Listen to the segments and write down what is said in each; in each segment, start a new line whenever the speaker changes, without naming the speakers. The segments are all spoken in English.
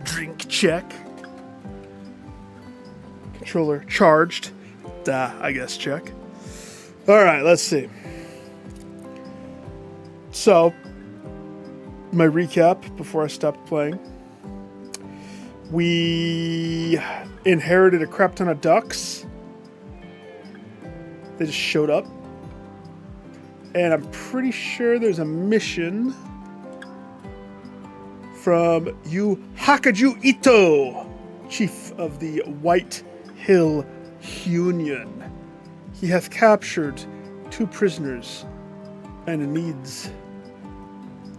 Drink check. Controller charged. I guess check. Alright, let's see. So, my recap before I stopped playing. We inherited a crap ton of ducks. They just showed up. And I'm pretty sure there's a mission from Yu Hakaju Ito, chief of the White Hill Union. He hath captured 2 prisoners and needs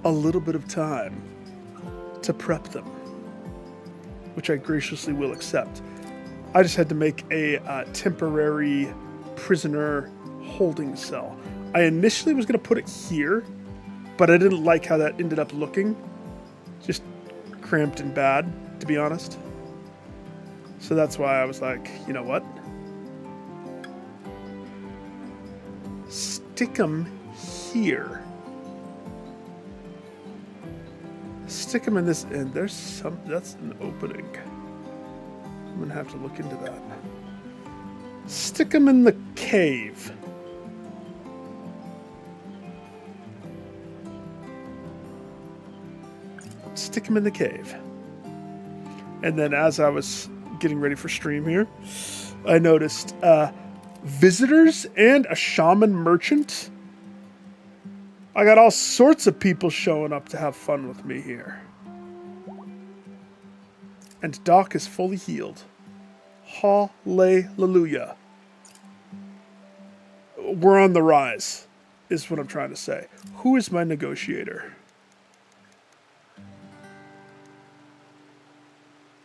a little bit of time to prep them, which I graciously will accept. I just had to make a temporary prisoner holding cell. I initially was going to put it here, but I didn't like how that ended up looking. Just cramped and bad, to be honest. So that's why I was like, you know what? Stick them here. Stick them in this, and there's some, that's an opening. I'm gonna have to look into that. Stick them in the cave. Stick them in the cave. And then as I was getting ready for stream here, I noticed visitors and a shaman merchant. I got all sorts of people showing up to have fun with me here. And Doc is fully healed. Hallelujah. We're on the rise, is what I'm trying to say. Who is my negotiator?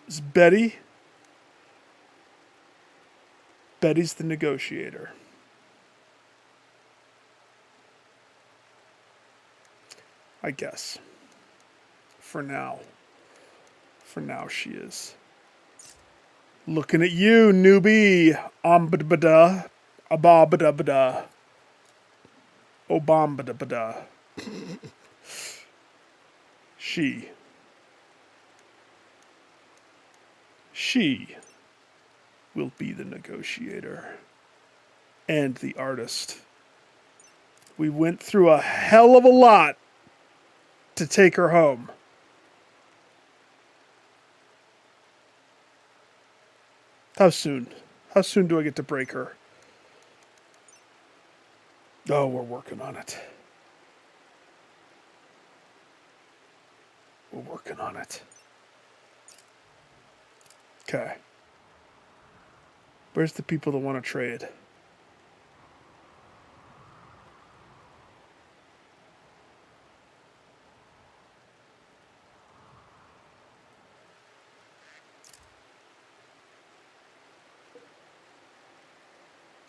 Is Betty? Betty's the negotiator. I guess. For now. For now she is. Looking at you, newbie. Ombada. Ababada. Obambada. She will be the negotiator and the artist. We went through a hell of a lot to take her home. How soon? How soon do I get to break her? Oh, we're working on it. We're working on it. Okay. Where's the people that want to trade?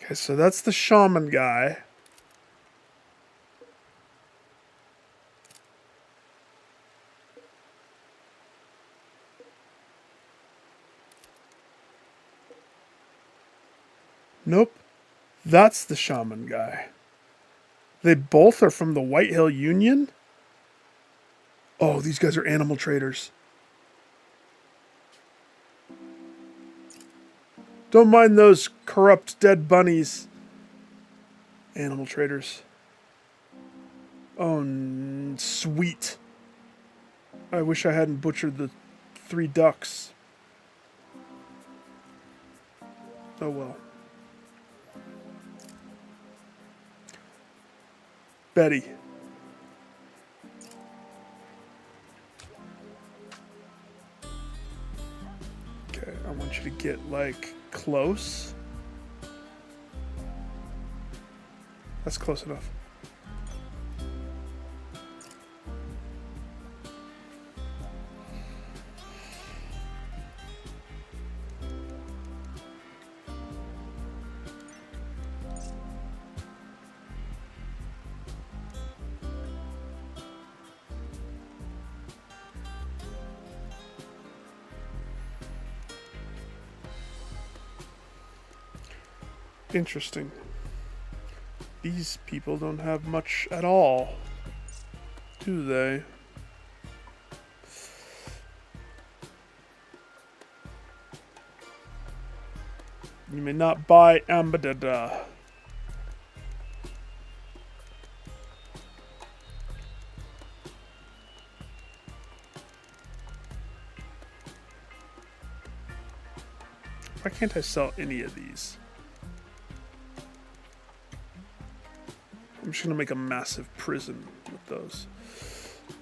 Okay, so that's the shaman guy. Nope. That's the shaman guy. They both are from the White Hill Union? Oh, these guys are animal traders. Don't mind those corrupt dead bunnies. Animal traders. Oh, sweet. I wish I hadn't butchered the 3 ducks. Oh well. Betty. Okay, I want you to get, like, close. That's close enough. Interesting. These people don't have much at all, do they? You may not buy Ambadada. Why can't I sell any of these? I'm just gonna make a massive prison with those.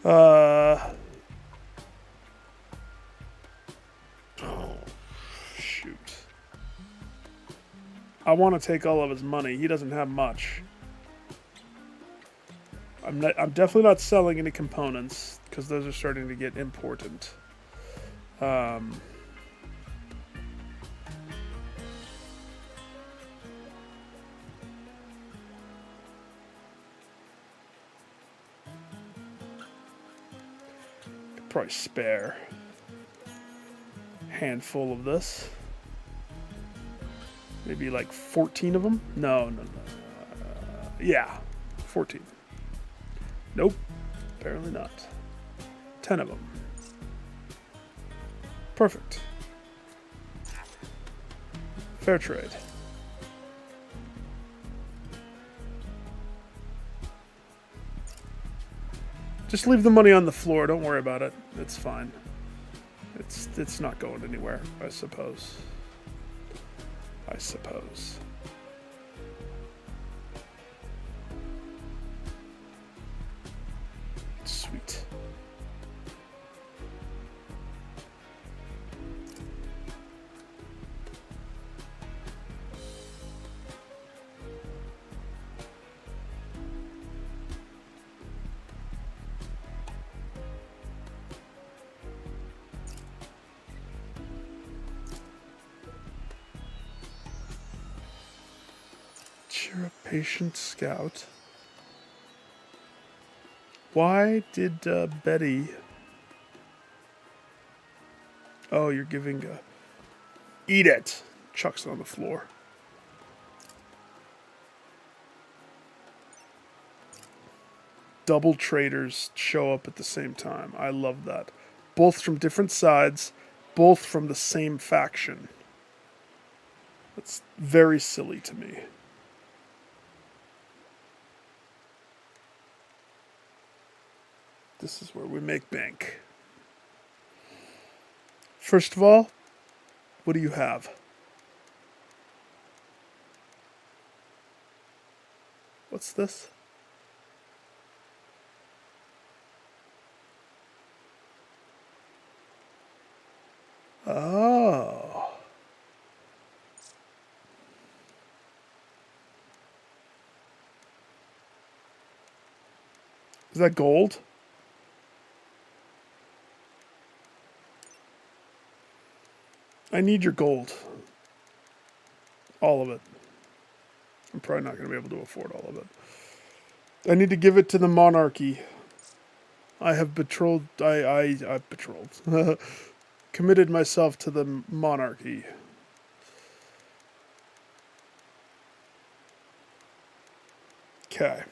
Oh, shoot. I want to take all of his money. He doesn't have much. I'm definitely not selling any components because those are starting to get important. Probably spare a handful of this. Maybe like 14 of them? No. Yeah, 14. Nope, apparently not. 10 of them. Perfect. Fair trade. Just leave the money on the floor. Don't worry about it. It's fine. It's not going anywhere, I suppose. Sweet. You're a patient scout. Why did Betty... Oh, you're giving a... Eat it! Chucks it on the floor. Double traders show up at the same time. I love that. Both from different sides, both from the same faction. That's very silly to me. This is where we make bank. First of all, what do you have? What's this? Oh. Is that gold? I need your gold. All of it. I'm probably not going to be able to afford all of it. I need to give it to the monarchy. I have betrothed... I've betrothed. Committed myself to the monarchy. Okay.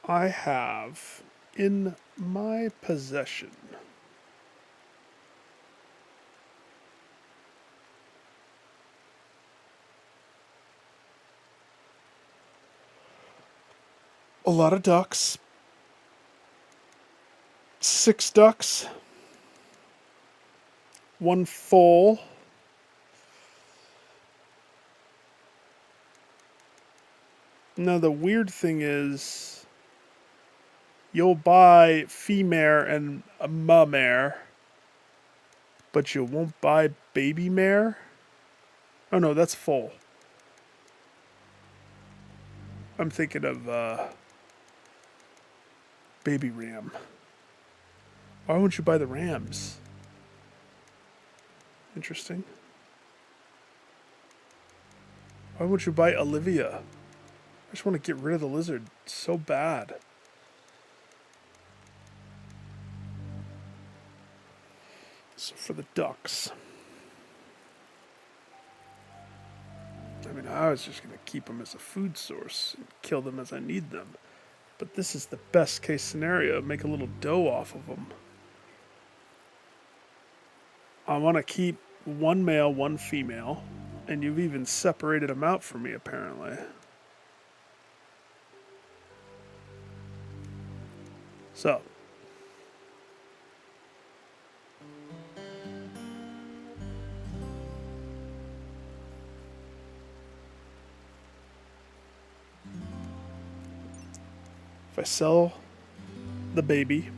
I have in my possession a lot of ducks, 6 ducks, 1 foal, now the weird thing is you'll buy female and a mare, but you won't buy baby mare? Oh no, that's foal. I'm thinking of baby ram. Why won't you buy the rams? Interesting. Why won't you buy Olivia? I just want to get rid of the lizard so bad. So for the ducks, I mean, I was just going to keep them as a food source and kill them as I need them. But this is the best case scenario. Make a little dough off of them. I want to keep one male, one female. And you've even separated them out for me, apparently. So. If I sell the baby,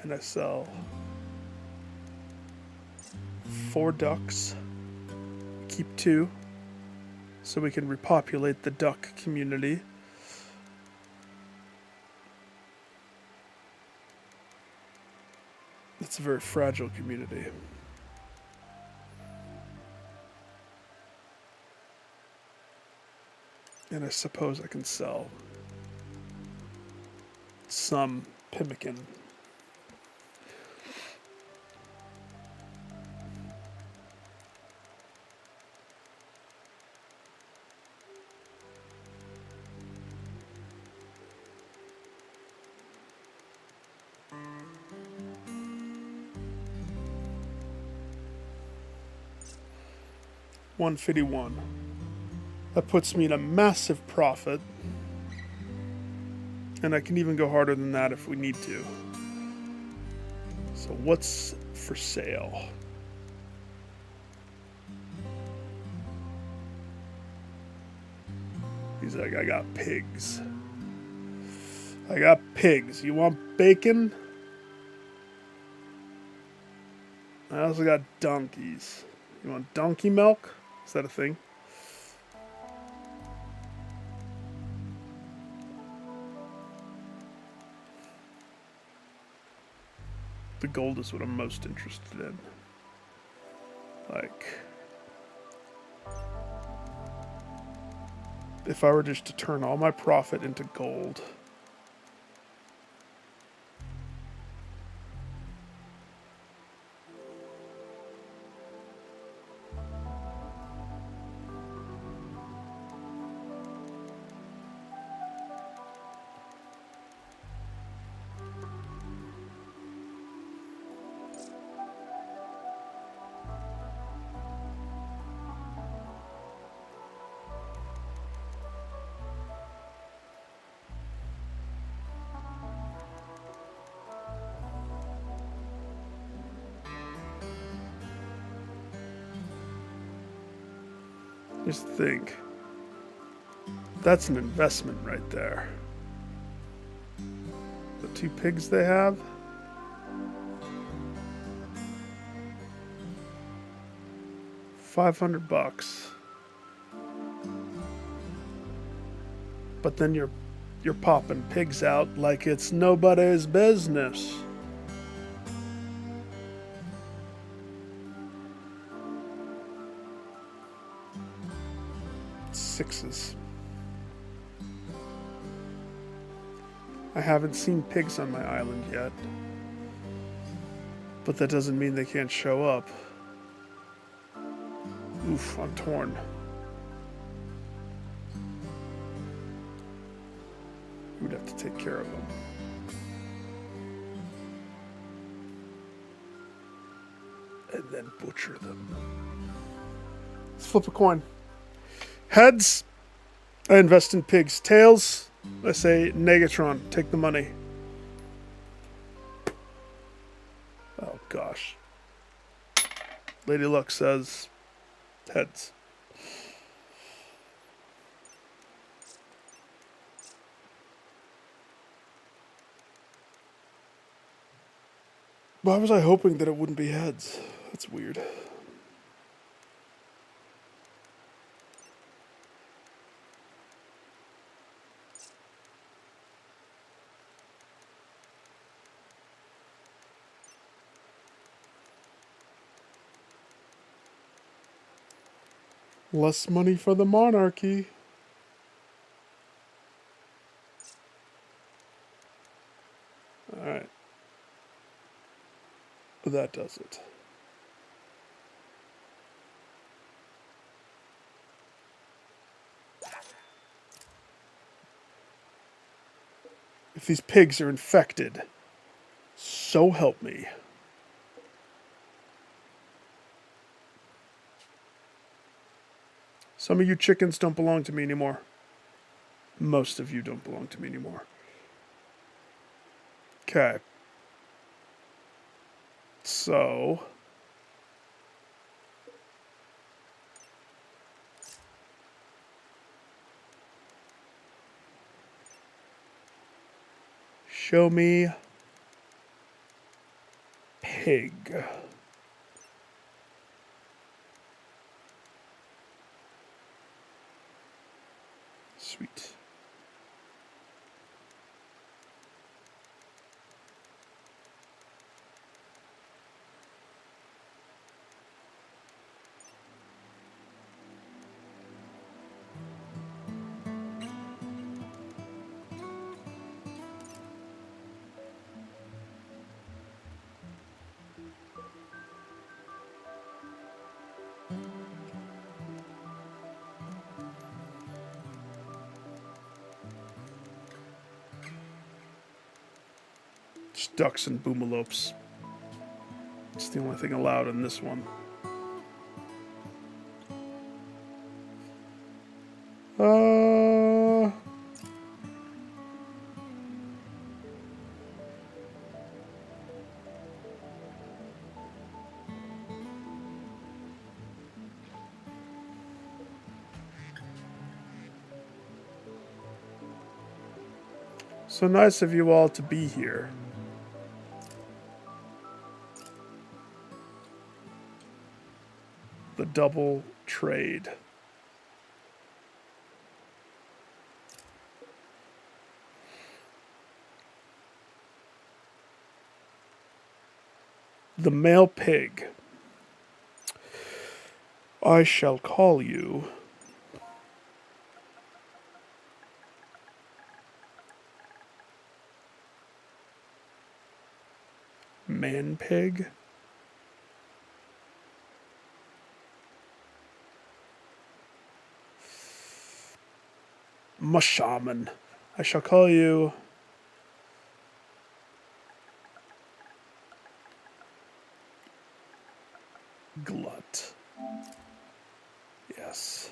and I sell 4 ducks, keep 2, so we can repopulate the duck community. It's a very fragile community. And I suppose I can sell some pemmican. $151. That puts me in a massive profit. And I can even go harder than that if we need to. So what's for sale? He's like, I got pigs. I got pigs. You want bacon? I also got donkeys. You want donkey milk? Is that a thing? The gold is what I'm most interested in. Like, if I were just to turn all my profit into gold. Just think. That's an investment right there. The 2 pigs they have. $500. But then you're popping pigs out like it's nobody's business. Sixes. I haven't seen pigs on my island yet. But that doesn't mean they can't show up. Oof, I'm torn. We'd have to take care of them. And then butcher them. Let's flip a coin. Heads, I invest in pigs. Tails, I say Negatron, take the money. Oh gosh. Lady Luck says heads. Why was I hoping that it wouldn't be heads? That's weird. Less money for the monarchy. that does it. If these pigs are infected, so help me. Some of you chickens don't belong to me anymore. Most of you don't belong to me anymore. Okay. So... show me... pig. Sweet. Just ducks and boomalopes. It's the only thing allowed in this one. So nice of you all to be here. The double trade. The male pig. I shall call you man pig. Mushaman. I shall call you Glut. Yes.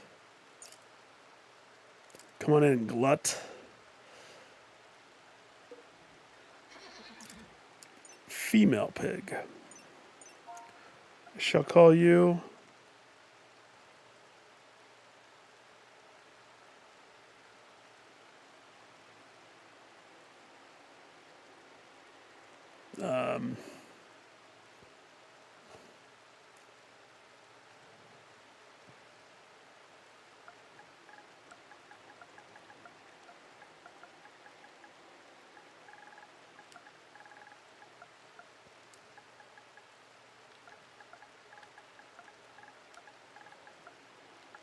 Come on in, Glut. Female pig. I shall call you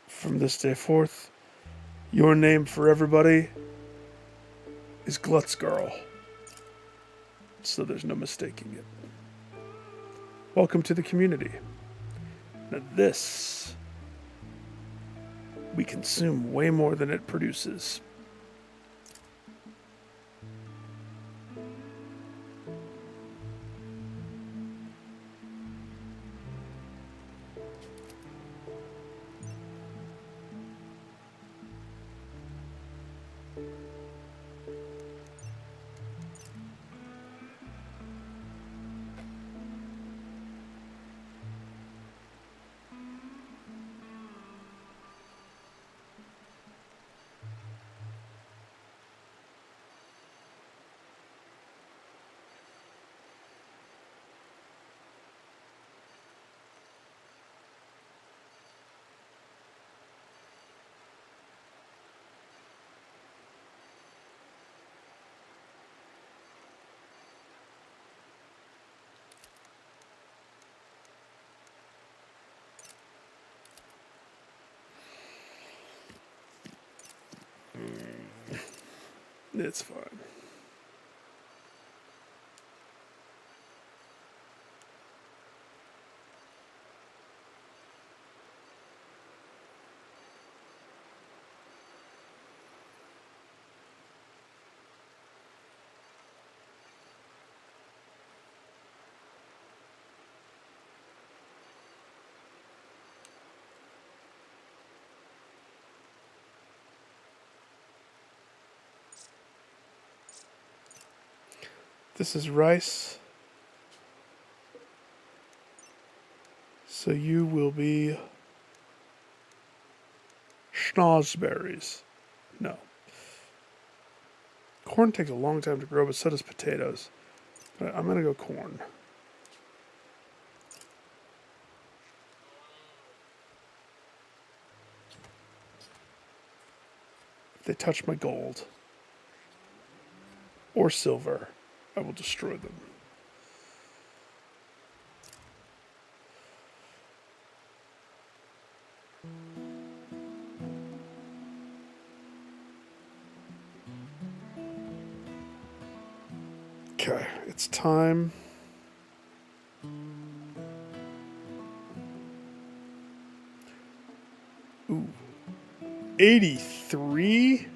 from this day forth, your name for everybody is Glut's Girl. So there's no mistaking it. Welcome to the community. Now this, we consume way more than it produces. It's fine. This is rice. So you will be schnozberries. No. Corn takes a long time to grow, but so does potatoes. But I'm going to go corn. If they touch my gold or silver, I will destroy them. Okay, it's time. Ooh. 83?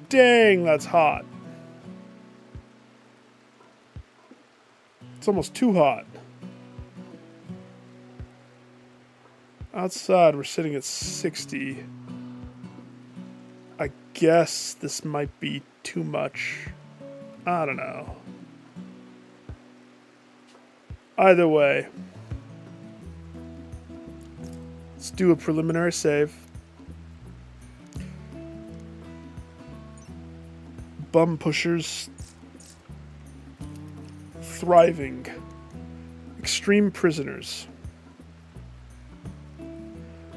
Dang, that's hot. It's almost too hot. Outside, we're sitting at 60. I guess this might be too much. I don't know. Either way, let's do a preliminary save. Bum pushers. Thriving. Extreme prisoners.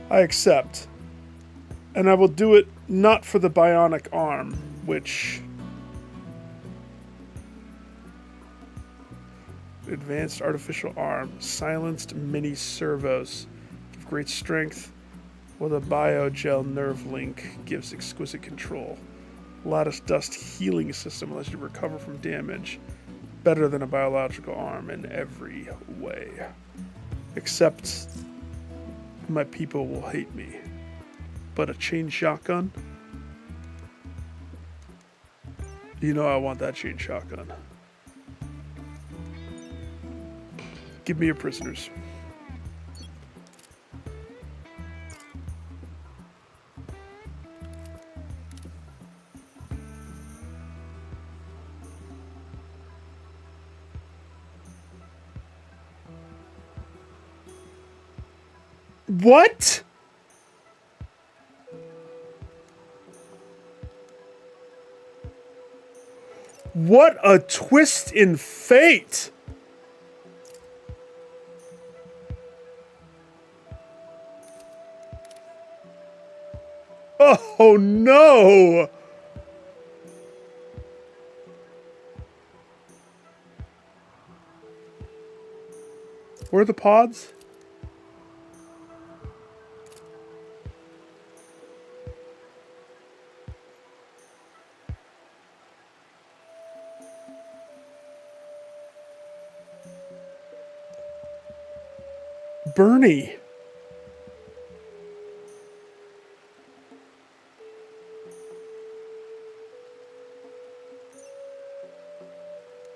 I accept. And I will do it not for the bionic arm, which... Advanced artificial arm. Silenced mini servos. Give great strength. With a biogel nerve link. Gives exquisite control. Lattice dust healing system allows you to recover from damage. Better than a biological arm in every way. Except my people will hate me. But a chain shotgun? You know I want that chain shotgun. Give me your prisoners. What? What a twist in fate! Oh no! Where are the pods? Bernie.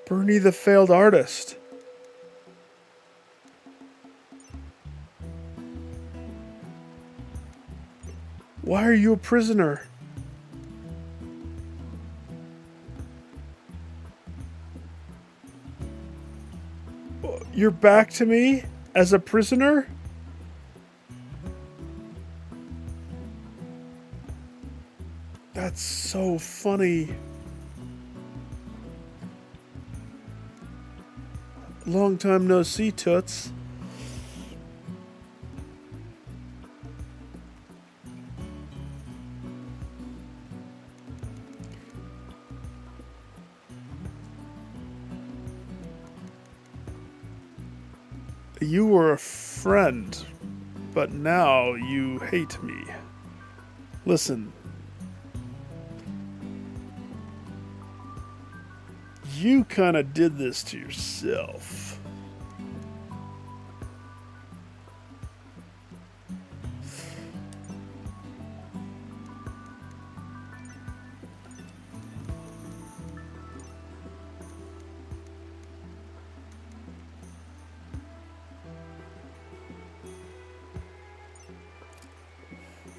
Bernie the failed artist. Why are you a prisoner? You're back to me as a prisoner? That's so funny. Long time no see, Toots. You were a friend, but now you hate me. Listen. You kind of did this to yourself.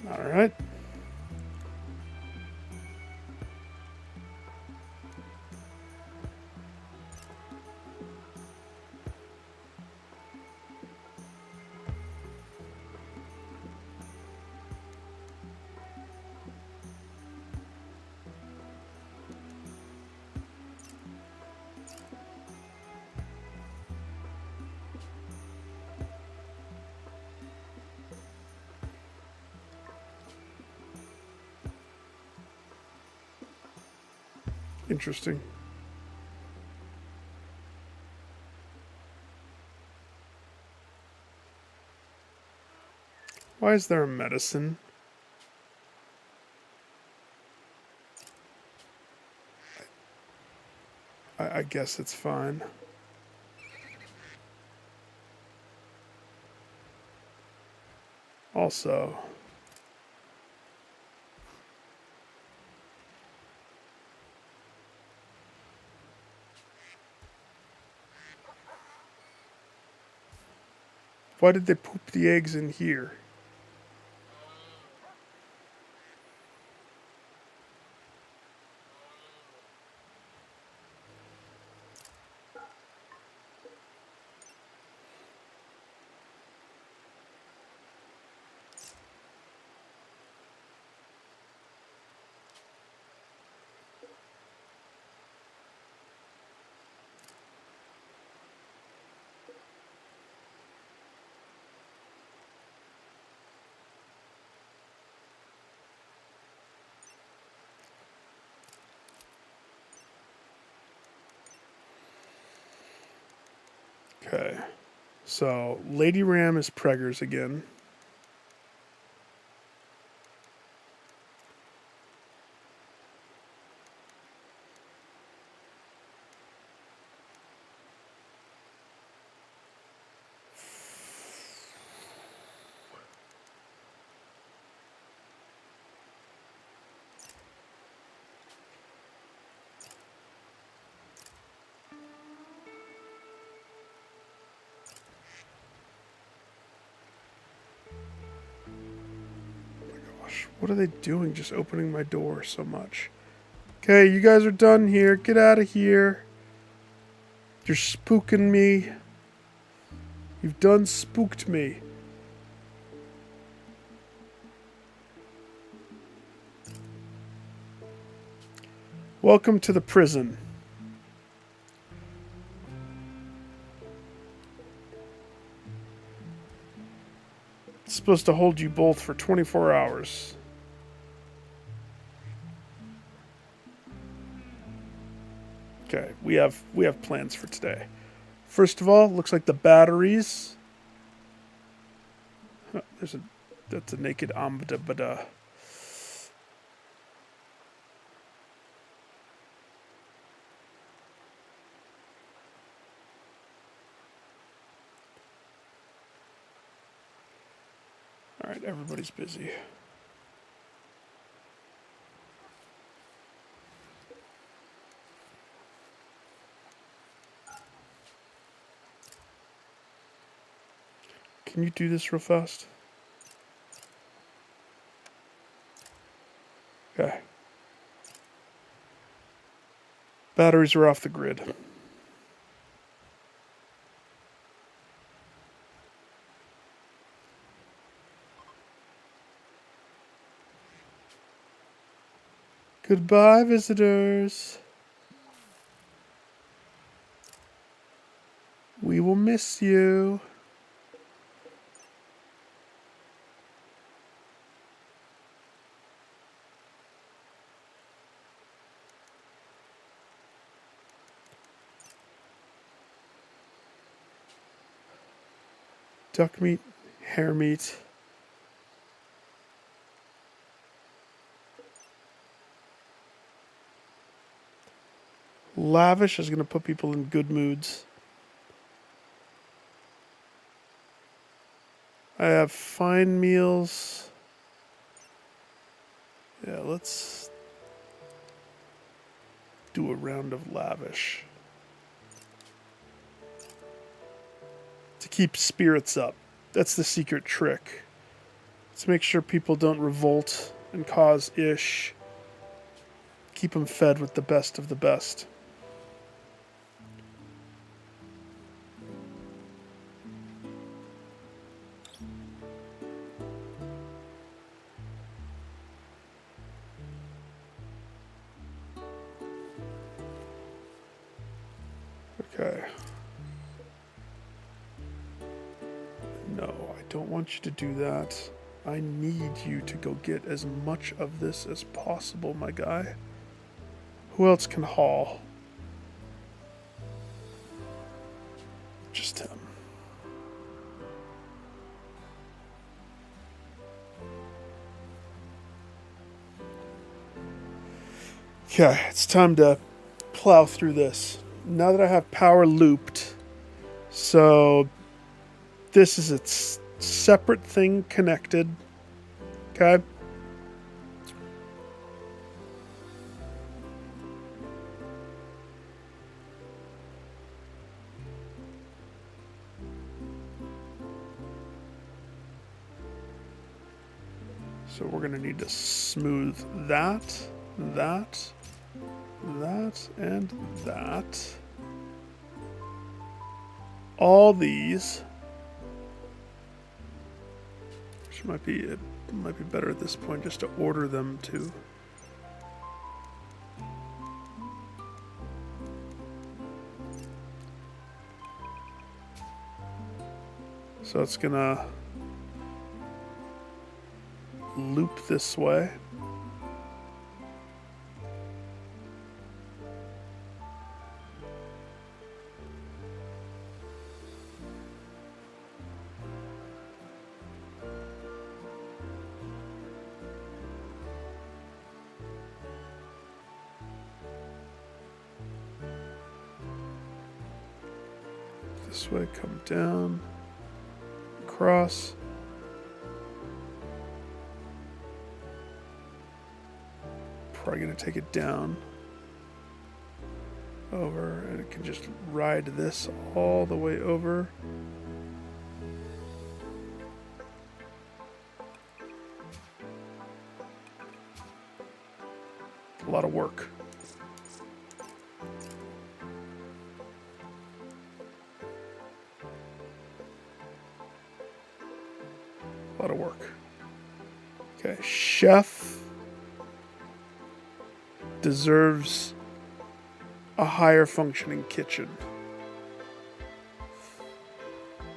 All right. Interesting. Why is there a medicine? I guess it's fine. Also, why did they poop the eggs in here? Okay. So, Lady Ram is preggers again. What are they doing just opening my door so much? Okay, you guys are done here. Get out of here. You're spooking me. You've done spooked me. Welcome to the prison. It's supposed to hold you both for 24 hours. Okay, we have plans for today. First of all, looks like the batteries. Huh, that's a naked Amdabada. All right, everybody's busy. Can you do this real fast? Okay. Batteries are off the grid. Goodbye, visitors. We will miss you. Duck meat, hare meat. Lavish is going to put people in good moods. I have fine meals. Yeah, let's do a round of lavish. To keep spirits up. That's the secret trick. Let's make sure people don't revolt and cause ish. Keep them fed with the best of the best. Okay. No, I don't want you to do that. I need you to go get as much of this as possible, my guy. Who else can haul? Just him. Okay, it's time to plow through this. Now that I have power looped, so this is its separate thing connected. Okay. So we're going to need to smooth that, that, and that. All these. Which it might be better at this point just to order them to. So it's gonna loop this way. This way, come down, across. Probably gonna take it down, over, and it can just ride this all the way over. A lot of work. A lot of work. Okay, chef deserves a higher functioning kitchen.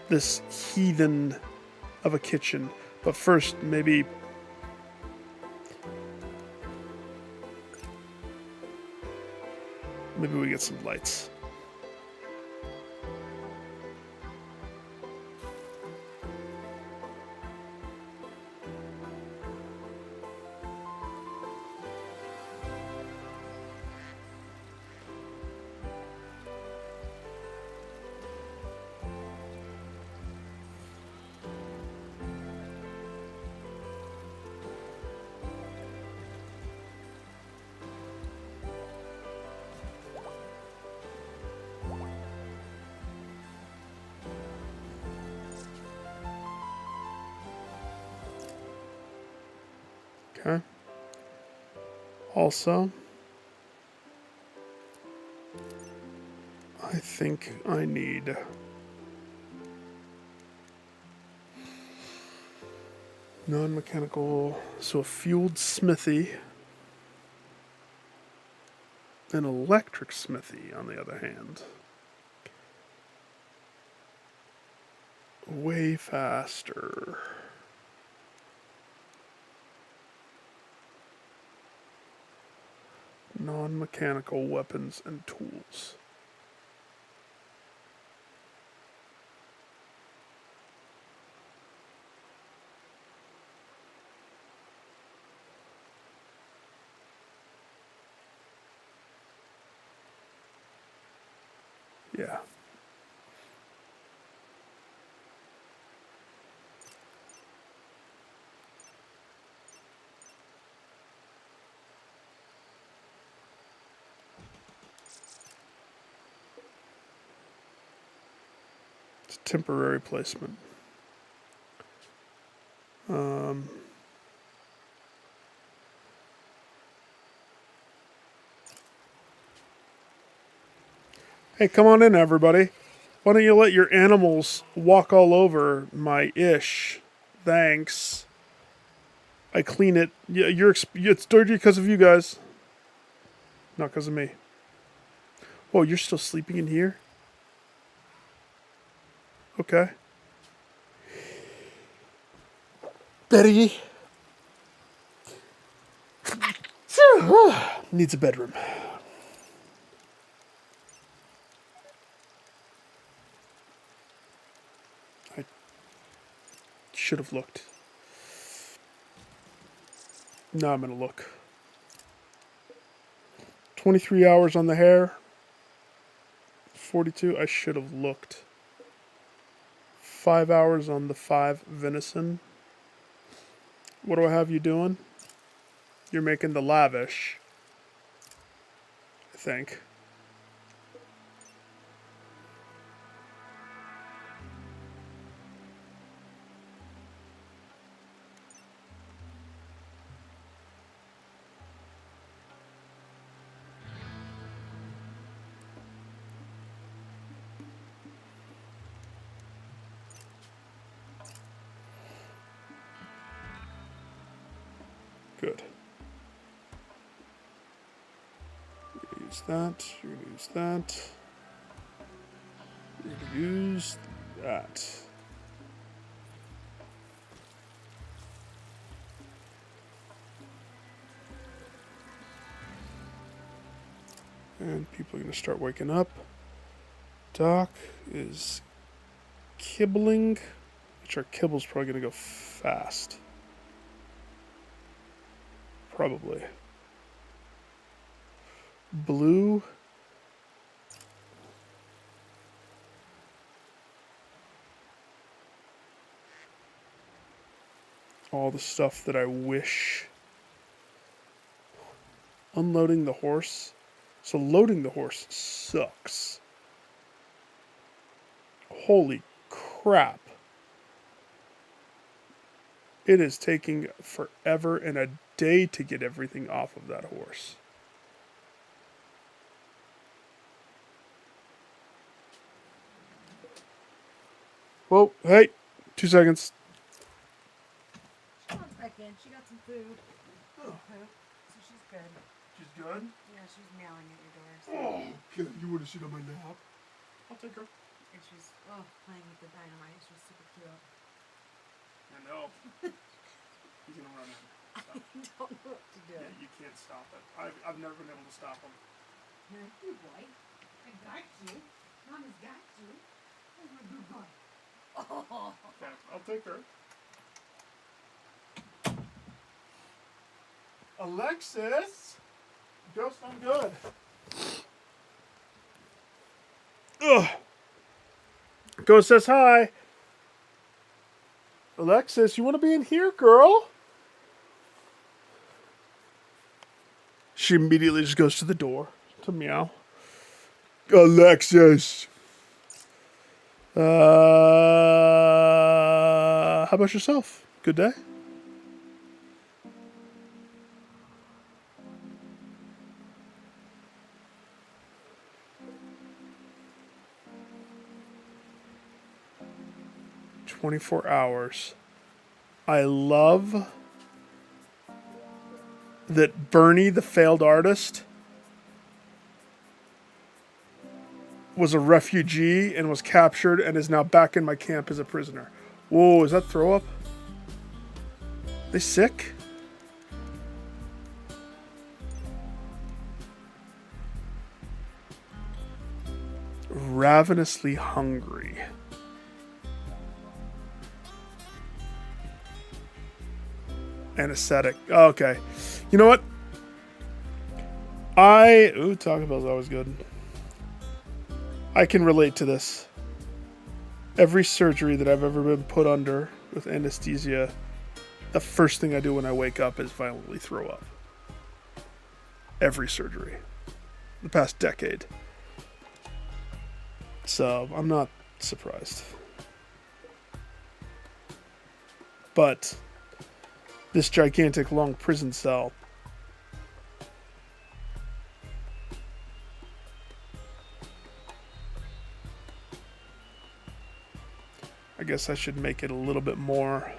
This heathen of a kitchen. But first, maybe we get some lights. Okay. Also, I think I need non-mechanical, so a fueled smithy. An electric smithy, on the other hand. Way faster. Non-mechanical weapons and tools. Yeah. It's a temporary placement. Hey, come on in, everybody. Why don't you let your animals walk all over my ish? Thanks. I clean it. Yeah, it's dirty because of you guys. Not because of me. Whoa, you're still sleeping in here? Okay. Betty. Needs a bedroom. should have looked. Now I'm going to look. 23 hours on the hair. 42. I should have looked. 5 hours on the 5 venison. What do I have you doing? You're making the lavish, I think. Good. Use that. You're gonna use that. You're gonna use that. And people are gonna start waking up. Doc is kibbling, which our kibble's probably gonna go fast. Probably. Blue. All the stuff that I wish. Unloading the horse. So loading the horse sucks. Holy crap. It is taking forever and a day to get everything off of that horse. Whoa, hey, 2 seconds.
She wants back in. She got some food. Oh. So she's good.
She's good?
Yeah, she's meowing at your door. So.
Oh, okay. You want to sit on my lap? I'll take her.
And she's, playing with the dynamite. She's super cute.
I know. He's going to run in.
I don't know what to do.
Yeah, you can't stop it. I've never been able to stop him.
You're a good boy. I got you. Mama's got you. Where's my good boy? Oh.
Okay, I'll take her. Alexis! Ghost, I'm good. Ugh. Ghost says hi. Alexis, you want to be in here, girl? She immediately just goes to the door to meow. Alexis. How about yourself? Good day? "24 hours. I love that Bernie, the failed artist, was a refugee and was captured and is now back in my camp as a prisoner." Whoa, is that throw up? They sick? Ravenously hungry. Anesthetic. Oh, okay. You know what? Taco Bell's always good. I can relate to this. Every surgery that I've ever been put under with anesthesia, the first thing I do when I wake up is violently throw up. Every surgery. The past decade. So, I'm not surprised. But this gigantic long prison cell, I guess I should make it a little bit more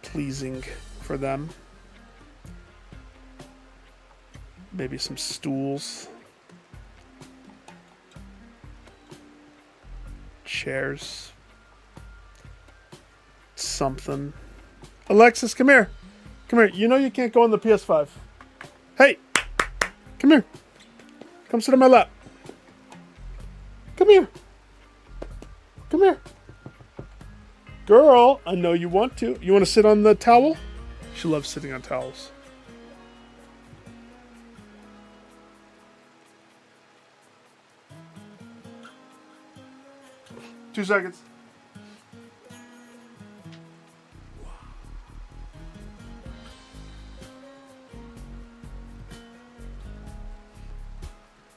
pleasing for them. Maybe some stools. Chairs. Something. Alexis, come here. Come here. You know you can't go on the PS5. Hey! Come here. Come sit on my lap. Come here. Come here. Girl, I know you want to. You want to sit on the towel? She loves sitting on towels. Two seconds.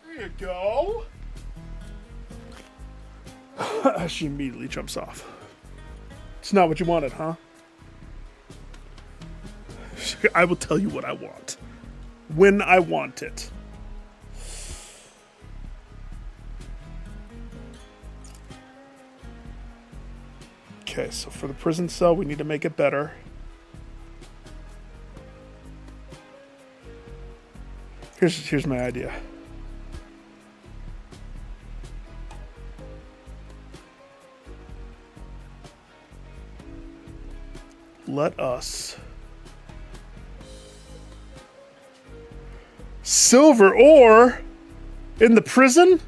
There you go. She immediately jumps off. It's not what you wanted, huh? I will tell you what I want. When I want it. Okay, so for the prison cell, we need to make it better. Here's my idea. Let us silver ore in the prison?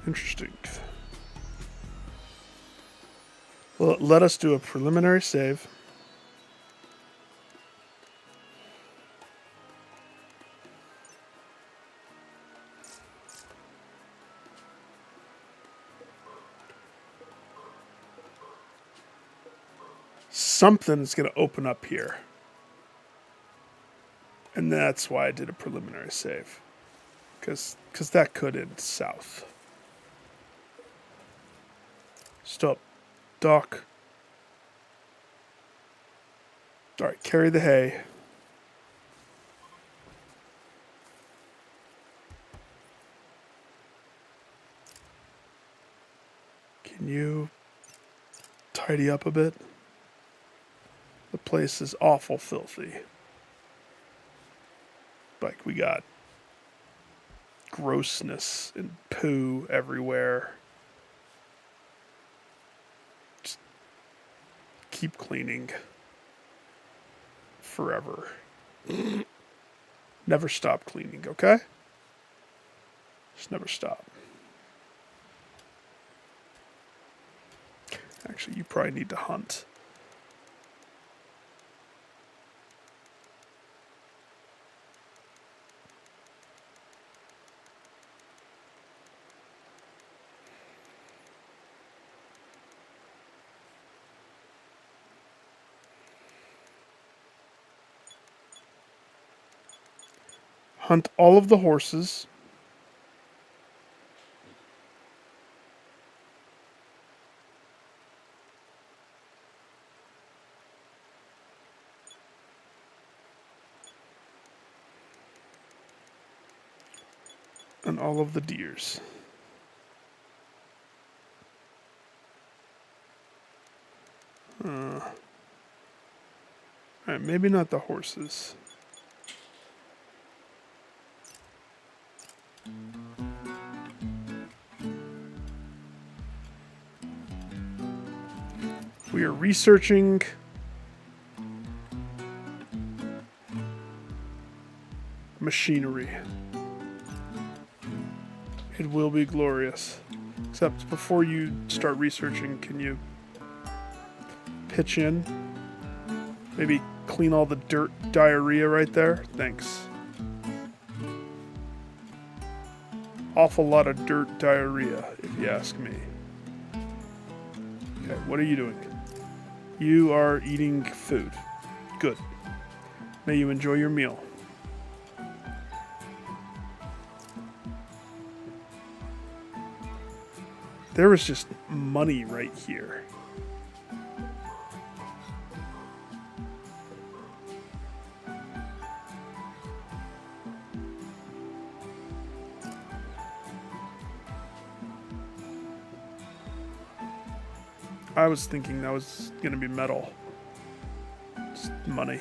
Interesting. Well, let us do a preliminary save. Something's going to open up here. And that's why I did a preliminary save. Because that could end south. Stop. Dock. Alright, carry the hay. Can you tidy up a bit? The place is awful filthy. Like, we got grossness and poo everywhere. Just keep cleaning. Forever. Never stop cleaning, okay? Just never stop. Actually, you probably need to hunt. Hunt all of the horses. And all of the deers. Alright, maybe not the horses. We are researching machinery. It will be glorious. Except before you start researching, can you pitch in? Maybe clean all the dirt diarrhea right there? Thanks. Awful lot of dirt diarrhea, if you ask me. Okay, what are you doing? You are eating food. Good. May you enjoy your meal. There is just money right here. I was thinking that was going to be metal. Just money.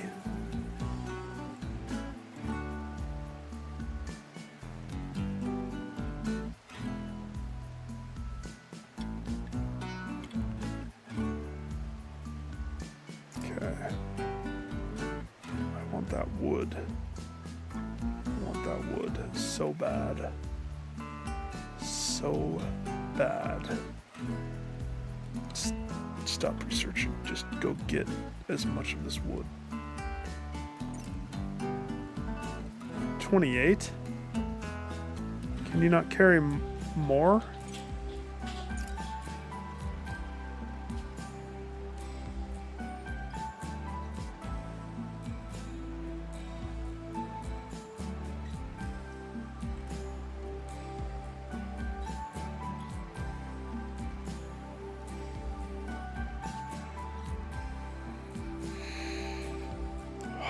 Okay. I want that wood. I want that wood so bad. So bad. Stop researching. Just go get as much of this wood. 28? Can you not carry more?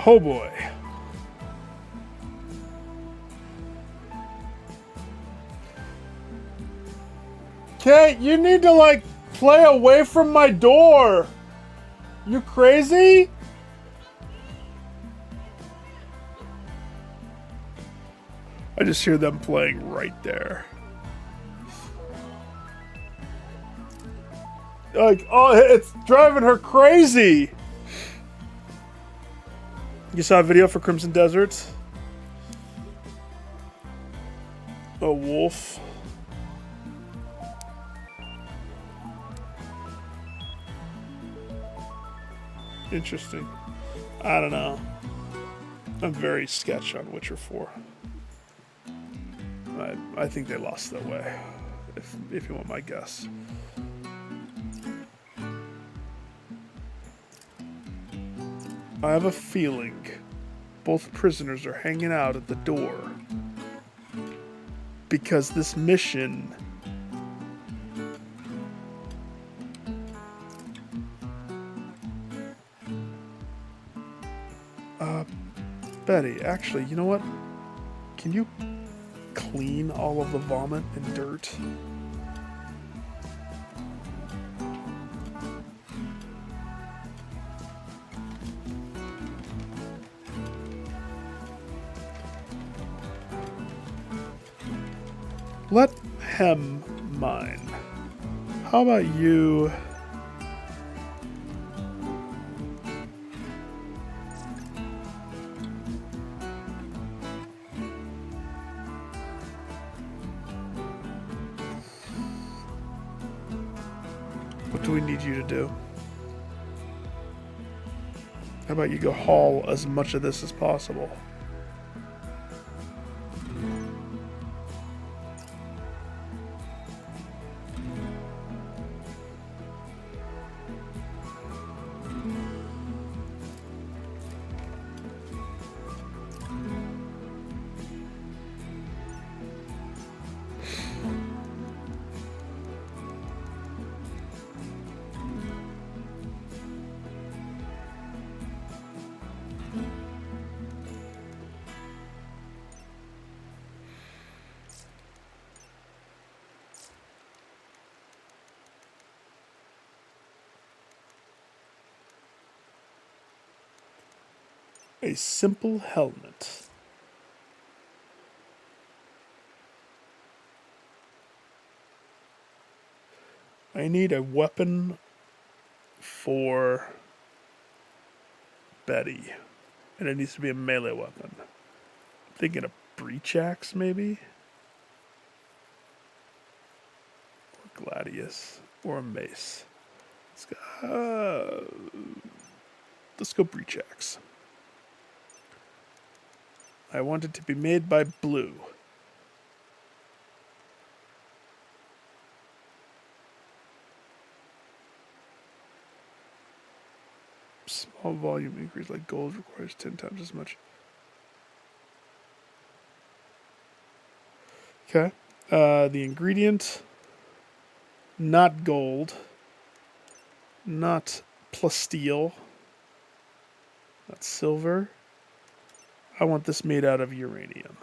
Oh boy. Kate, you need to like play away from my door. You crazy? I just hear them playing right there. Like, oh, it's driving her crazy. You saw a video for Crimson Desert? A wolf. Interesting. I don't know. I'm very sketch on Witcher 4. I think they lost their way, if you want my guess. I have a feeling both prisoners are hanging out at the door because this mission Betty, actually, you know what? Can you clean all of the vomit and dirt? Let him mine. How about you? What do we need you to do? How about you go haul as much of this as possible? A simple helmet. I need a weapon for Betty. And it needs to be a melee weapon. I'm thinking a breach axe, maybe? Or gladius. Or a mace. Let's go breach axe. I want it to be made by blue. Small volume increase like gold requires 10 times as much. Okay. The ingredient, not gold, not plasteel, not silver. I want this made out of uranium.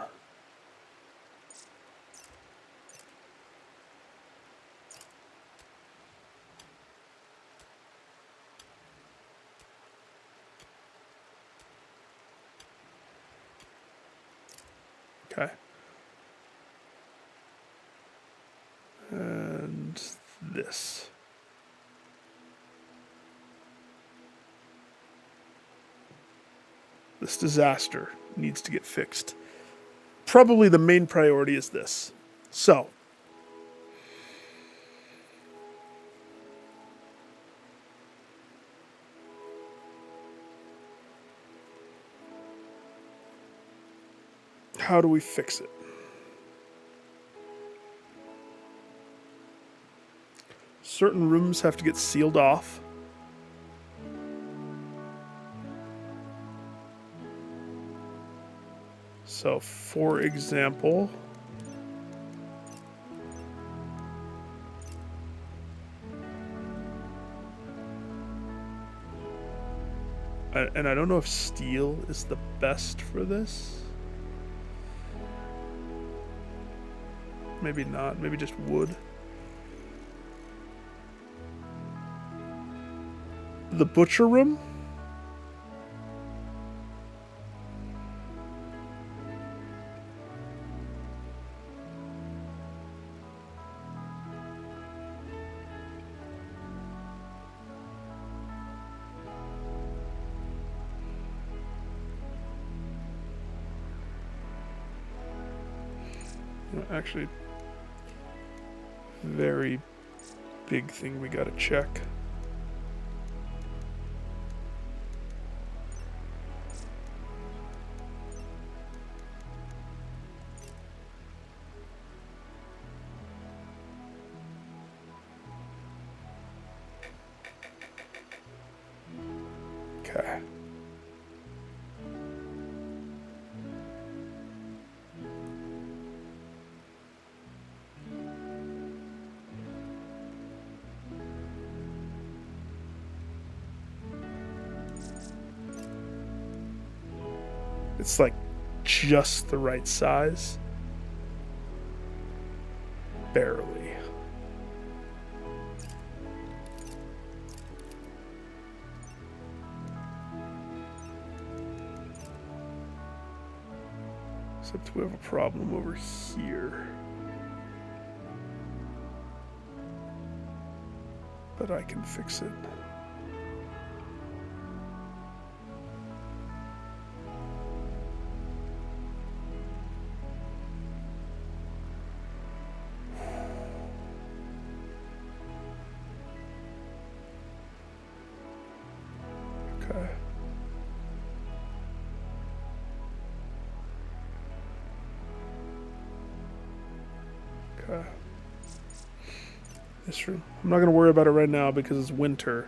Okay. And this. This disaster needs to get fixed. probably the main priority is this. So, how do we fix it? Certain rooms have to get sealed off. So, for example, and I don't know if steel is the best for this. Maybe not. Maybe just wood. The butcher room? Actually, very big thing we gotta check. Okay. It's like just the right size. Barely. Except we have a problem over here. But I can fix it. Okay. Okay. This room. I'm not going to worry about it right now because it's winter.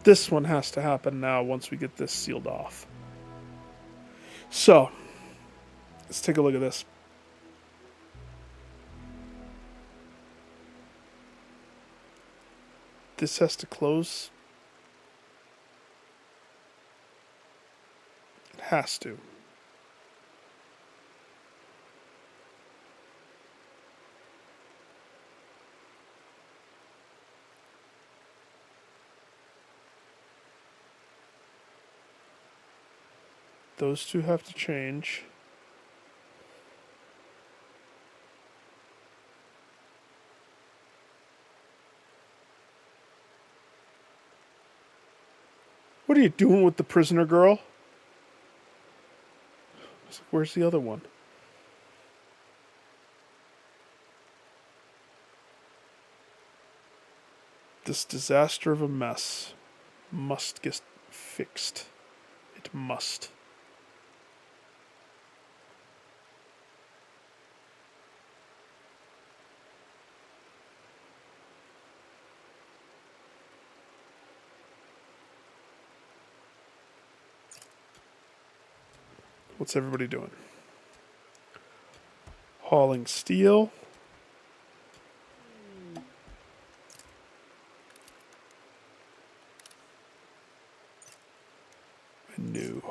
This one has to happen now once we get this sealed off. So, let's take a look at this. This has to close. It has to. Those two have to change. What are you doing with the prisoner girl? Where's the other one? This disaster of a mess must get fixed. It must. What's everybody doing? Hauling steel. I knew.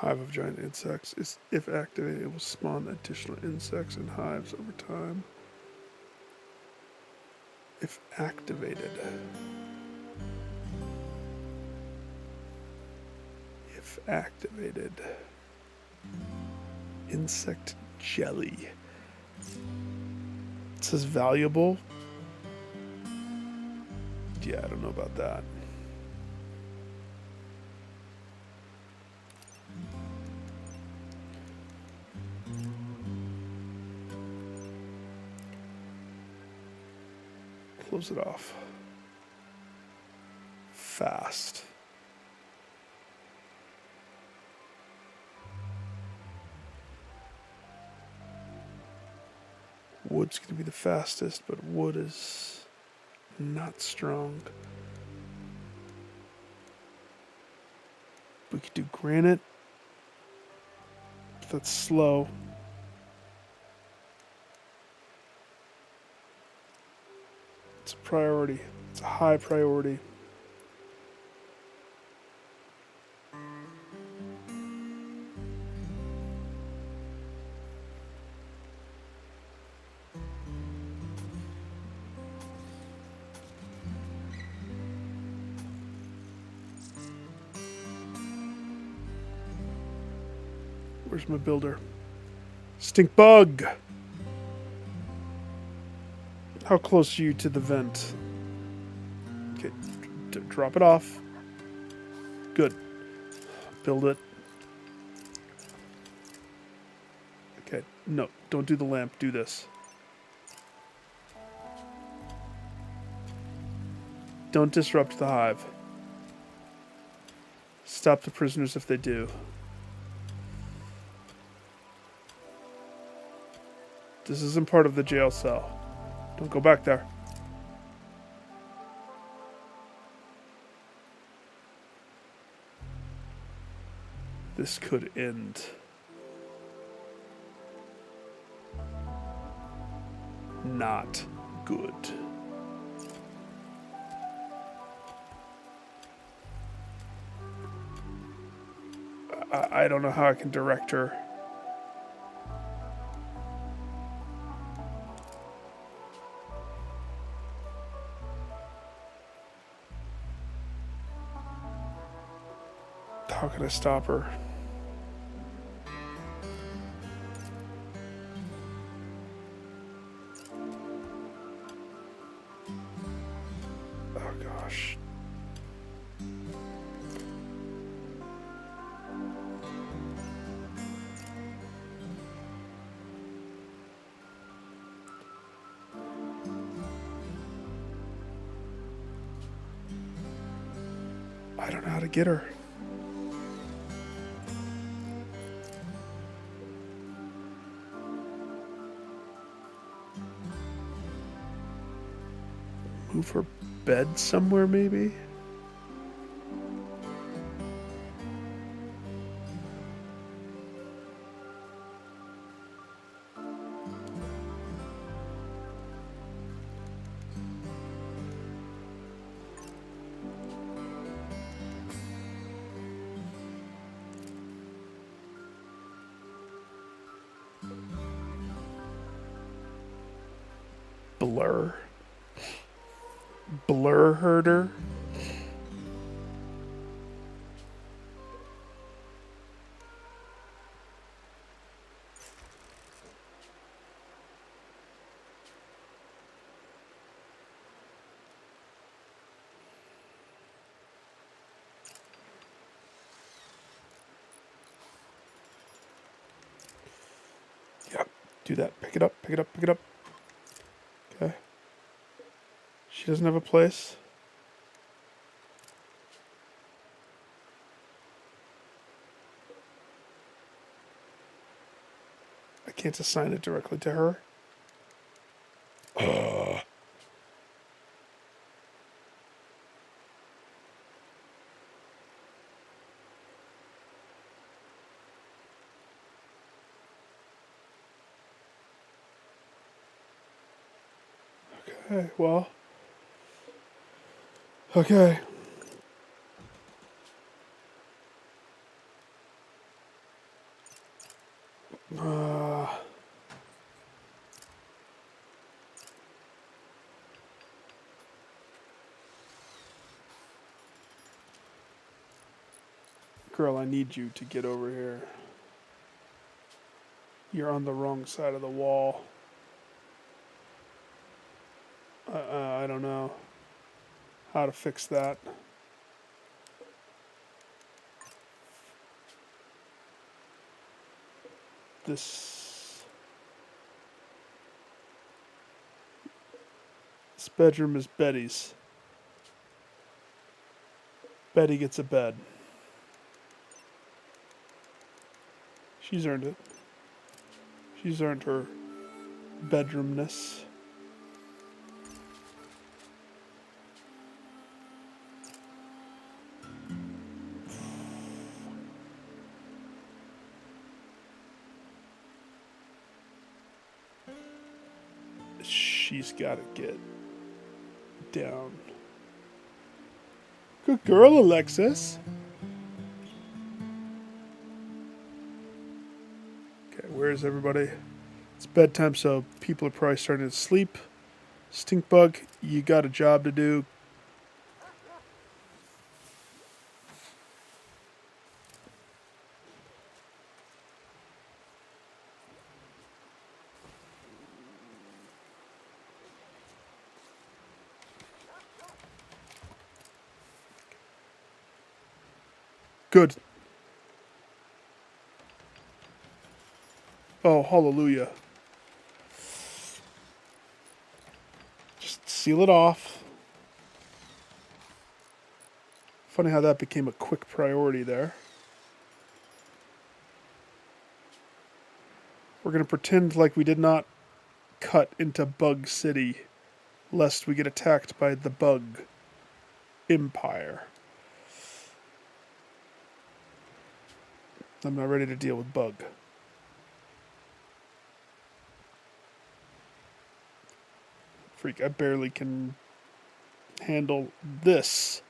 Hive of giant insects. If activated, it will spawn additional insects and hives over time. If activated. If activated. Insect jelly. It says valuable. Yeah, I don't know about that. Close it off. Fast. Wood's going to be the fastest, but wood is not strong. We could do granite. But that's slow. It's a priority. It's a high priority. Where's my builder? Stink bug! How close are you to the vent? Okay, drop it off. Good. Build it. Okay, no, don't do the lamp, do this. Don't disrupt the hive. Stop the prisoners if they do. This isn't part of the jail cell. Don't go back there. This could end. Not good. I don't know how I can direct her. How can I stop her? Oh gosh. I don't know how to get her. Move her bed somewhere, maybe? Blur. Blur herder. Yep, do that. Pick it up, pick it up, pick it up. Okay. She doesn't have a place. I can't assign it directly to her. Okay, well. Okay. Uh, girl, I need you to get over here. You're on the wrong side of the wall. I don't know how to fix that. This bedroom is Betty's. Betty gets a bed. She's earned it. She's earned her bedroomness. She's got to get down. Good girl, Alexis. Okay, where's everybody? It's bedtime, so people are probably starting to sleep. Stinkbug, you got a job to do. Good. Oh, hallelujah. Just seal it off. Funny how that became a quick priority there. We're going to pretend like we did not cut into Bug City, lest we get attacked by the Bug Empire. I'm not ready to deal with Bug. Freak, I barely can handle this.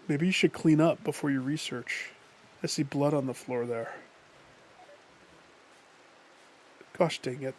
Maybe you should clean up before you research. I see blood on the floor there. Gosh dang it.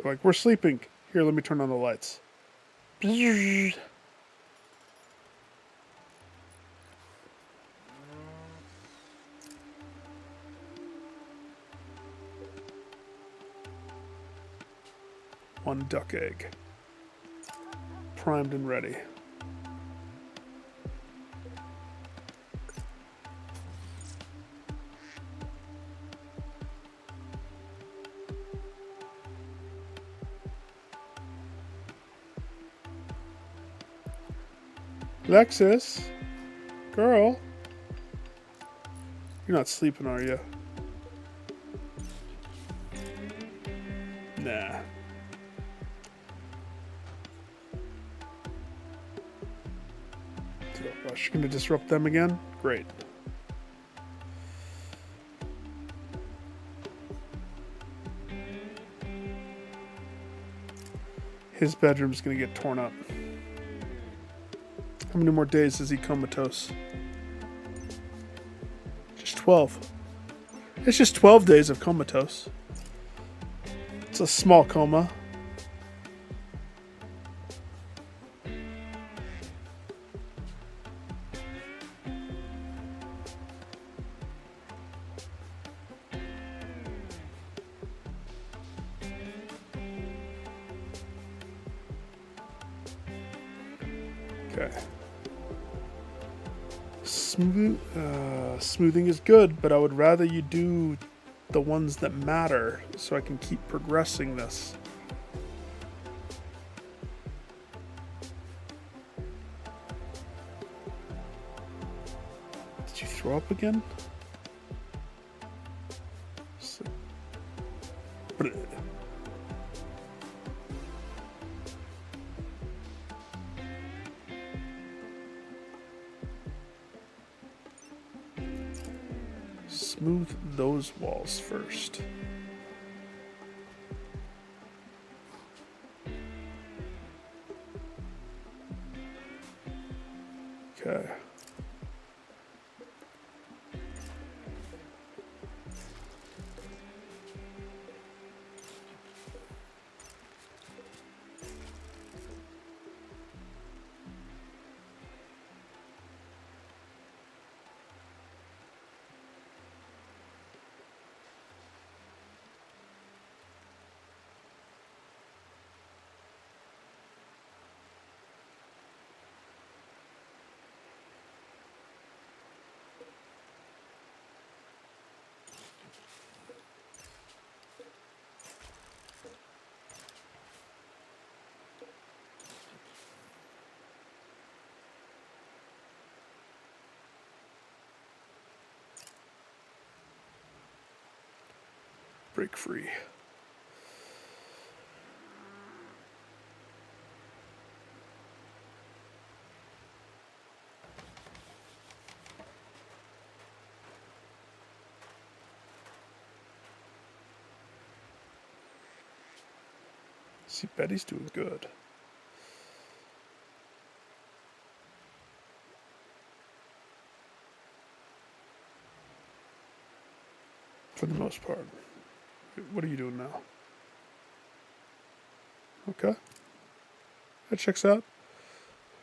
They're like, we're sleeping. Here, let me turn on the lights. One duck egg. Primed and ready. Lexus, girl, you're not sleeping, are you? Nah. Oh gosh, you're gonna disrupt them again? Great. His bedroom's gonna get torn up. How many more days is he comatose? Just 12. It's just 12 days of comatose. It's a small coma. Okay. Smoothing is good, but I would rather you do the ones that matter so I can keep progressing this. Did you throw up again? smooth those walls first. Okay. Break free. See, Betty's doing good. For the most part. What are you doing now? Okay. That checks out.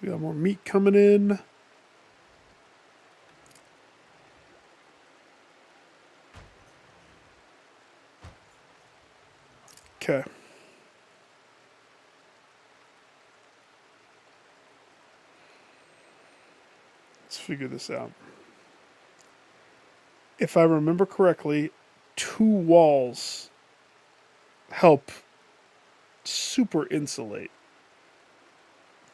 We got more meat coming in. Okay. Let's figure this out. If I remember correctly, 2 walls help super insulate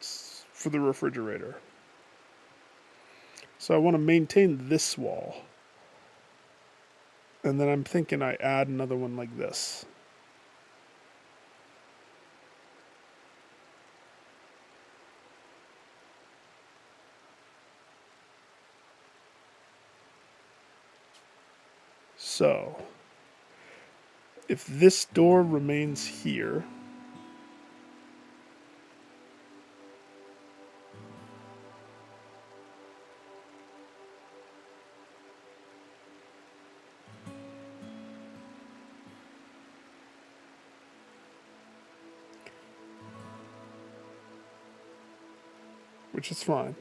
for the refrigerator. So I want to maintain this wall. And then I'm thinking I add another one like this. So, if this door remains here, which is fine.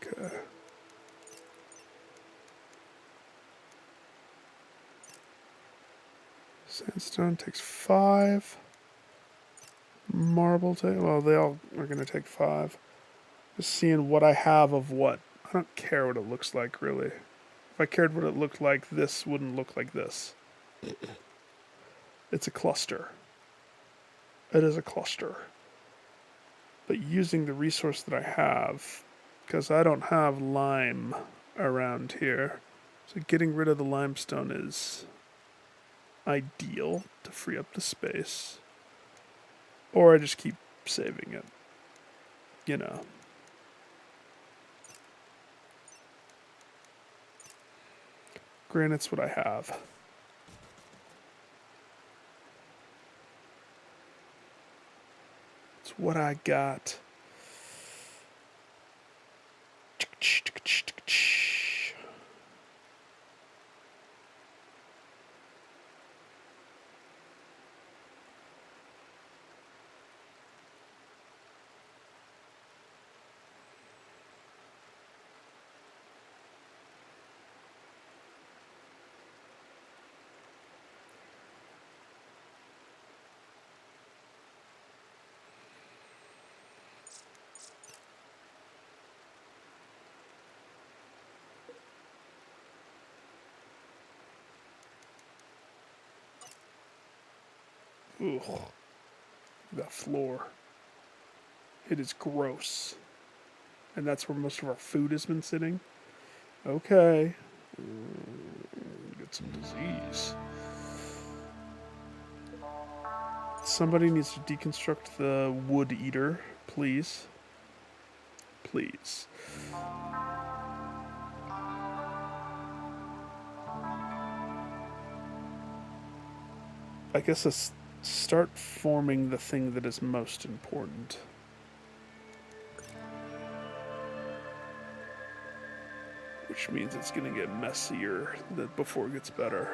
Okay. Sandstone takes 5. Marble take, well, they all are going to take 5. Just seeing what I have of what. I don't care what it looks like, really. If I cared what it looked like, this wouldn't look like this. It's a cluster. It is a cluster. But using the resource that I have, because I don't have lime around here, so getting rid of the limestone is ideal to free up the space. Or I just keep saving it. You know. Granite's what I have. It's what I got. Ugh. at that floor. It is gross. And that's where most of our food has been sitting. Okay. Get some disease. Somebody needs to deconstruct the wood eater, please. Please. I guess let's start forming the thing that is most important. Which means it's going to get messier before it gets better.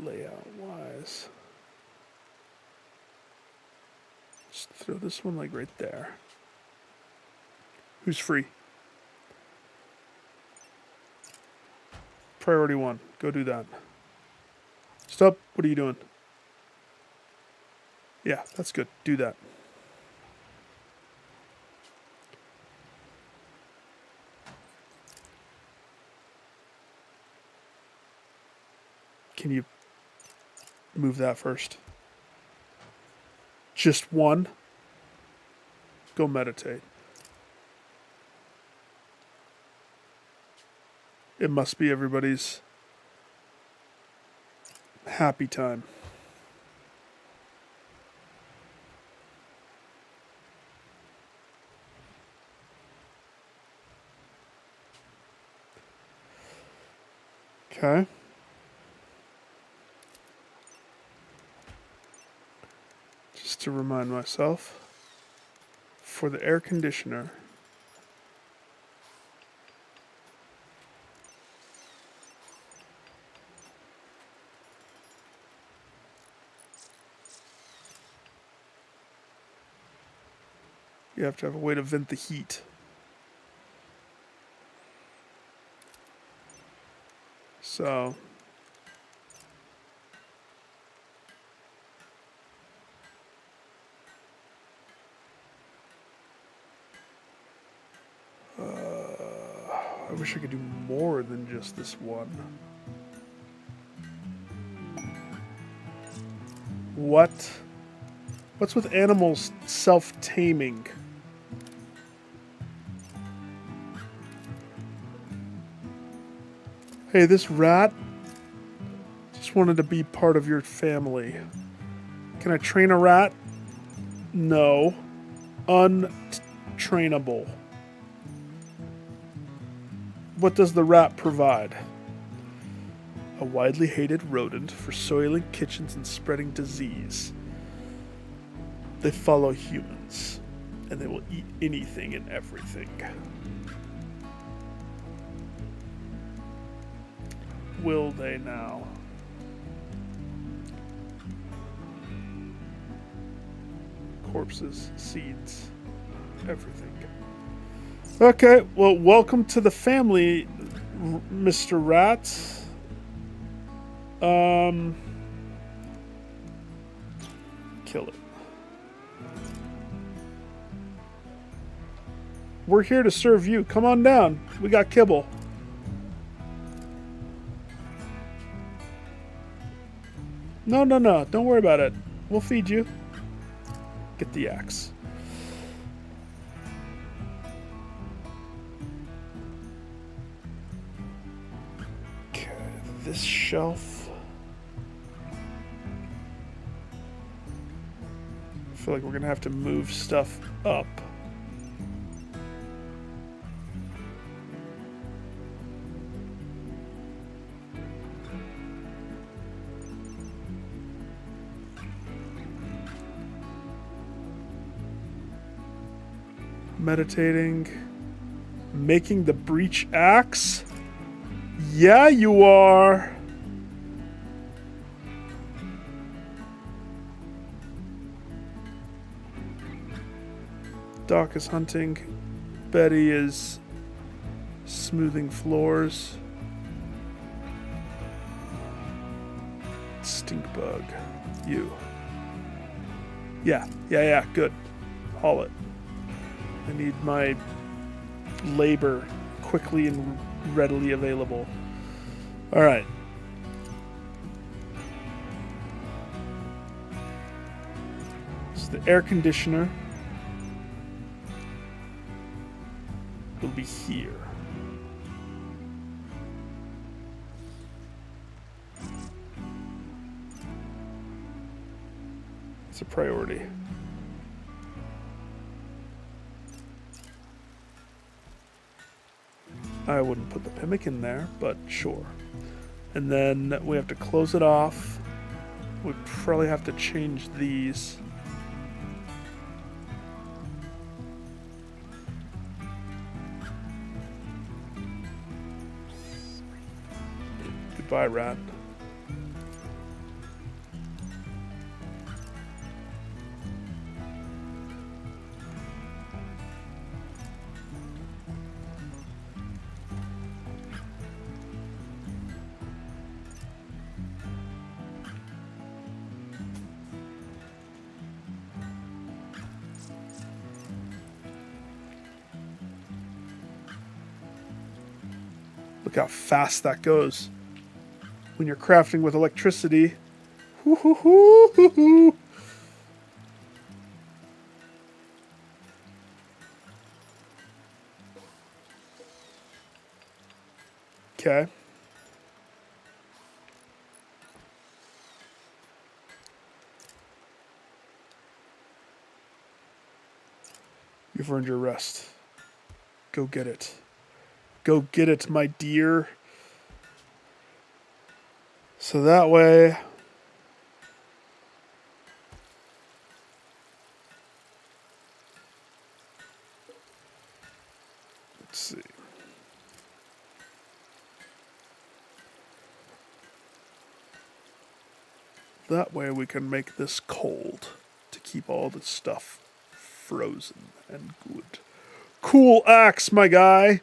Layout wise, just throw this one like right there. Who's free? Priority 1. Go do that. Stop. What are you doing? Yeah, that's good. Do that. Can you move that first? Just one? Go meditate. It must be everybody's happy time. Okay. Just to remind myself, for the air conditioner, you have to have a way to vent the heat. So, I wish I could do more than just this one. What? What's with animals self-taming? Hey, this rat just wanted to be part of your family. Can I train a rat? No. Untrainable. What does the rat provide? A widely hated rodent for soiling kitchens and spreading disease. They follow humans, and they will eat anything and everything. Will they now? Corpses, seeds, everything. Okay, well, welcome to the family, Mr. Rat. Kill it. We're here to serve you. Come on down. We got kibble. No. Don't worry about it. We'll feed you. Get the axe. Okay, this shelf. I feel like we're gonna have to move stuff up. Meditating. Making the breach axe? Yeah, you are. Doc is hunting. Betty is smoothing floors. Stink bug. You. Yeah, good. Haul it. I need my labor quickly and readily available. All right. So the air conditioner will be here. It's a priority. I wouldn't put the pemmican there, but sure. And then we have to close it off. We probably have to change these. Goodbye, rat. Look how fast that goes. When you're crafting with electricity. Okay. You've earned your rest. Go get it. Go get it, my dear. So that way... Let's see. That way we can make this cold to keep all the stuff frozen and good. Cool axe, my guy.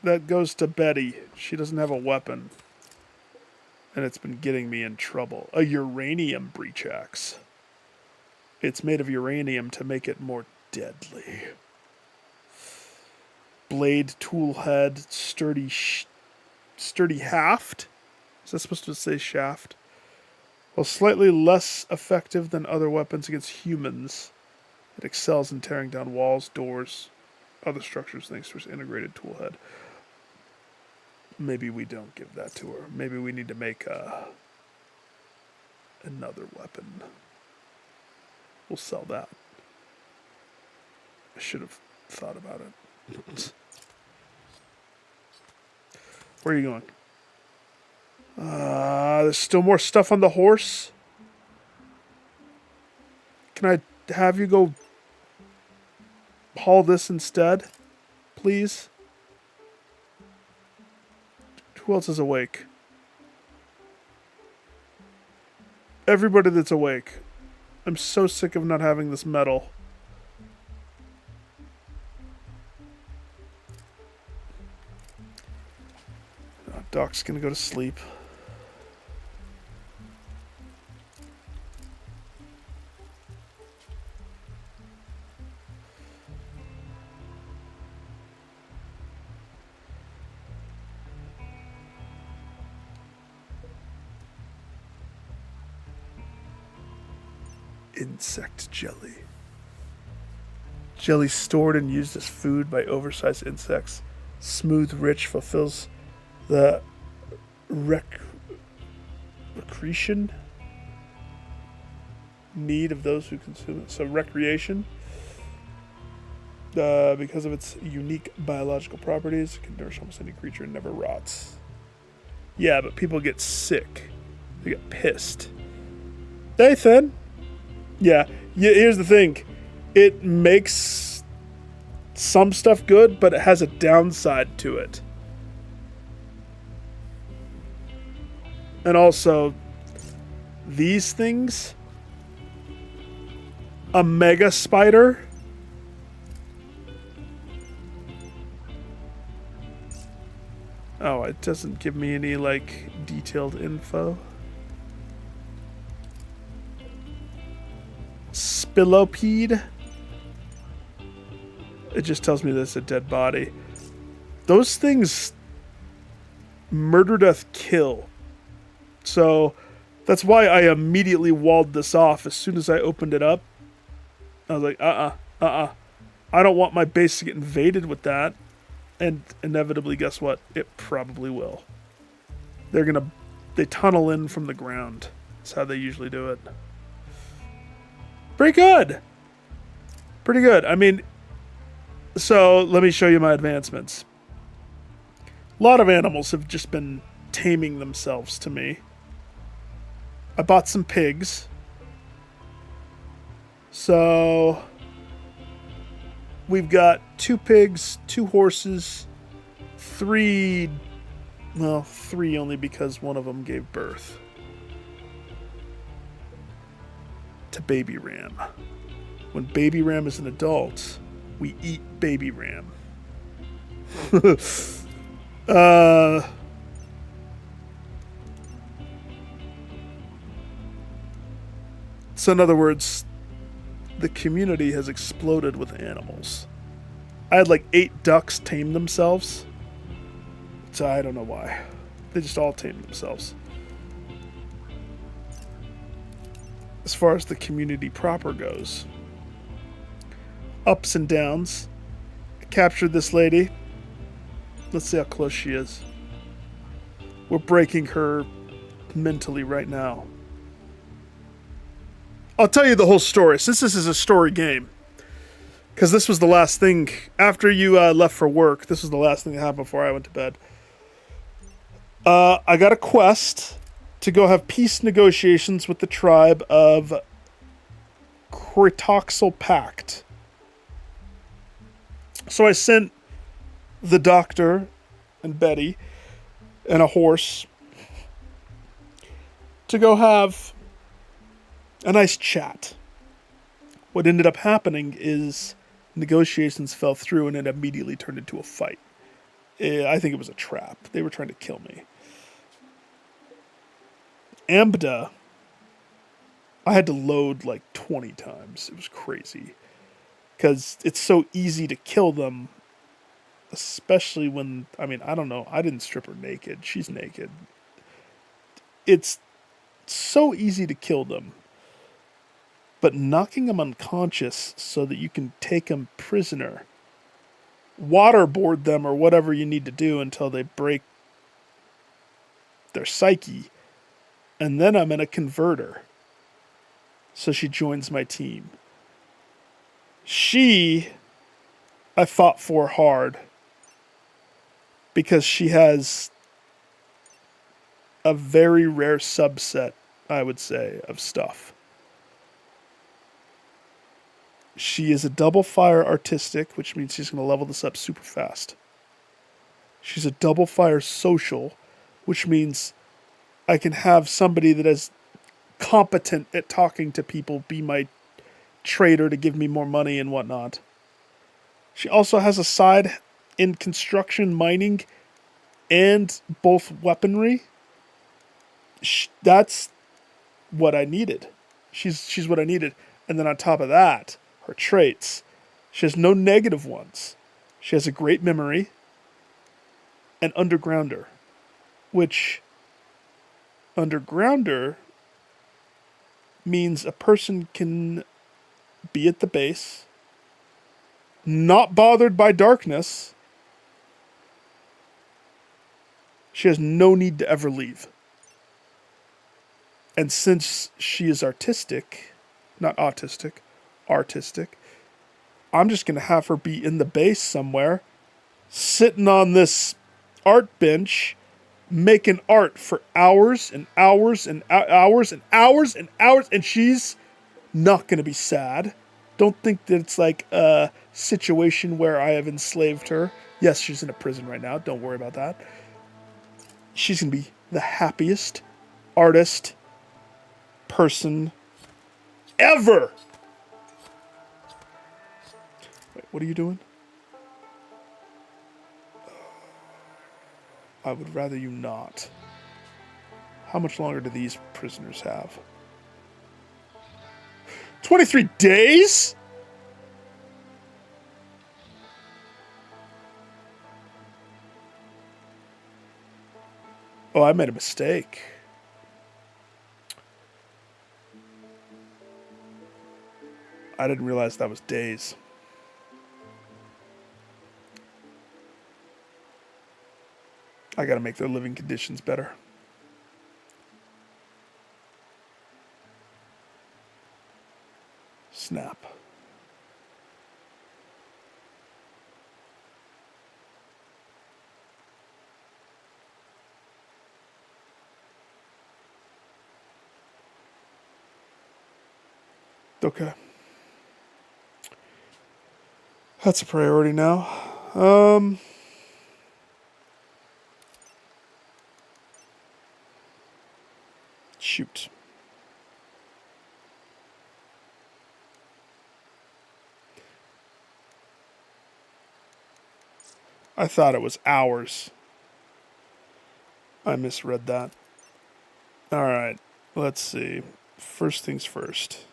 That goes to Betty. She doesn't have a weapon. And it's been getting me in trouble. A uranium breach axe. It's made of uranium to make it more deadly. Blade, tool head, sturdy haft. Is that supposed to say shaft? While slightly less effective than other weapons against humans, it excels in tearing down walls, doors, other structures thanks to its integrated tool head. Maybe we don't give that to her. Maybe we need to make another weapon. We'll sell that. I should have thought about it. Where are you going? There's still more stuff on the horse. Can I have you go haul this instead, please? Who else is awake? Everybody that's awake. I'm so sick of not having this metal. Doc's gonna go to sleep. Insect jelly. Jelly stored and used as food by oversized insects. Smooth, rich, fulfills the recreation need of those who consume it. So recreation, because of its unique biological properties, it can nourish almost any creature and never rots. Yeah, but people get sick. They get pissed. Nathan? Yeah, here's the thing. It makes some stuff good, but it has a downside to it. And also, these things, a mega spider It doesn't give me any, like, detailed info. Spillopede. It just tells me that it's a dead body. Those things murder, death, kill. So that's why I immediately walled this off as soon as I opened it up. I was like, I don't want my base to get invaded with that. And inevitably, guess what? It probably will. They tunnel in from the ground. That's how they usually do it. Pretty good. Pretty good. I mean, so let me show you my advancements. A lot of animals have just been taming themselves to me. I bought some pigs. So we've got 2 pigs, 2 horses, 3... Well, 3 only because one of them gave birth to baby ram. When baby ram is an adult, we eat baby ram. So in other words, the community has exploded with animals. I had like 8 ducks tame themselves. So I don't know why. They just all tamed themselves. As far as the community proper goes, ups and downs. I captured this lady. Let's see how close she is. We're breaking her mentally right now. I'll tell you the whole story, since this is a story game. Because this was the last thing, after you left for work, this was the last thing that happened before I went to bed. I got a quest to go have peace negotiations with the tribe of Critoxal Pact. So I sent the doctor and Betty and a horse to go have a nice chat. What ended up happening is negotiations fell through and it immediately turned into a fight. I think it was a trap. They were trying to kill me. Ambda, I had to load like 20 times. It was crazy. Because it's so easy to kill them. Especially when, I mean, I don't know. I didn't strip her naked. She's naked. It's so easy to kill them. But knocking them unconscious so that you can take them prisoner, waterboard them or whatever you need to do until they break their psyche, and then I'm in a converter. So she joins my team. I fought for hard because she has a very rare subset, I would say, of stuff. She is a double fire artistic, which means she's going to level this up super fast. She's a double fire social, which means I can have somebody that is competent at talking to people be my trader to give me more money and whatnot. She also has a side in construction, mining, and both weaponry. That's what I needed. She's what I needed. And then on top of that, her traits. She has no negative ones. She has a great memory. And undergrounder. Which undergrounder means a person can be at the base, not bothered by darkness. She has no need to ever leave. And since she is artistic, not autistic, artistic, I'm just going to have her be in the base somewhere, sitting on this art bench, making art for hours and hours and hours and hours and hours, and she's not going to be sad. Don't think that it's like a situation where I have enslaved her. Yes, she's in a prison right now. Don't worry about that. She's going to be the happiest artist person ever. Wait, what are you doing? I would rather you not. How much longer do these prisoners have? 23 days? Oh, I made a mistake. I didn't realize that was days. I gotta make their living conditions better. Snap. Okay. That's a priority now. Shoot. I thought it was hours. I misread that. All right. Let's see. First things first.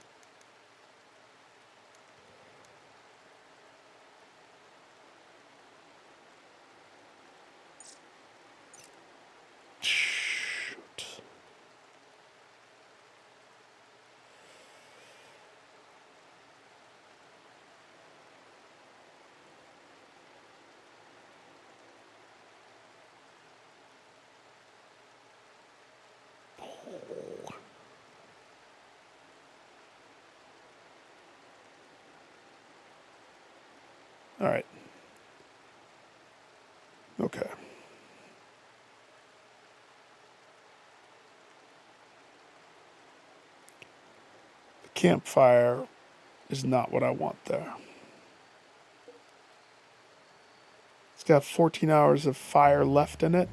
Shoot. All right. Okay. The campfire is not what I want there. It's got 14 hours of fire left in it.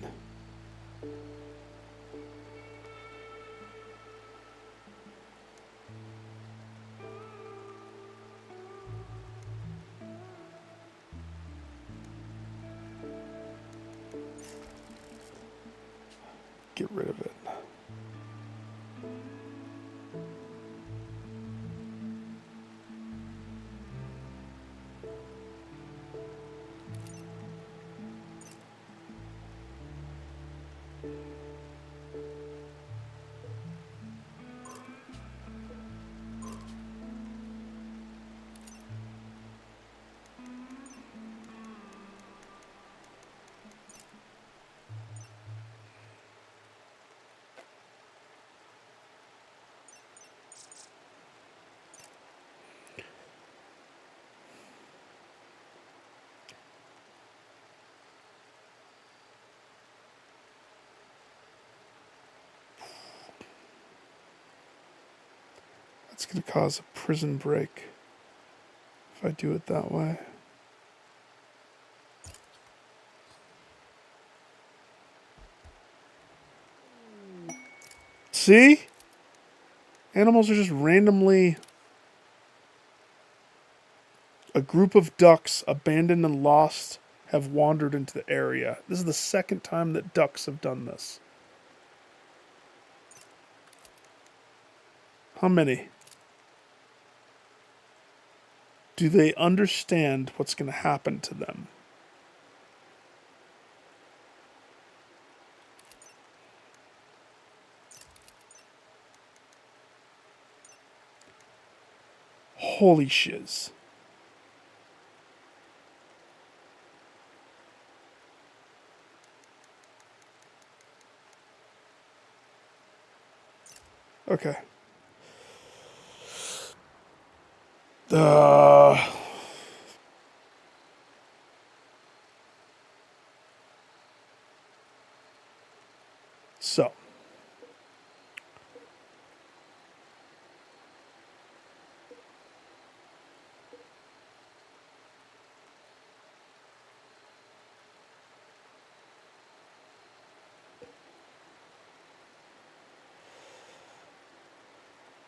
Get rid of it. That's going to cause a prison break if I do it that way. See? Animals are just randomly... A group of ducks abandoned and lost have wandered into the area. This is the second time that ducks have done this. How many? Do they understand what's going to happen to them? Holy shiz. Okay. So.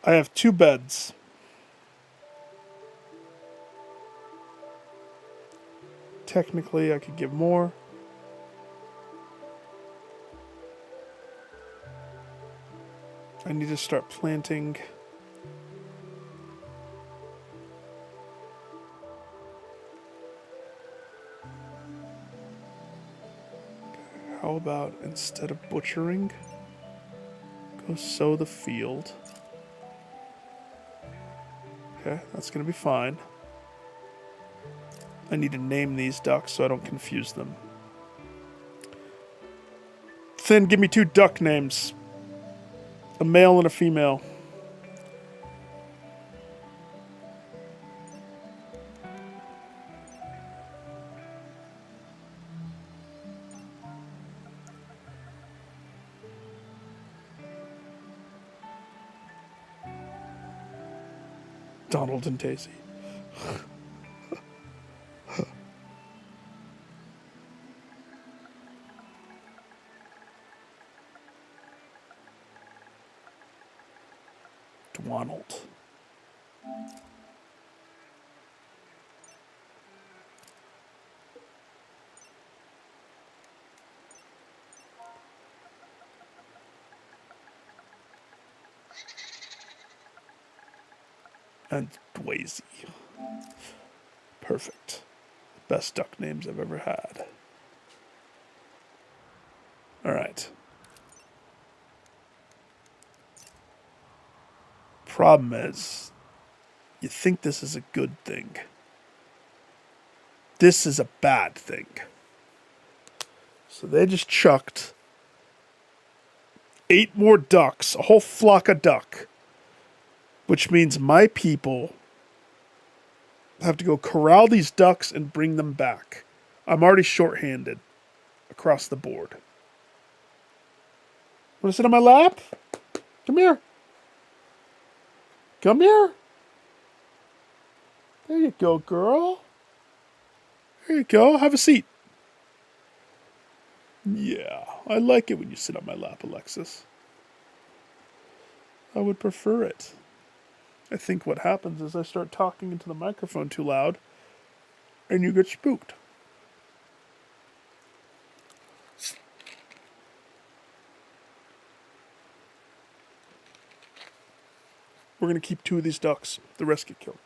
I have 2 beds. Technically, I could give more. I need to start planting. How about instead of butchering, go sow the field. Okay, that's gonna be fine. I need to name these ducks so I don't confuse them. Finn, give me 2 duck names. A male and a female. Donald and Daisy. Donald. And Dwazy. Perfect. Best duck names I've ever had. Alright. Problem is, you think this is a good thing. This is a bad thing. So they just chucked 8 more ducks, a whole flock of duck, which means my people have to go corral these ducks and bring them back. I'm already shorthanded across the board. Want to sit on my lap? Come here. Come here. There you go, girl. There you go. Have a seat. Yeah, I like it when you sit on my lap, Alexis. I would prefer it. I think what happens is I start talking into the microphone too loud, and you get spooked. We're going to keep 2 of these ducks. The rest get killed.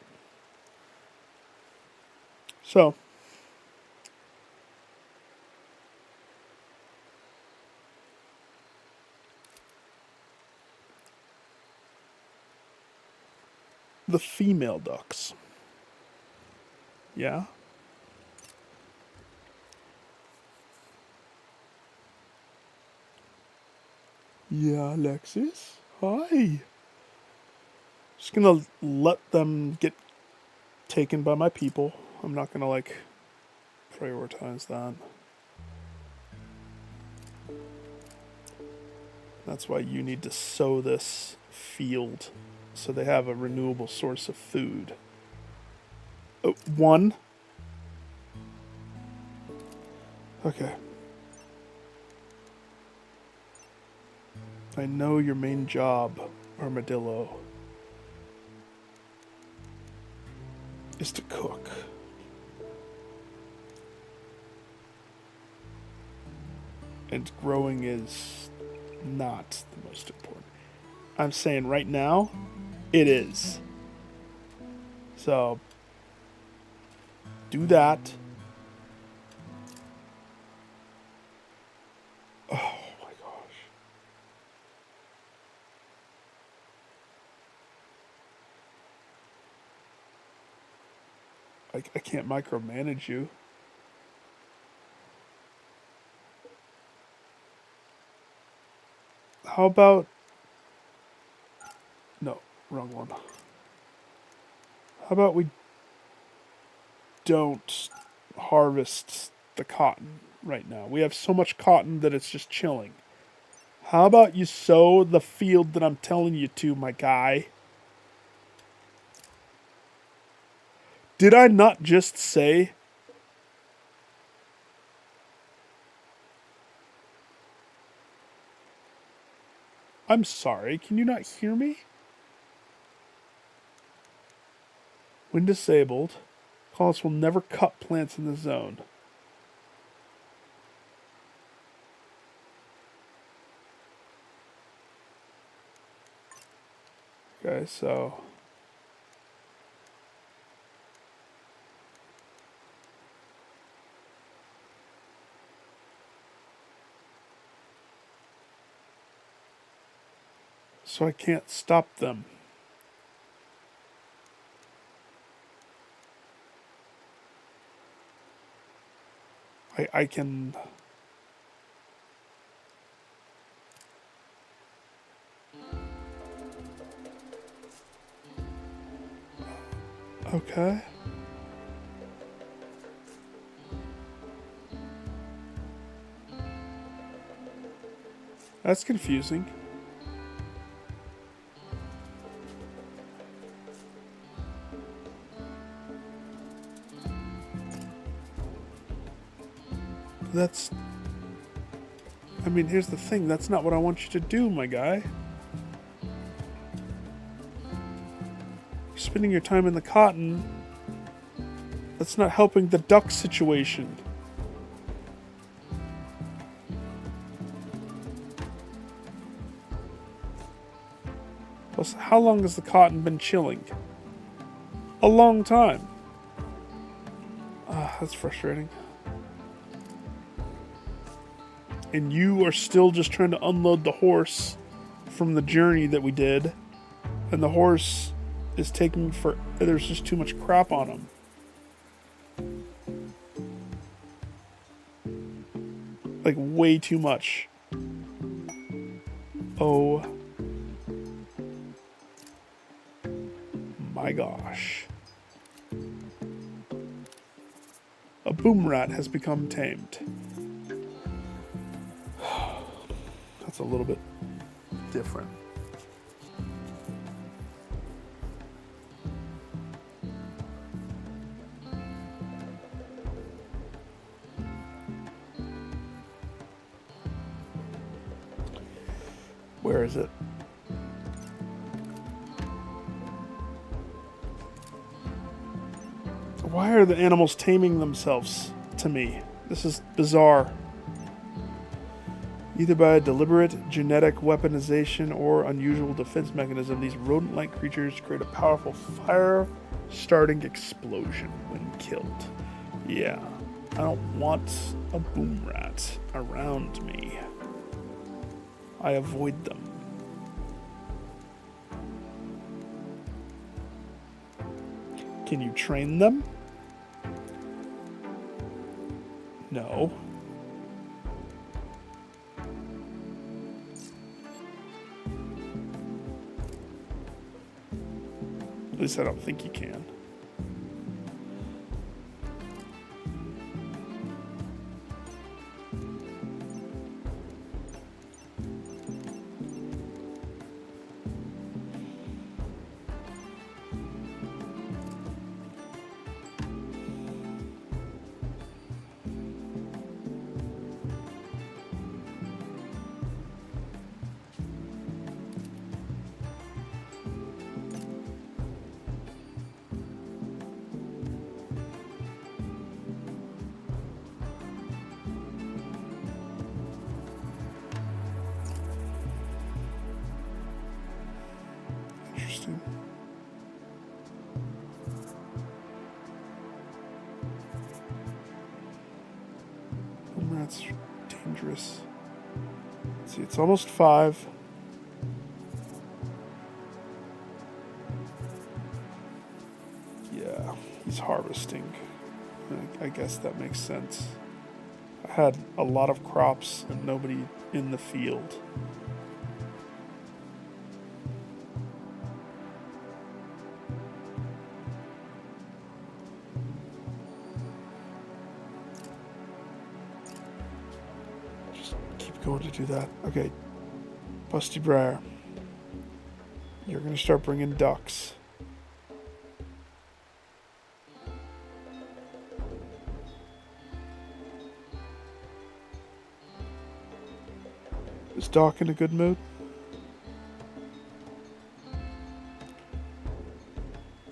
So, the female ducks. Yeah? Yeah, Alexis? Hi. Just gonna let them get taken by my people. I'm not gonna, like, prioritize that. That's why you need to sow this field so they have a renewable source of food. 1. Okay. I know your main job, Armadillo, is to cook. And growing is not the most important. I'm saying right now, it is. So, do that. Oh my gosh. I can't micromanage you. How about... No, wrong one. How about we don't harvest the cotton right now? We have so much cotton that it's just chilling. How about you sow the field that I'm telling you to, my guy? Did I not just say... I'm sorry, can you not hear me? When disabled, colonists will never cut plants in the zone. Okay, so I can't stop them. I can. Okay. That's confusing. That's... I mean, here's the thing. That's not what I want you to do, my guy. You're spending your time in the cotton. That's not helping the duck situation. Plus, how long has the cotton been chilling? A long time. Ah, that's frustrating. And you are still just trying to unload the horse from the journey that we did. And the horse is taking for... There's just too much crap on him. Like, way too much. Oh. My gosh. A boom rat has become tamed. That's a little bit different. Where is it? Why are the animals taming themselves to me? This is bizarre. Either by a deliberate genetic weaponization or unusual defense mechanism, these rodent-like creatures create a powerful fire-starting explosion when killed. Yeah, I don't want a boom rat around me. I avoid them. Can you train them? No. At least I don't think you can. Interesting. Boom rats are dangerous. Let's see, it's almost 5. Yeah, he's harvesting. I guess that makes sense. I had a lot of crops and nobody in the field. Just keep going to do that. Okay, Busty Briar. You're going to start bringing ducks. Is Doc in a good mood?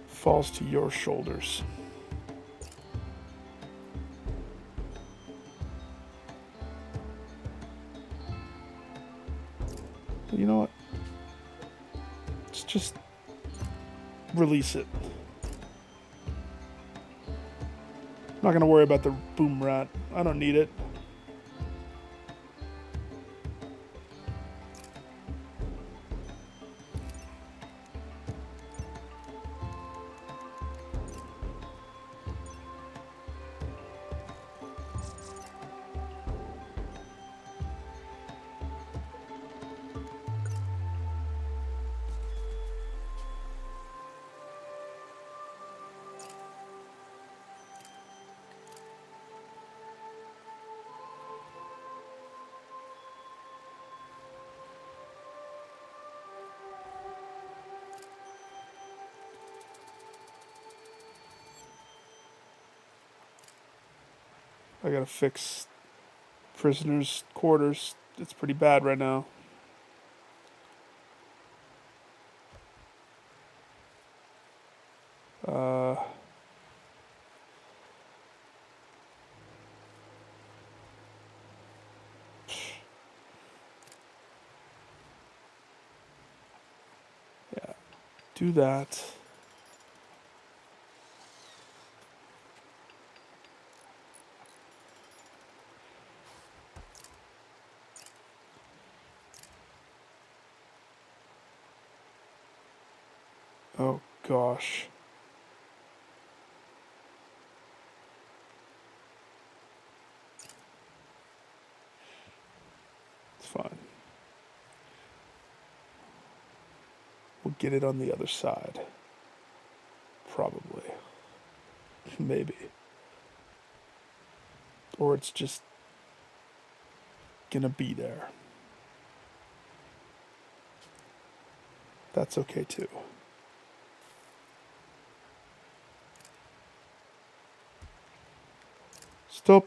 Falls to your shoulders. But you know what? It's just release it. I'm not going to worry about the boom rat. I don't need it. I gotta fix prisoners' quarters. It's pretty bad right now. Yeah, do that. Oh gosh. It's fine. We'll get it on the other side. Probably. Maybe. Or it's just gonna be there. That's okay too. Stop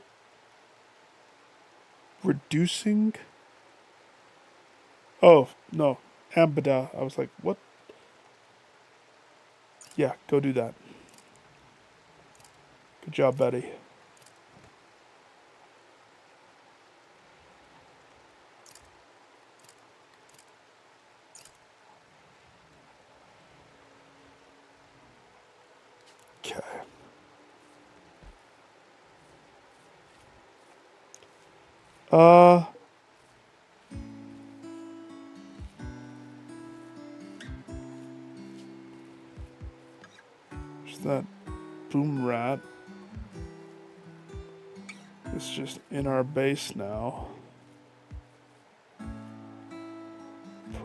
reducing. Oh, no. Ambida. I was like, what? Yeah, go do that. Good job, Betty. Okay. There's that boom rat. It's just in our base now.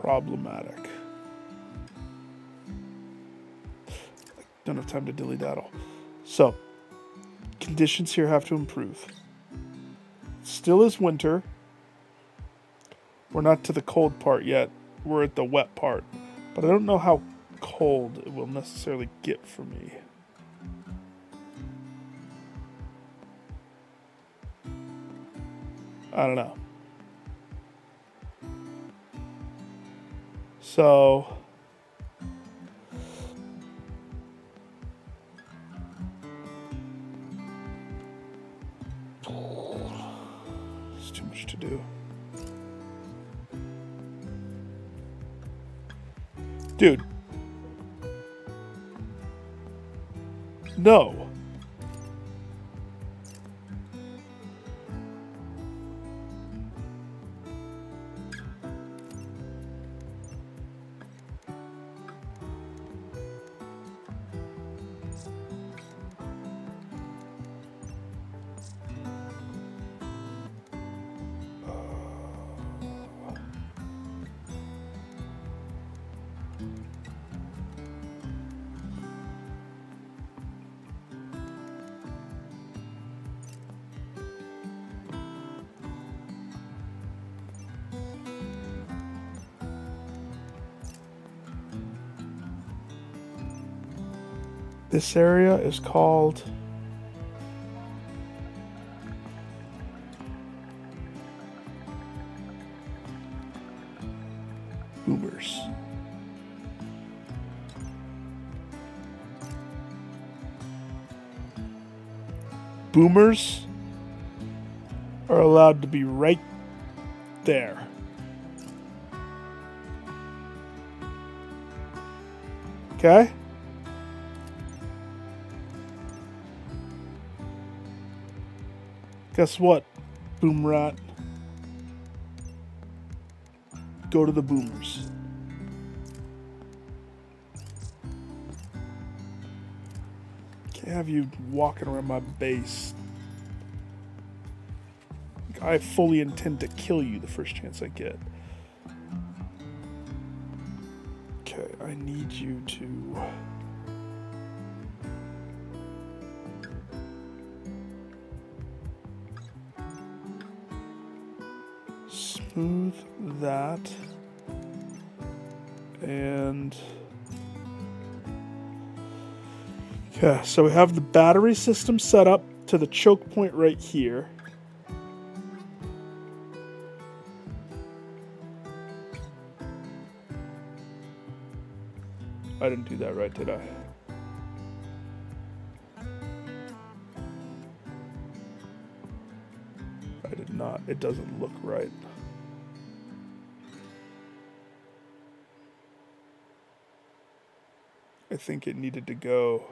Problematic. Don't have time to dilly-daddle. So, conditions here have to improve. Still is winter. We're not to the cold part yet. We're at the wet part. But I don't know how cold it will necessarily get for me. I don't know. So... It's too much to do. Dude. No. This area is called Boomers. Boomers are allowed to be right there. Okay? Guess what, Boom Rat? Go to the boomers. Can't have you walking around my base. I fully intend to kill you the first chance I get. Okay, I need you to... smooth that. And... okay, so we have the battery system set up to the choke point right here. I didn't do that right, did I? I did not. It doesn't look right. I think it needed to go.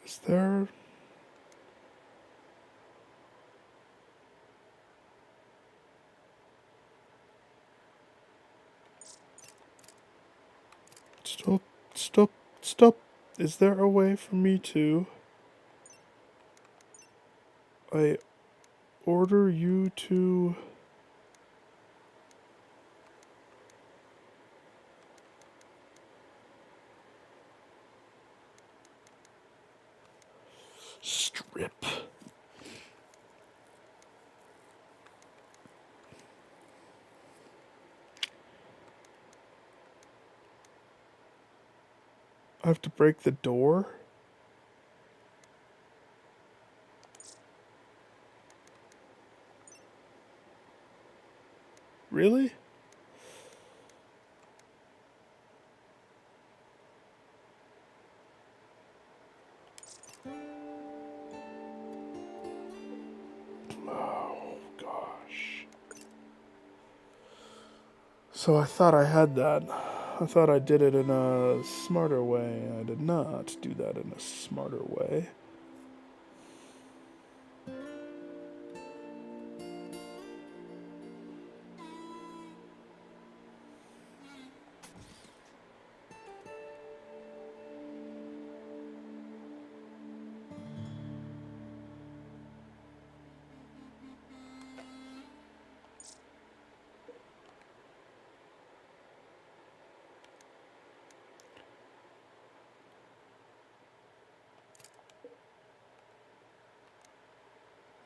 Is there... Stop, stop, stop. Is there a way for me to... I order you to... strip. I have to break the door? Really? Oh, gosh. So I thought I had that. I thought I did it in a smarter way. I did not do that in a smarter way.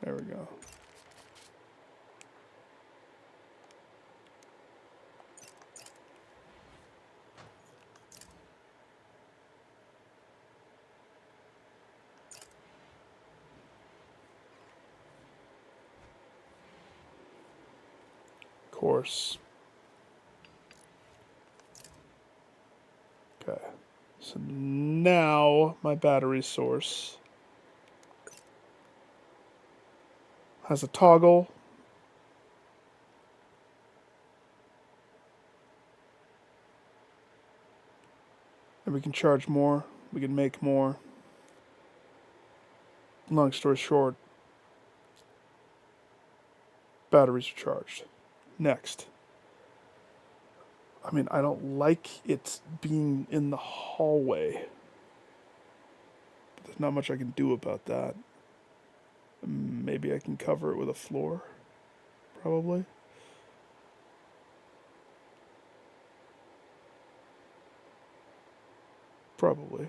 There we go. Of course. Okay. So now my battery source has a toggle. And we can charge more. We can make more. Long story short, batteries are charged. Next. I mean, I don't like it being in the hallway. But there's not much I can do about that. Maybe I can cover it with a floor. Probably. Probably.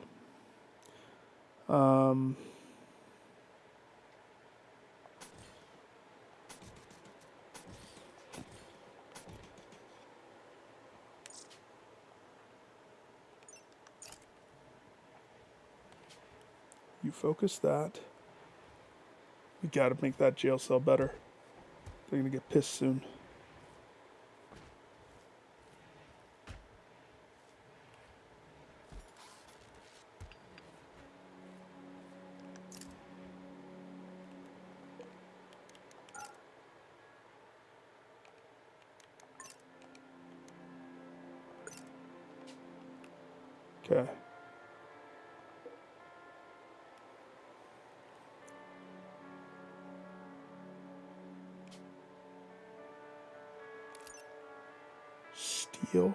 You focus that. We gotta make that jail cell better. They're gonna get pissed soon. Okay. Steel.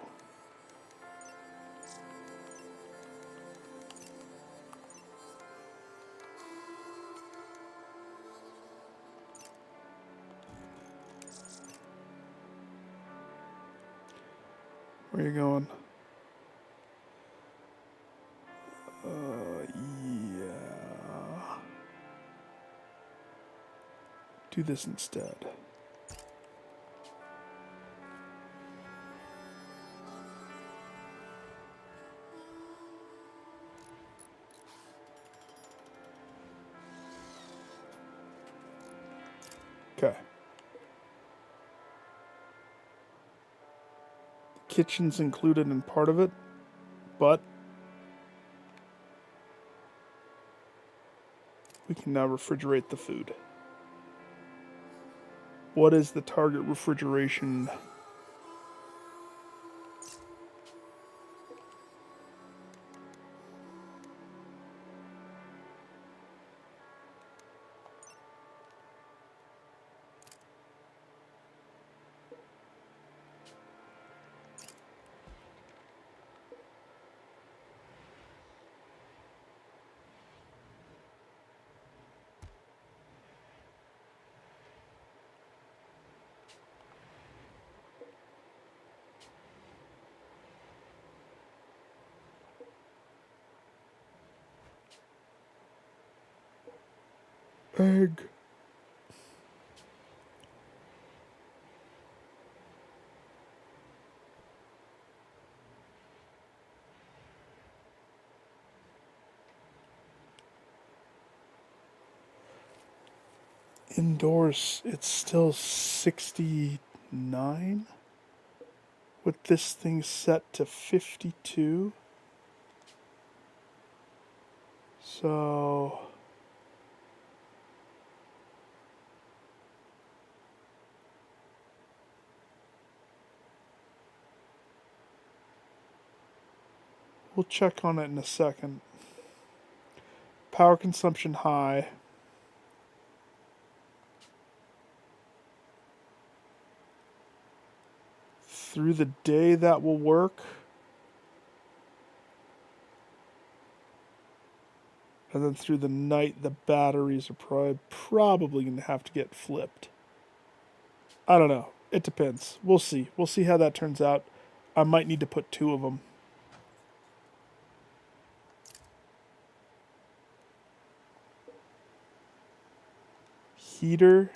Where are you going? Yeah. Do this instead. Okay. The kitchen's included in part of it, but we can now refrigerate the food. What is the target refrigeration? Egg. Indoors, it's still 69. With this thing set to 52. So we'll check on it in a second. Power consumption high. Through the day that will work. And then through the night the batteries are probably going to have to get flipped. I don't know. It depends. We'll see. We'll see how that turns out. I might need to put 2 of them. Heater,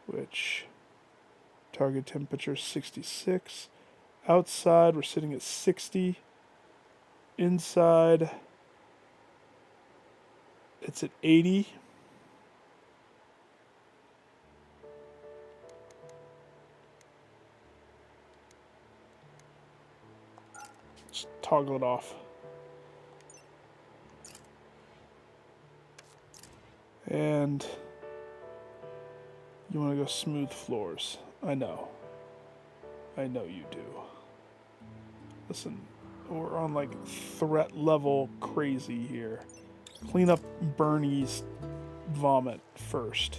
which target temperature 66. Outside we're sitting at 60. Inside it's at 80. Just toggle it off. And you want to go smooth floors. I know. I know you do. Listen, we're on like threat level crazy here. Clean up Bernie's vomit first.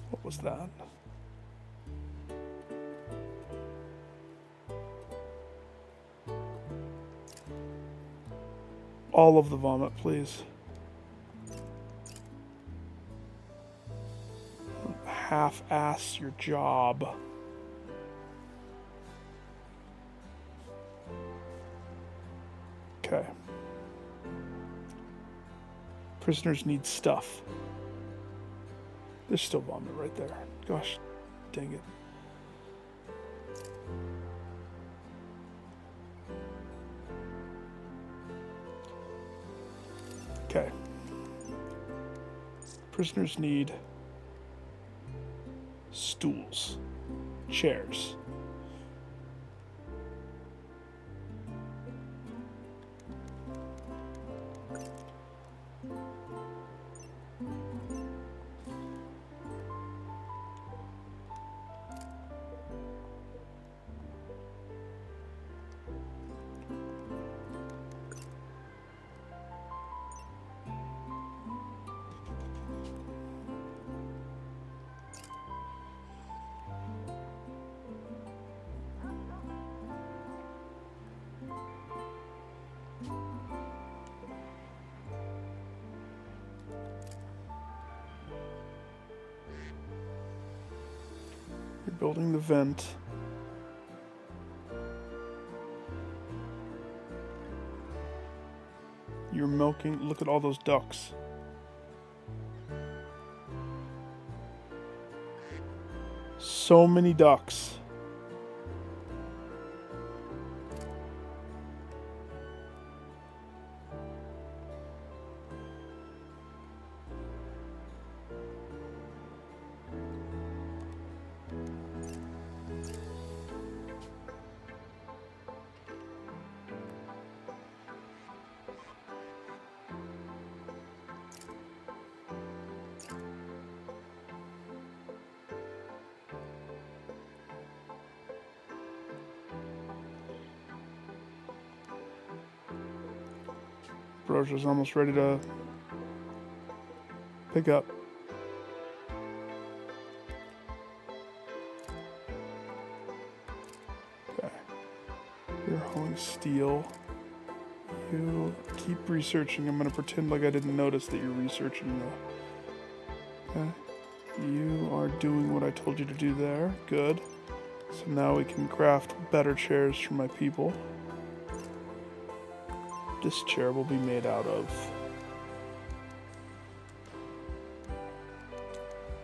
What was that? All of the vomit, please. Half-ass your job. Okay. Prisoners need stuff. There's still vomit right there. Gosh dang it. Okay. Prisoners need stools, chairs. You're building the vent. You're milking. Look at all those ducks. So many ducks. Brocher's almost ready to pick up. Okay. You're hauling steel. You keep researching. I'm going to pretend like I didn't notice that you're researching the... Okay. You are doing what I told you to do there. Good. So now we can craft better chairs for my people. This chair will be made out of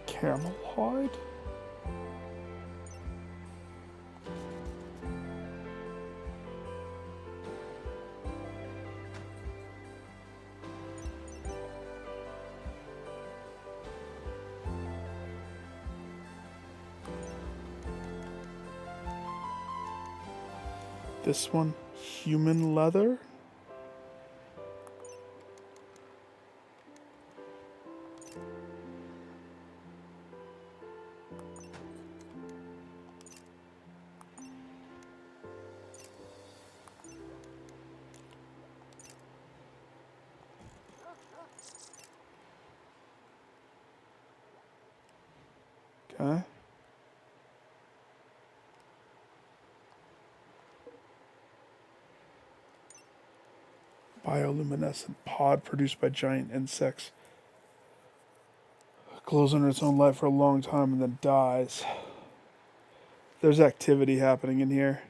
camel hide? This one, human leather? Okay. Bioluminescent pod produced by giant insects. Glows under its own light for a long time and then dies. There's activity happening in here.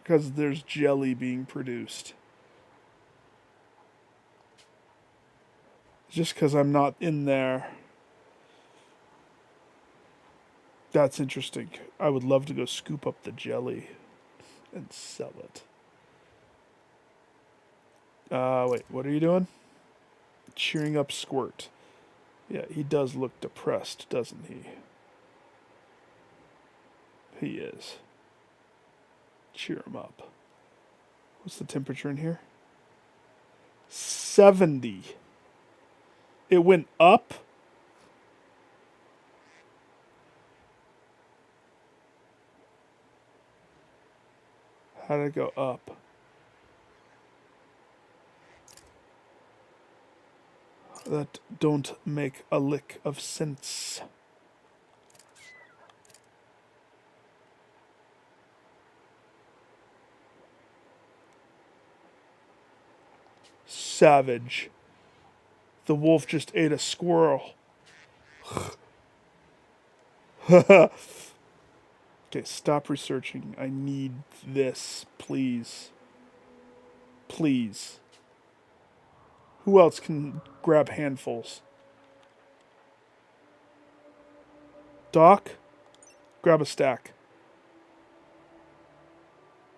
Because there's jelly being produced. Just because I'm not in there. That's interesting. I would love to go scoop up the jelly and sell it. Wait, what are you doing? Cheering up Squirt. Yeah, he does look depressed, doesn't he? He is. Cheer him up. What's the temperature in here? 70. It went up? How did it go up? That don't make a lick of sense. Savage. The wolf just ate a squirrel. Okay, stop researching. I need this, please. Please. Who else can grab handfuls? Doc, grab a stack.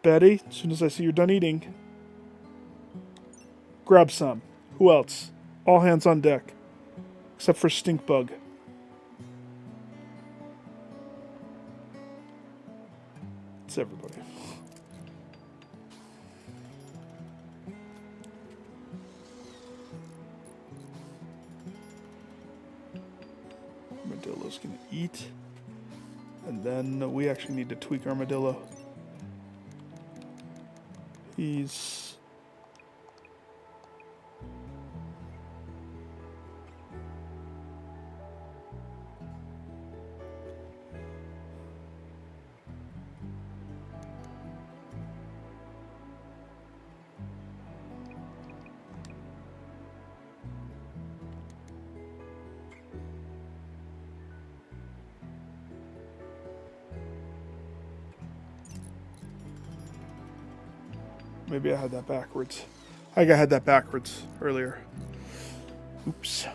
Betty, as soon as I see you're done eating, grab some. Who else? All hands on deck. Except for Stinkbug. It's everybody. Armadillo's gonna eat. And then we actually need to tweak Armadillo. He's... Maybe I had that backwards. I think I had that backwards earlier. Oops.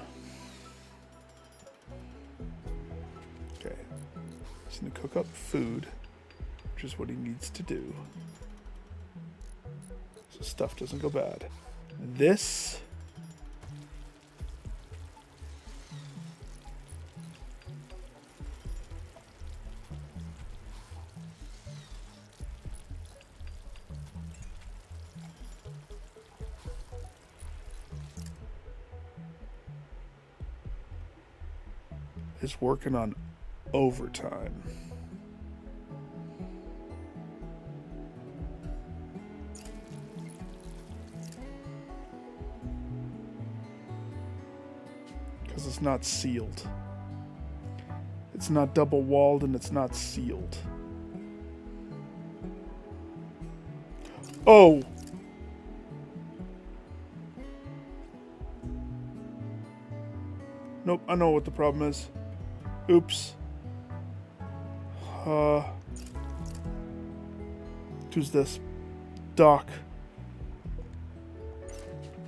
Okay. He's gonna cook up food, which is what he needs to do. So stuff doesn't go bad. This... is working on overtime. Because it's not sealed. It's not double walled and it's not sealed. Oh! Nope, I know what the problem is. Oops. Who's this? Doc.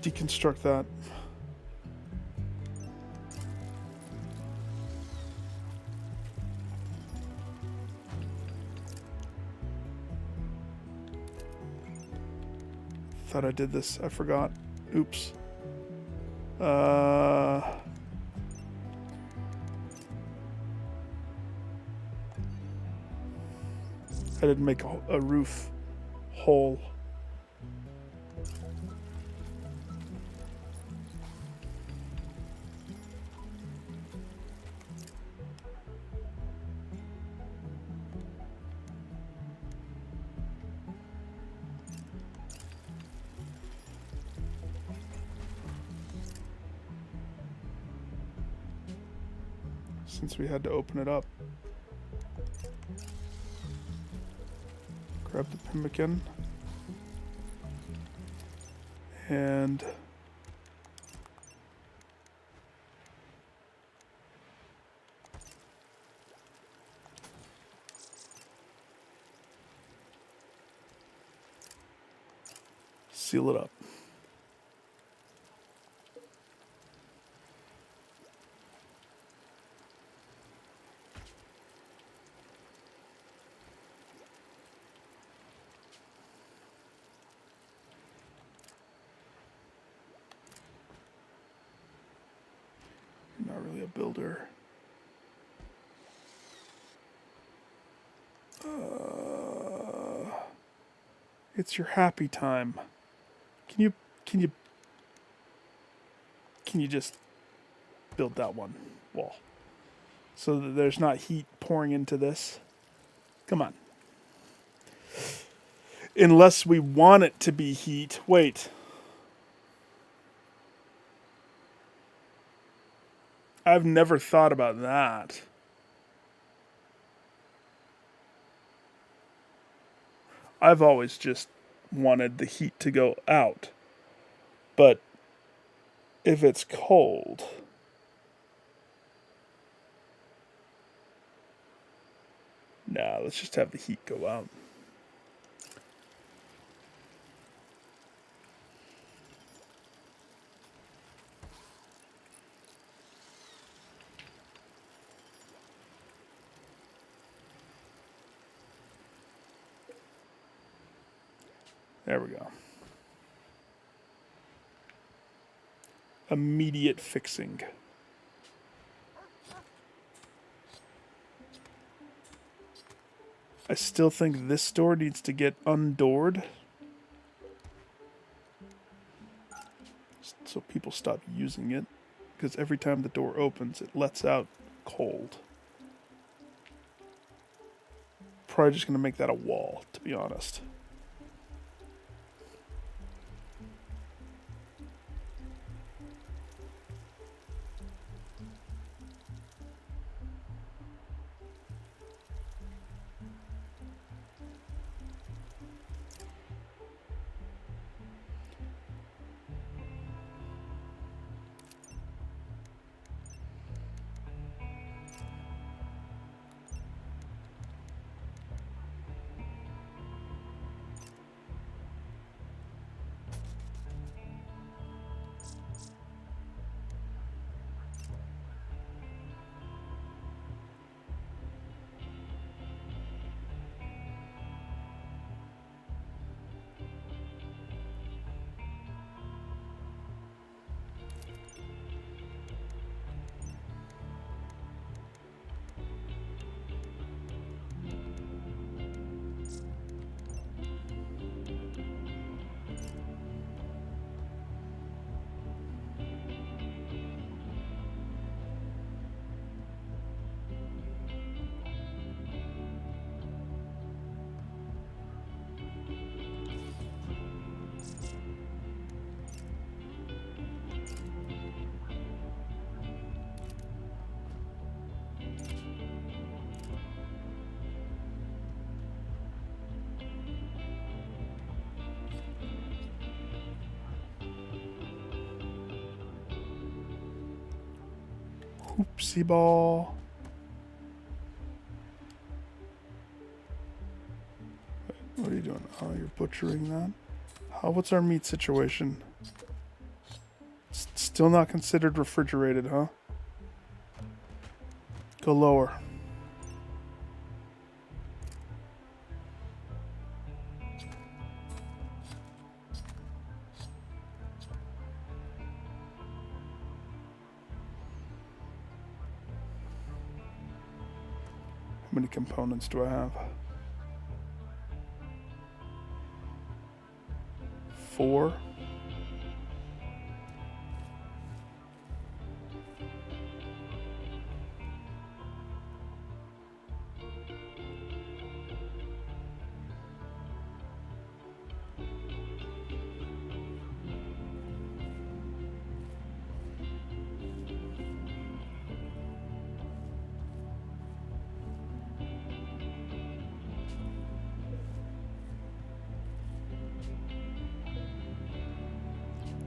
Deconstruct that. Thought I did this. I forgot. Oops. I didn't make a roof hole. Since we had to open it up. Grab the pemmican. And seal it up. Not really a builder. It's your happy time. Can you just build that one wall so that there's not heat pouring into this? Come on. Unless we want it to be heat. Wait. I've never thought about that. I've always just wanted the heat to go out. But if it's cold, Nah, let's just have the heat go out. There we go. Immediate fixing. I still think this door needs to get undoored. So people stop using it. Because every time the door opens, it lets out cold. Probably just going to make that a wall, to be honest. Oopsie ball. What are you doing? Oh, you're butchering that? What's our meat situation? Still not considered refrigerated, huh? Go lower. How many components do I have? 4.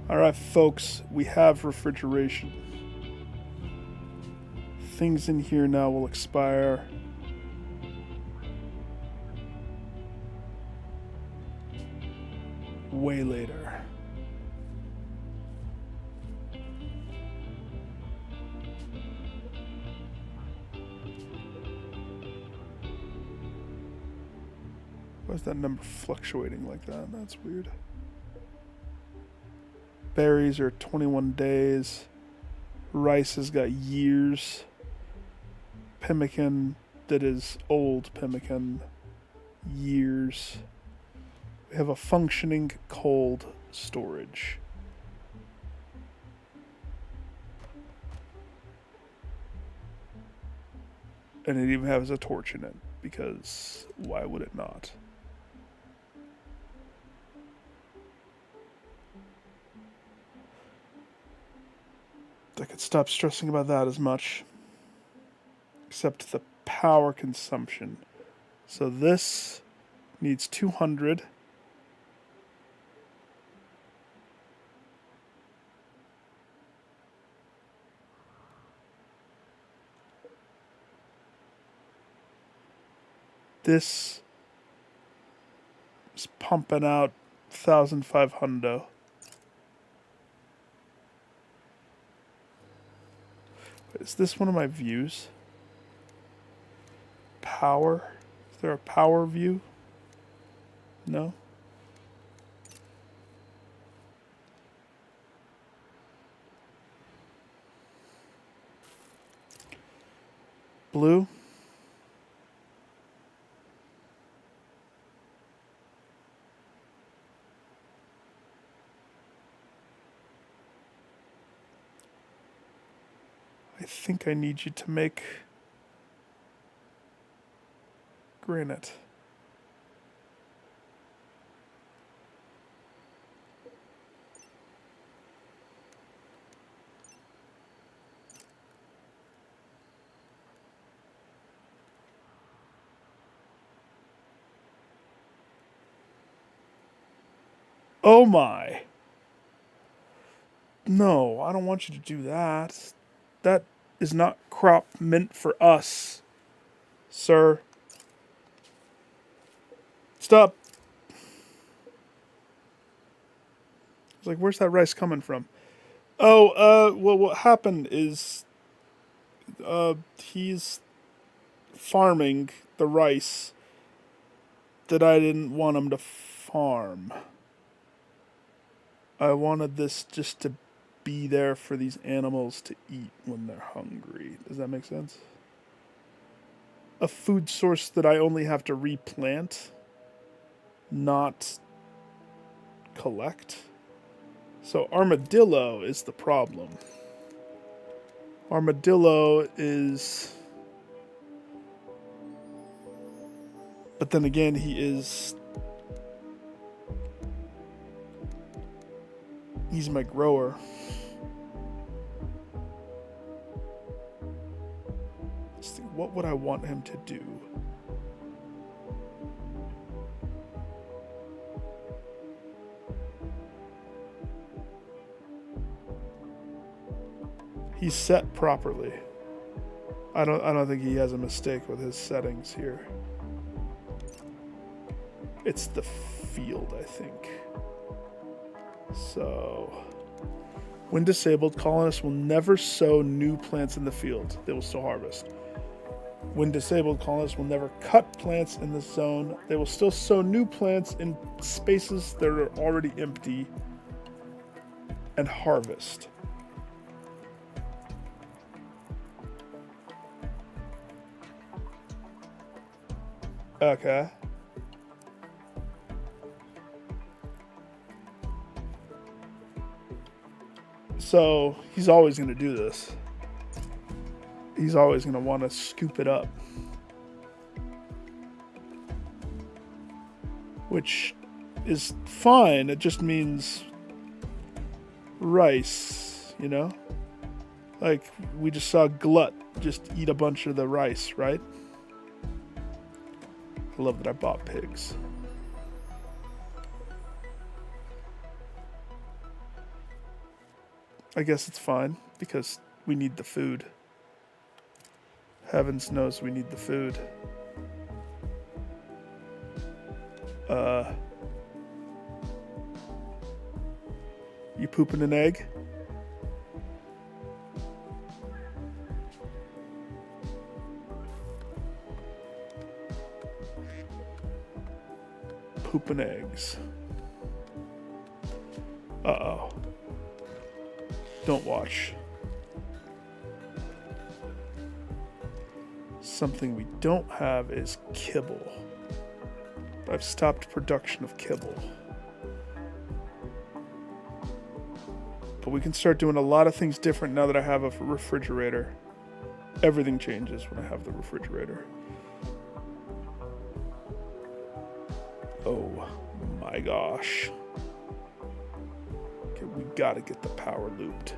Alright, folks, we have refrigeration. Things in here now will expire. Way later. Why is that number fluctuating like that? That's weird. Berries are 21 days. Rice has got years. Pemmican, that is old pemmican, years. We have a functioning cold storage. And it even has a torch in it, because why would it not? I could stop stressing about that as much. Except the power consumption. So this needs 200. This is pumping out 1,500. Is this one of my views? Power? Is there a power view? No? Blue? I think I need you to make granite. Oh my. No, I don't want you to do that. That is not crop meant for us, sir. Stop. I was like, where's that rice coming from? Oh, well, what happened is, he's farming the rice that I didn't want him to farm. I wanted this just to be there for these animals to eat when they're hungry. Does that make sense? A food source that I only have to replant, not collect. So armadillo is the problem. Armadillo is... But then again, he's my grower. Let's see, what would I want him to do? He's set properly. I don't think he has a mistake with his settings here. It's the field, I think. So, when disabled, colonists will never sow new plants in the field. They will still harvest. When disabled, colonists will never cut plants in the zone. They will still sow new plants in spaces that are already empty and harvest. Okay. So he's always going to do this. He's always going to want to scoop it up. Which is fine. It just means rice, you know? Like, we just saw Glut just eat a bunch of the rice, right? I love that I bought pigs. I guess it's fine, because we need the food. Heavens knows we need the food. You pooping an egg? Pooping eggs. Uh-oh. Don't watch. Something we don't have is kibble. I've stopped production of kibble. But we can start doing a lot of things different now that I have a refrigerator. Everything changes when I have the refrigerator. Oh my gosh. Okay, we gotta get the power looped.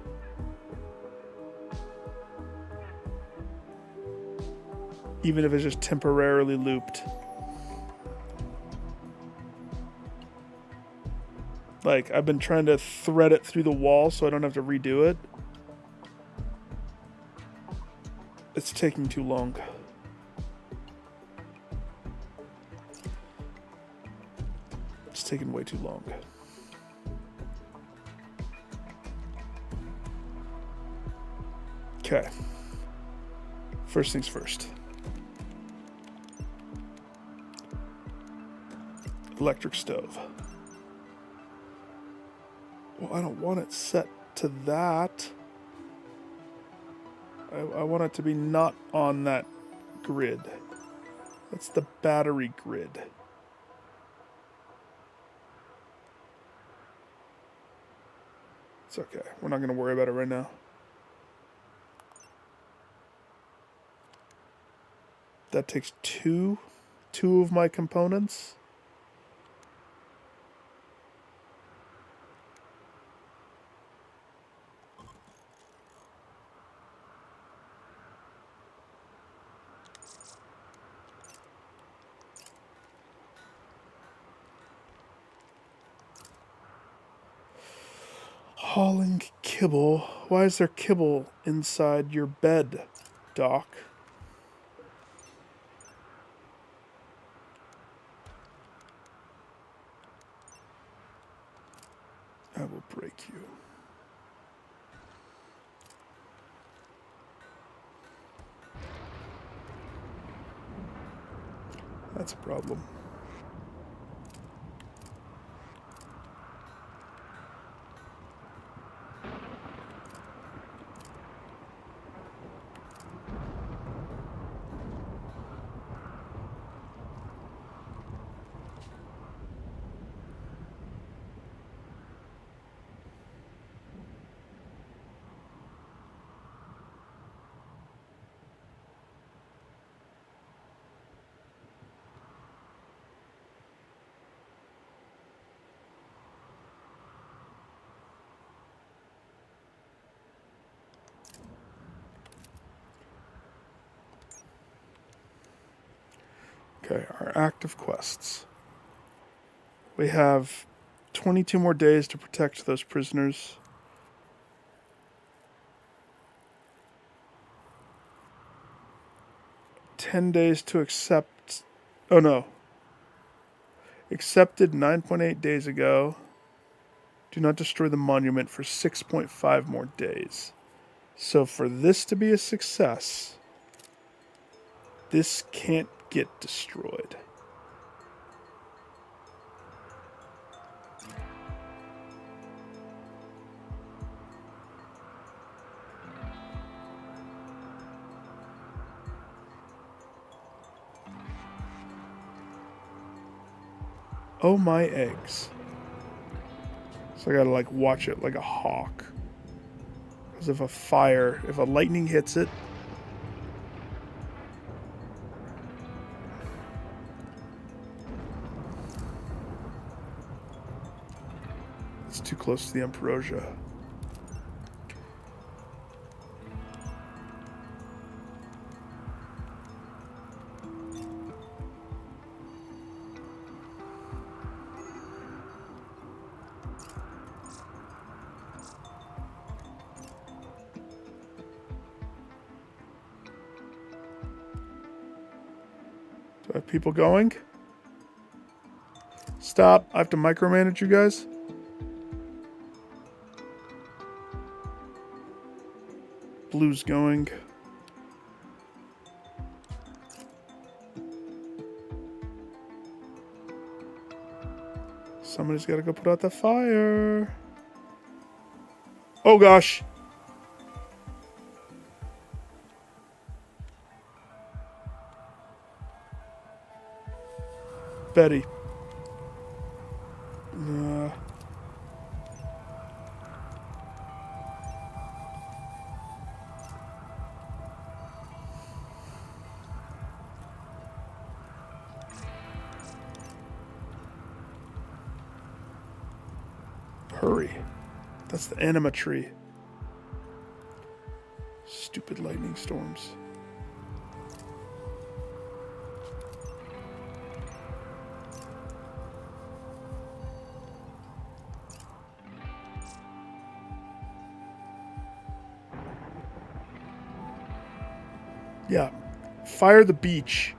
Even if it's just temporarily looped. Like, I've been trying to thread it through the wall so I don't have to redo it. It's taking too long. is taking way too long. Okay. First things first. Electric stove. Well, I don't want it set to that. I want it to be not on that grid. That's the battery grid. It's okay. We're not going to worry about it right now. That takes two of my components. Hauling kibble. Why is there kibble inside your bed, Doc? I will break you. That's a problem. Okay, our active quests. We have 22 more days to protect those prisoners. $10 to accept. Oh no. Accepted 9.8 days ago. Do not destroy the monument for 6.5 more days. So for this to be a success, this can't get destroyed. Oh my eggs. So I gotta like watch it like a hawk. Because if a lightning hits it, it's too close to the Ambrosia. Do I have people going? Stop. I have to micromanage you guys. Blue's going. Somebody's got to go put out the fire. Oh gosh. Betty. Hurry. That's the anima tree. Stupid lightning storms. Yeah. Fire the beach.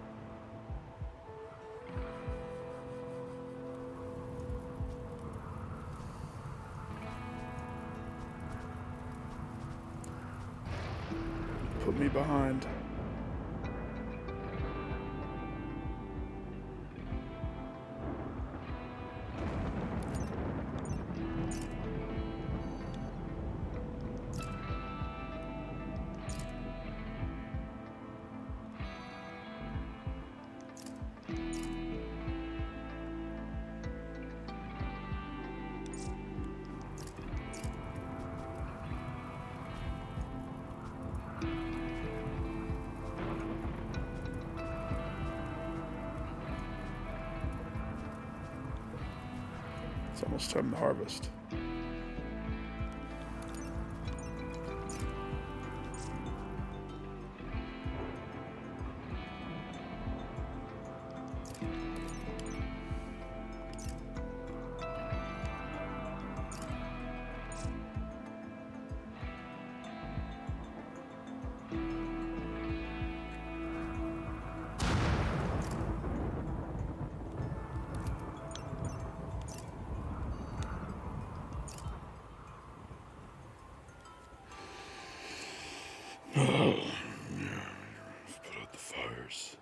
put me behind. It's almost time to harvest. Put out the fires.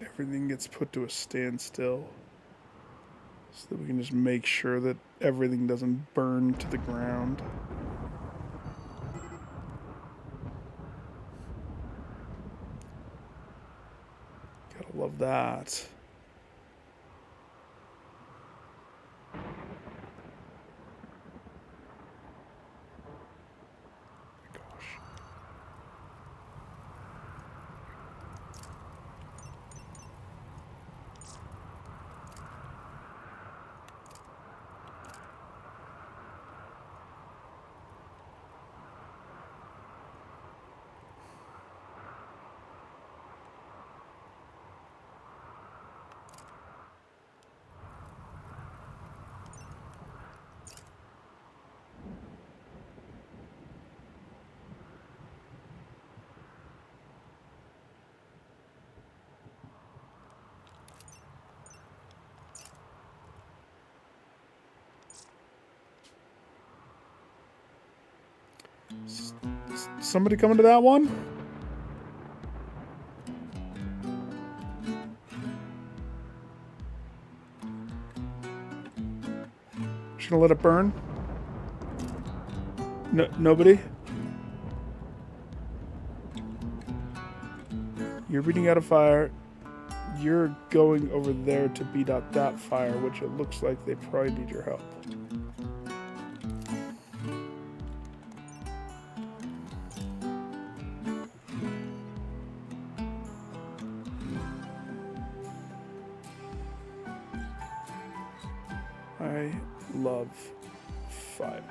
Everything gets put to a standstill so that we can just make sure that everything doesn't burn to the ground. Gotta love that. Gosh. Somebody coming to that one? Just gonna let it burn? No, nobody? You're beating out a fire. You're going over there to beat out that fire, which it looks like they probably need your help. I love fire.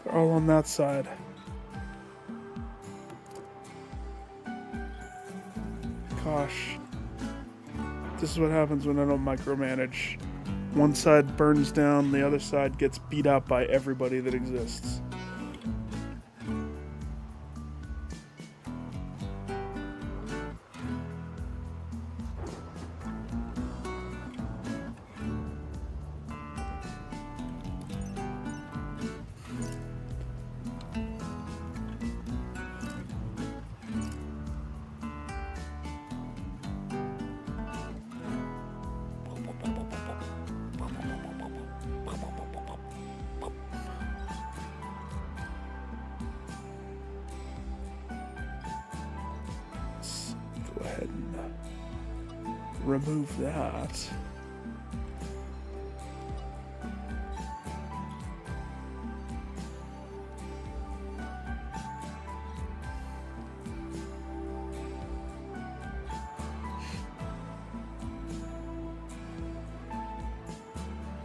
They're all on that side. Gosh. This is what happens when I don't micromanage. One side burns down, the other side gets beat out by everybody that exists. Go ahead and remove that.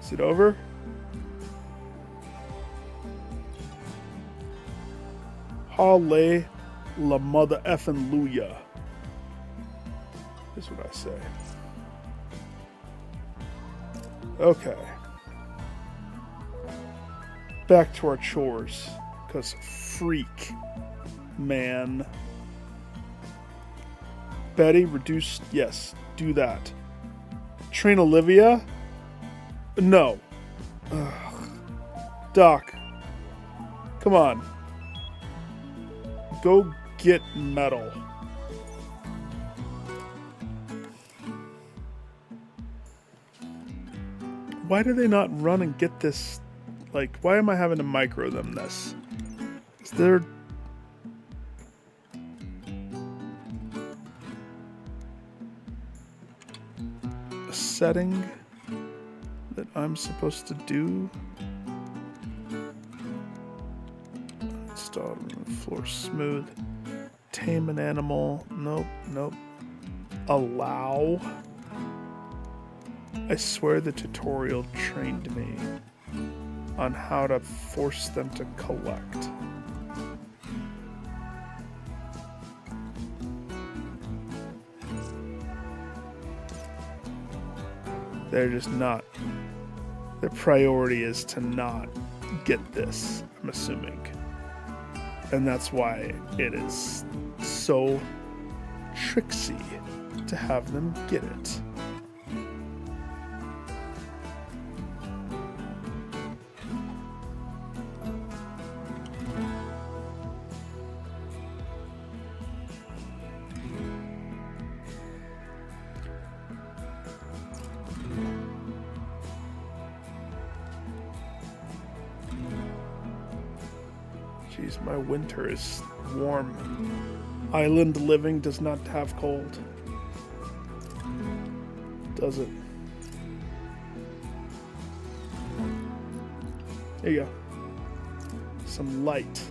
Is it over? Hale la mother effin' Luya. Is what I say. Okay. Back to our chores. Because freak, man. Betty, reduce. Yes, do that. Train Olivia? No. Ugh. Doc. Come on. Go get metal. Why do they not run and get this? Like, why am I having to micro them this? Is there... a setting that I'm supposed to do? Install the floor smooth. Tame an animal. Nope, nope. Allow. I swear the tutorial trained me on how to force them to collect. They're just not. Their priority is to not get this, I'm assuming. And that's why it is so tricksy to have them get it. Jeez, my winter is warm. Island living does not have cold. Does it? There you go. Some light.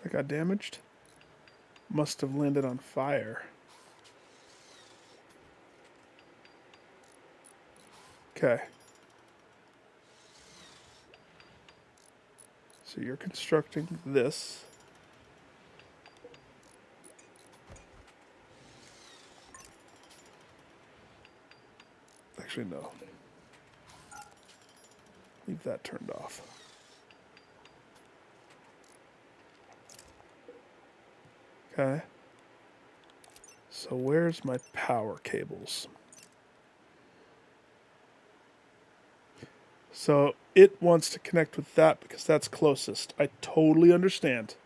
That got damaged? Must have landed on fire. Okay. So you're constructing this. Actually, no. Leave that turned off. Okay. So where's my power cables? So it wants to connect with that because that's closest. I totally understand.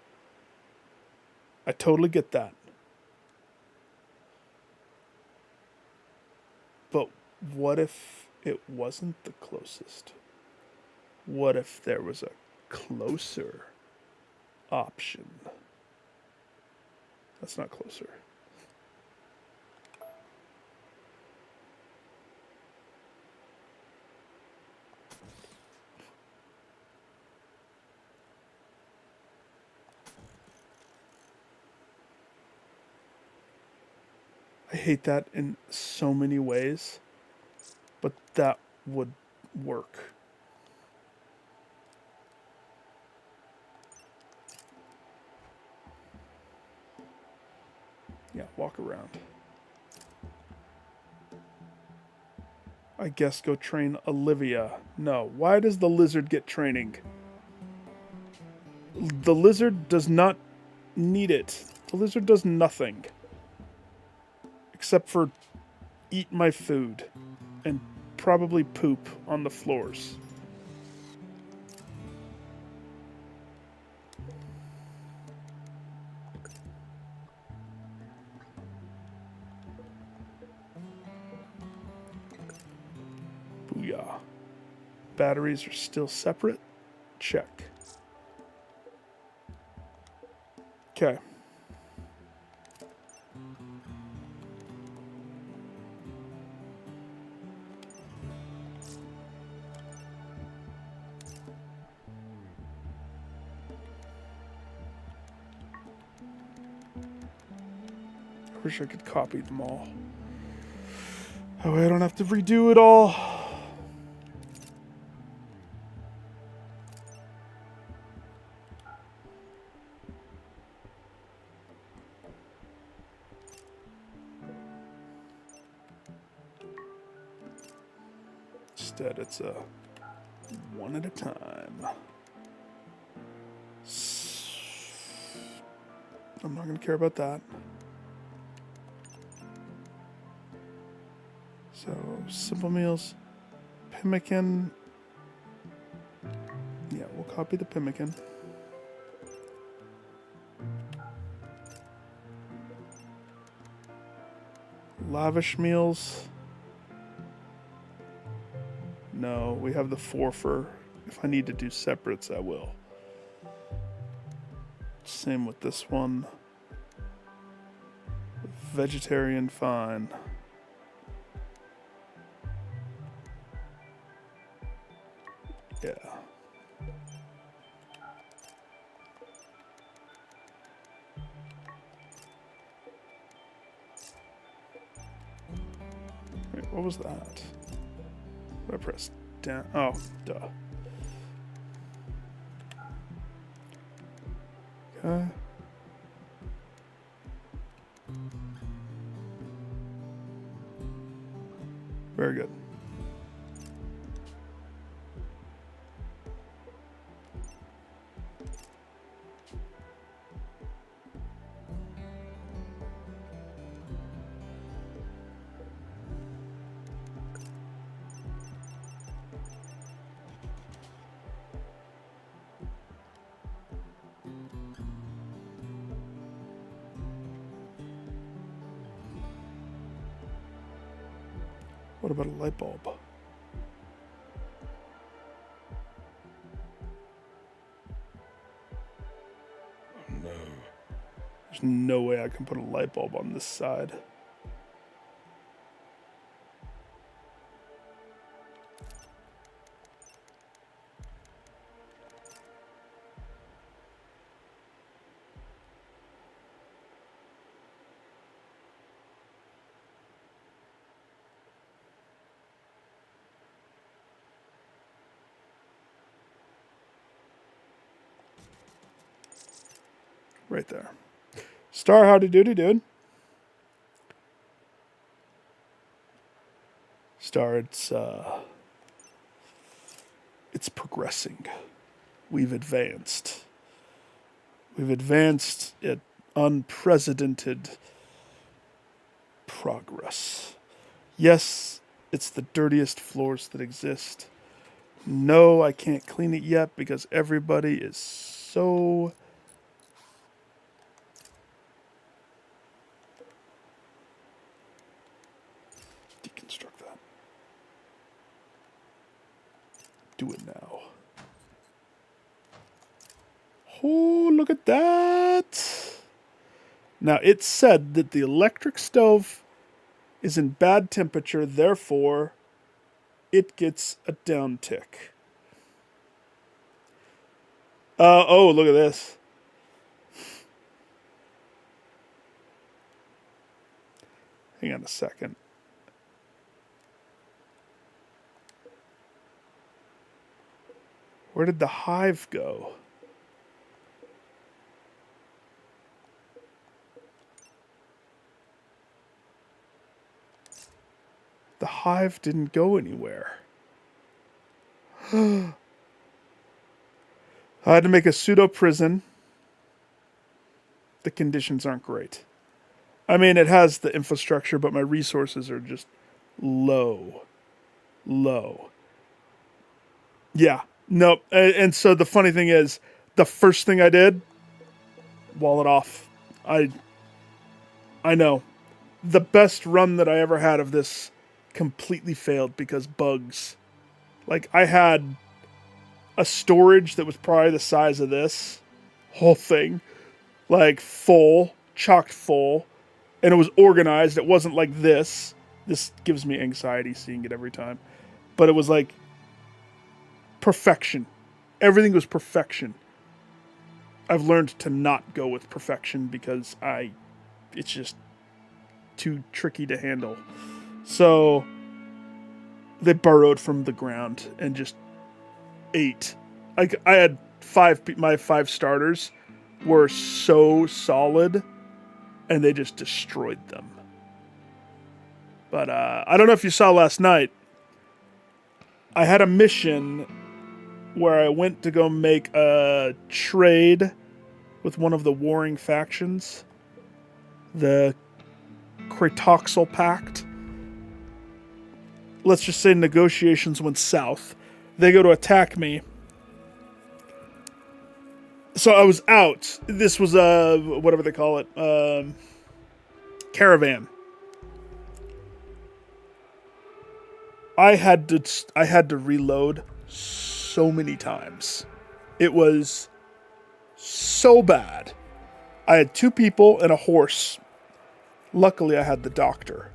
I totally get that. But what if it wasn't the closest? What if there was a closer option? That's not closer. I hate that in so many ways, but that would work. Yeah, walk around. I guess go train Olivia. No, why does the lizard get training? The lizard does not need it. The lizard does nothing. Except for eat my food. And probably poop on the floors. Booyah. Batteries are still separate. Check. Okay. I wish I could copy them all. Oh, I don't have to redo it all. Instead, it's a one at a time. I'm not going to care about that. So, simple meals, pemmican. Yeah, we'll copy the pemmican. Lavish meals. No, we have the forfer. If I need to do separates, I will. Same with this one. Vegetarian, fine. Yeah. Wait, what was that? What did I press down? Oh, duh. Okay. Very good. What about a light bulb? Oh, no. There's no way I can put a light bulb on this side. Right there. Star, howdy doody, dude. Star, it's progressing. We've advanced. We've advanced at unprecedented progress. Yes, it's the dirtiest floors that exist. No, I can't clean it yet because everybody is so... Deconstruct that. Do it now. Oh, look at that! Now, it said that the electric stove is in bad temperature, therefore, it gets a downtick. Oh, look at this. Hang on a second. Where did the hive go? The hive didn't go anywhere. I had to make a pseudo prison. The conditions aren't great. I mean, it has the infrastructure, but my resources are just low. Low. Yeah. No. And so the funny thing is, the first thing I did, wall it off. I know. The best run that I ever had of this completely failed because bugs Like, I had a storage that was probably the size of this whole thing, like full, chocked full, and it was organized. It wasn't like this. This gives me anxiety seeing it every time. But it was like perfection. Everything was perfection. I've learned to not go with perfection because it's just too tricky to handle. So they burrowed from the ground and just ate. I had my 5 starters were so solid, and they just destroyed them. But I don't know if you saw last night. I had a mission where I went to go make a trade with one of the warring factions, the Kratoxal Pact. Let's just say negotiations went south. They go to attack me. So I was out. This was a, whatever they call it, caravan. I had to reload so many times. It was so bad. I had 2 people and a horse. Luckily, I had the doctor.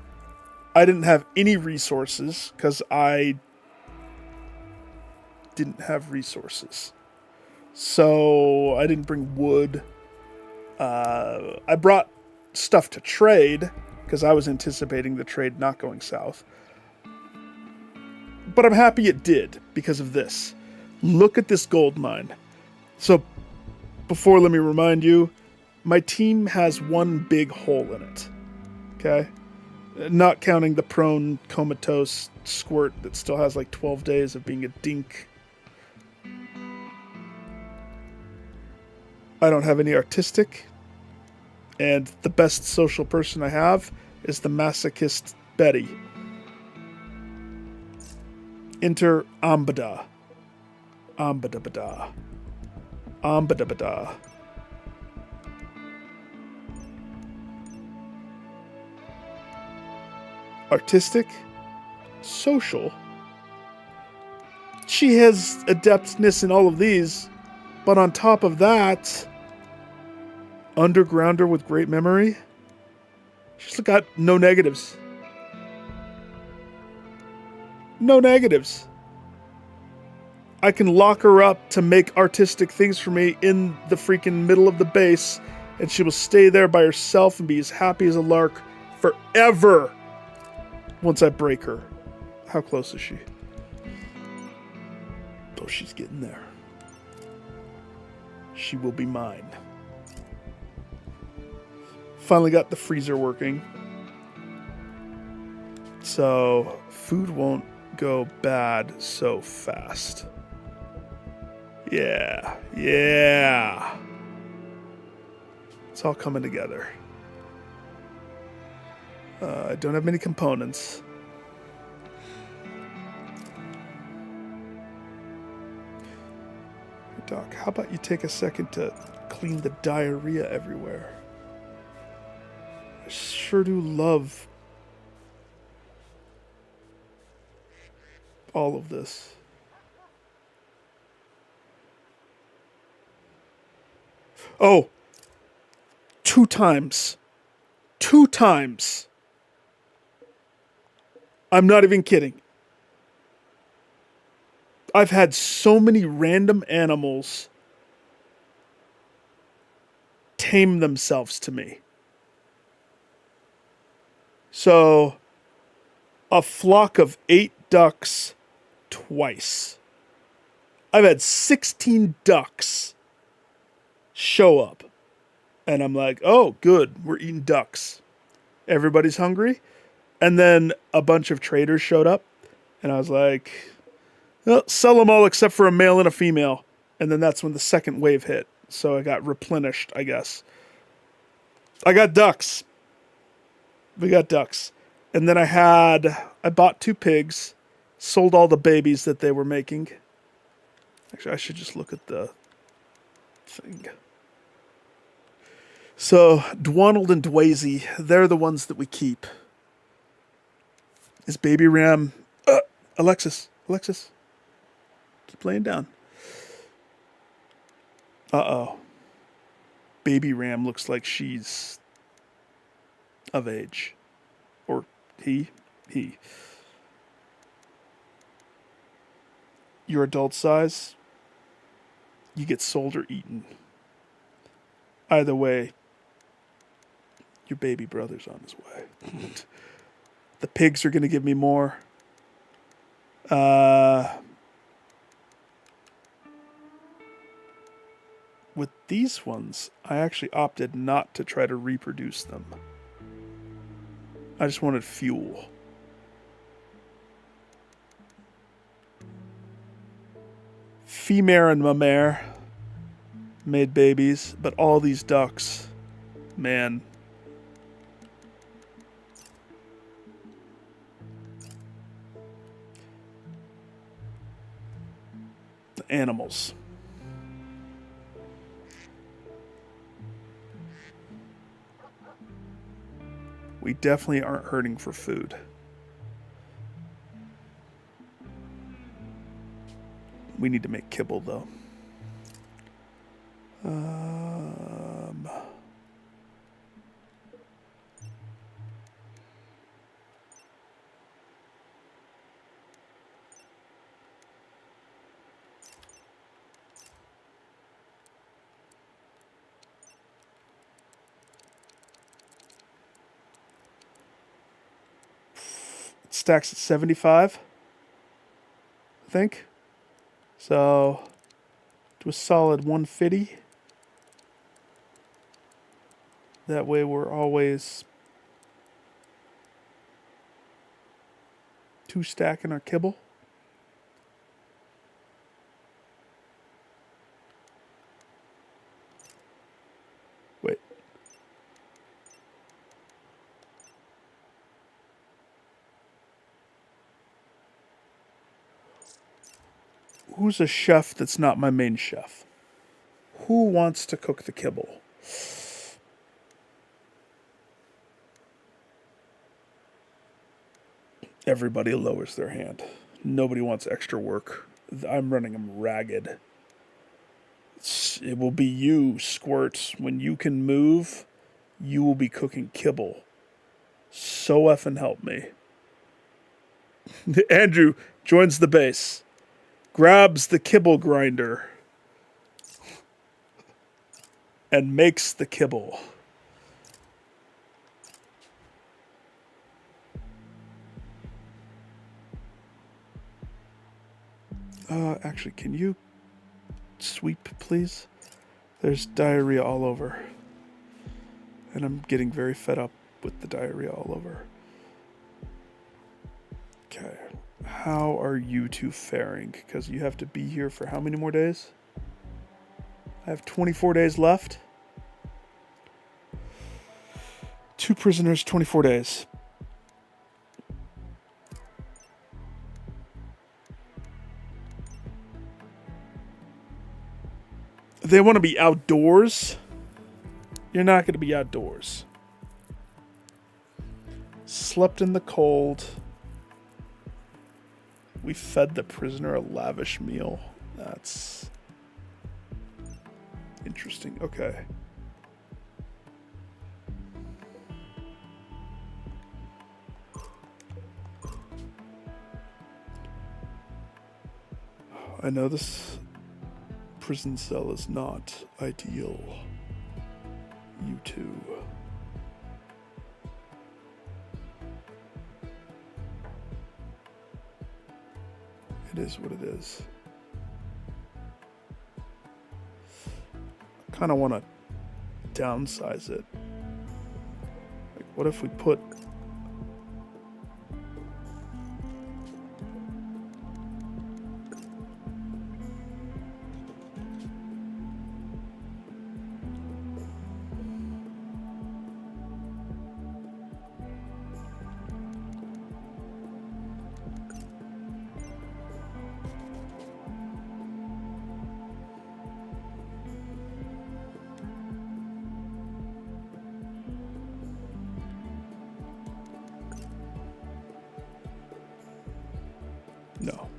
I didn't have any resources because I didn't have resources. So I didn't bring wood. I brought stuff to trade because I was anticipating the trade not going south. But I'm happy it did because of this. Look at this gold mine. So before, let me remind you, my team has 1 big hole in it. Okay? Not counting the prone comatose squirt that still has like 12 days of being a dink. I don't have any artistic. And the best social person I have is the masochist Betty. Enter Ambada. Ambadabada. Ambadabada. Artistic. Social. She has adeptness in all of these, but on top of that, undergrounder with great memory. She's got no negatives. No negatives. I can lock her up to make artistic things for me in the freaking middle of the base, and she will stay there by herself and be as happy as a lark forever once I break her. How close is she? Oh, she's getting there. She will be mine. Finally got the freezer working. So food won't go bad so fast. Yeah. It's all coming together. I don't have many components. Doc, how about you take a second to clean the diarrhea everywhere? I sure do love all of this. Oh, 2 times. 2 times. I'm not even kidding. I've had so many random animals tame themselves to me. So, a flock of 8 ducks twice. I've had 16 ducks show up. And I'm like, oh, good, we're eating ducks. Everybody's hungry. And then a bunch of traders showed up. And I was like, well, sell them all except for a male and a female. And then that's when the second wave hit. So I got replenished, I guess. I got ducks. We got ducks. And then I bought 2 pigs, sold all the babies that they were making. Actually, I should just look at the thing. So, Dwanald and Dwazy, they're the ones that we keep. Is Baby Ram... Alexis. Keep laying down. Uh-oh. Baby ram looks like she's of age. Or he. Your adult size, you get sold or eaten. Either way, your baby brother's on his way. The pigs are going to give me more. With these ones, I actually opted not to try to reproduce them. I just wanted fuel. Femare and mamare made babies, but all these ducks, man. The animals. We definitely aren't hurting for food. We need to make kibble, though. It stacks at 75, I think. So, to a solid 150. That way we're always 2 stacking our kibble. Wait. Who's a chef that's not my main chef? Who wants to cook the kibble? Everybody lowers their hand. Nobody wants extra work. I'm running them ragged. It will be you, Squirt. When you can move, you will be cooking kibble. So effing help me. Andrew joins the base. Grabs the kibble grinder. And makes the kibble. Actually, can you sweep, please? There's diarrhea all over. And I'm getting very fed up with the diarrhea all over. Okay. How are you two faring? Because you have to be here for how many more days? I have 24 days left. 2 prisoners, 24 days. They want to be outdoors. You're not going to be outdoors. Slept in the cold. We fed the prisoner a lavish meal. That's interesting. Okay. I know this prison cell is not ideal. You two. It is what it is. I kind of want to downsize it. Like, what if we put... No.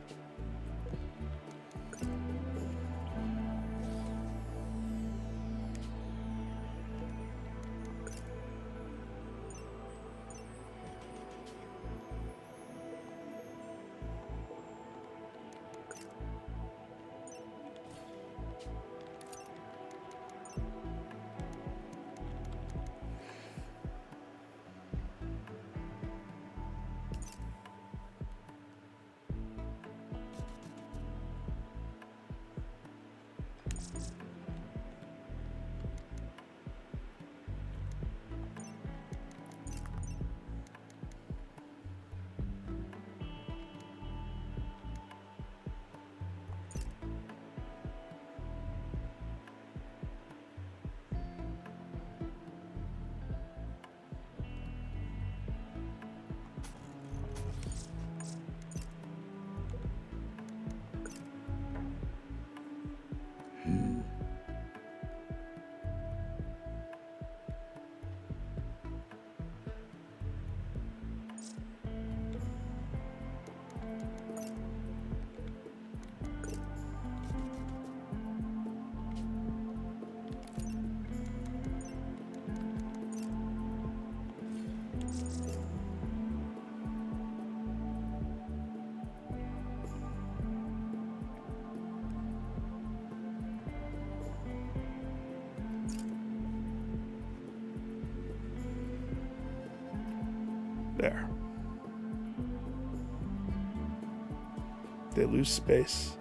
They lose space.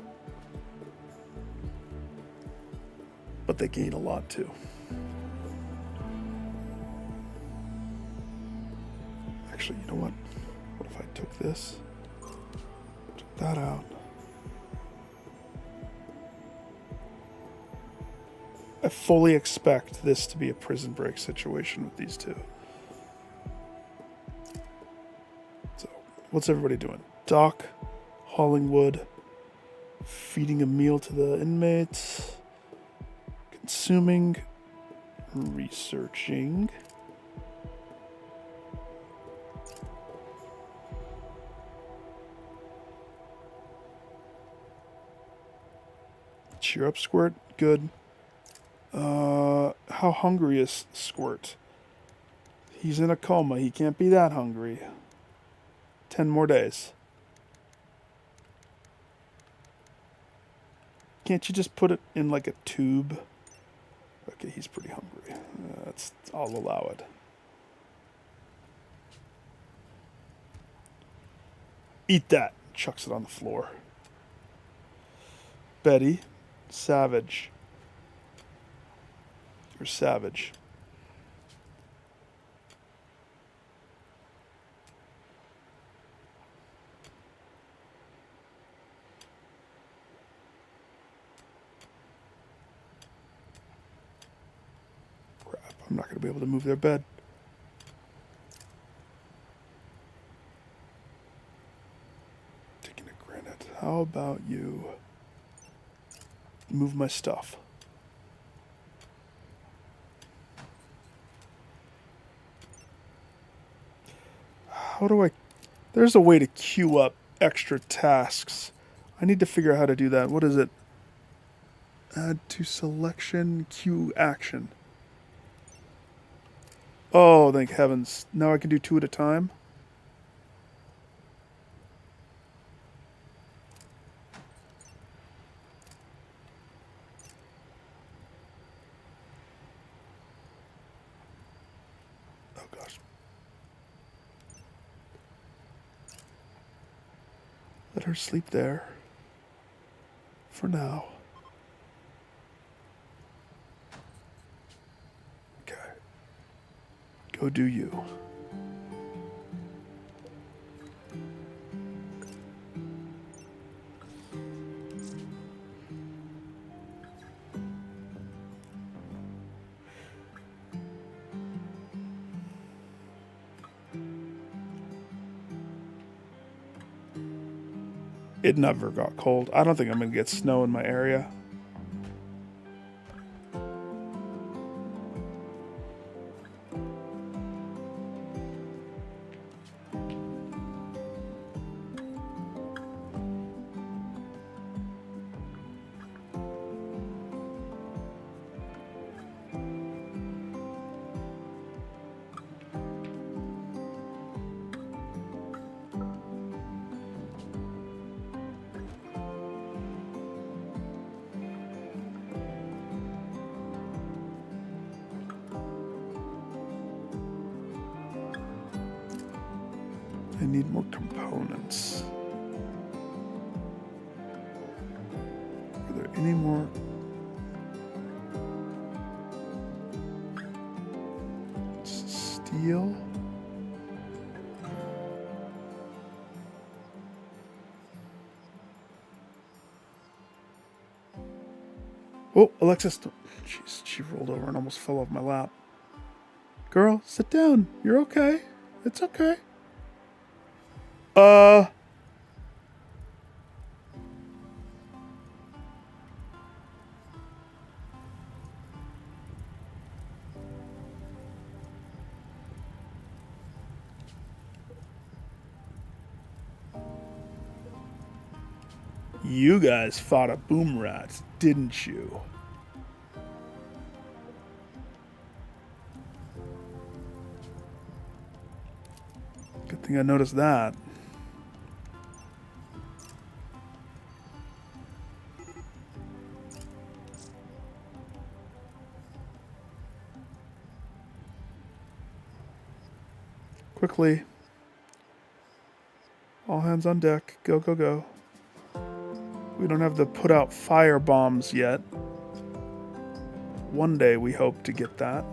But they gain a lot too. Actually, you know what? What if I took this? Took that out. I fully expect this to be a prison break situation with these two. So, what's everybody doing? Dock, hauling wood, feeding a meal to the inmates, consuming, researching. Cheer up, Squirt. Good. How hungry is Squirt? He's in a coma. He can't be that hungry. 10 more days. Can't you just put it in like a tube? Okay, he's pretty hungry. I'll allow it. Eat that. Chucks it on the floor. Betty, savage. You're savage. Crap, I'm not going to be able to move their bed. Taking a granite. How about you move my stuff? How do I... There's a way to queue up extra tasks. I need to figure out how to do that. What is it? Add to selection, queue action. Oh, thank heavens. Now I can do 2 at a time? Oh, gosh. Let her sleep there. For now. Okay. Go do you. It never got cold. I don't think I'm going to get snow in my area. I need more components. Are there any more? Steel? Oh, Alexis. Jeez, she rolled over and almost fell off my lap. Girl, sit down. You're okay. It's okay. You guys fought a boom rat, didn't you? Good thing I noticed that. Quickly. All hands on deck. Go, go, go. We don't have the put out fire bombs yet. One day we hope to get that.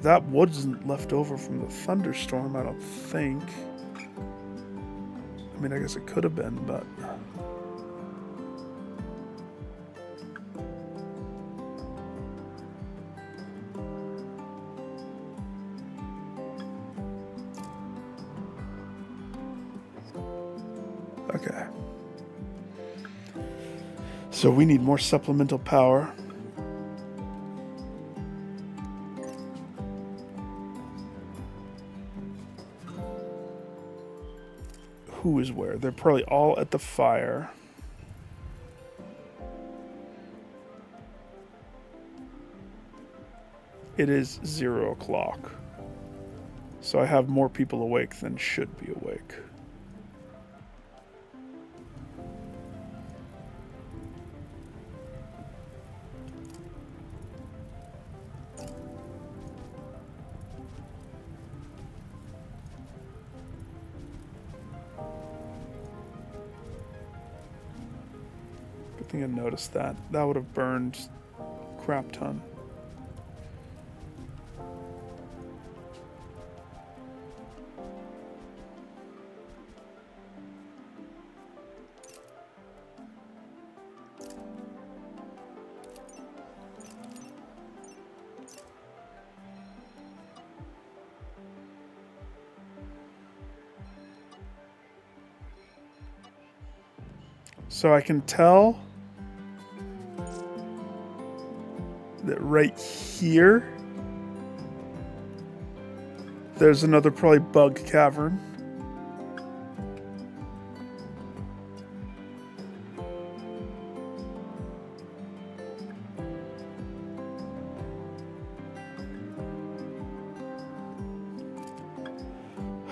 That wasn't left over from the thunderstorm, I don't think. I mean, I guess it could have been, but... Okay. So we need more supplemental power. Who is where? They're probably all at the fire. It is 0 o'clock. So I have more people awake than should be awake. Good thing I noticed that. That would have burned a crap ton. So I can tell that right here, there's another probably bug cavern.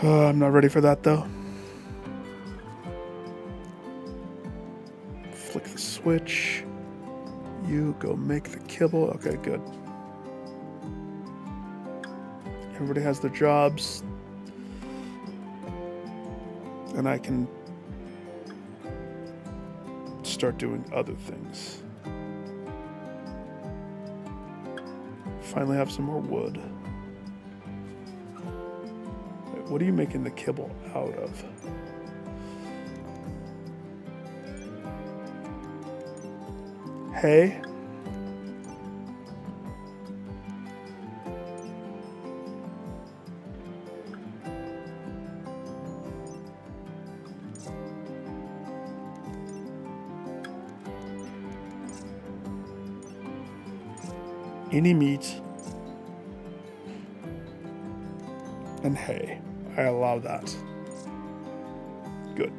I'm not ready for that though. Flick the switch. You go make the kibble. Okay, good. Everybody has their jobs. And I can start doing other things. Finally have some more wood. Wait, what are you making the kibble out of? Hay? Any meat and hay. I allow that. Good.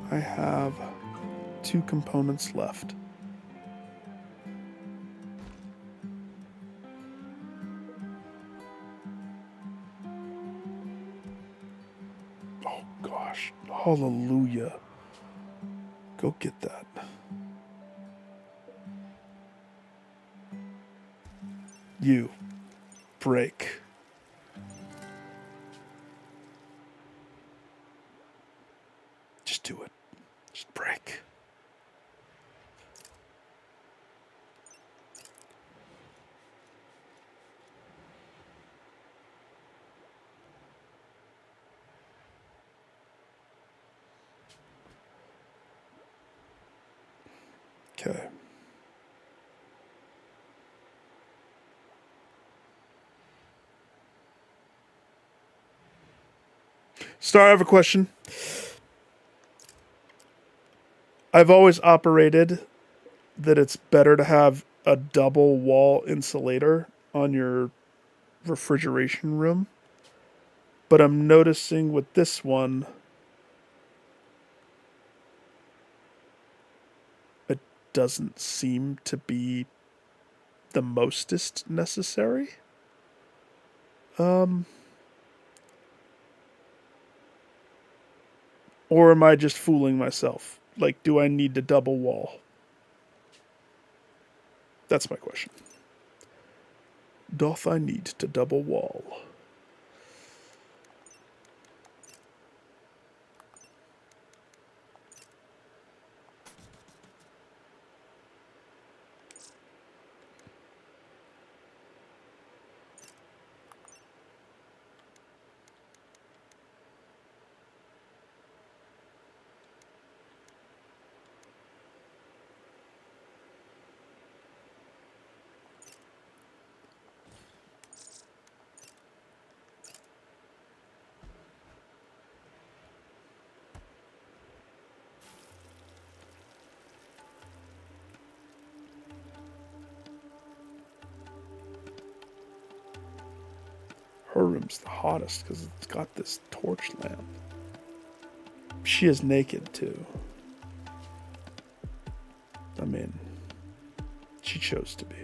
I have 2 components left. Oh gosh, hallelujah. Go get that. You break. Just do it. Just break. Okay. Star, I have a question. I've always operated that it's better to have a double wall insulator on your refrigeration room. But I'm noticing with this one, it doesn't seem to be the mostest necessary. Or am I just fooling myself? Like, do I need to double wall? That's my question. Doth I need to double wall? Her room's the hottest because it's got this torch lamp. She is naked too. I mean, she chose to be.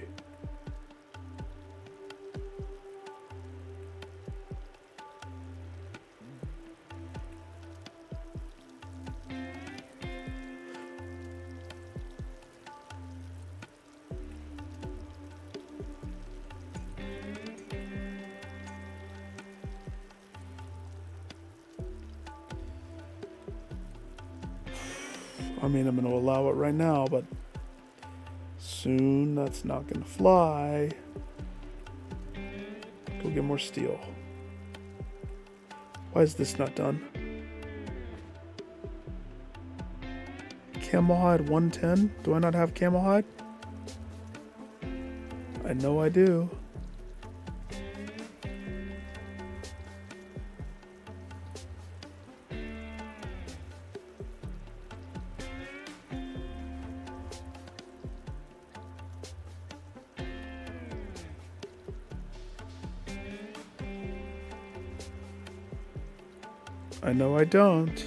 I mean, I'm going to allow it right now, but soon that's not going to fly. Go get more steel. Why is this not done? Camel hide 110? Do I not have camel hide? I know I do. I know I don't.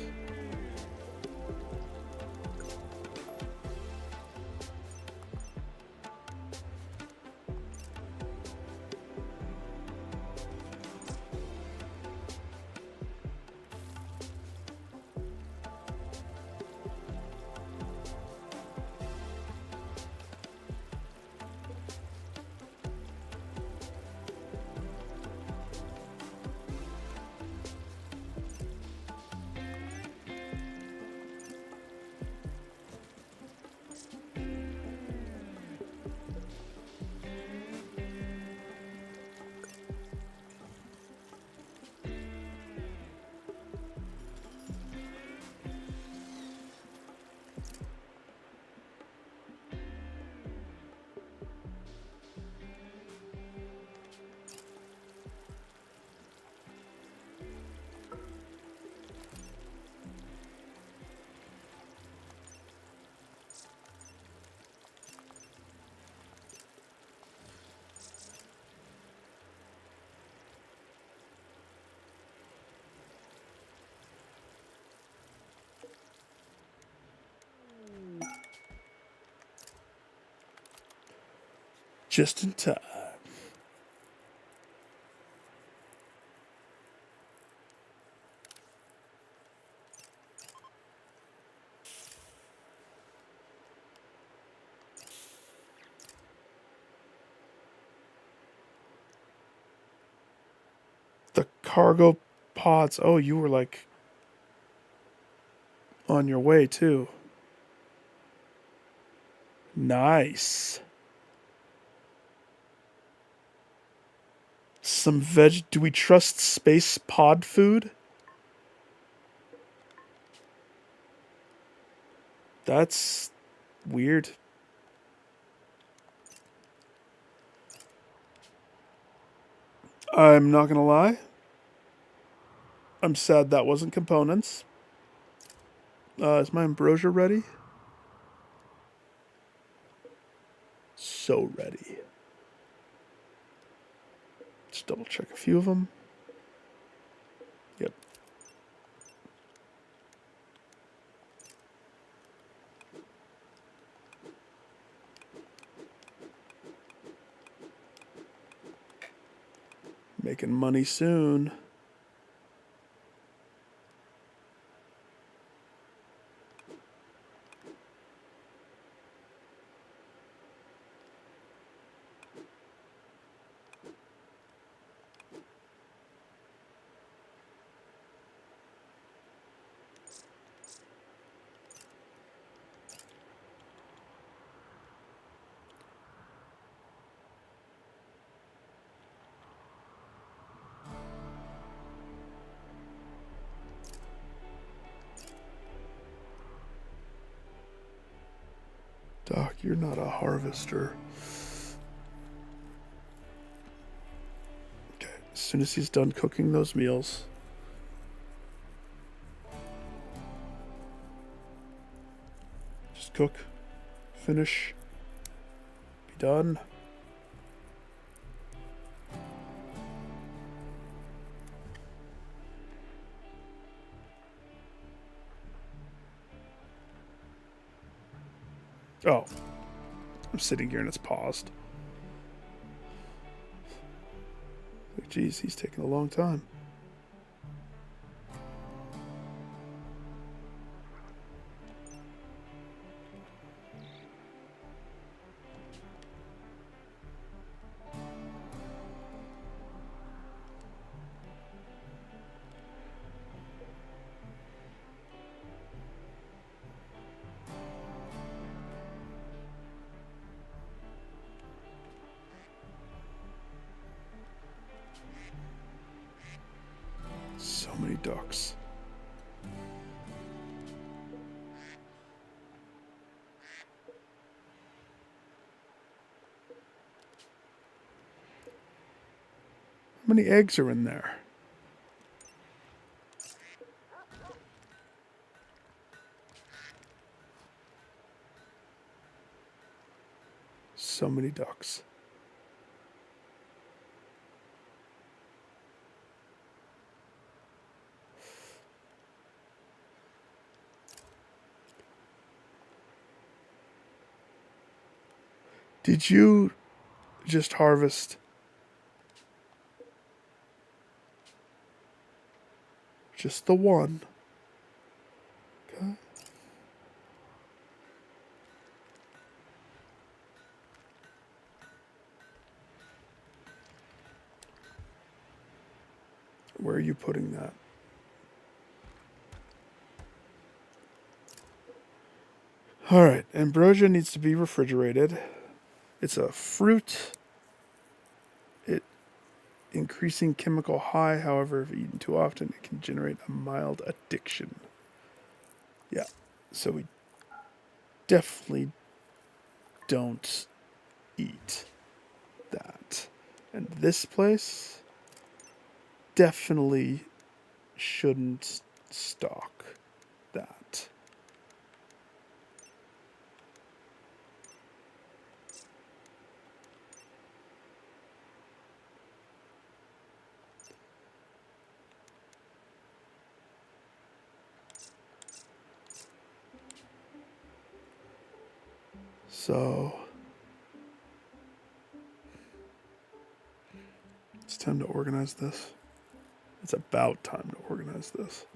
Just in time. The cargo pods. Oh, you were like on your way too. Nice. Some veg. Do we trust space pod food? That's weird. I'm not gonna lie. I'm sad that wasn't components. Is my ambrosia ready? So ready. Let's double check a few of them. Yep. Making money soon. Doc, you're not a harvester. Okay, as soon as he's done cooking those meals, just cook, finish, be done. Oh, I'm sitting here and it's paused. Like, geez, he's taking a long time. So many ducks. How many eggs are in there? So many ducks. Did you just harvest just the one? Okay. Where are you putting that? All right, ambrosia needs to be refrigerated. It's a fruit. It increasing chemical high, however, if eaten too often, it can generate a mild addiction. Yeah, so we definitely don't eat that. And this place definitely shouldn't stock that. So it's time to organize this. It's about time to organize this.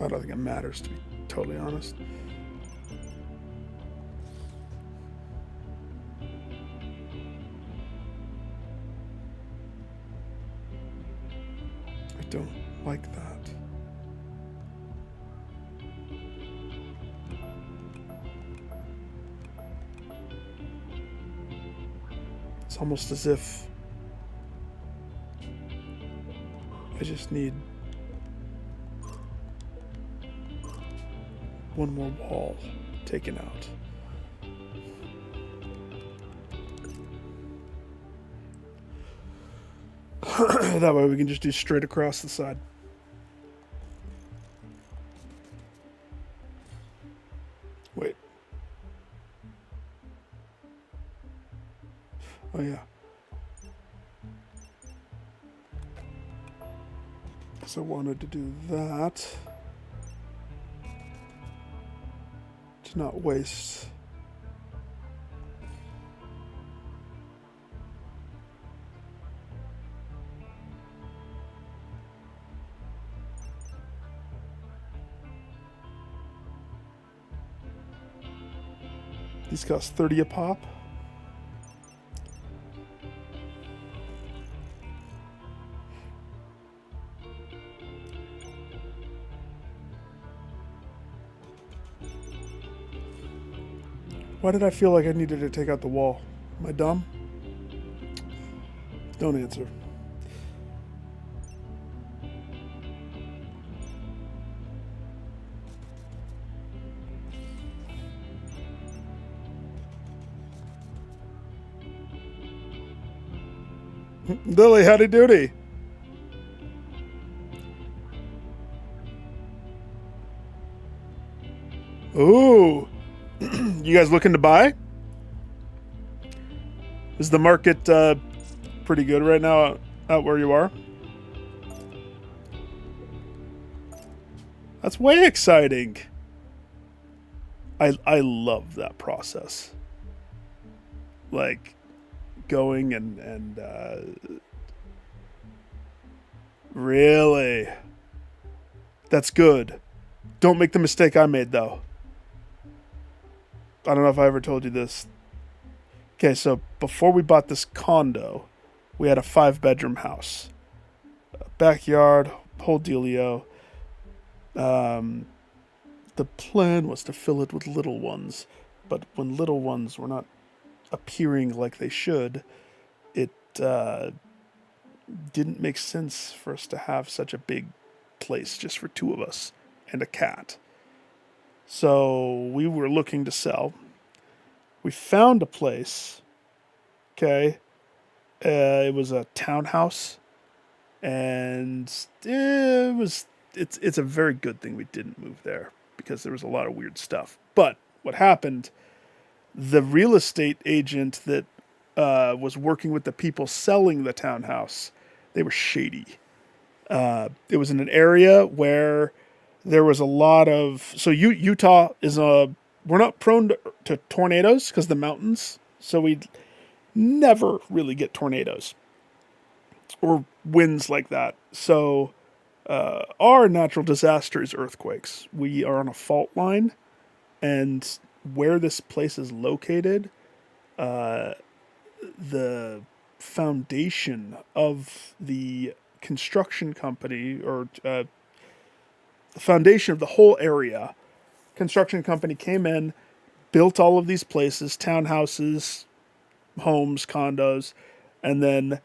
I don't think it matters, to be totally honest. It's almost as if I just need one more wall taken out. That way we can just do straight across the side. Wait. Oh yeah. So I wanted to do that. To not waste. These cost 30 a pop. Why did I feel like I needed to take out the wall? Am I dumb? Don't answer. Lily, howdy doody. Ooh. You guys looking to buy? Is the market pretty good right now out where you are? That's way exciting. I love that process. Like going and really, that's good. Don't make the mistake I made though. I don't know if I ever told you this. Okay, so before we bought this condo, we had a 5-bedroom house, backyard, whole dealio. The plan was to fill it with little ones, but when little ones were not appearing like they should, it didn't make sense for us to have such a big place just for 2 of us and a cat. So we were looking to sell. We found a place. Okay. It was a townhouse, and it's a very good thing we didn't move there because there was a lot of weird stuff. But what happened, the real estate agent that was working with the people selling the townhouse, they were shady. It was in an area where there was a lot of... So Utah is we're not prone to tornadoes because the mountains, so we never really get tornadoes or winds like that. So our natural disaster is earthquakes. We are on a fault line, and where this place is located, the foundation of the construction company, or the foundation of the whole area, construction company came in, built all of these places, townhouses, homes, condos, and then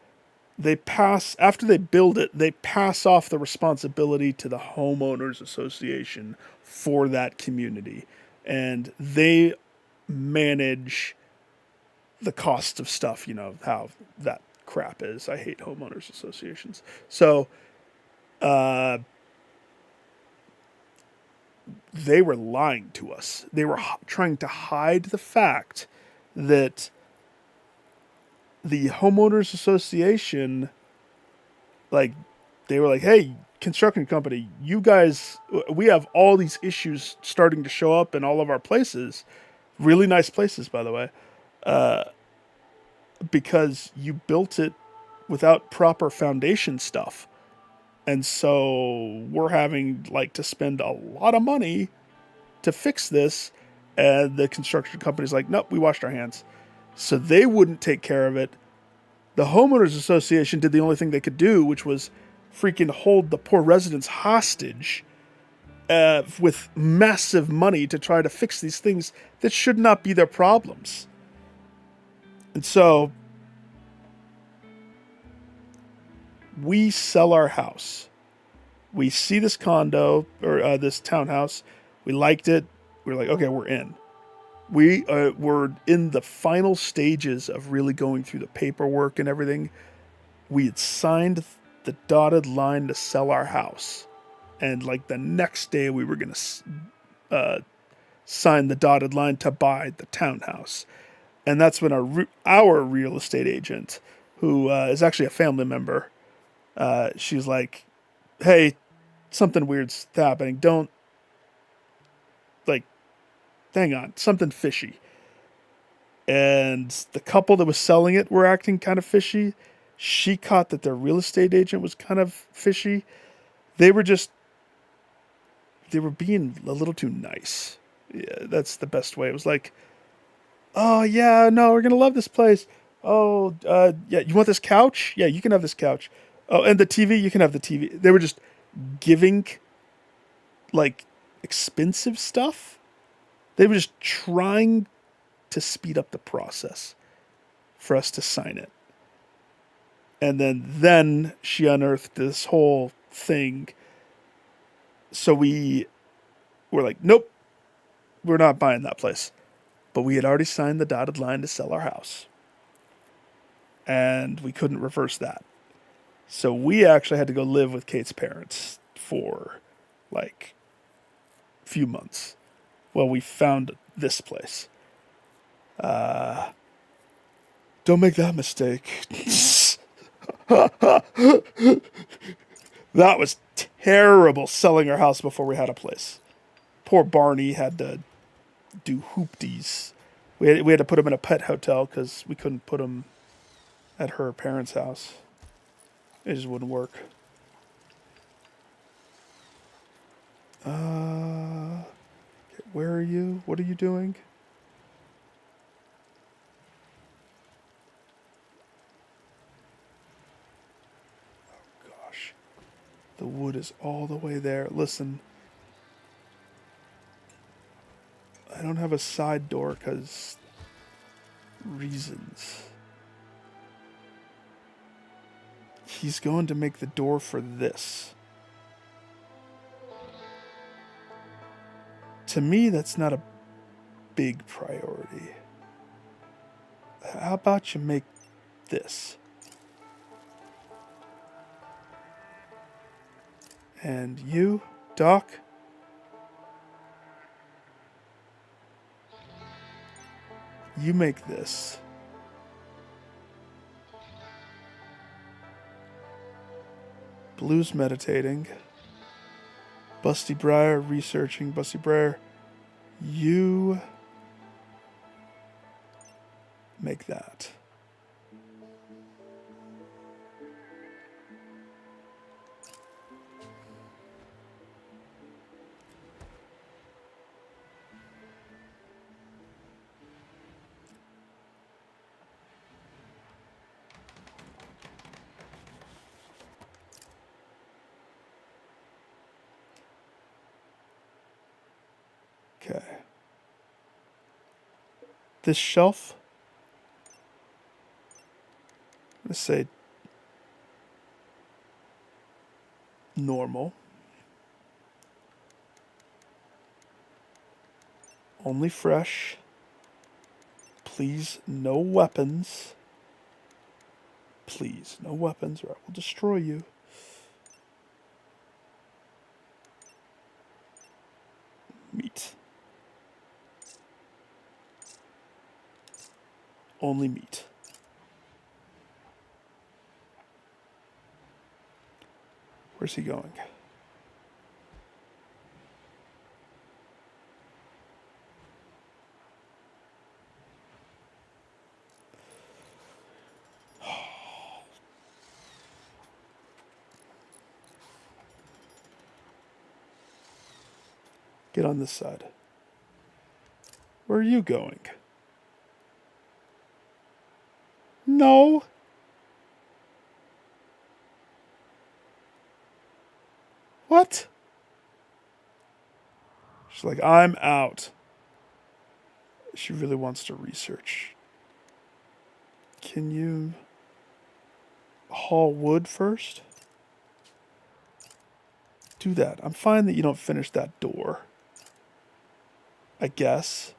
after they build it, they pass off the responsibility to the homeowners association for that community. And they manage the cost of stuff, you know, how that crap is. I hate homeowners associations. So, they were lying to us. They were trying to hide the fact that the homeowners association, like, they were like, hey, construction company, you guys, we have all these issues starting to show up in all of our places. Really nice places, by the way. Because you built it without proper foundation stuff. And so we're having to spend a lot of money to fix this. And the construction company's like, nope, we washed our hands. So they wouldn't take care of it. The homeowners association did the only thing they could do, which was freaking hold the poor residents hostage with massive money to try to fix these things that should not be their problems. And so We sell our house. We see this condo or this townhouse. We liked it. We're like, okay, we're in. We were in the final stages of really going through the paperwork and everything. We had signed the dotted line to sell our house. And like the next day, we were going to sign the dotted line to buy the townhouse. And that's when our real estate agent, who is actually a family member, she's like, hey, something weird's happening. Don't, like, hang on, something fishy. And the couple that was selling it were acting kind of fishy. She caught that their real estate agent was kind of fishy. They were being a little too nice. Yeah, that's the best way. It was like, oh, yeah, no, we're going to love this place. Oh, yeah, you want this couch? Yeah, you can have this couch. Oh, and the TV? You can have the TV. They were just giving, like, expensive stuff. They were just trying to speed up the process for us to sign it. And then she unearthed this whole thing. So we were like, nope, we're not buying that place. But we had already signed the dotted line to sell our house. And we couldn't reverse that. So we actually had to go live with Kate's parents for like a few months while we found this place. Don't make that mistake. That was terrible, selling our house before we had a place. Poor Barney had to do hoopties. We had to put him in a pet hotel because we couldn't put him at her parents' house. It just wouldn't work. Where are you? What are you doing? Oh gosh. The wood is all the way there. Listen. I don't have a side door because reasons. He's going to make the door for this. To me, that's not a big priority. How about you make this? And you, Doc? You make this. Blue's meditating. Busty Briar researching. Busty Briar, you make that. Okay. This shelf, let's say normal. Only fresh. Please, no weapons. Please, no weapons or I will destroy you. Meat. Only meat. Where's he going? Get on this side. Where are you going? No. What? She's like, I'm out. She really wants to research. Can you haul wood first? do that. I'm fine that you don't finish that door. I guess.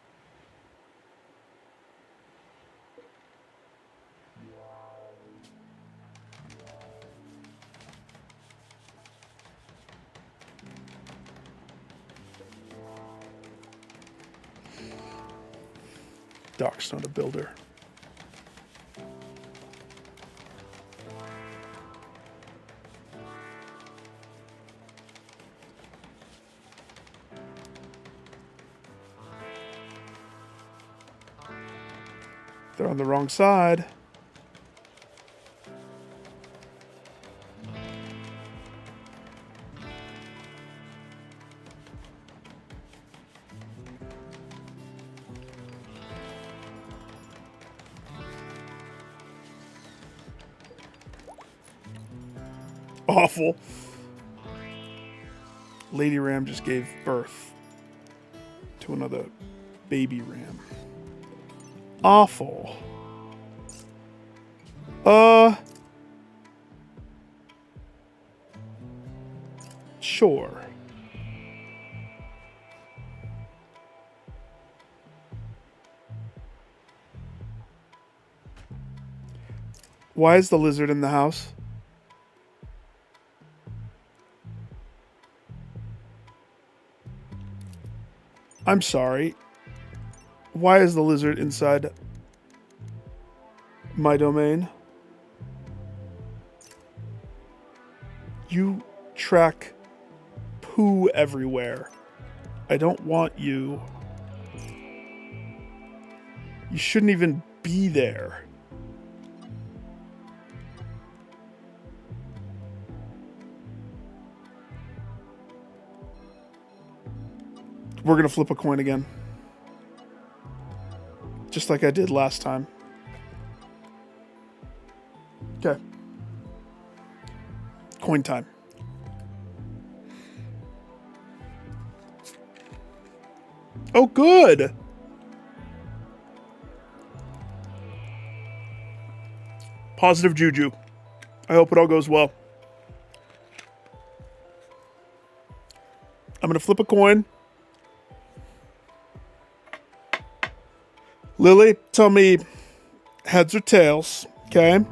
Doc's not a builder. They're on the wrong side. Awful. Lady Ram just gave birth to another baby ram. Awful. Sure. Why is the lizard in the house? I'm sorry. Why is the lizard inside my domain? You track poo everywhere. I don't want you. You shouldn't even be there. We're going to flip a coin again. Just like I did last time. Okay. Coin time. Oh, good. Positive juju. I hope it all goes well. I'm going to flip a coin. Lily, tell me heads or tails, okay?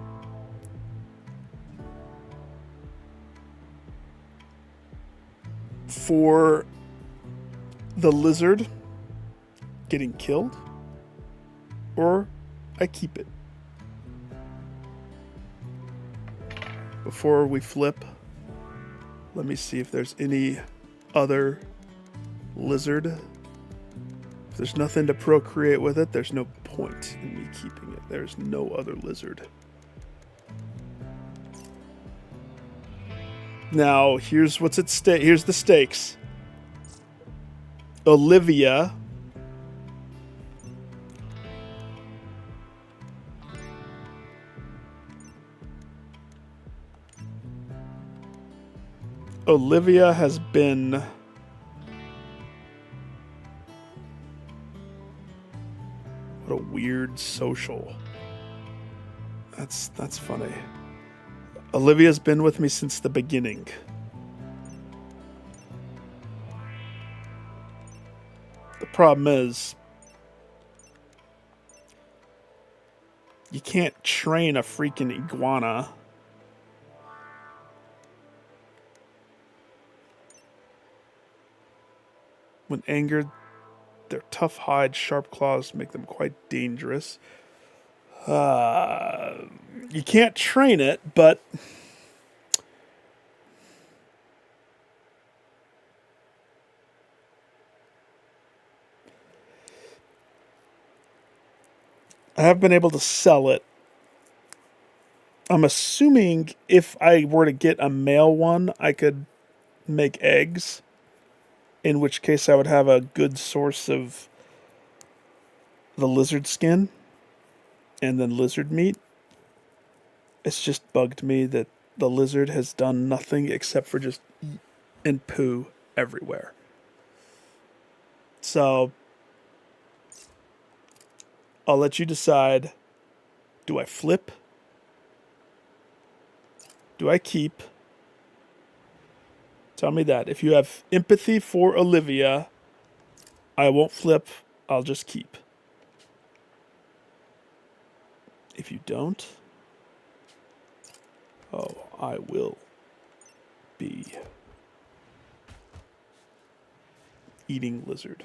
For the lizard getting killed, or I keep it. Before we flip, let me see if there's any other lizard. If there's nothing to procreate with it, there's no point in me keeping it. There's no other lizard. Now, here's what's at stake. Here's the stakes. Olivia has been what a weird social. That's funny. Olivia's been with me since the beginning. The problem is you can't train a freaking iguana. When angered, their tough hide, sharp claws make them quite dangerous. You can't train it, but I have been able to sell it. I'm assuming if I were to get a male one, I could make eggs, in which case I would have a good source of the lizard skin and then lizard meat. It's just bugged me that the lizard has done nothing except for just eat and poo everywhere. So I'll let you decide. Do I flip? Do I keep? Tell me that. If you have empathy for Olivia, I won't flip. I'll just keep. If you don't, oh, I will be eating lizard.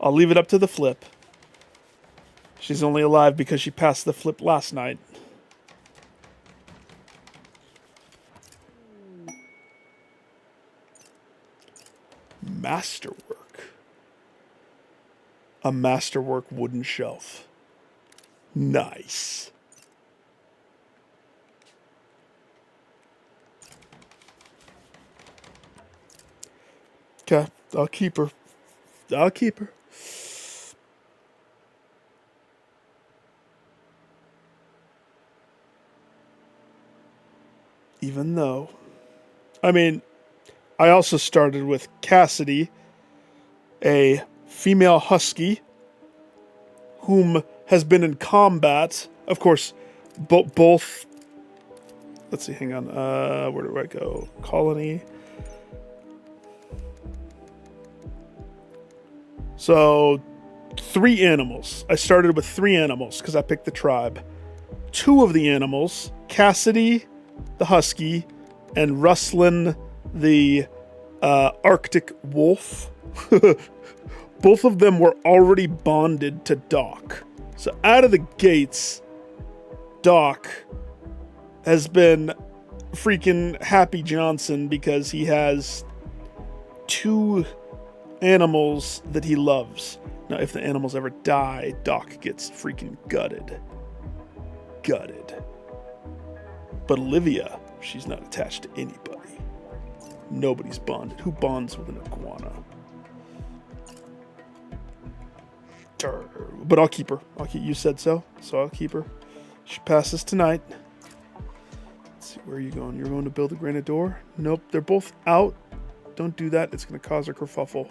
I'll leave it up to the flip. She's only alive because she passed the flip last night. Masterwork. A masterwork wooden shelf. Nice. Okay, I'll keep her. I'll keep her. Even though, I mean, I also started with Cassidy, a female husky, whom has been in combat. Of course, both. Let's see, hang on. Where do I go? Colony. So, 3 animals. I started with 3 animals because I picked the tribe. 2 of the animals, Cassidy, the husky, and Rustlin, the Arctic wolf. Both of them were already bonded to Doc. So out of the gates, Doc has been freaking Happy Johnson because he has 2 animals that he loves. Now, if the animals ever die, Doc gets freaking gutted. Gutted. But Olivia, she's not attached to anybody. Nobody's bonded. Who bonds with an iguana? But I'll keep her. You said so, so I'll keep her. She passes tonight. Let's see, where are you going? You're going to build a granite door? Nope, they're both out. Don't do that. It's going to cause a kerfuffle.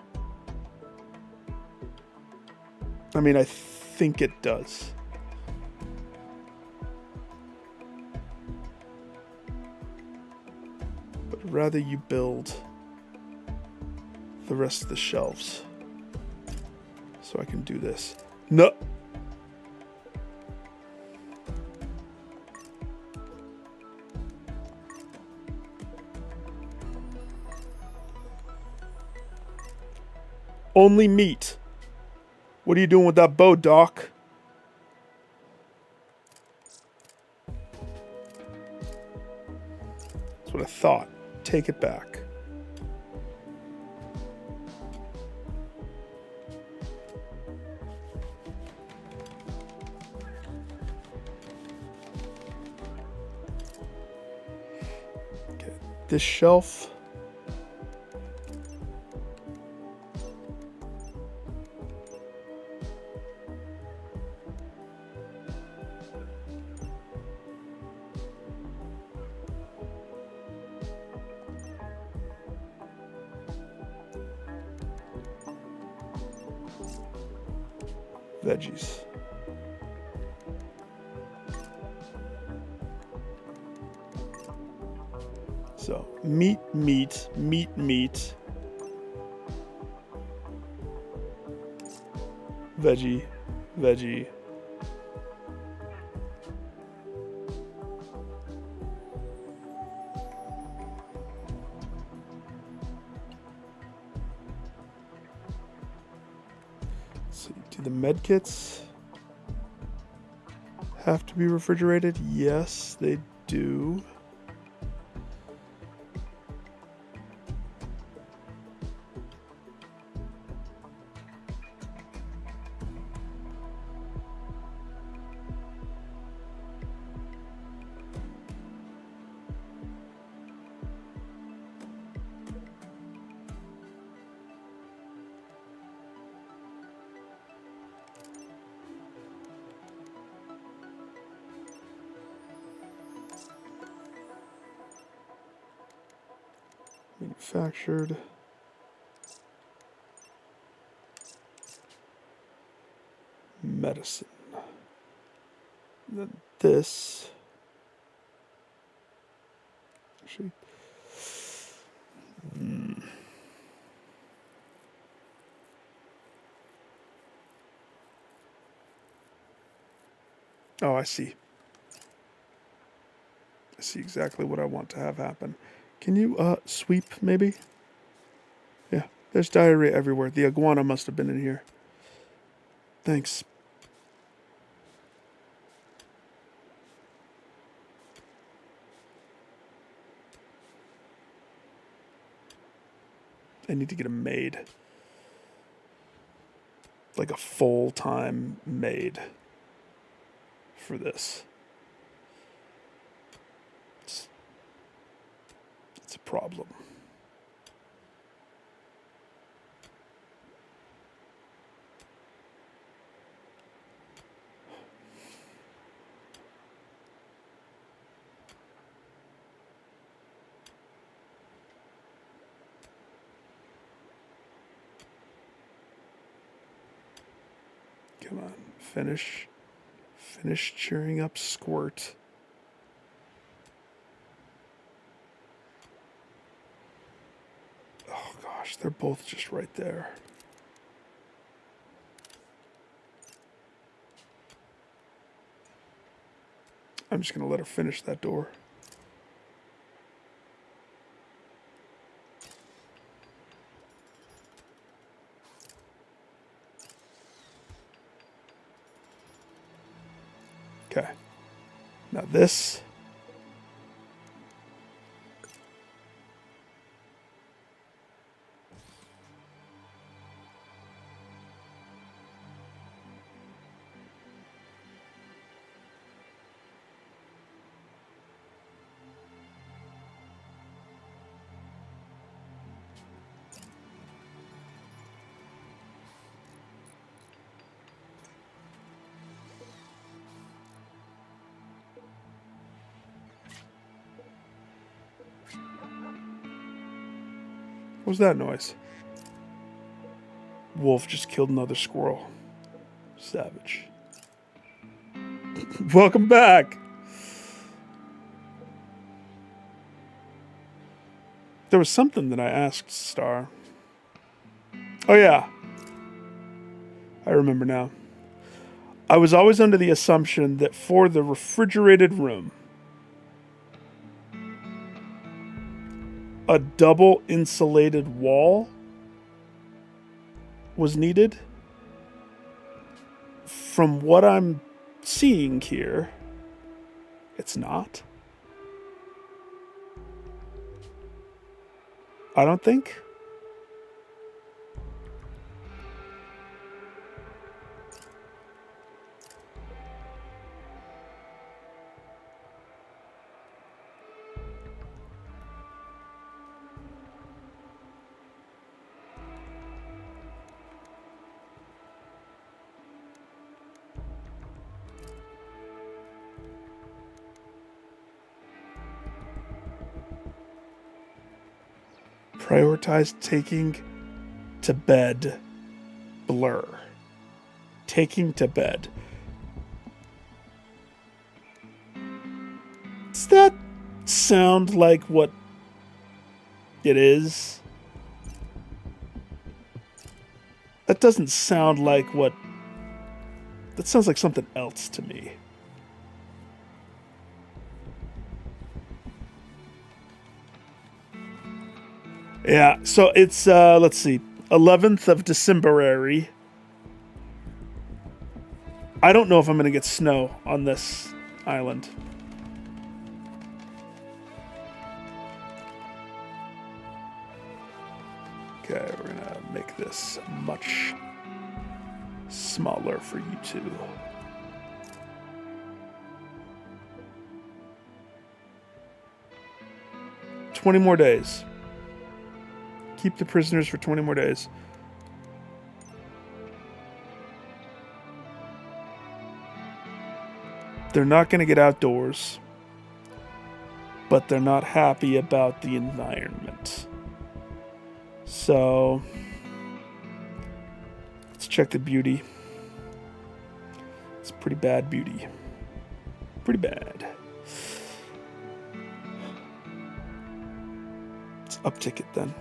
I mean, I think it does. But rather you build the rest of the shelves. So I can do this. No. Only meat. What are you doing with that bow, Doc? That's what I thought. Take it back. Okay, this shelf. Veggies. So, meat. Veggie. So, do the med kits have to be refrigerated? Yes, they do. Manufactured. Medicine. Then this actually. Oh, I see. I see exactly what I want to have happen. Can you sweep maybe? Yeah, there's diarrhea everywhere. The iguana must have been in here. Thanks. I need to get a maid. Like a full-time maid for this. It's a problem. Come on, finish cheering up Squirt. Oh gosh, they're both just right there. I'm just gonna let her finish that door. Okay. Now this. What was that noise? Wolf just killed another squirrel. Savage. Welcome back. There was something that I asked Star. Oh yeah. I remember now. I was always under the assumption that for the refrigerated room, a double insulated wall was needed. From what I'm seeing here, it's not. I don't think. Prioritize taking to bed. Blur. Taking to bed. Does that sound like what it is? That doesn't sound like what... That sounds like something else to me. Yeah, so it's, let's see, 11th of Decemberary. I don't know if I'm going to get snow on this island. Okay, we're going to make this much smaller for you two. $20 more days. Keep the prisoners for 20 more days. They're not going to get outdoors, but they're not happy about the environment. So, let's check the beauty. It's pretty bad beauty. Pretty bad. Uptick it then.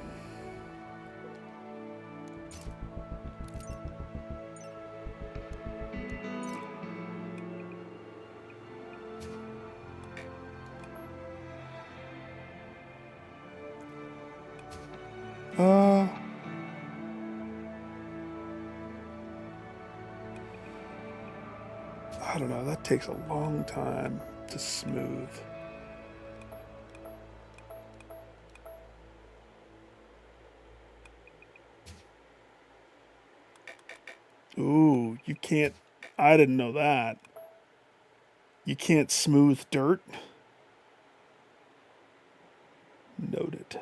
I don't know. That takes a long time to smooth. Ooh, you can't. I didn't know that. You can't smooth dirt. Noted.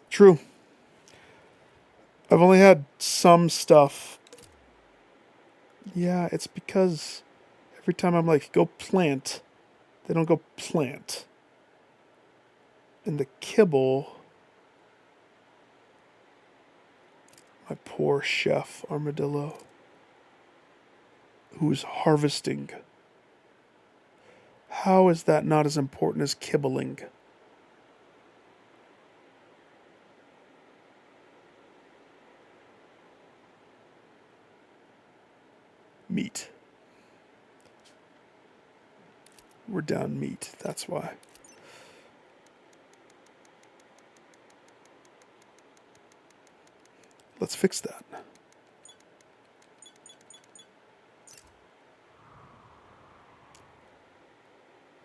True. I've only had some stuff. Yeah, it's because every time I'm like, go plant, they don't go plant. And the kibble, my poor chef armadillo, who's harvesting. How is that not as important as kibbling? Meat. We're down meat, that's why. Let's fix that.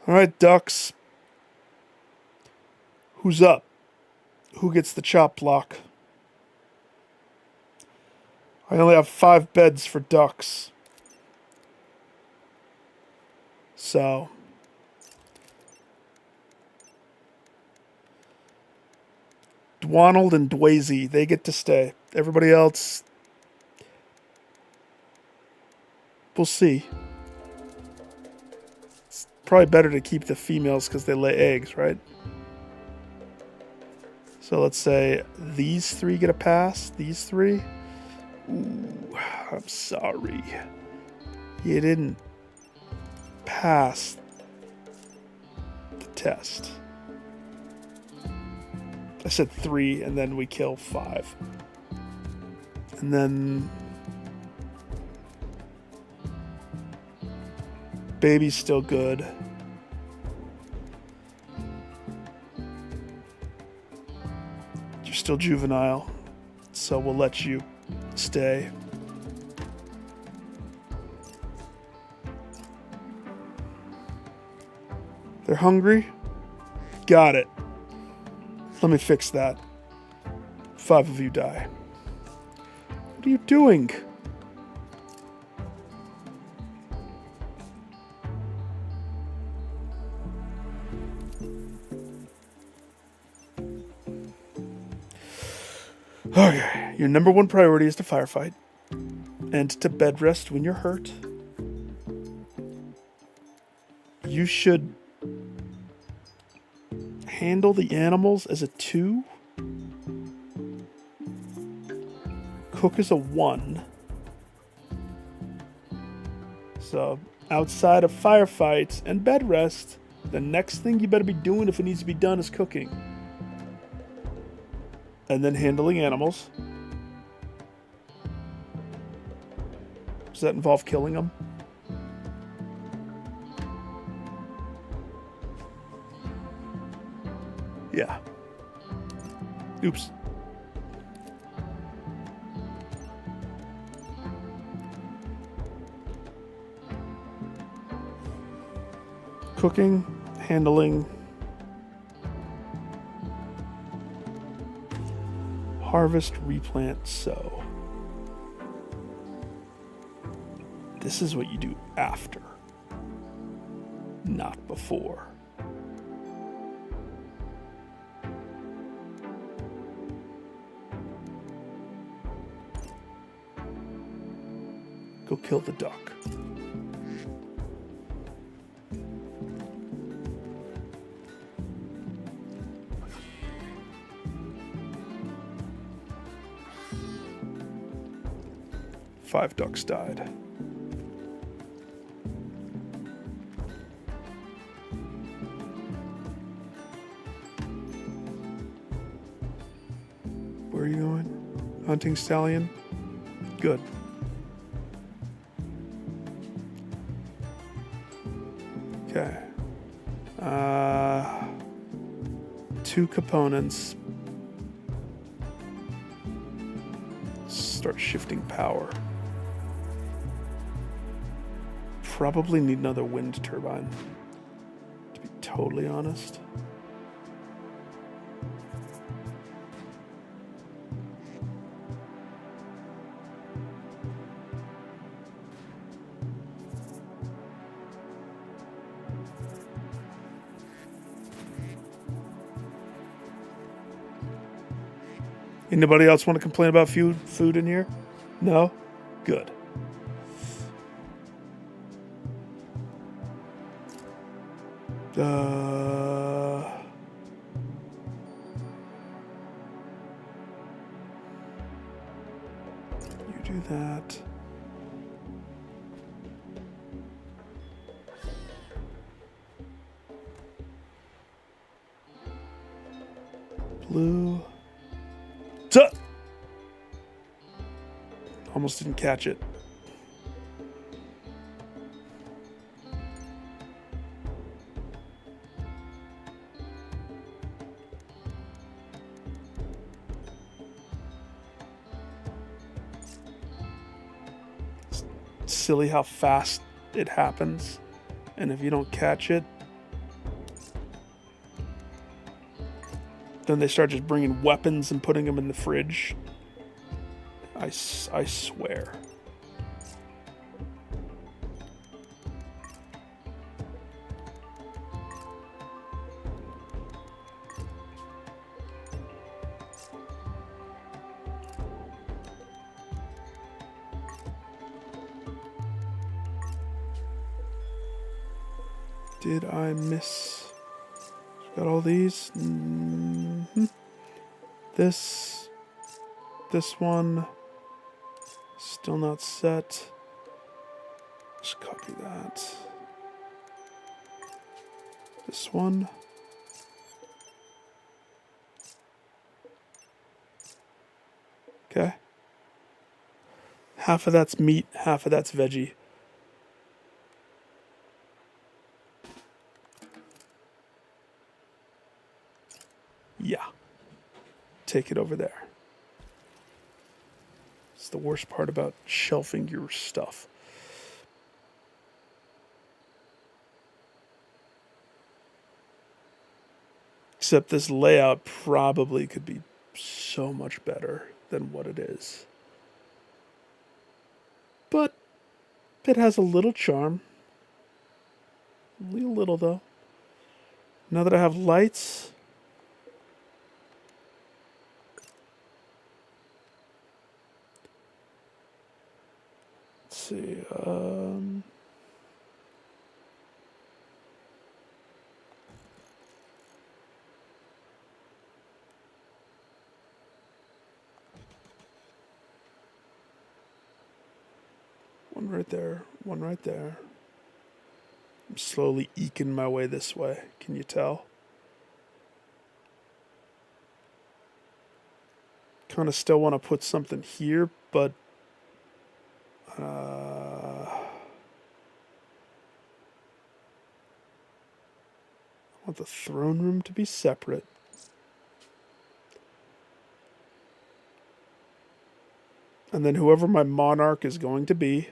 All right, ducks. Who's up? Who gets the chop block? I only have 5 beds for ducks. So Dwanald and Dwazy, they get to stay. Everybody else, we'll see. It's probably better to keep the females because they lay eggs, right? So let's say these 3 get a pass. These 3. Ooh, I'm sorry. You didn't pass the test. I said 3, and then we kill 5. And then baby's still good. You're still juvenile, so we'll let you stay. They're hungry? Got it. Let me fix that. 5 of you die. What are you doing? Okay, your number 1 priority is to firefight and to bed rest when you're hurt. You should handle the animals as a 2. Cook is a 1. So outside of firefights and bed rest, the next thing you better be doing if it needs to be done is cooking. And then handling animals. Does that involve killing them? Yeah. Oops. Cooking, handling, harvest, replant, sow. This is what you do after, not before. Go kill the duck. 5 ducks died. Where are you going? Hunting stallion? Good. Okay. 2 components. Start shifting power. Probably need another wind turbine, to be totally honest. Anybody else want to complain about food in here? No? Good. You do that. Blue. Duh! Almost didn't catch it. It's silly how fast it happens, and if you don't catch it, then they start just bringing weapons and putting them in the fridge. I swear. Did I miss? Got all these? Mm-hmm. This one, still not set. Just copy that. This one. Okay. Half of that's meat, half of that's veggie. Yeah. Take it over there. It's the worst part about shelving your stuff. Except this layout probably could be so much better than what it is. But it has a little charm. Only a little, though. Now that I have lights, let's see. One right there, one right there. I'm slowly eking my way this way. Can you tell? Kind of still want to put something here, but I want the throne room to be separate. And then whoever my monarch is going to be,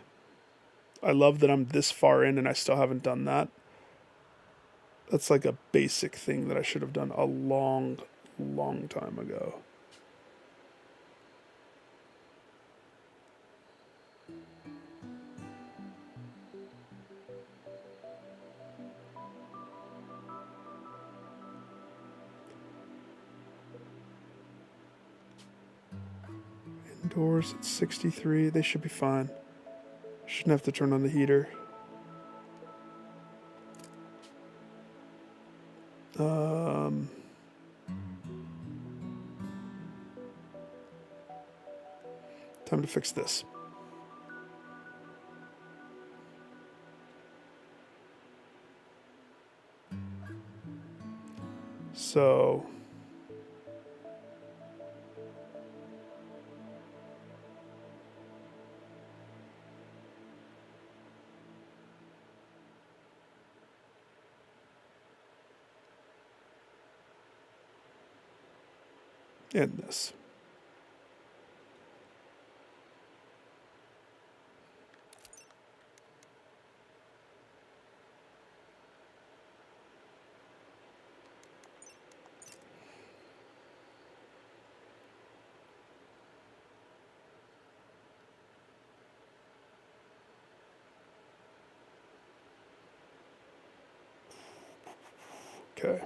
I love that I'm this far in and I still haven't done that. That's like a basic thing that I should have done a long, long time ago. Indoors at 63, they should be fine. Shouldn't have to turn on the heater. Time to fix this. So and this. Okay.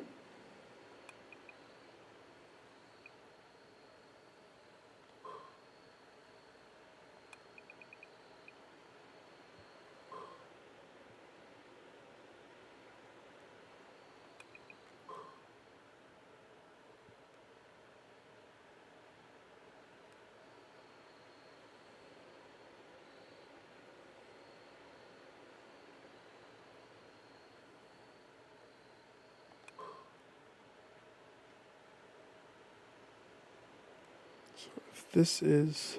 So if this is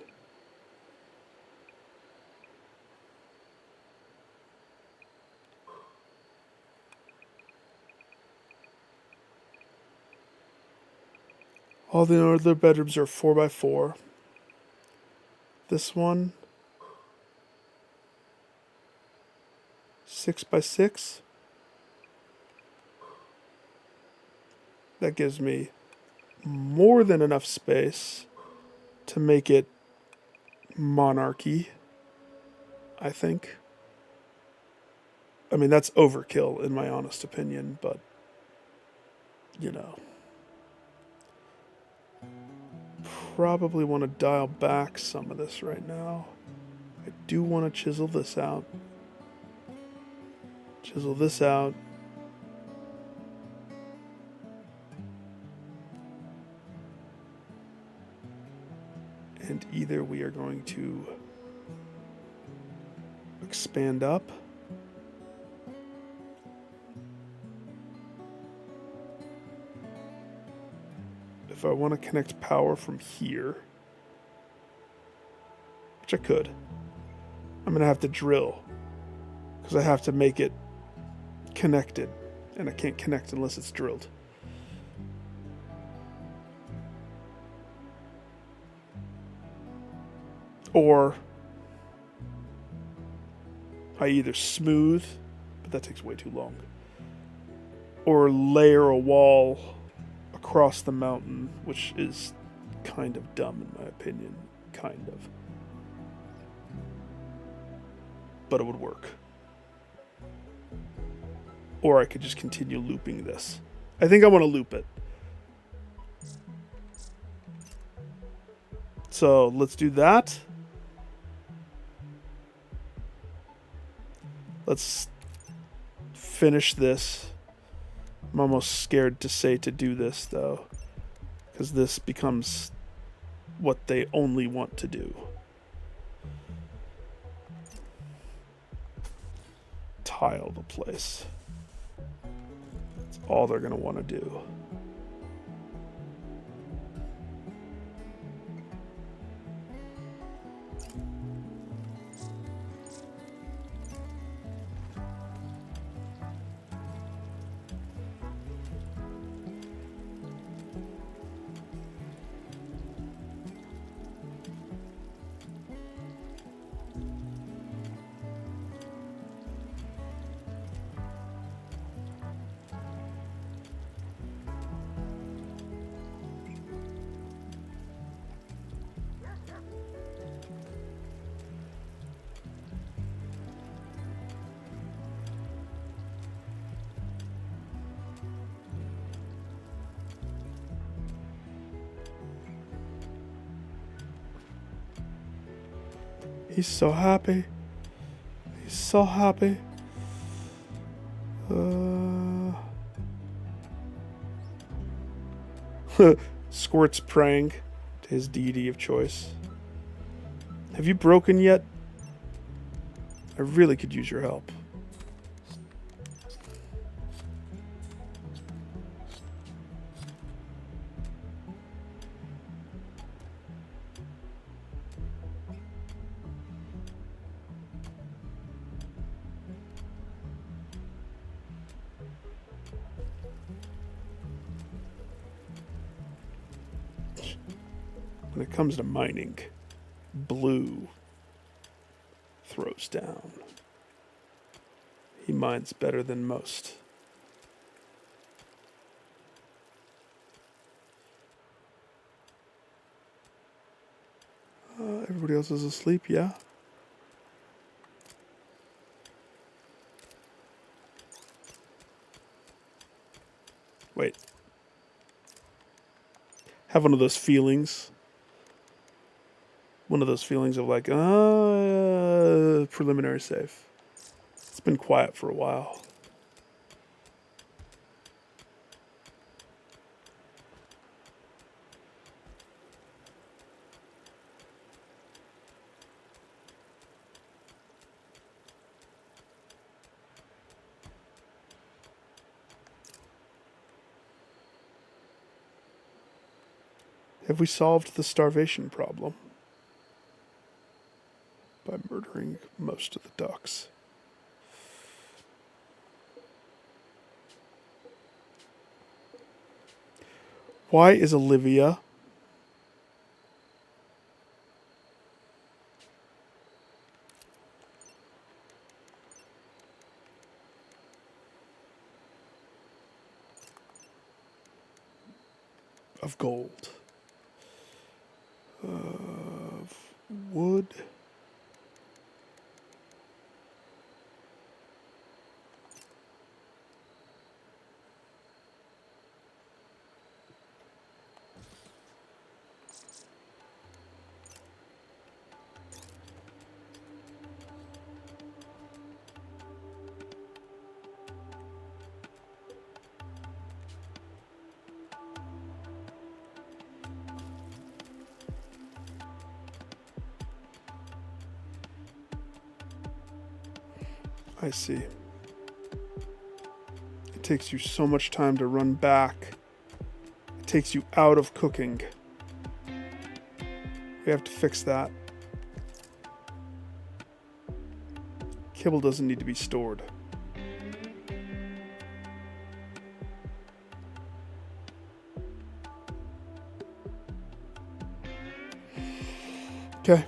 all the other bedrooms are 4x4. This one 6x6. That gives me more than enough space to make it monarchy, I think. I mean, that's overkill in my honest opinion, but you know. Probably want to dial back some of this right now. I do want to chisel this out. Chisel this out. And either we are going to expand up. If I want to connect power from here, which I could, I'm going to have to drill because I have to make it connected, and I can't connect unless it's drilled. Or I either smooth, but that takes way too long, or layer a wall across the mountain, which is kind of dumb in my opinion. Kind of. But it would work. Or I could just continue looping this. I think I want to loop it. So let's do that. Let's finish this. I'm almost scared to say to do this though, because this becomes what they only want to do. Tile the place. That's all they're going to want to do. He's so happy. He's so happy. Squirt's praying to his deity of choice. Have you broken yet? I really could use your help. When it comes to mining, blue throws down. He mines better than most. Everybody else is asleep, yeah? Wait. Have one of those feelings. One of those feelings of like, preliminary save. It's been quiet for a while. Have we solved the starvation problem? By murdering most of the ducks. Why is Olivia of gold? Of wood. I see. It takes you so much time to run back. It takes you out of cooking. We have to fix that. Kibble doesn't need to be stored. Okay.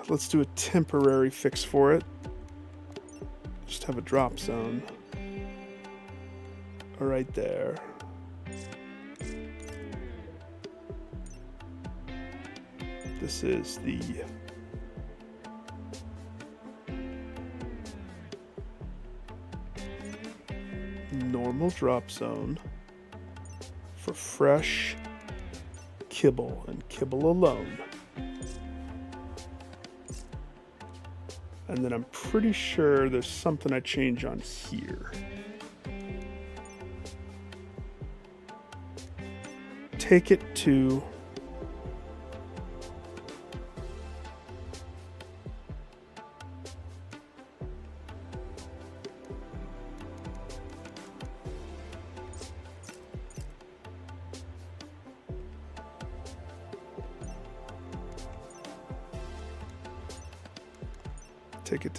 Let's do a temporary fix for it. Just have a drop zone. Right there. This is the normal drop zone for fresh kibble and kibble alone. And then I'm pretty sure there's something I change on here. Take it to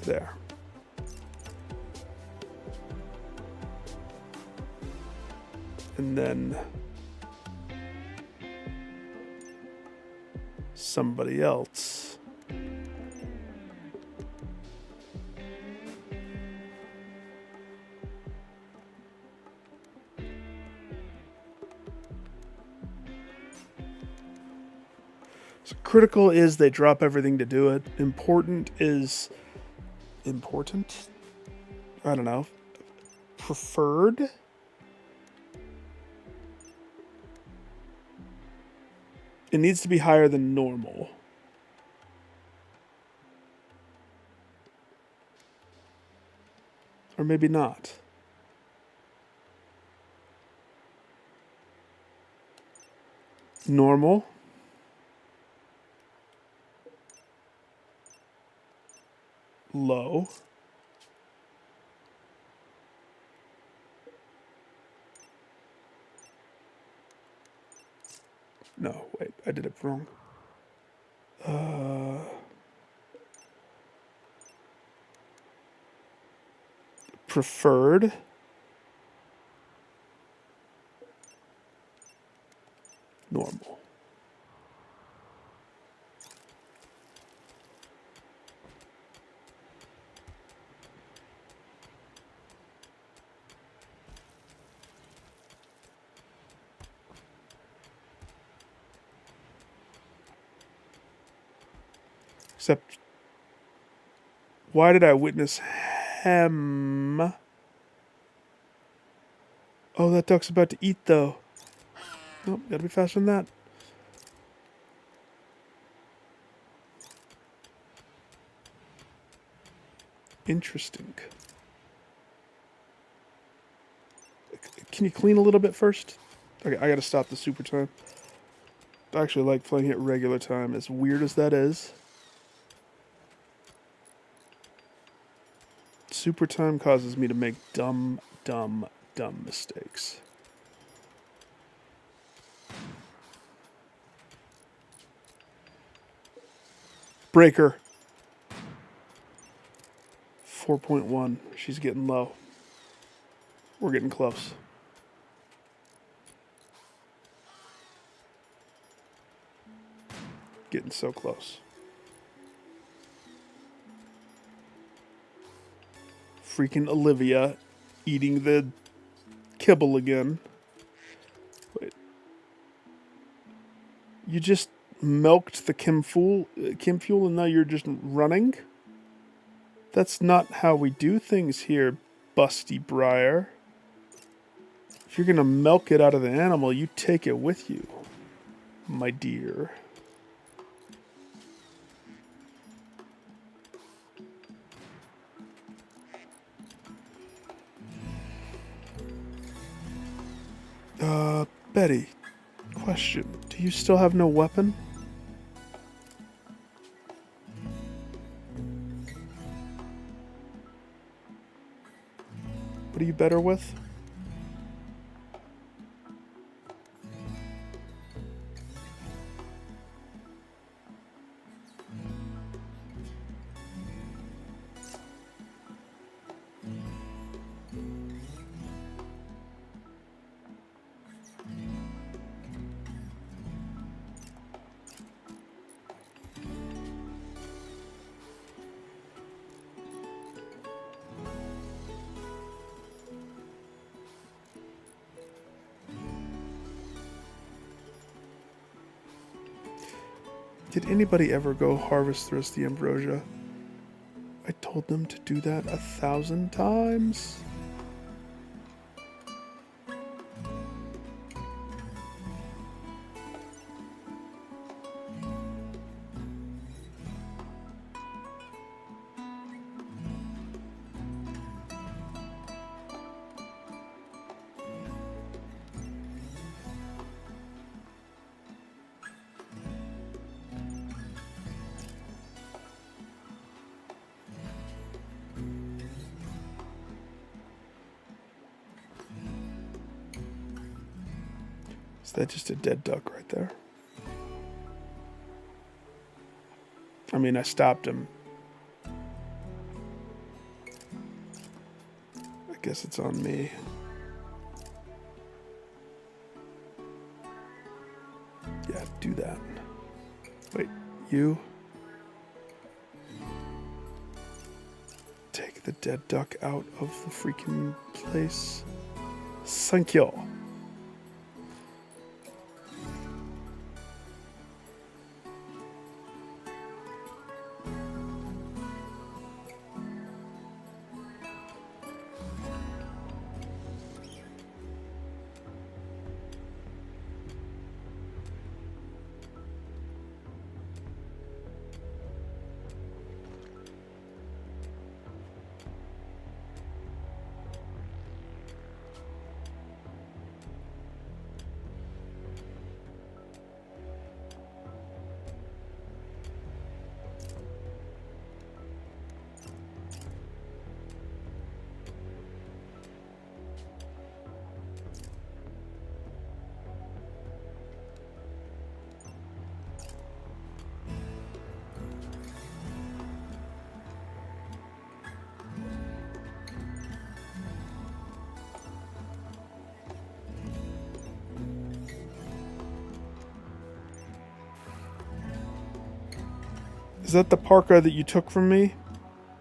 there. And then somebody else so critical is they drop everything to do it. Important is important? I don't know. Preferred? It needs to be higher than normal. Or maybe not. Normal. Low. No, wait, I did it wrong. Preferred. Normal. Except, why did I witness him? Oh, that duck's about to eat, though. Nope, gotta be faster than that. Interesting. Can you clean a little bit first? Okay, I gotta stop the super time. I actually like playing it regular time, as weird as that is. Super time causes me to make dumb mistakes. Breaker. 4.1. She's getting low. We're getting close. Getting so close. Freaking Olivia eating the kibble again. Wait. You just milked the Kim Fuel and now you're just running? That's not how we do things here, Busty Briar. If you're gonna milk it out of the animal, you take it with you, my dear. Betty, question. Do you still have no weapon? What are you better with? Did anybody ever go harvest the rest of the ambrosia? I told them to do that 1,000 times. Is that just a dead duck right there? I mean, I stopped him. I guess it's on me. Yeah, do that. Wait, you? Take the dead duck out of the freaking place. Thank you. Is that the parka that you took from me?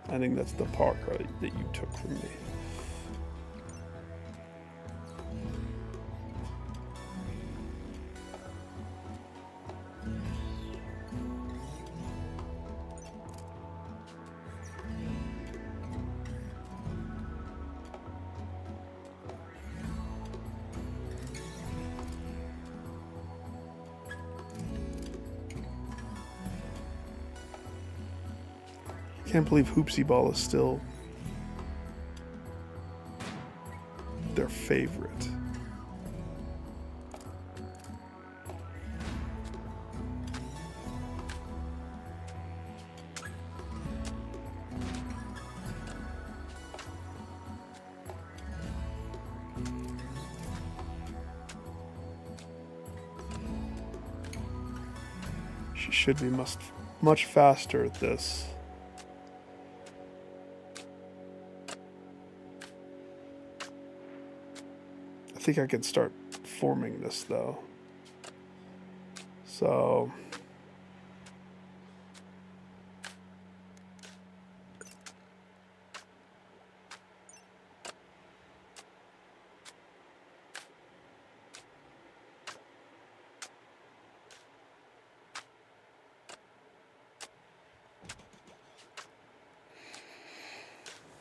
I think that's the parka that you took from me. Can't believe Hoopsie Ball is still their favorite. She should be much faster at this. I think I can start forming this though. So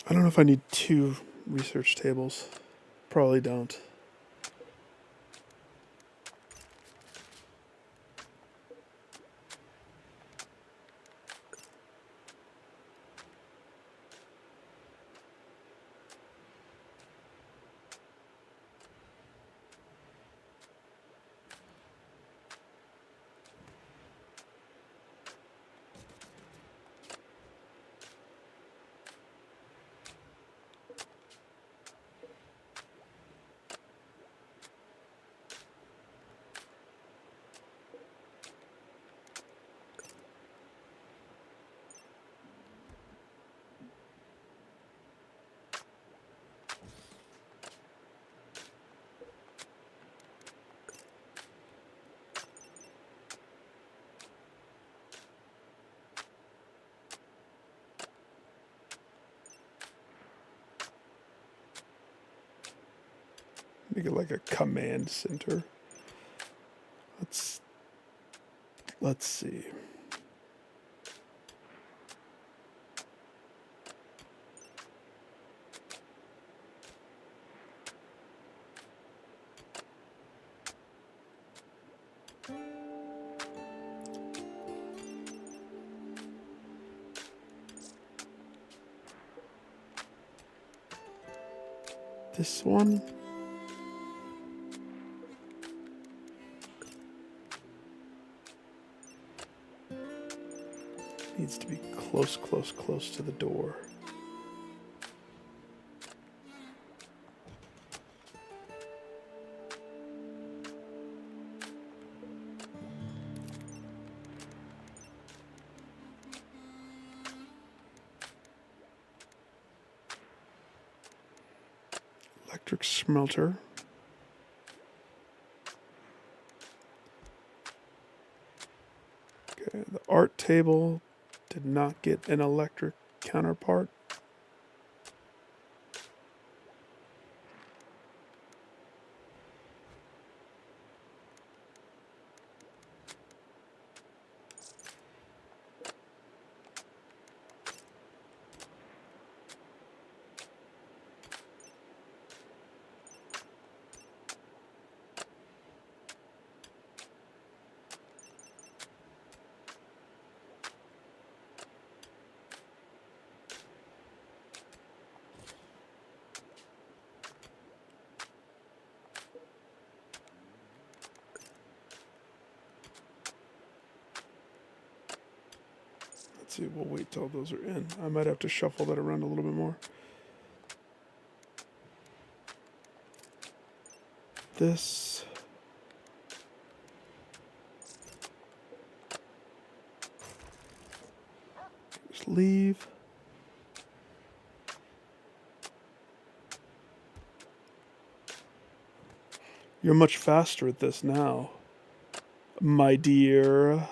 I don't know if I need 2 research tables. Probably don't. Make it like a command center. Let's see. This one. Needs to be close to the door. Electric smelter. Okay, the art table did not get an electric counterpart. Let's see, we'll wait till those are in. I might have to shuffle that around a little bit more. This. Just leave. You're much faster at this now, my dear.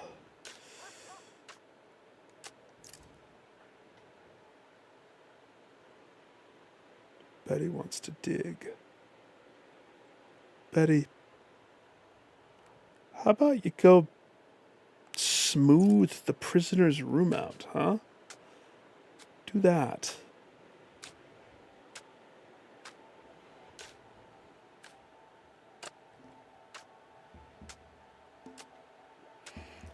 Betty wants to dig. Betty, how about you go smooth the prisoner's room out, huh? Do that.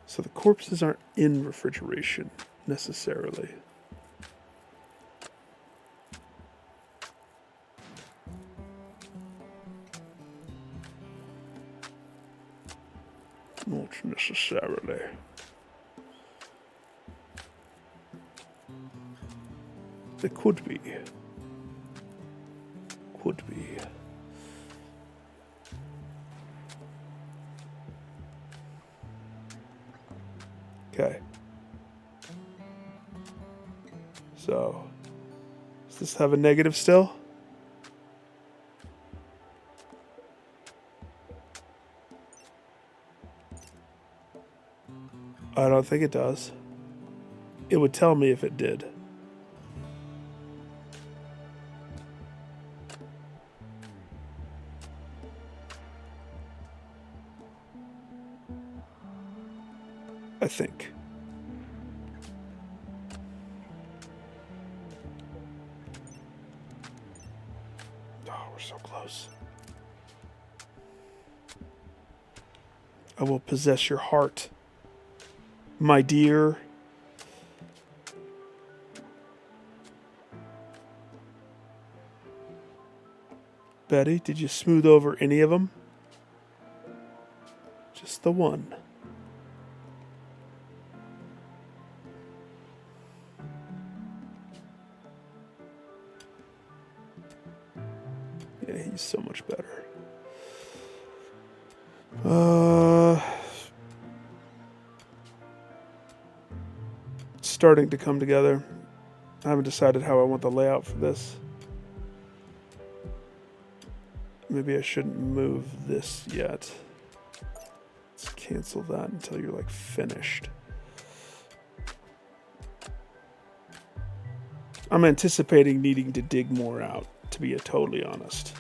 So the corpses aren't in refrigeration necessarily. Not necessarily. It could be. Could be. Okay. So, does this have a negative still? I don't think it does. It would tell me if it did. I think. Oh, we're so close. I will possess your heart, my dear. Betty, did you smooth over any of them? Just the one. Yeah, he's so much better. It's starting to come together. I haven't decided how I want the layout for this. Maybe I shouldn't move this yet. Let's cancel that until you're like finished. I'm anticipating needing to dig more out, to be totally honest.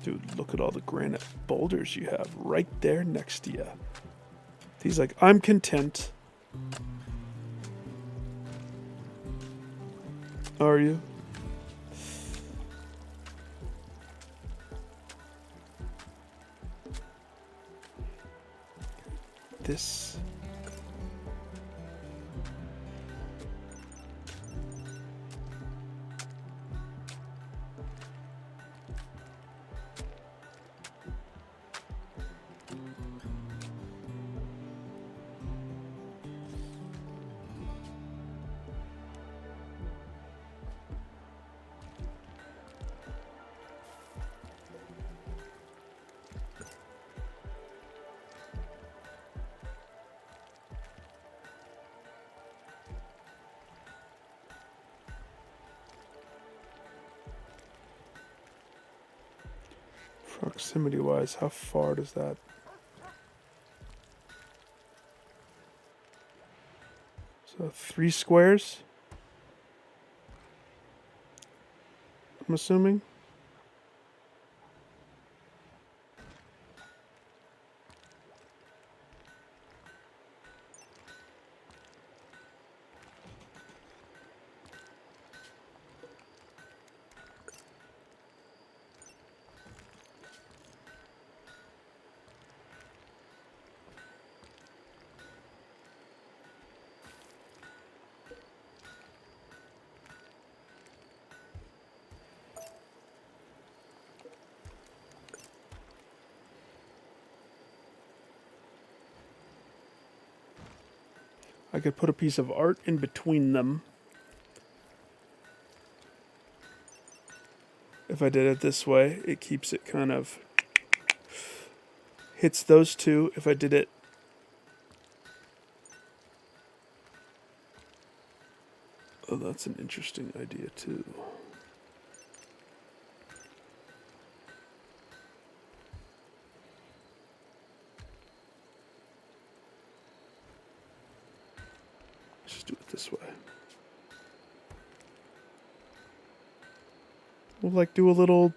Dude, look at all the granite boulders you have right there next to you. He's like, I'm content. Are you? This. Proximity wise, how far does that? So 3 squares? I'm assuming. I could put a piece of art in between them. If I did it this way, it keeps it kind of... hits those two. If I did it... Oh, that's an interesting idea too. Let's just do it this way. We'll like do a little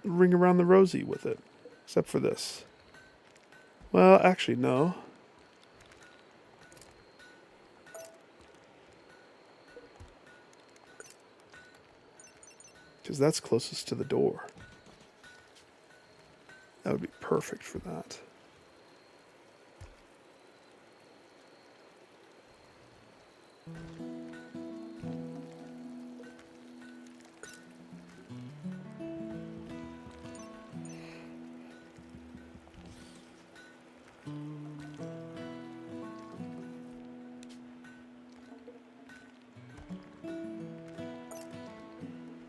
ring around the rosy with it, except for this. Well, actually, no. Because that's closest to the door. That would be perfect for that.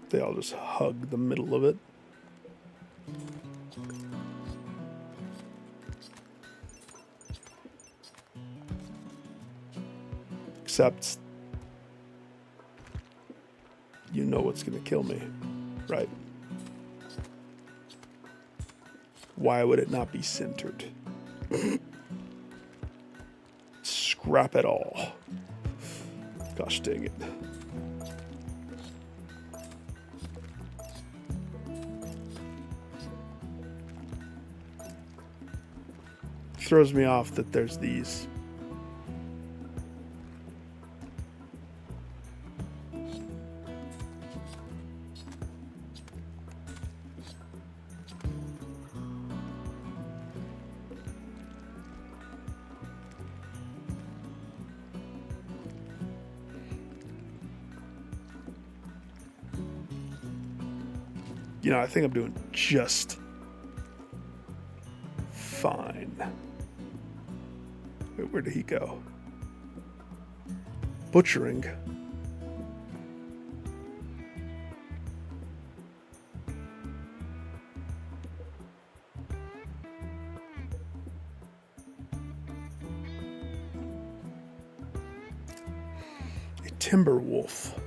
They all just hug the middle of it. Except, you know what's going to kill me, right? Why would it not be centered? Scrap it all. Gosh dang it. Throws me off that there's these. You know, I think I'm doing just fine. Wait, where did he go? Butchering. A timber wolf.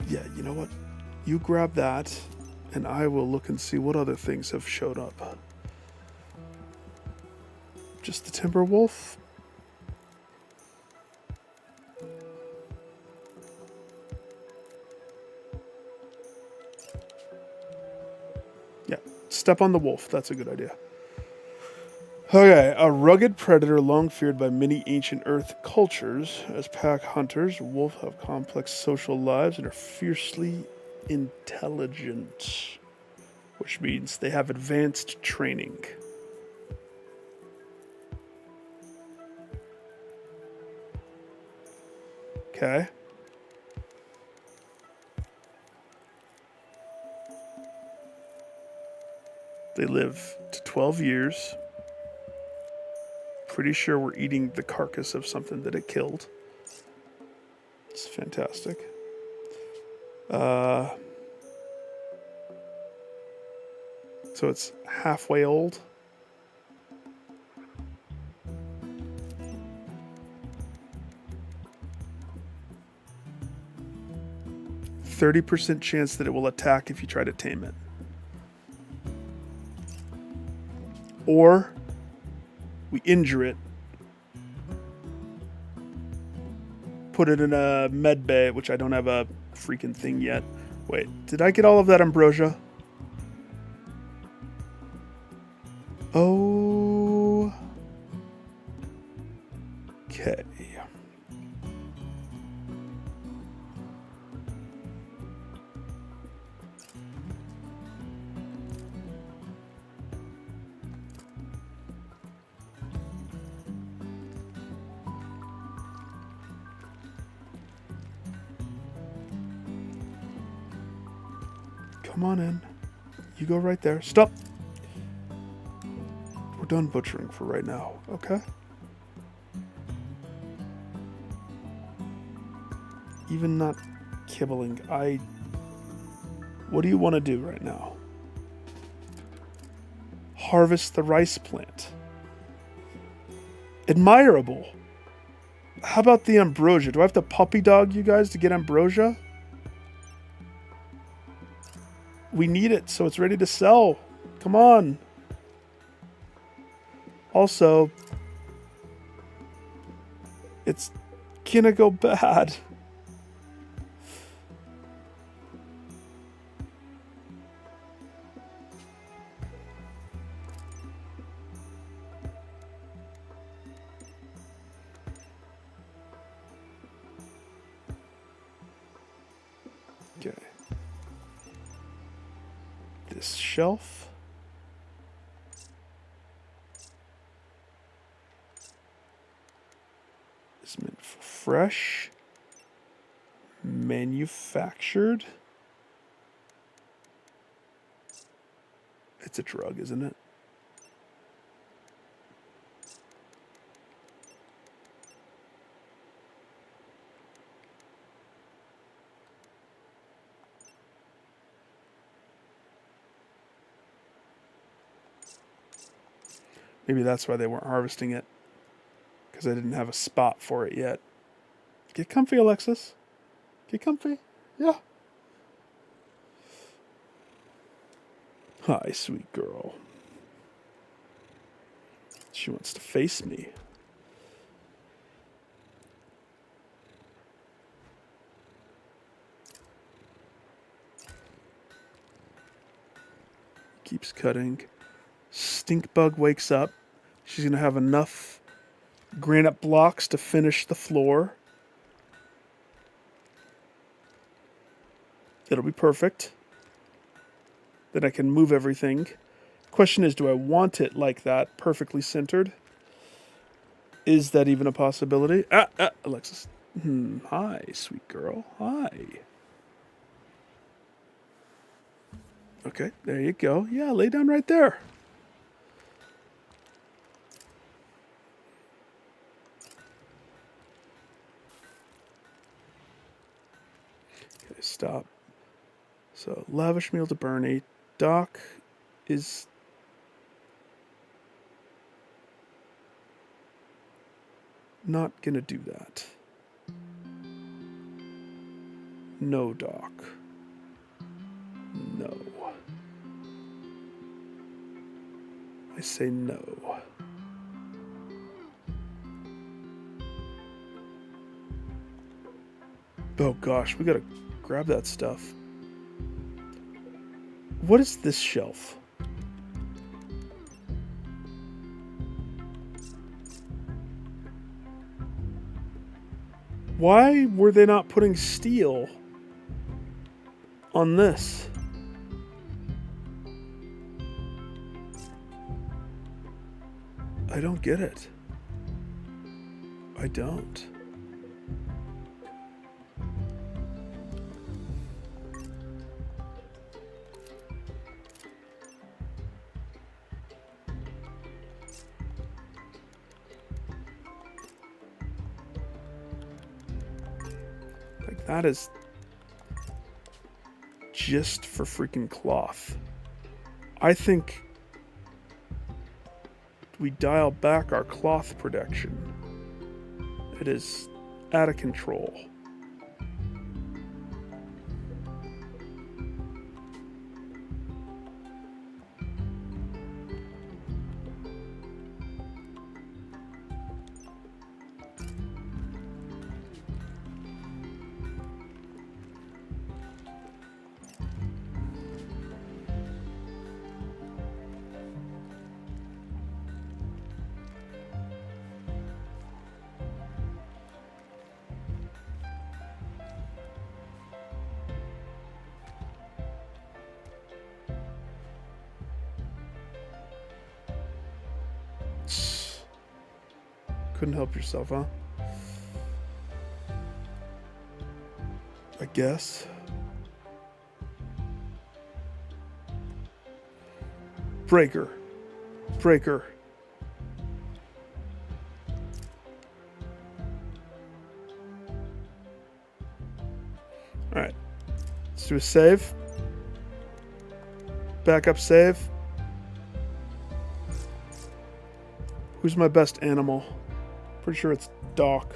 Yeah, you know what? You grab that, and I will look and see what other things have showed up. Just the timber wolf? Yeah, step on the wolf. That's a good idea. Okay, a rugged predator long feared by many ancient Earth cultures. As pack hunters, wolves have complex social lives and are fiercely intelligent, which means they have advanced training. Okay. They live to 12 years. Pretty sure we're eating the carcass of something that it killed. It's fantastic. So it's halfway old. %30 chance that it will attack if you try to tame it. Or we injure it, put it in a med bay, which I don't have a freaking thing yet. Wait, did I get all of that ambrosia? Oh. Okay. Come on in. You go right there. Stop. We're done butchering for right now, okay? Even not kibbling. What do you want to do right now? Harvest the rice plant. Admirable. How about the ambrosia? Do I have to puppy dog you guys to get ambrosia? We need it so it's ready to sell. Come on. Also, it's gonna go bad. Okay. This shelf. is meant for fresh, manufactured. It's a drug, isn't it? Maybe that's why they weren't harvesting it. Because I didn't have a spot for it yet. Get comfy, Alexis. Get comfy. Yeah. Hi, sweet girl. She wants to face me. Keeps cutting. Stink bug wakes up. She's going to have enough granite blocks to finish the floor. It'll be perfect. Then I can move everything. Question is, do I want it like that, perfectly centered? Is that even a possibility? Alexis. Hi, sweet girl. Hi. Okay, there you go. Yeah, lay down right there. Okay, stop. So, lavish meal to Bernie. Doc is... not gonna do that. No, Doc. No. I say no. Oh gosh, we gotta grab that stuff. What is this shelf? Why were they not putting steel on this? I don't get it. I don't. Like, that is just for freaking cloth. I think we dial back our cloth production. It is out of control. Couldn't help yourself, huh? I guess. Breaker. Breaker. Alright. Let's do a save. Backup save. Who's my best animal? Pretty sure it's Doc.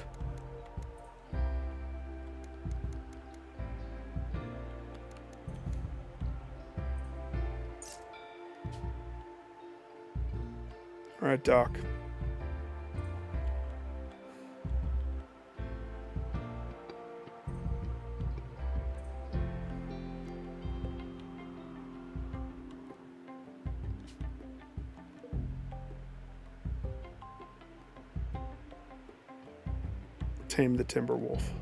All right, Doc. Tame the timber wolf.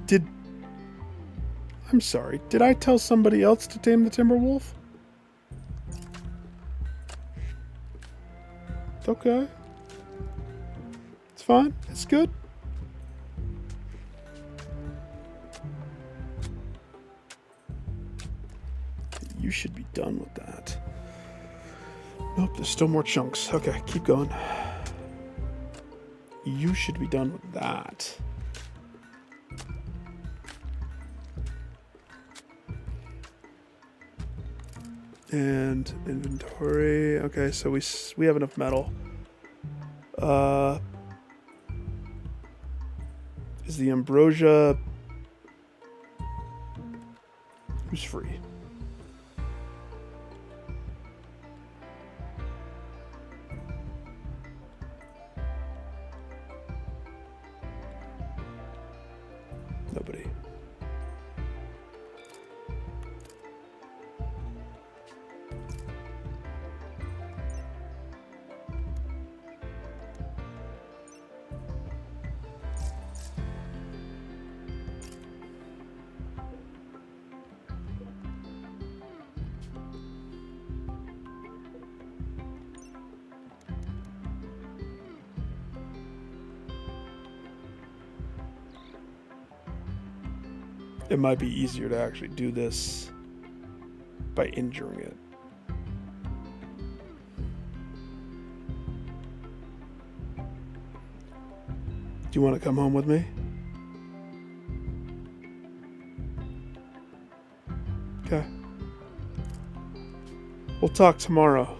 Did... I'm sorry. Did I tell somebody else to tame the timber wolf? It's okay. It's fine. It's good. You should be done with that. Nope, there's still more chunks. Okay, keep going. You should be done with that. And inventory. Okay, so we have enough metal. Is the ambrosia... Who's free? Nobody. It might be easier to actually do this by injuring it. Do you want to come home with me? Okay. We'll talk tomorrow.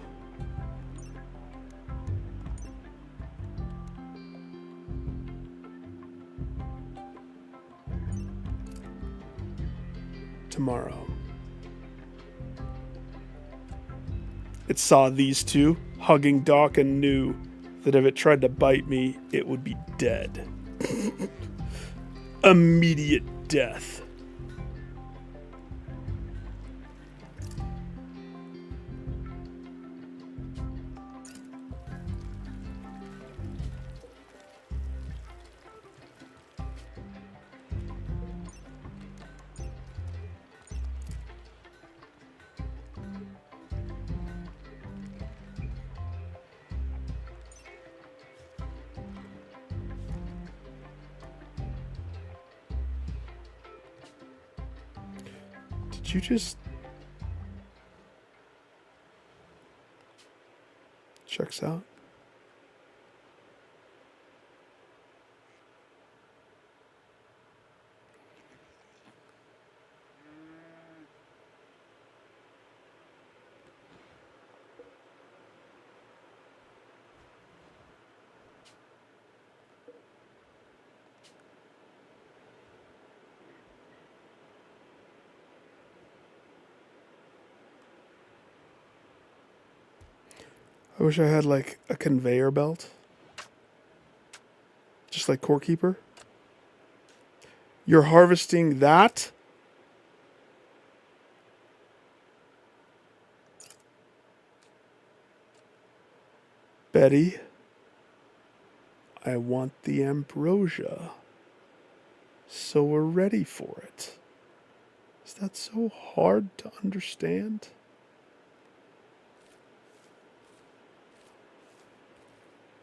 Tomorrow. It saw these two hugging Doc and knew that if it tried to bite me, it would be dead. Immediate death. Did you just... Checks out. I wish I had like a conveyor belt. Just like Core Keeper. You're harvesting that? Betty, I want the ambrosia. So we're ready for it. Is that so hard to understand?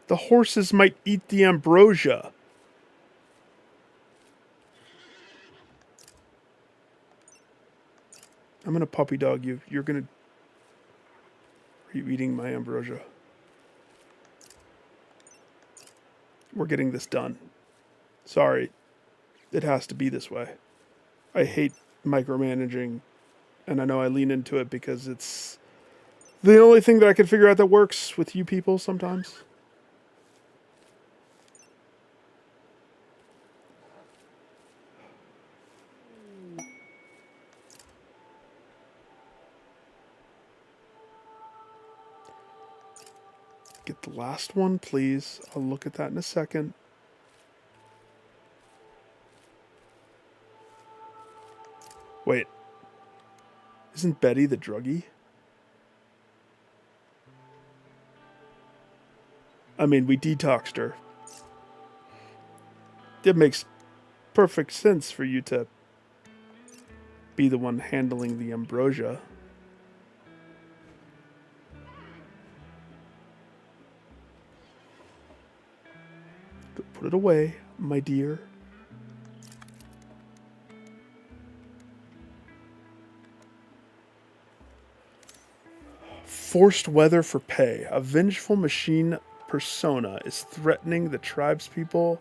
The horses might eat the ambrosia. I'm gonna puppy dog you. You're gonna... Are you eating my ambrosia? We're getting this done. Sorry. It has to be this way. I hate micromanaging, and I know I lean into it because it's the only thing that I can figure out that works with you people sometimes. Get the last one, please. I'll look at that in a second. Wait. Isn't Betty the druggie? I mean, we detoxed her. It makes perfect sense for you to be the one handling the ambrosia. Put it away, my dear. Forced weather for pay. A vengeful machine persona is threatening the tribespeople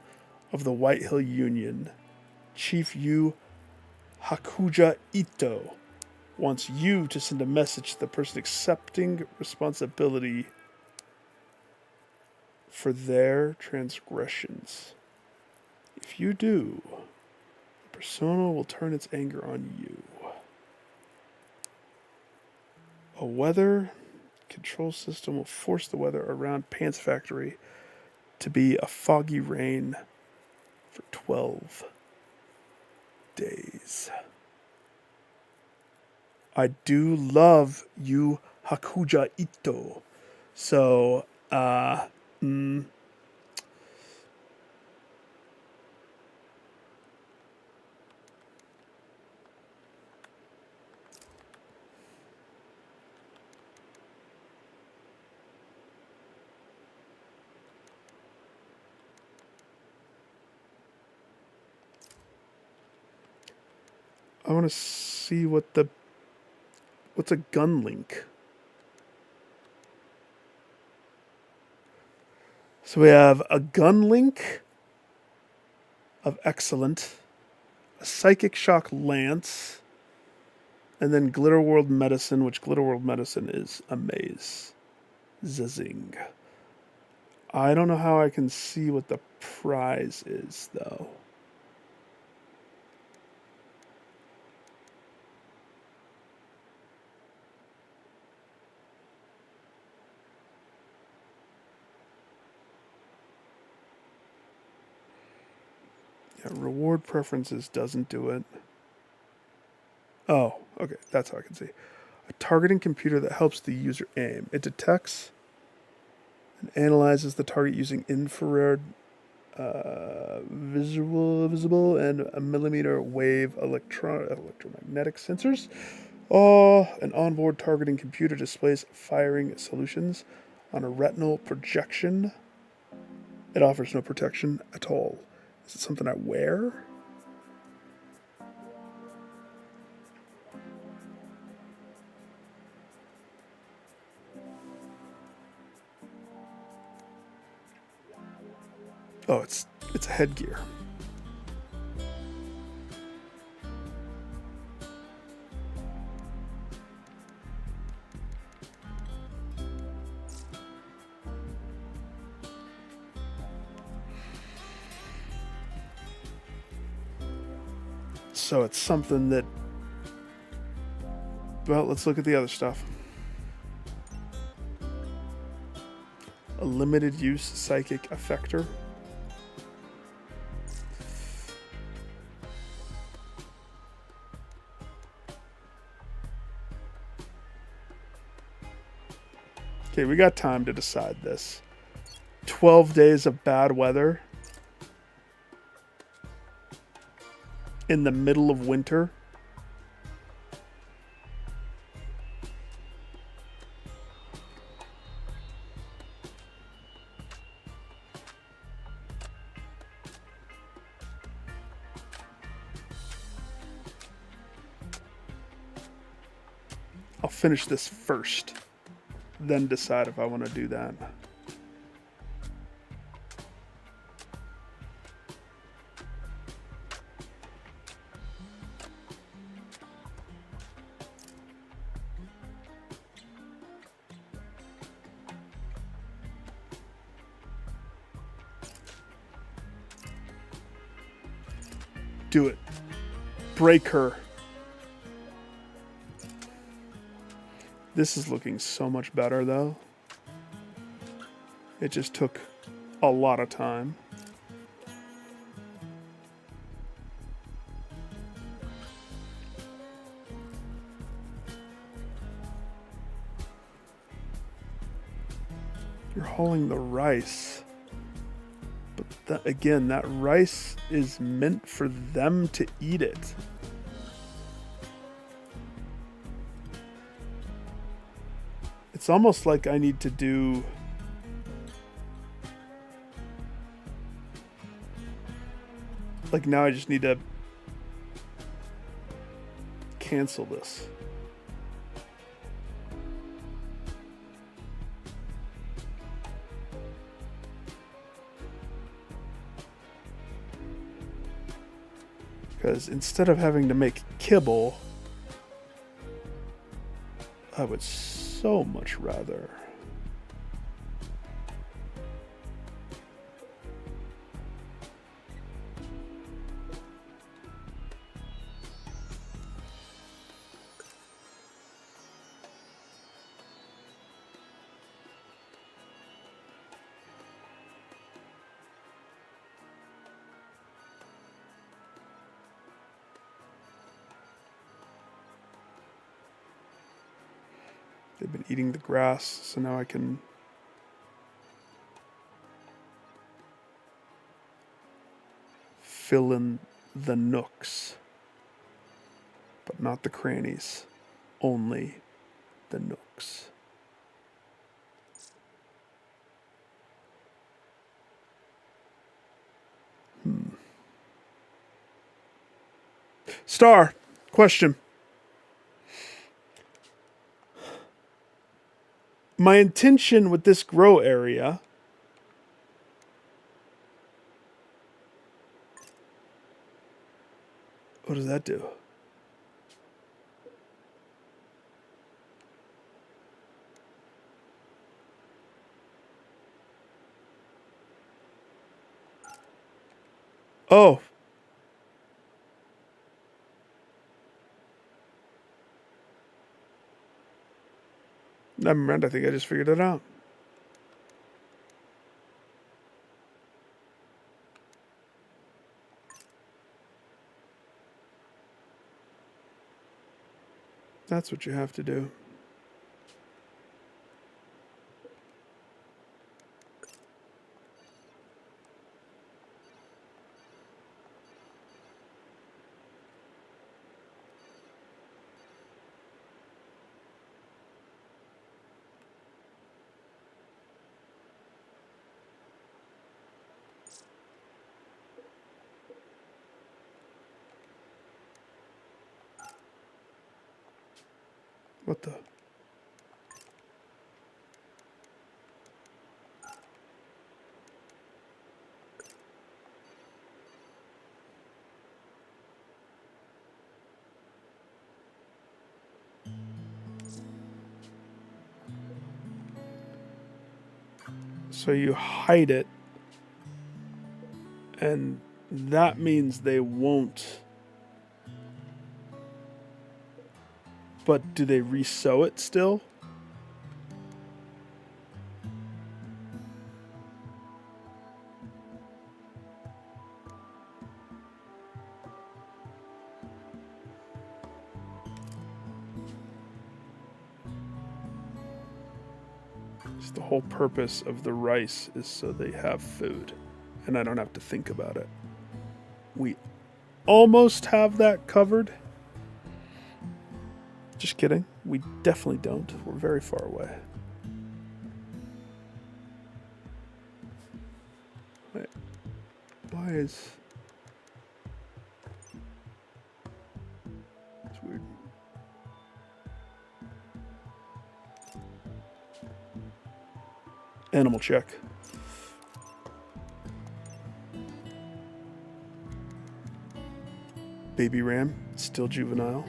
of the White Hill Union. Chief Yu Hakuja Ito wants you to send a message to the person accepting responsibility for their transgressions. If you do, the persona will turn its anger on you. A weather control system will force the weather around Pants Factory to be a foggy rain for 12 days. I do love Yu Hakuja Ito. So, I want to see what's a gun link. So we have a gun link of excellent, a psychic shock lance, and then Glitter World Medicine, which Glitter World Medicine is amaze. Zazing. I don't know how I can see what the prize is, though. Yeah, reward preferences doesn't do it. Oh, okay, that's how I can see. A targeting computer that helps the user aim. It detects and analyzes the target using infrared, visible, and a millimeter wave electromagnetic sensors. An onboard targeting computer displays firing solutions on a retinal projection. It offers no protection at all. Is it something I wear? Oh, it's a headgear. So it's something that... Well, let's look at the other stuff. A limited use psychic effector. Okay, we got time to decide this. 12 days of bad weather in the middle of winter. I'll finish this first, then decide if I want to do that. Do it. Break her. This is looking so much better, though. It just took a lot of time. You're hauling the rice. But again, that rice is meant for them to eat it. It's almost like I need to do... Like now I just need to cancel this. Because instead of having to make kibble, I would so much rather they've been eating the grass, so now I can fill in the nooks, but not the crannies, only the nooks. Star, question. My intention with this grow area what does that do? Oh. Never mind, I think I just figured it out. That's what you have to do. What the? So you hide it, and that means they won't. But do they re-sow it still? Just the whole purpose of the rice is so they have food, and I don't have to think about it. We almost have that covered. Just kidding. We definitely don't. We're very far away. Wait. Why is... It's weird. Animal check. Baby ram, still juvenile.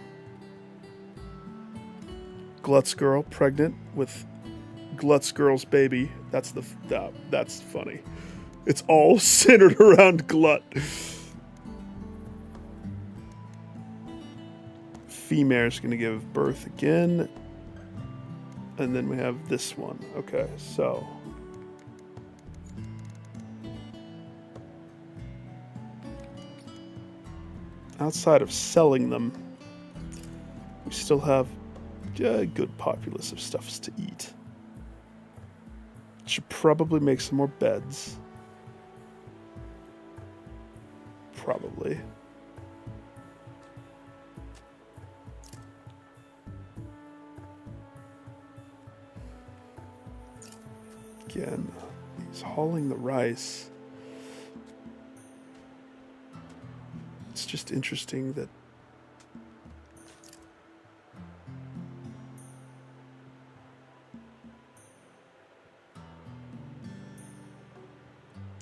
Glutz girl pregnant with Glutz girl's baby. That's funny. It's all centered around Glut. Female's gonna give birth again. And then we have this one. Okay, so outside of selling them, we still have a good populace of stuffs to eat. Should probably make some more beds. Probably. Again, he's hauling the rice. It's just interesting that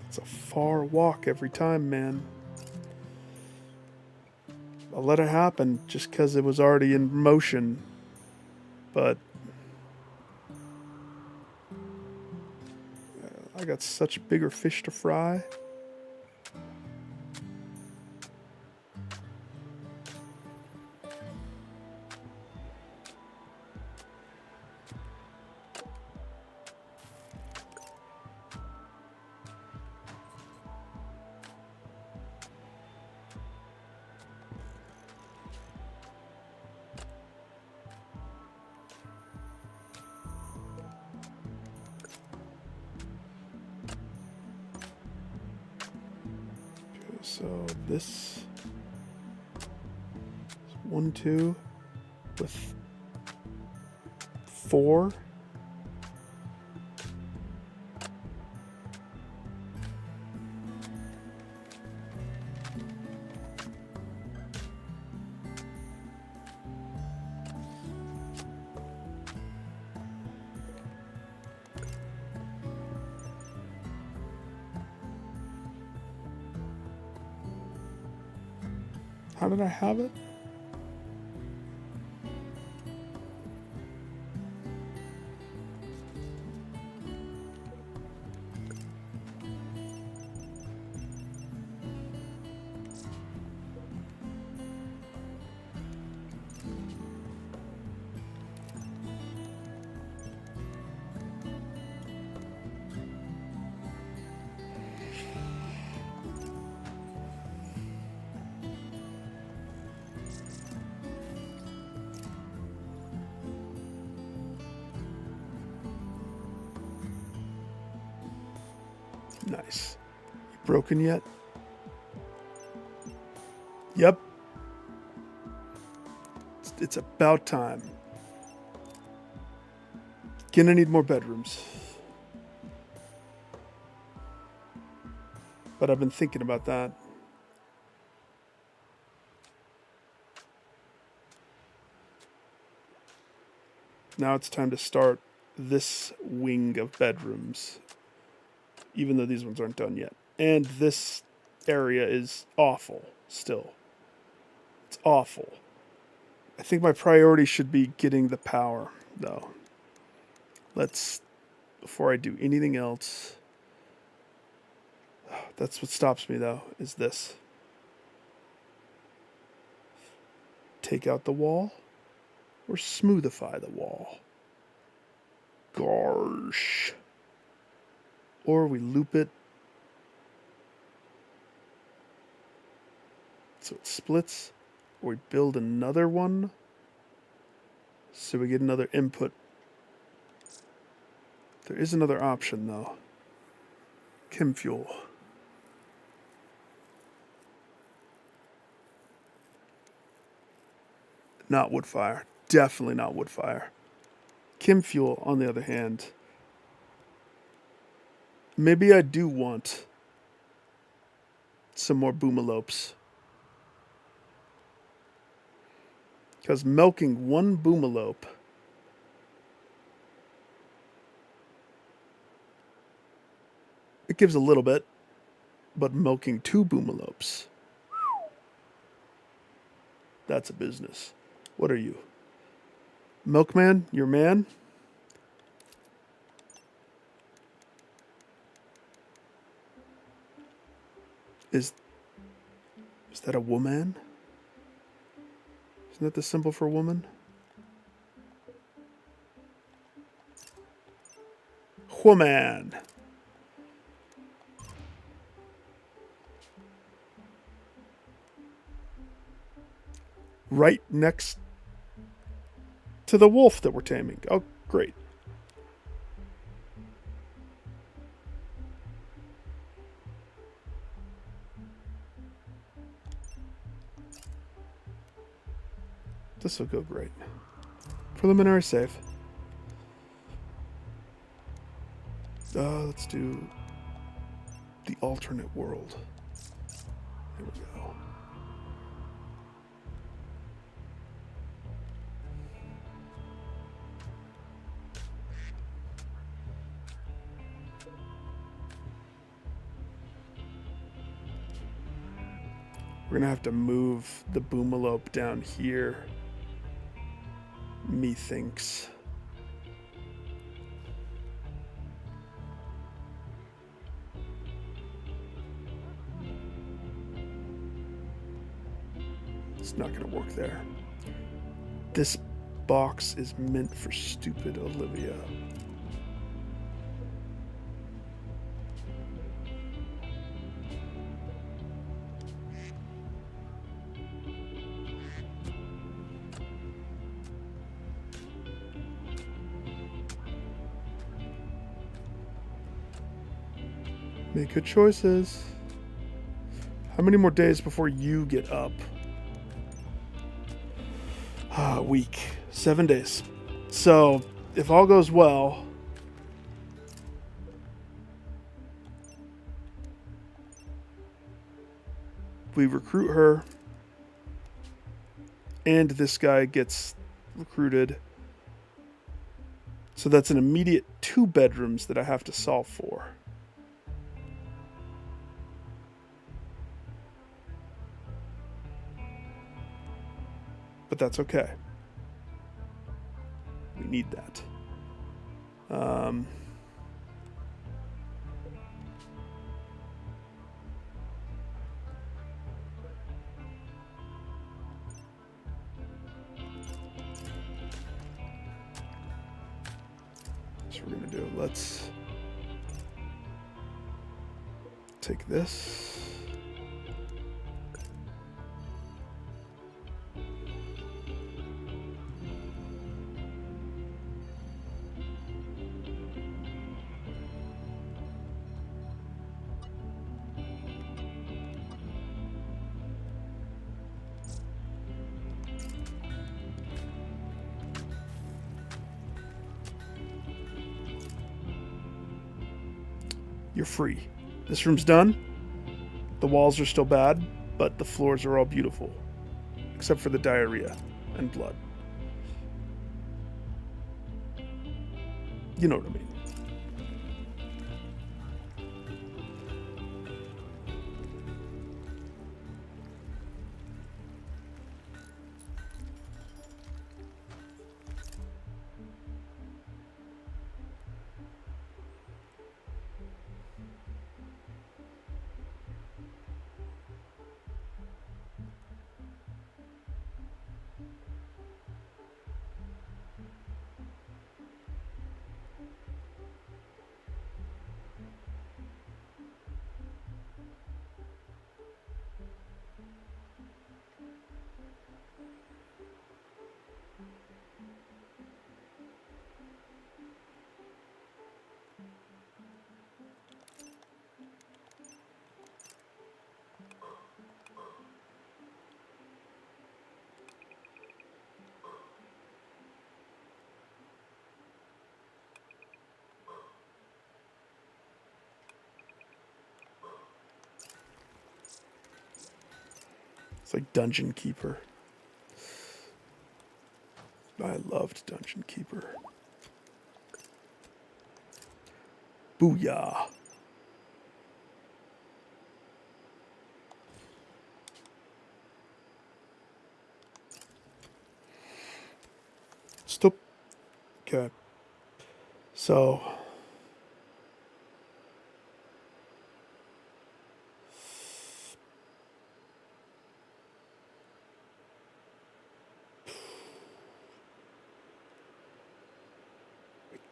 it's a far walk every time, man. I'll let it happen just because it was already in motion. But I got such bigger fish to fry. So this is 1, 2 with 4. How did I have it? Nice. Broken yet? Yep. It's about time. Gonna need more bedrooms. But I've been thinking about that. Now it's time to start this wing of bedrooms. Even though these ones aren't done yet. And this area is awful still. It's awful. I think my priority should be getting the power, though. Before I do anything else, that's what stops me, though, is this. Take out the wall or smoothify the wall. Gosh. Or we loop it so it splits, or we build another one so we get another input. There is another option though. Chem fuel. Not wood fire. Definitely not wood fire. Chem fuel, on the other hand, maybe I do want some more boomalopes. Because milking one boomalope it gives a little bit, but milking 2 boomalopes, that's a business. What are you? Milkman? Your man? Is that a woman? Isn't that the symbol for woman? Woman. Right next to the wolf that we're taming. Oh, great. This will go great. Preliminary save. Let's do the alternate world. Here we go. We're gonna have to move the boomalope down here. Methinks. It's not gonna work there. This box is meant for stupid Olivia. Make good choices. How many more days before you get up? A week. 7 days. So, if all goes well, we recruit her, and this guy gets recruited. So that's an immediate 2 bedrooms that I have to solve for. But that's okay. We need that. So we're gonna do. Let's take this. You're free. This room's done. The walls are still bad, but the floors are all beautiful. Except for the diarrhea and blood. You know what I mean. It's like Dungeon Keeper. I loved Dungeon Keeper. Booyah. Stop. Okay. So.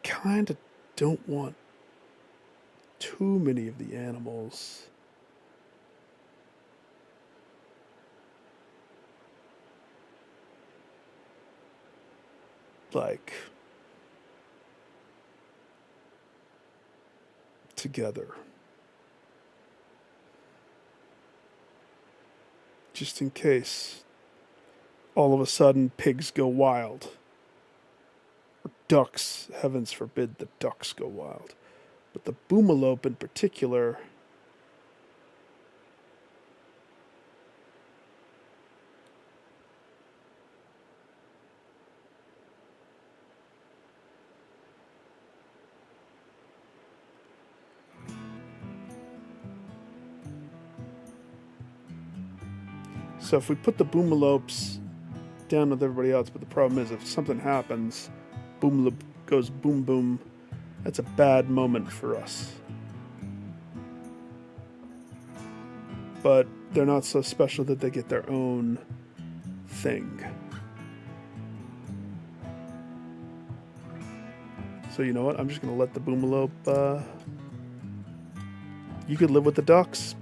Kind of don't want too many of the animals. Like together. Just in case all of a sudden pigs go wild. Or ducks, heavens forbid the ducks go wild. But the boomalope in particular, so if we put the boomalopes down with everybody else, but the problem is if something happens, boomalope goes boom boom, that's a bad moment for us. But they're not so special that they get their own thing. So you know what? I'm just going to let the boomalope... you could live with the ducks.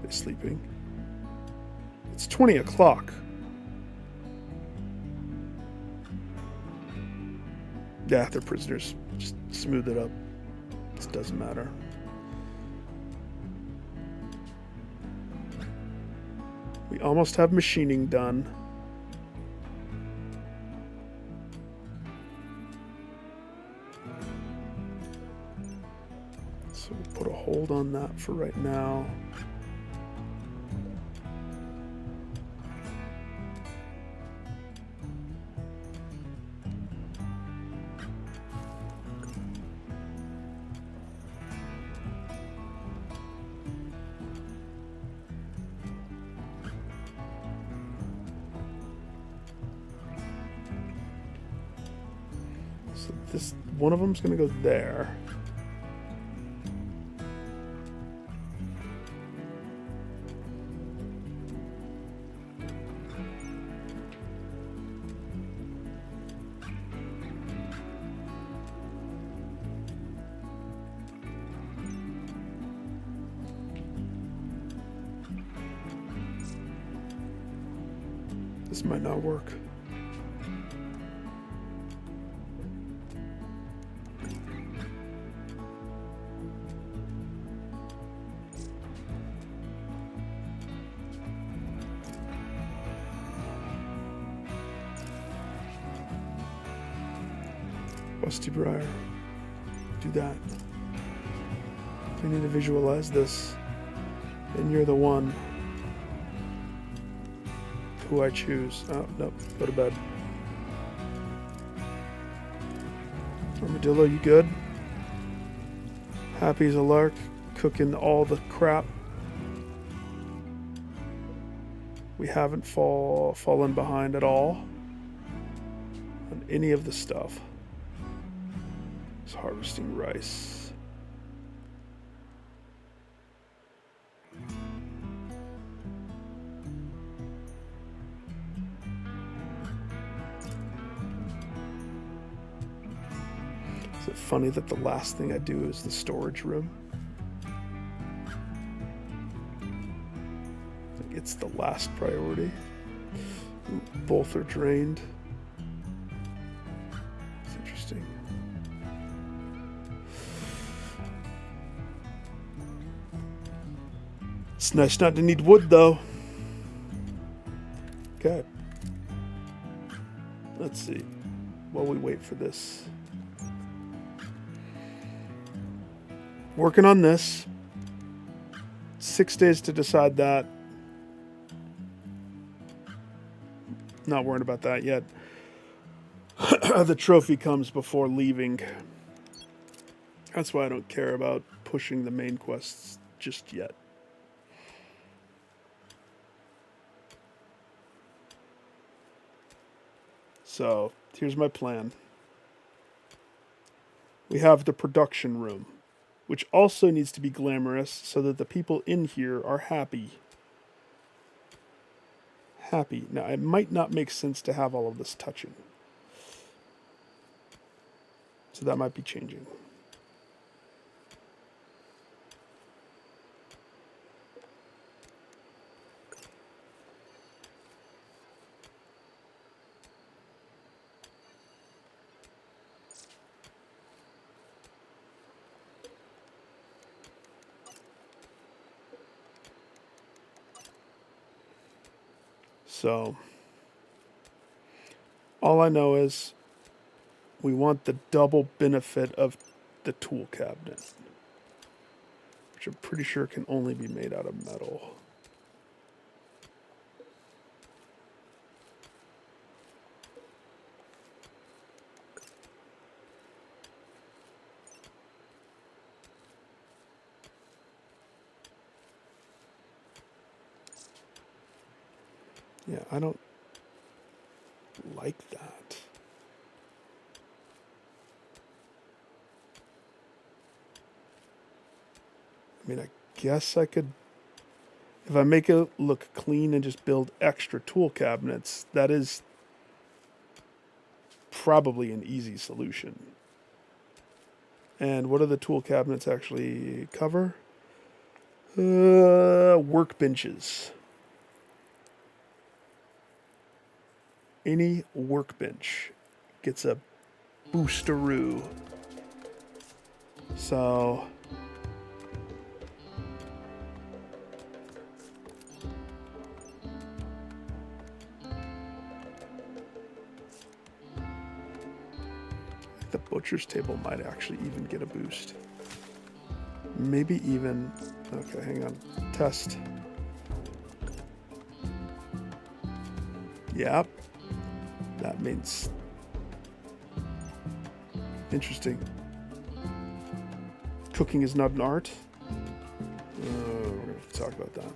They're sleeping. It's 20 o'clock. Yeah, they're prisoners. Just smooth it up. This doesn't matter. We almost have machining done. So we'll put a hold on that for right now. So this, one of them's gonna go there. This might not work. Rusty Briar. Do that. I need to visualize this. And you're the one who I choose. Oh, nope. Go to bed. Armadillo, you good? Happy as a lark. Cooking all the crap. We haven't fallen behind at all on any of the stuff. It's harvesting rice. Is it funny that the last thing I do is the storage room? It's the last priority. Ooh, both are drained. It's interesting. It's nice not to need wood, though. Okay. Let's see. While we wait for this. Working on this. 6 days to decide that. Not worried about that yet. The trophy comes before leaving. That's why I don't care about pushing the main quests just yet. So, here's my plan. We have the production room, which also needs to be glamorous so that the people in here are happy. Happy. Now, it might not make sense to have all of this touching. So that might be changing. So, all I know is we want the double benefit of the tool cabinet, which I'm pretty sure can only be made out of metal. Yeah, I don't like that. I mean, I guess I could, if I make it look clean and just build extra tool cabinets, that is probably an easy solution. And what do the tool cabinets actually cover? Workbenches. Any workbench gets a boosteroo. So the butcher's table might actually even get a boost. Maybe even, okay, hang on, test. Yep, that means, interesting. Cooking is not an art. We're gonna have to talk about that.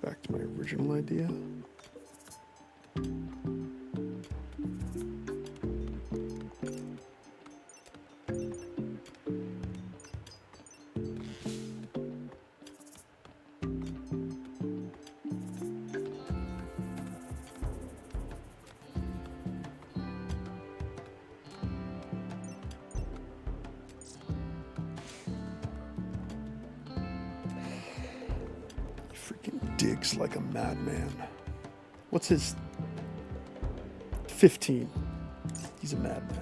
Back to my original idea. Digs like a madman. What's his 15? He's a madman.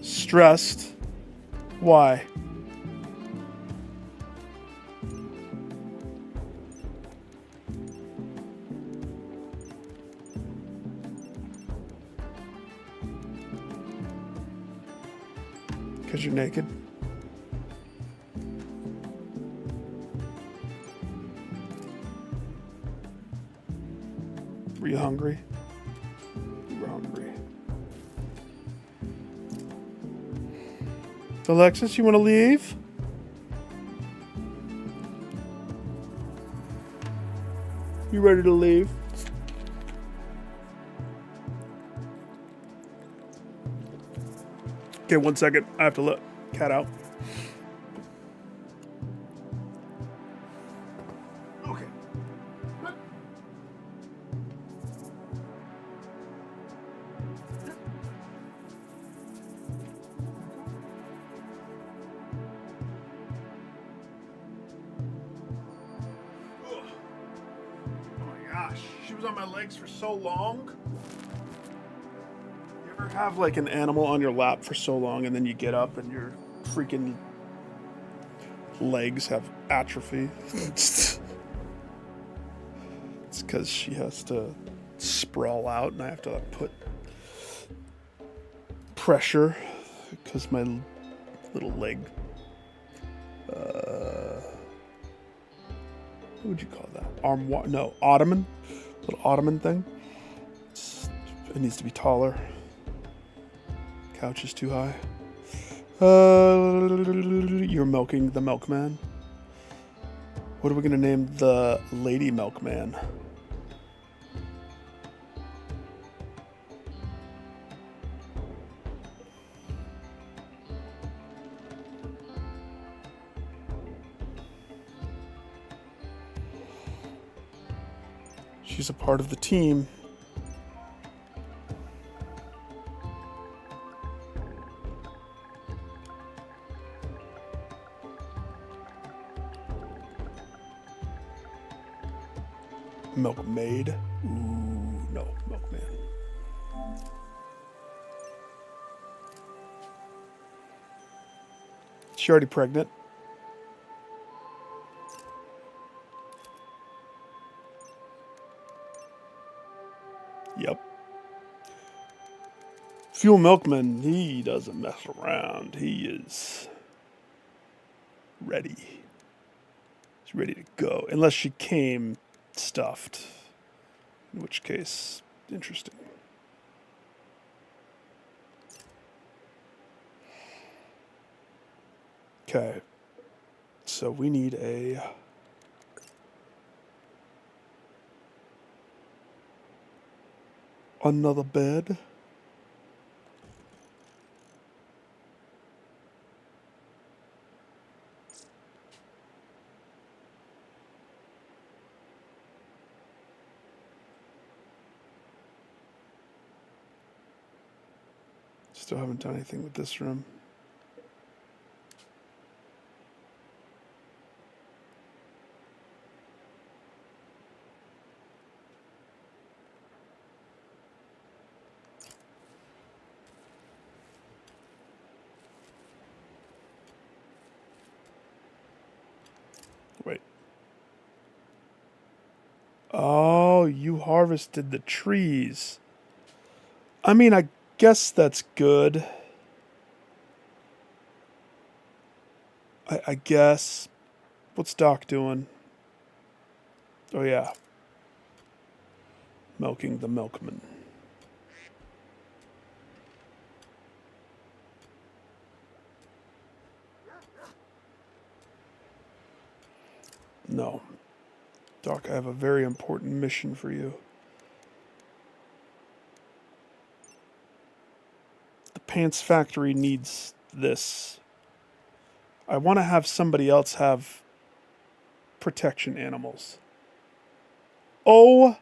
Stressed. Why? Because you're naked. Were you hungry? You were hungry. Alexis, you want to leave? You ready to leave? Okay, 1 second. I have to let cat out. Okay. She was on my legs for so long. You ever have like an animal on your lap for so long and then you get up and your freaking legs have atrophy. It's because she has to sprawl out, and I have to put pressure because my little leg. What would you call that? No, ottoman. Little ottoman thing. It needs to be taller. Couch is too high. You're milking the milkman. What are we gonna name the lady milkman? She's a part of the team. Milkmaid. Ooh, no, milkman. She already pregnant. Yep. Fuel Milkman, he doesn't mess around. He is ready. He's ready to go. Unless she came stuffed. In which case, interesting. Okay. So we need another bed. Still haven't done anything with this room. Wait. Oh, you harvested the trees. I mean, I guess that's good. I guess. What's Doc doing? Oh, yeah. Milking the milkman. No. Doc, I have a very important mission for you. The pants factory needs this. I want to have somebody else have protection animals. Oh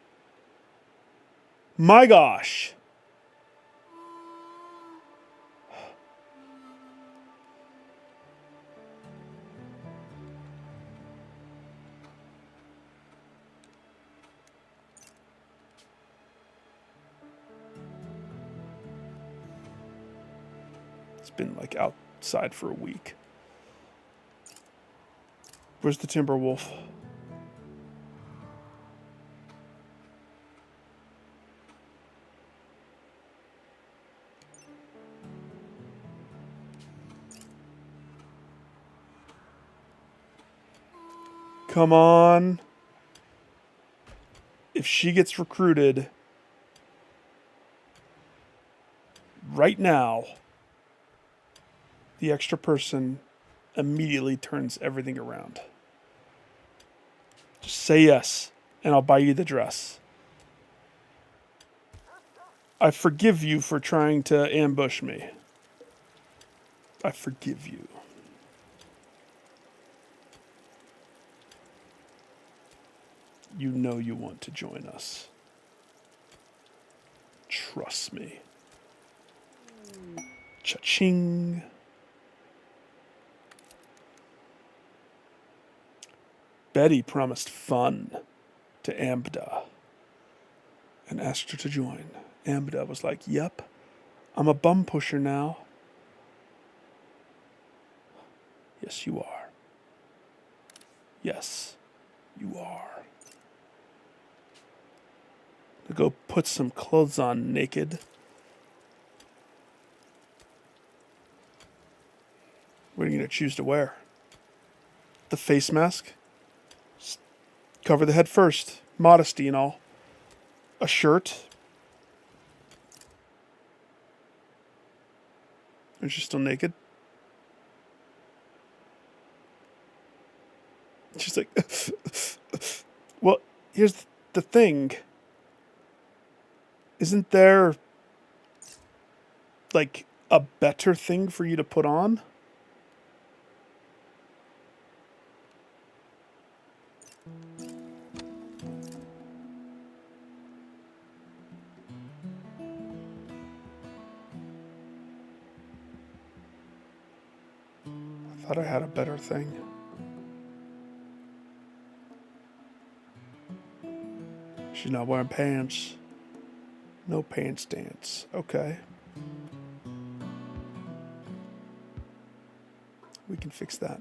my gosh. It's been like outside for a week. Where's the timber wolf? Come on. If she gets recruited right now, the extra person immediately turns everything around. Just say yes, and I'll buy you the dress. I forgive you for trying to ambush me. I forgive you. You know you want to join us. Trust me. Cha-ching. Betty promised fun to Ambda and asked her to join. Ambda was like, yep, I'm a bum pusher now. Yes, you are. Yes, you are. To go put some clothes on naked. What are you going to choose to wear? The face mask? Cover the head first. Modesty and all. A shirt. And she's still naked. She's like, well, here's the thing. Isn't there, like, a better thing for you to put on? I thought I had a better thing. She's not wearing pants. No pants dance. Okay. We can fix that.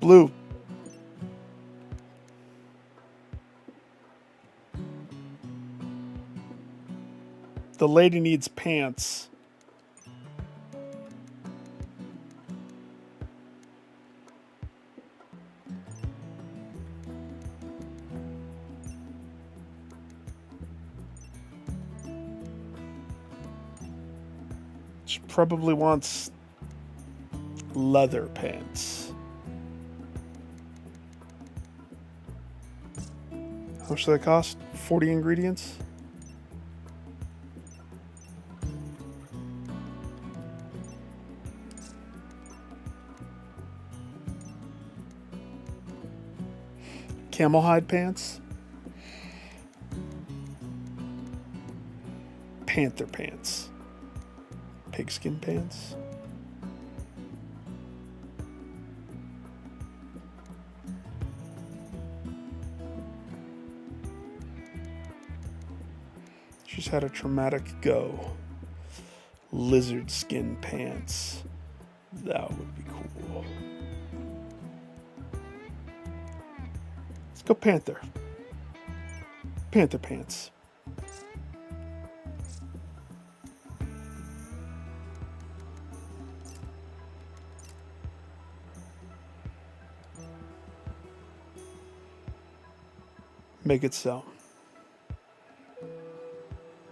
Blue. The lady needs pants. She probably wants leather pants. How much do they cost? 40 ingredients? Camel hide pants? Panther pants? Pigskin pants? She's had a traumatic go. Lizard skin pants. That would be cool. Let's go panther. Panther pants. Make it so.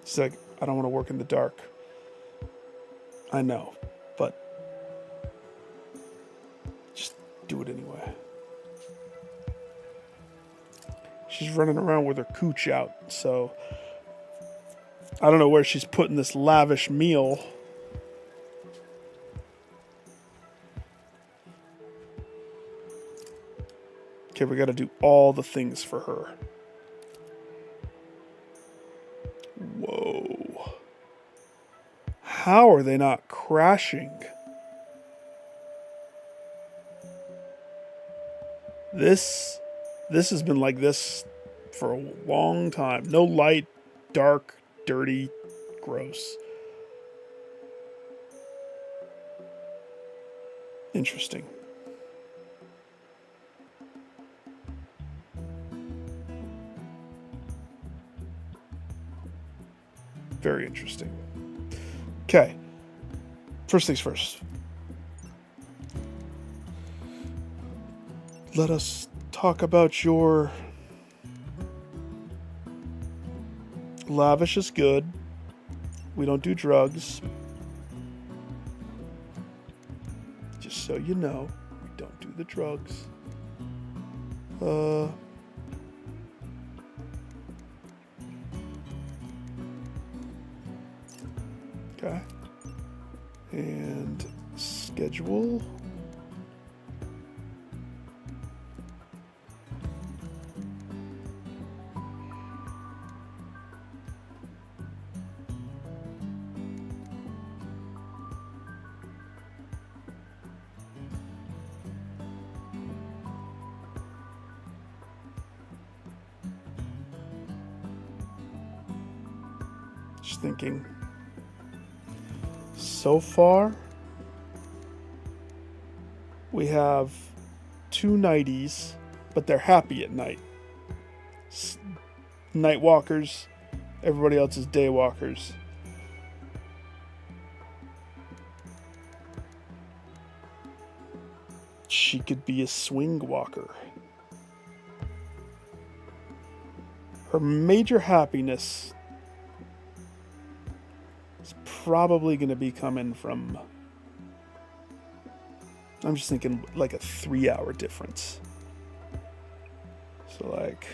She's like, I don't want to work in the dark. I know, but just do it anyway. She's running around with her cooch out, so I don't know where she's putting this lavish meal. Okay, we got to do all the things for her. Whoa. How are they not crashing? This has been like this for a long time. No light, dark, dirty, gross. Interesting. Very interesting. Okay. First things first. Let us talk about your... Lavish is good. We don't do drugs. Just so you know, we don't do the drugs. Okay. And schedule. Just thinking. So far, we have two nighties, but they're happy at night. Night walkers, everybody else is day walkers. She could be a swing walker. Her major happiness is probably going to be coming from, I'm just thinking like a 3-hour difference. So like,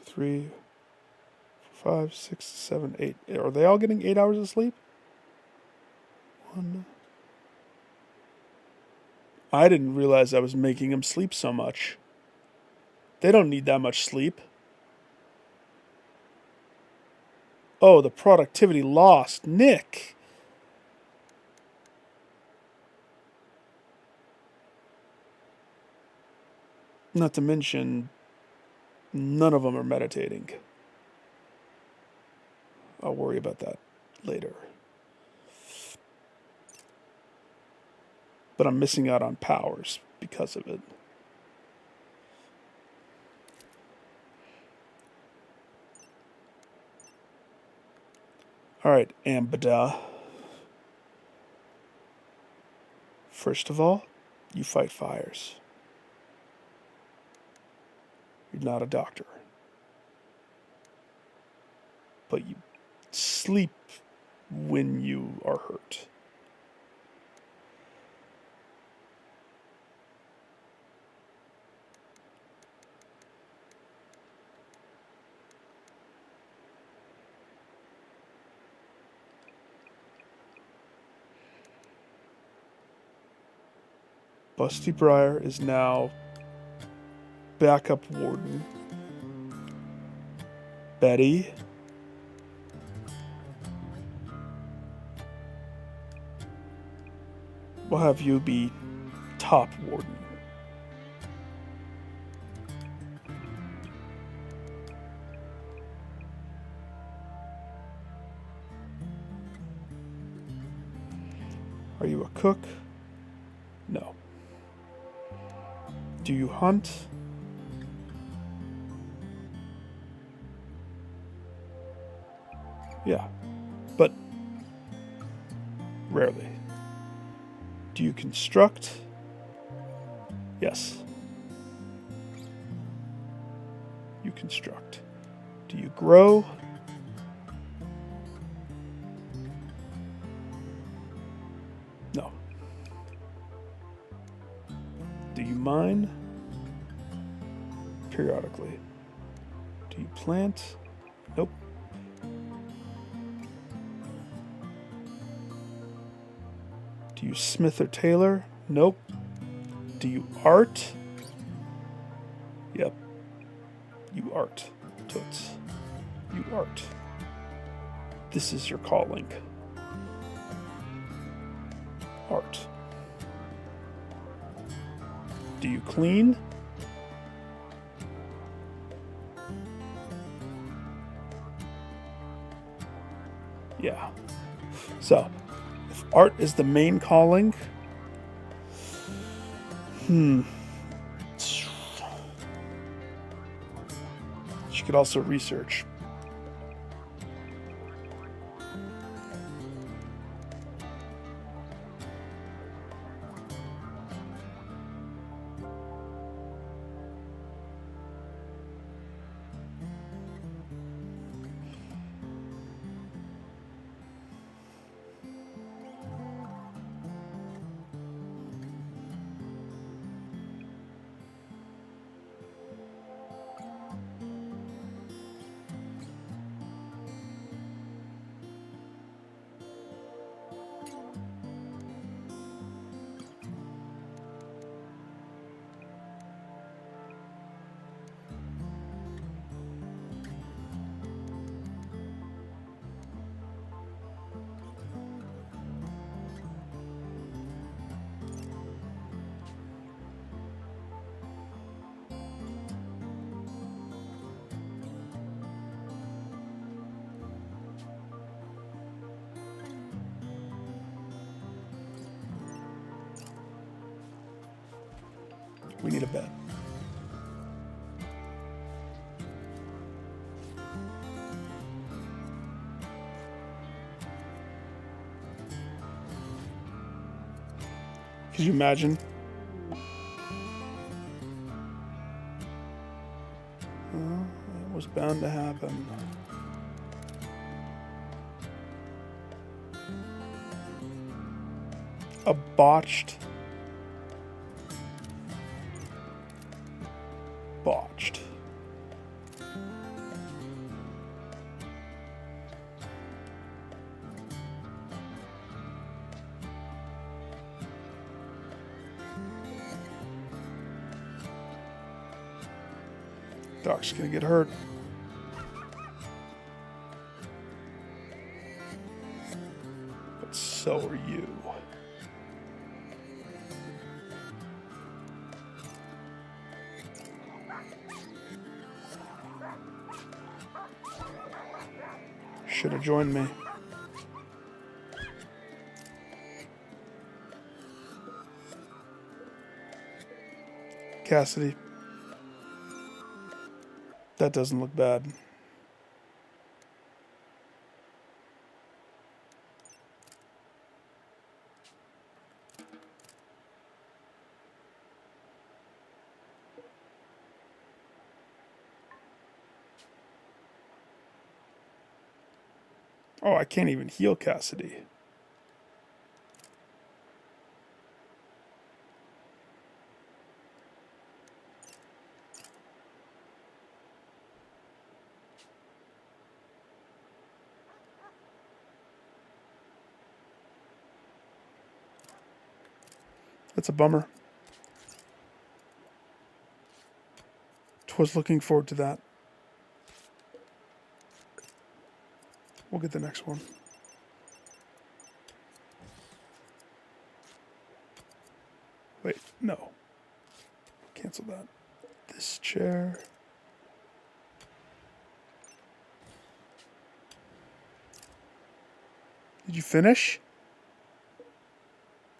three, 5, 6, 7, 8. Are they all getting 8 hours of sleep? One. I didn't realize I was making them sleep so much. They don't need that much sleep. Oh, the productivity lost. Nick! Not to mention, none of them are meditating. I'll worry about that later. But I'm missing out on powers because of it. Alright, Ambada. First of all, you fight fires. You're not a doctor. But you sleep when you are hurt. Busty Briar is now backup warden. Betty. We'll have you be top warden. Are you a cook? No. Do you hunt? Yeah, but rarely. Do you construct? Yes. You construct. Do you grow? No. Do you mine? Periodically. Do you plant? Nope. Do you smith or tailor? Nope. Do you art? Yep. You art. Toots. You art. This is your calling. Art. Do you clean? Yeah. So, if art is the main calling, she could also research. We need a bed. Could you imagine? It was bound to happen. A botched. Doc's gonna get hurt. But so are you. Should have joined me. Cassidy. That doesn't look bad. Oh, I can't even heal Cassidy. That's a bummer. Was looking forward to that. We'll get the next one. Wait, no. Cancel that. This chair. Did you finish?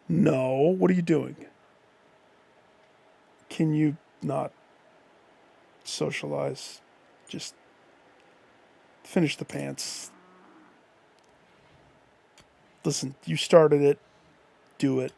No. What are you doing? Can you not socialize? Just finish the pants. Listen, you started it. Do it.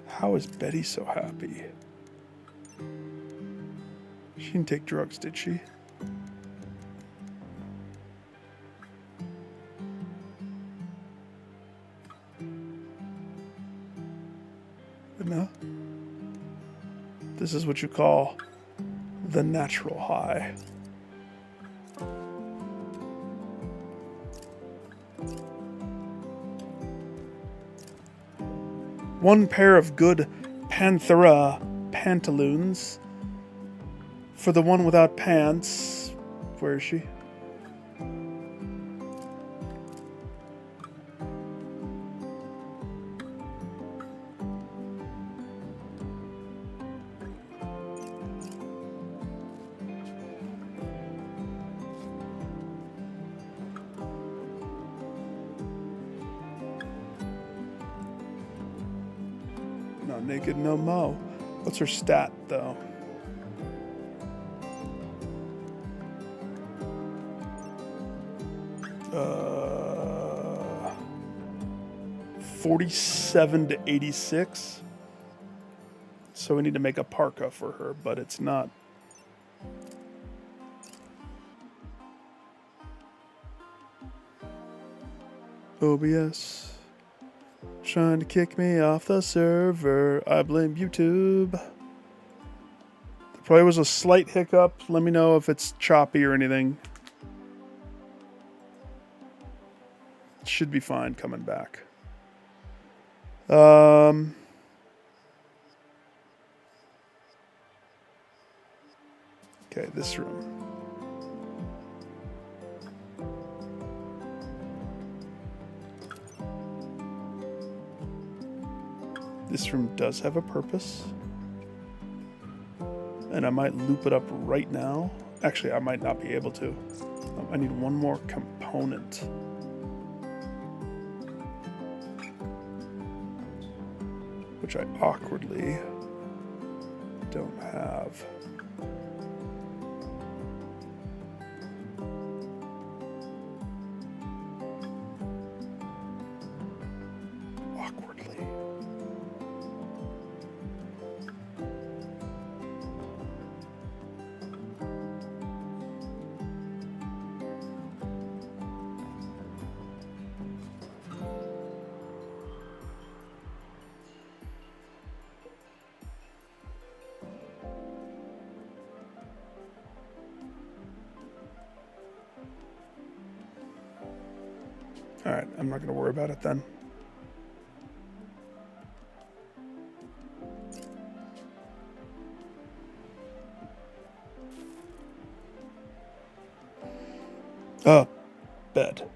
How is Betty so happy? She didn't take drugs, did she? No. This is what you call the natural high. One pair of good Panthera pantaloons for the one without pants. Where is she? Not naked, no mo. What's her stat, though? Uh, 47 to 86. So we need to make a parka for her, but it's not. OBS. Trying to kick me off the server. I blame YouTube. There probably was a slight hiccup. Let me know if it's choppy or anything. It should be fine coming back. Okay, this room. This room does have a purpose. And I might loop it up right now. Actually, I might not be able to. I need one more component. Which I awkwardly don't have. Awkwardly. Alright, I'm not going to worry about it then. Bed.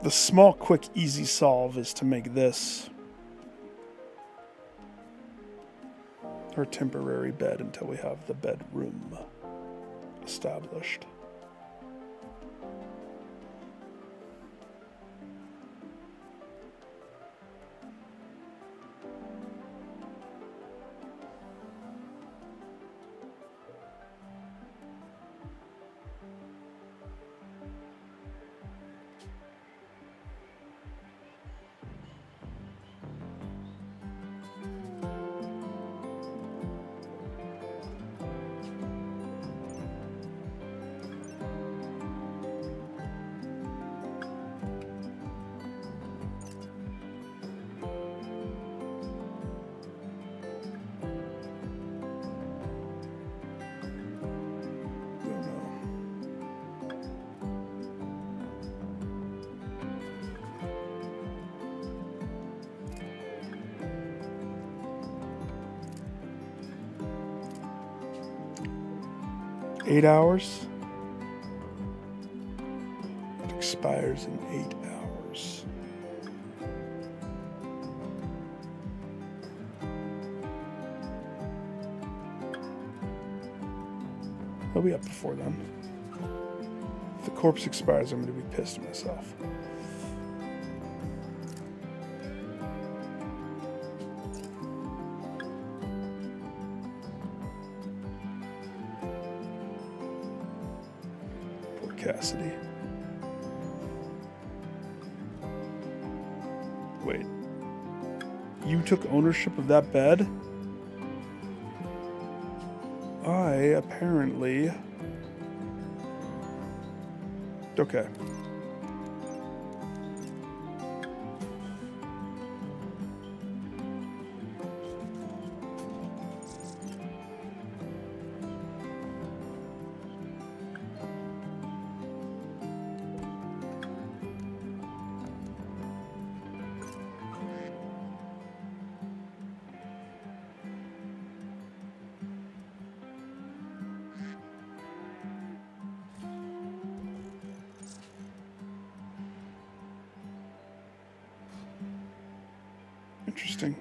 The small, quick, easy solve is to make this our temporary bed until we have the bedroom established. Eight hours. It expires in 8 hours. He'll be up before then. If the corpse expires, I'm going to be pissed at myself. Cassidy. Wait. You took ownership of that bed? I apparently... Okay. Interesting.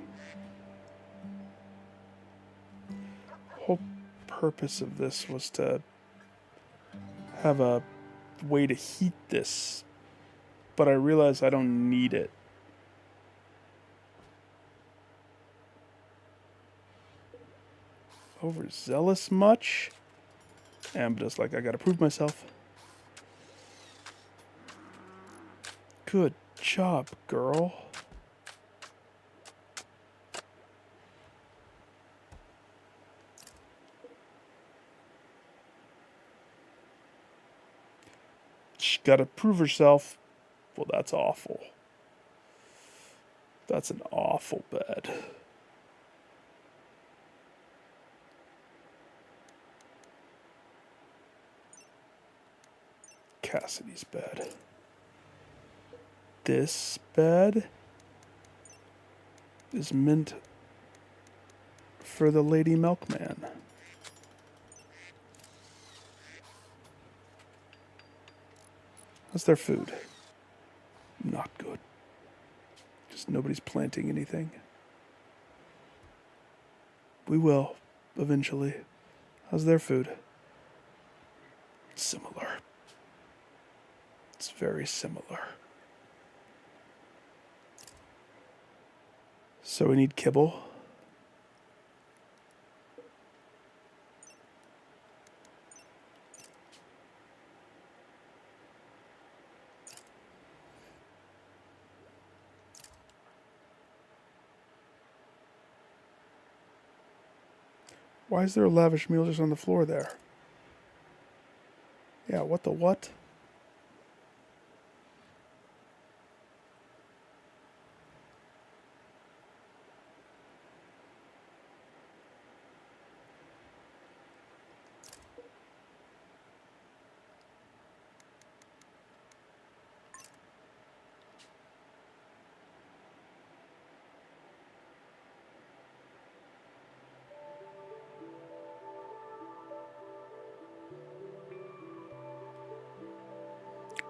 Whole purpose of this was to have a way to heat this, but I realize I don't need it. Overzealous much? And I'm just like, I gotta prove myself. Good job, girl. She's got to prove herself. Well, that's awful. That's an awful bed. Cassidy's bed. This bed is meant for the Lady Milkman. How's their food? Not good. Just nobody's planting anything. We will, eventually. How's their food? Similar. It's very similar. So we need kibble. Why is there a lavish meal just on the floor there? Yeah, what the what?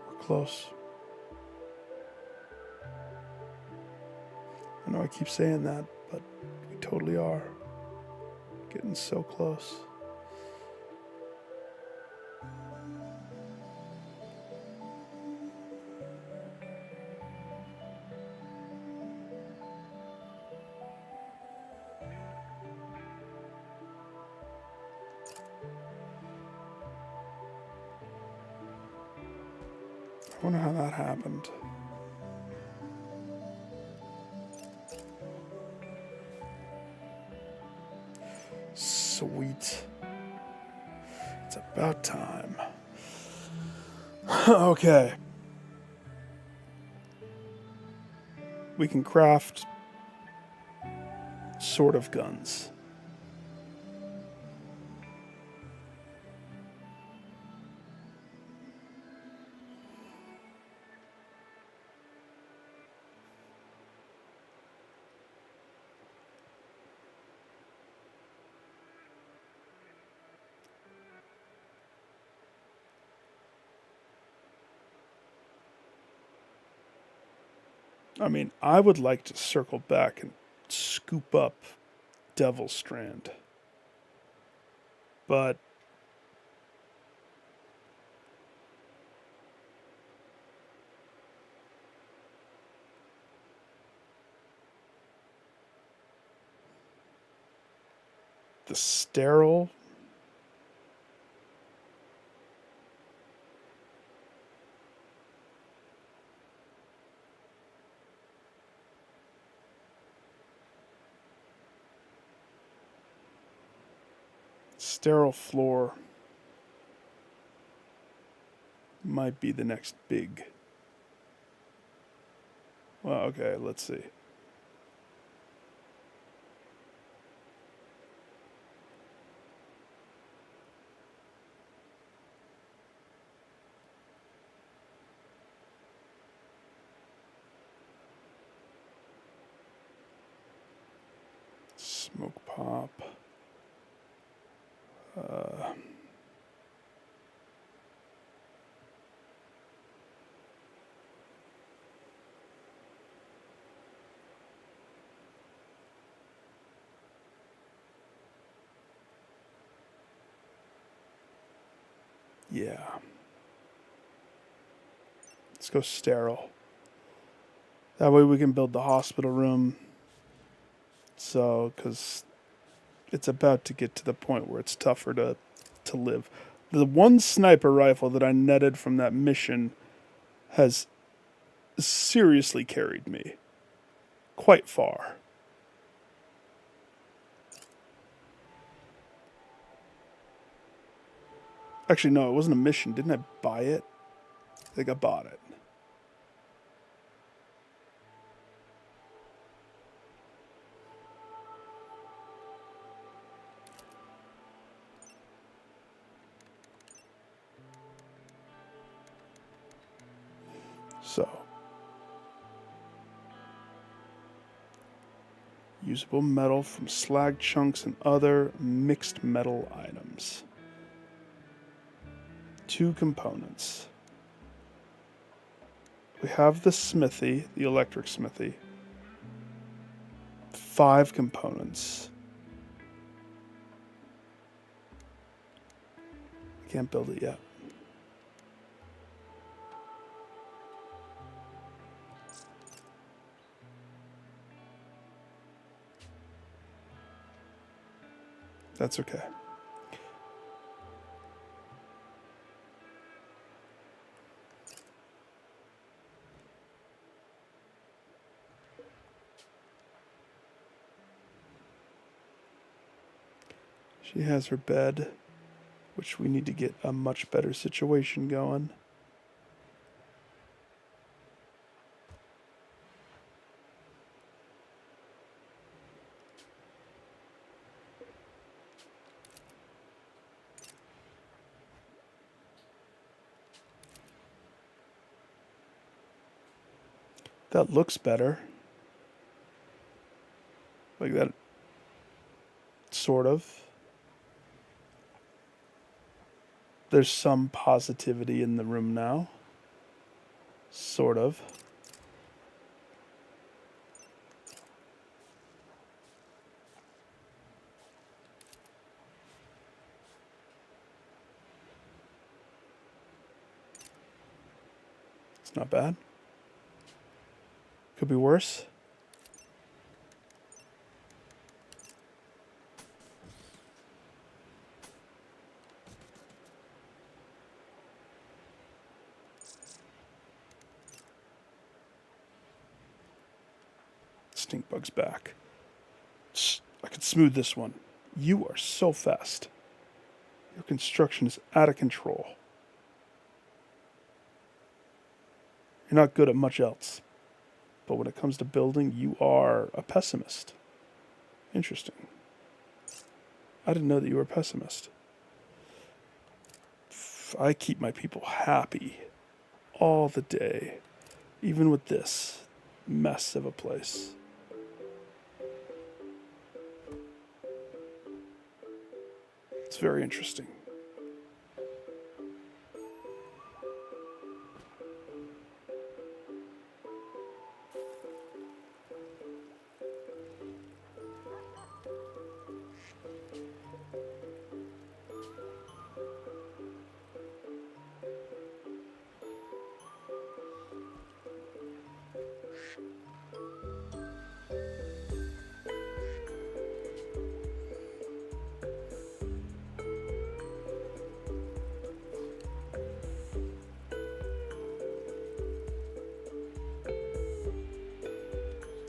We're close. I know I keep saying that, but we totally are. Getting so close. I wonder how that happened. Sweet. It's about time. Okay. We can craft sort of guns. I mean, I would like to circle back and scoop up Devil Strand. But the sterile. Sterile floor might be the next big. Well, okay, let's see. Smoke pop. Yeah. Let's go sterile. That way we can build the hospital room. So, because it's about to get to the point where it's tougher to live. The one sniper rifle that I netted from that mission has seriously carried me quite far. Actually, no, it wasn't a mission. Didn't I buy it? I think I bought it. So, usable metal from slag chunks and other mixed metal items. 2 components. We have the smithy, the electric smithy. 5 components. I can't build it yet. That's okay. She has her bed, which we need to get a much better situation going. That looks better. Like that, sort of. There's some positivity in the room now. Sort of. It's not bad. Could be worse. Stink bug's back. I could smooth this one. You are so fast. Your construction is out of control. You're not good at much else. But when it comes to building, you are a pessimist. Interesting. I didn't know that you were a pessimist. I keep my people happy all the day, even with this mess of a place. It's very interesting.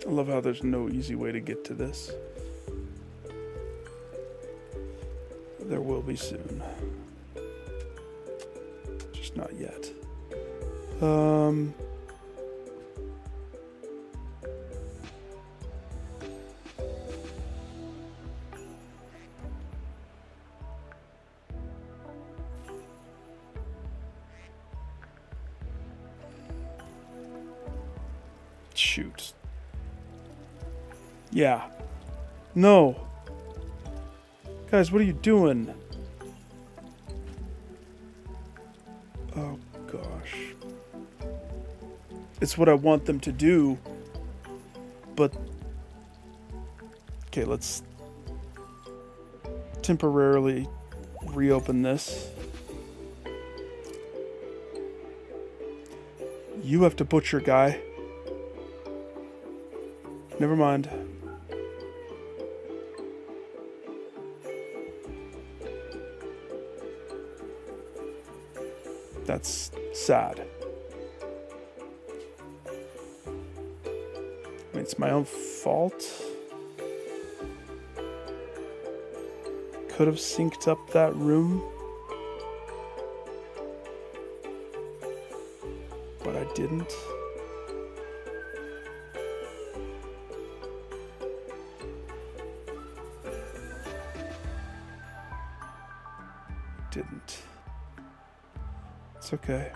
I love how there's no easy way to get to this. There will be soon. Just not yet. Shoot. Yeah. No. Guys, what are you doing? Oh, gosh. It's what I want them to do. But... Okay, let's temporarily reopen this. You have to butcher, guy. Never mind. That's sad. I mean, it's my own fault. Could have synced up that room. But I didn't. Didn't. It's okay.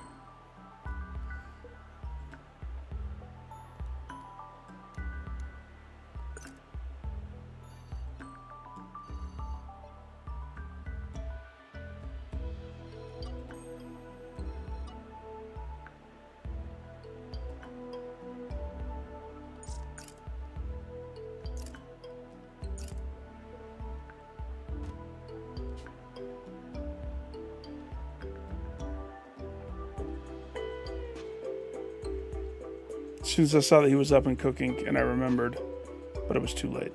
soon as I saw that he was up and cooking, and I remembered, but it was too late.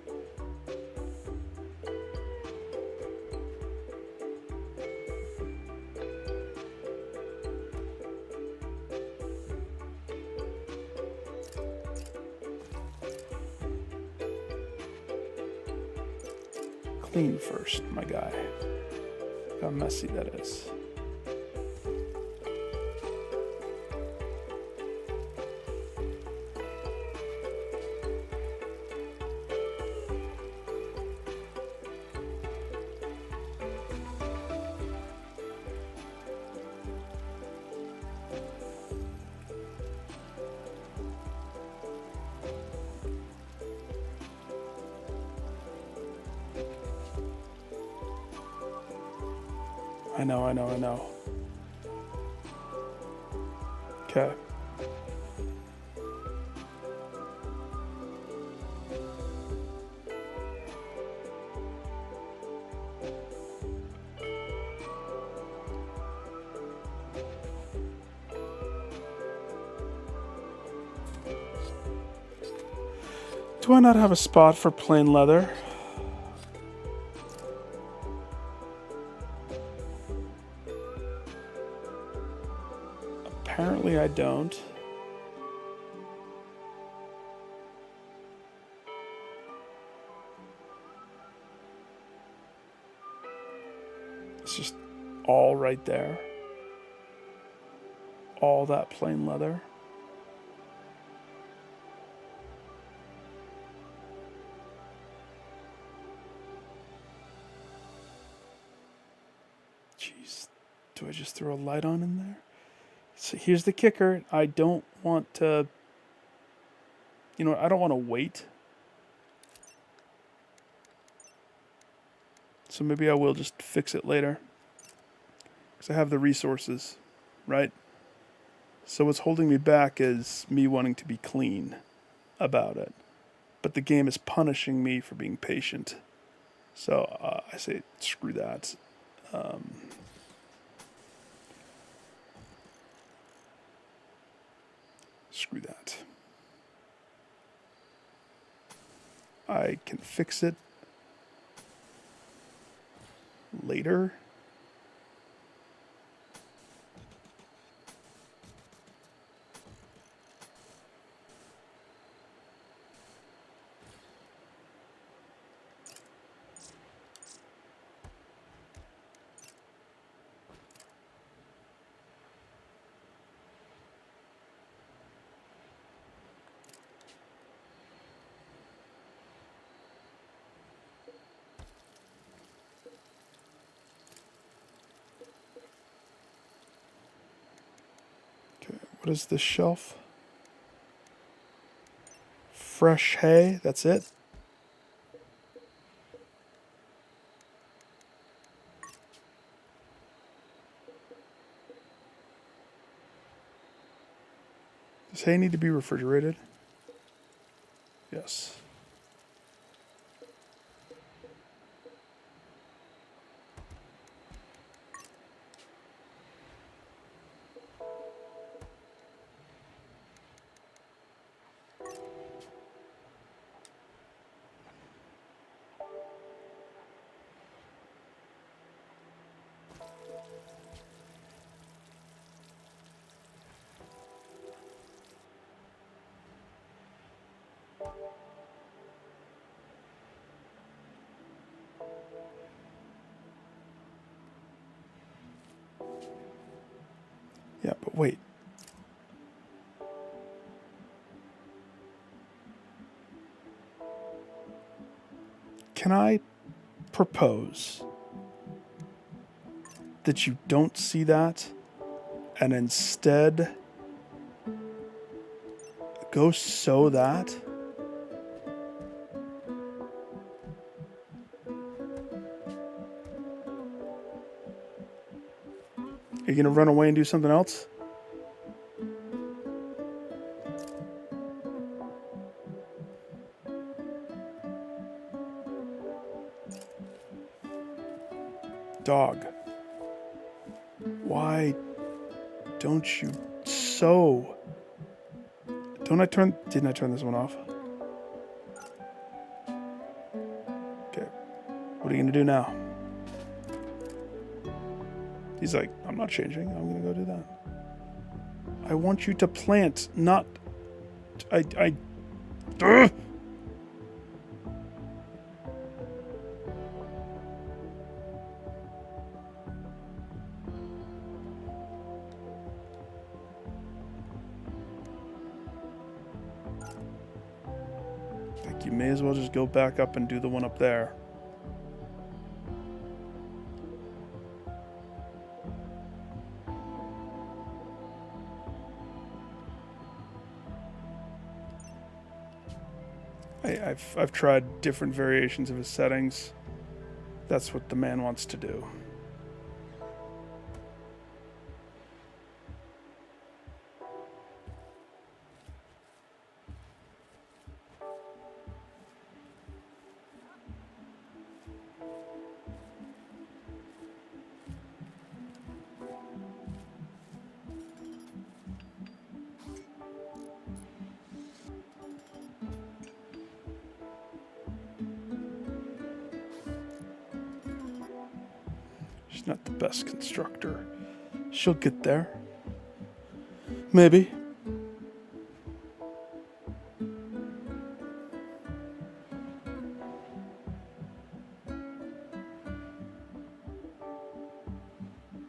Clean first, my guy. Look how messy that is. I know. Okay. Do I not have a spot for plain leather? Apparently I don't. It's just all right there. All that plain leather. Jeez, do I just throw a light on in there? So here's the kicker. I don't want to, I don't want to wait. So maybe I will just fix it later. Because I have the resources, right? So what's holding me back is me wanting to be clean about it. But the game is punishing me for being patient. So I say, screw that. Screw that. I can fix it later. What is this shelf? Fresh hay, that's it? Does hay need to be refrigerated? Yes. Yeah, but wait. Can I propose that you don't see that and instead go sow that? Are you going to run away and do something else? Dog. Why don't you sow Didn't I turn this one off? Okay. What are you gonna do now? He's like, I'm not changing. I'm gonna go do that. I want you to plant, not... Ugh! Like, you may as well just go back up and do the one up there. I've tried different variations of his settings. That's what the man wants to do. She's not the best constructor. She'll get there. Maybe.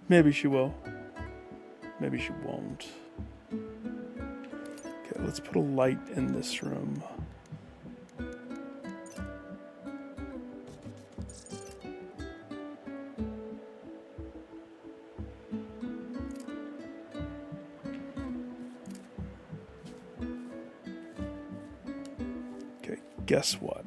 Maybe she will. Maybe she won't. Okay, let's put a light in this room. Okay, guess what?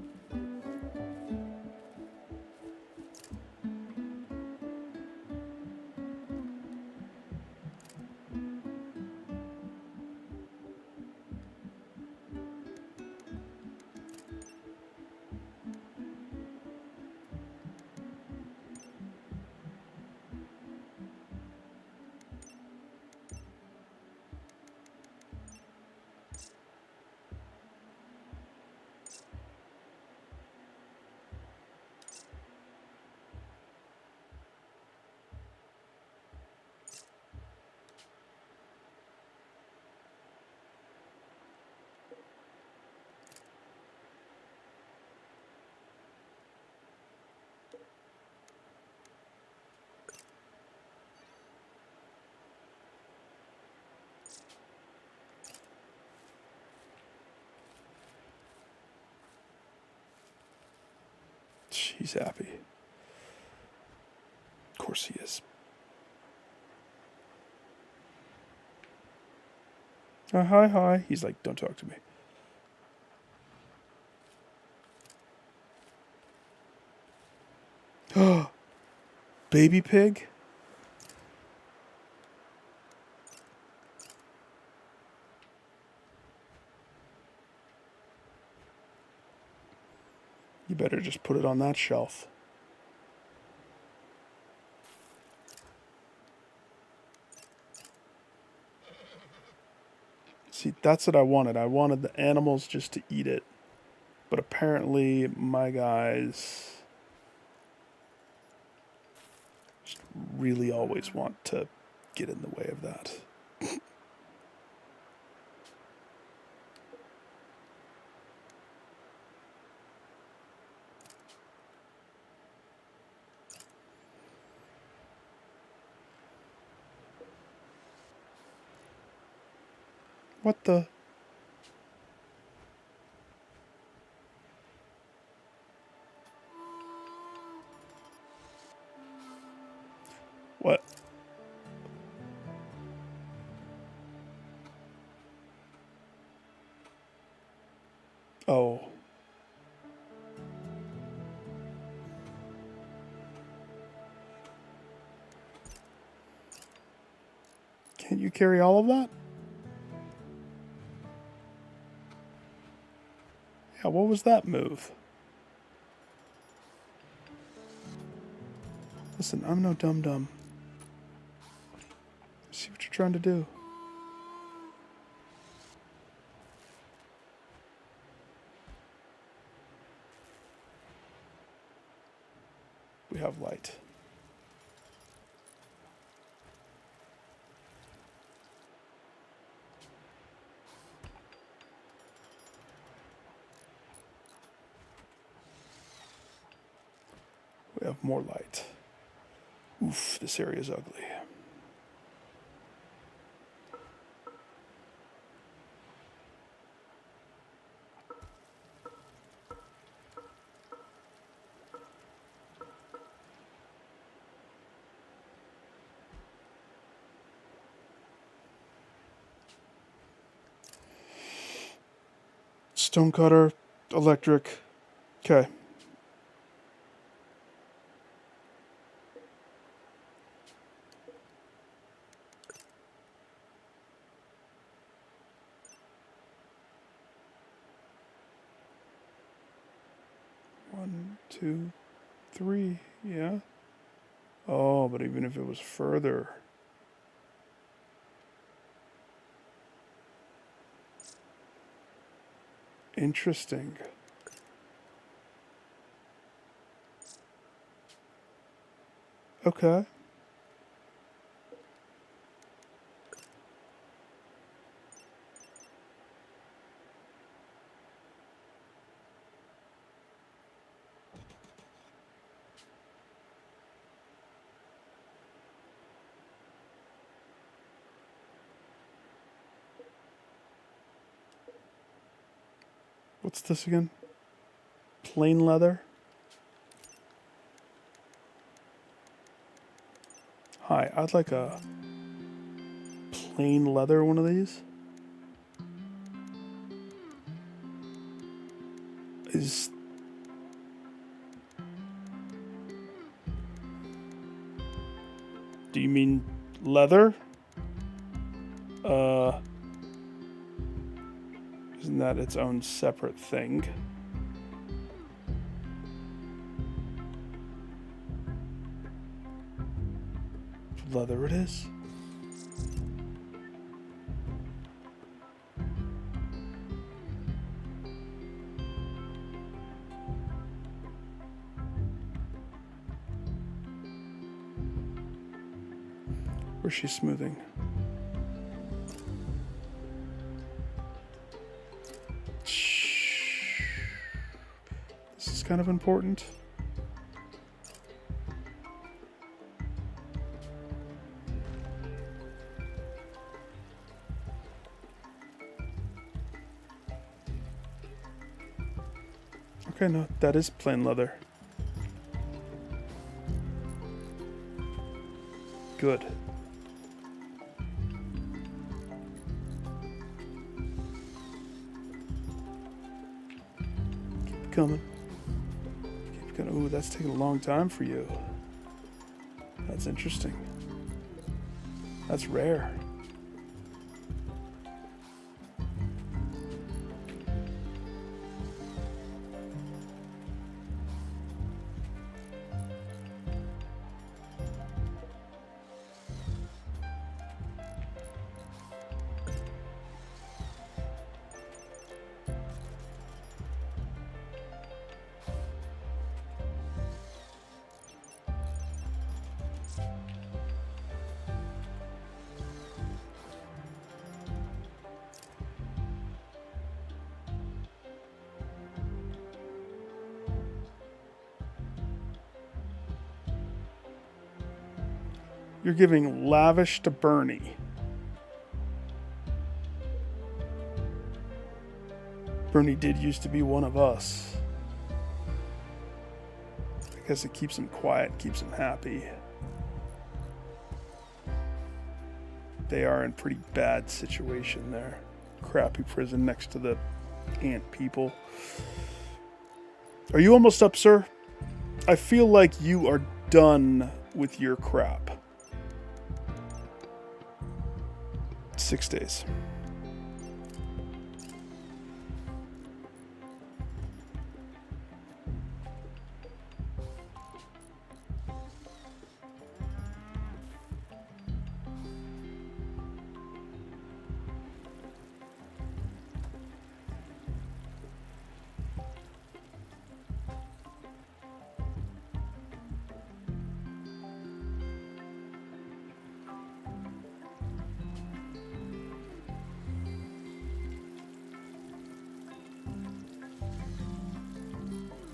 He's happy. Of course he is. Hi, hi. He's like, don't talk to me. Baby pig? You better just put it on that shelf. See, that's what I wanted. I wanted the animals just to eat it. But apparently, my guys just really always want to get in the way of that. What the? What? Oh. Can't you carry all of that? Yeah, what was that move? Listen, I'm no dum-dum. See what you're trying to do. We have light. We have more light. Oof, this area is ugly. Stonecutter, electric. Okay. One, two, three, yeah. Oh, but even if it was further. Interesting. Okay. What's this again? Plain leather? Hi, I'd like a plain leather one of these. Is do you mean leather? Isn't that its own separate thing? Leather it is. Where's she smoothing? This is kind of important. Okay, no, that is plain leather. Good. Keep coming. Keep going. Ooh, that's taking a long time for you. That's interesting. That's rare. You're giving lavish to Bernie. Bernie did used to be one of us. I guess it keeps him quiet, keeps him happy. They are in pretty bad situation there. Crappy prison next to the ant people. Are you almost up, sir? I feel like you are done with your crap. 6 days.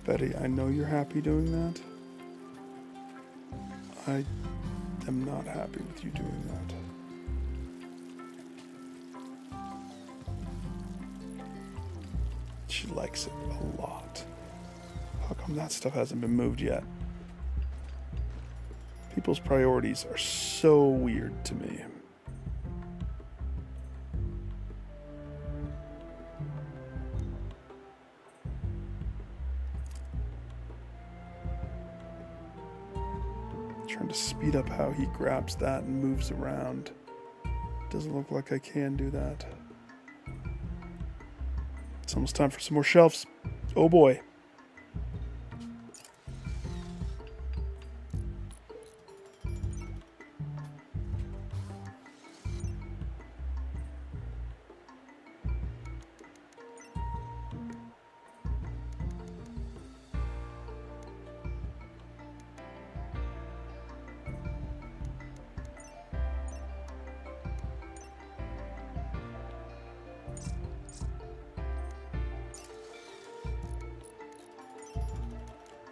Betty, I know you're happy doing that. I am not happy with you doing that. She likes it a lot. How come that stuff hasn't been moved yet? People's priorities are so weird to me. Trying to speed up how he grabs that and moves around. Doesn't look like I can do that. It's almost time for some more shelves. Oh boy.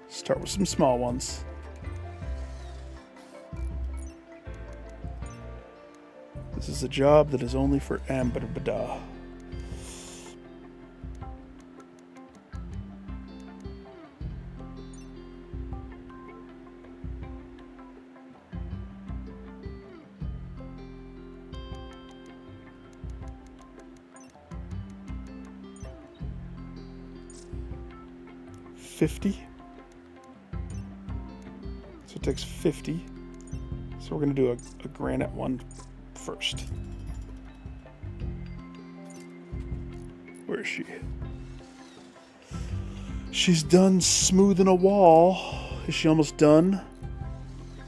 Start with some small ones. This is a job that is only for Ambarbada. $50. So it takes 50. So we're going to do a granite one first. Where is she? She's done smoothing a wall. Is she almost done?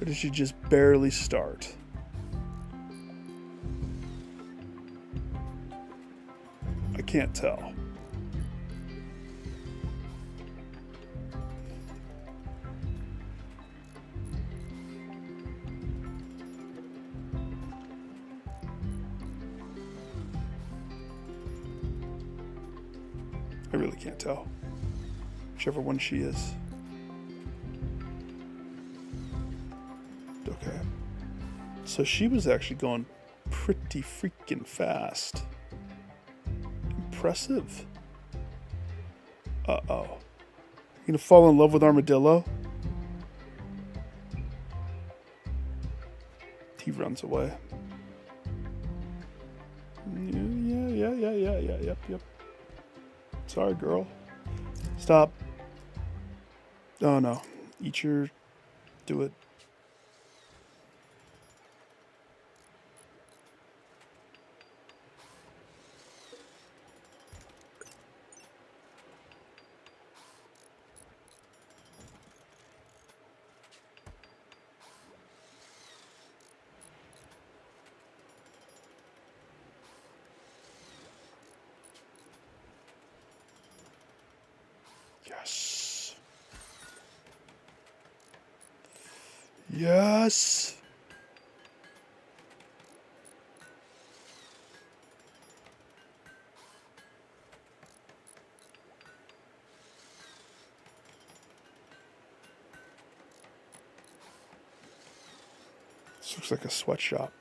Or did she just barely start? I can't tell. I really can't tell. Whichever one she is. Okay. So she was actually going pretty freaking fast. Impressive. Uh-oh. You gonna fall in love with Armadillo? He runs away. Yep. Sorry, girl. Stop. Oh, no. Eat your... Do it. Yes. Yes. This looks like a sweatshop.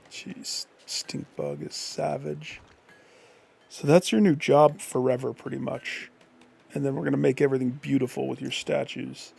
Jeez, stink bug is savage. So that's your new job forever, pretty much. And then we're going to make everything beautiful with your statues.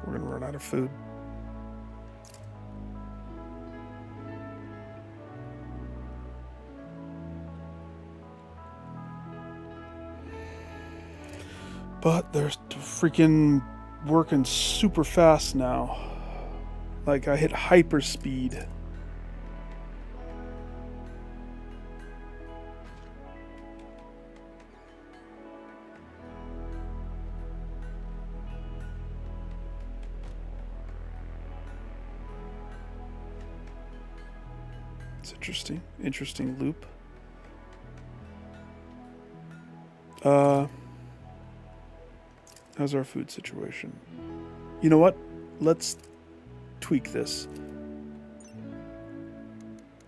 We're going to run out of food. But they're freaking working super fast now. Like I hit hyper speed. It's interesting. Interesting loop. How's our food situation? You know what? Let's tweak this.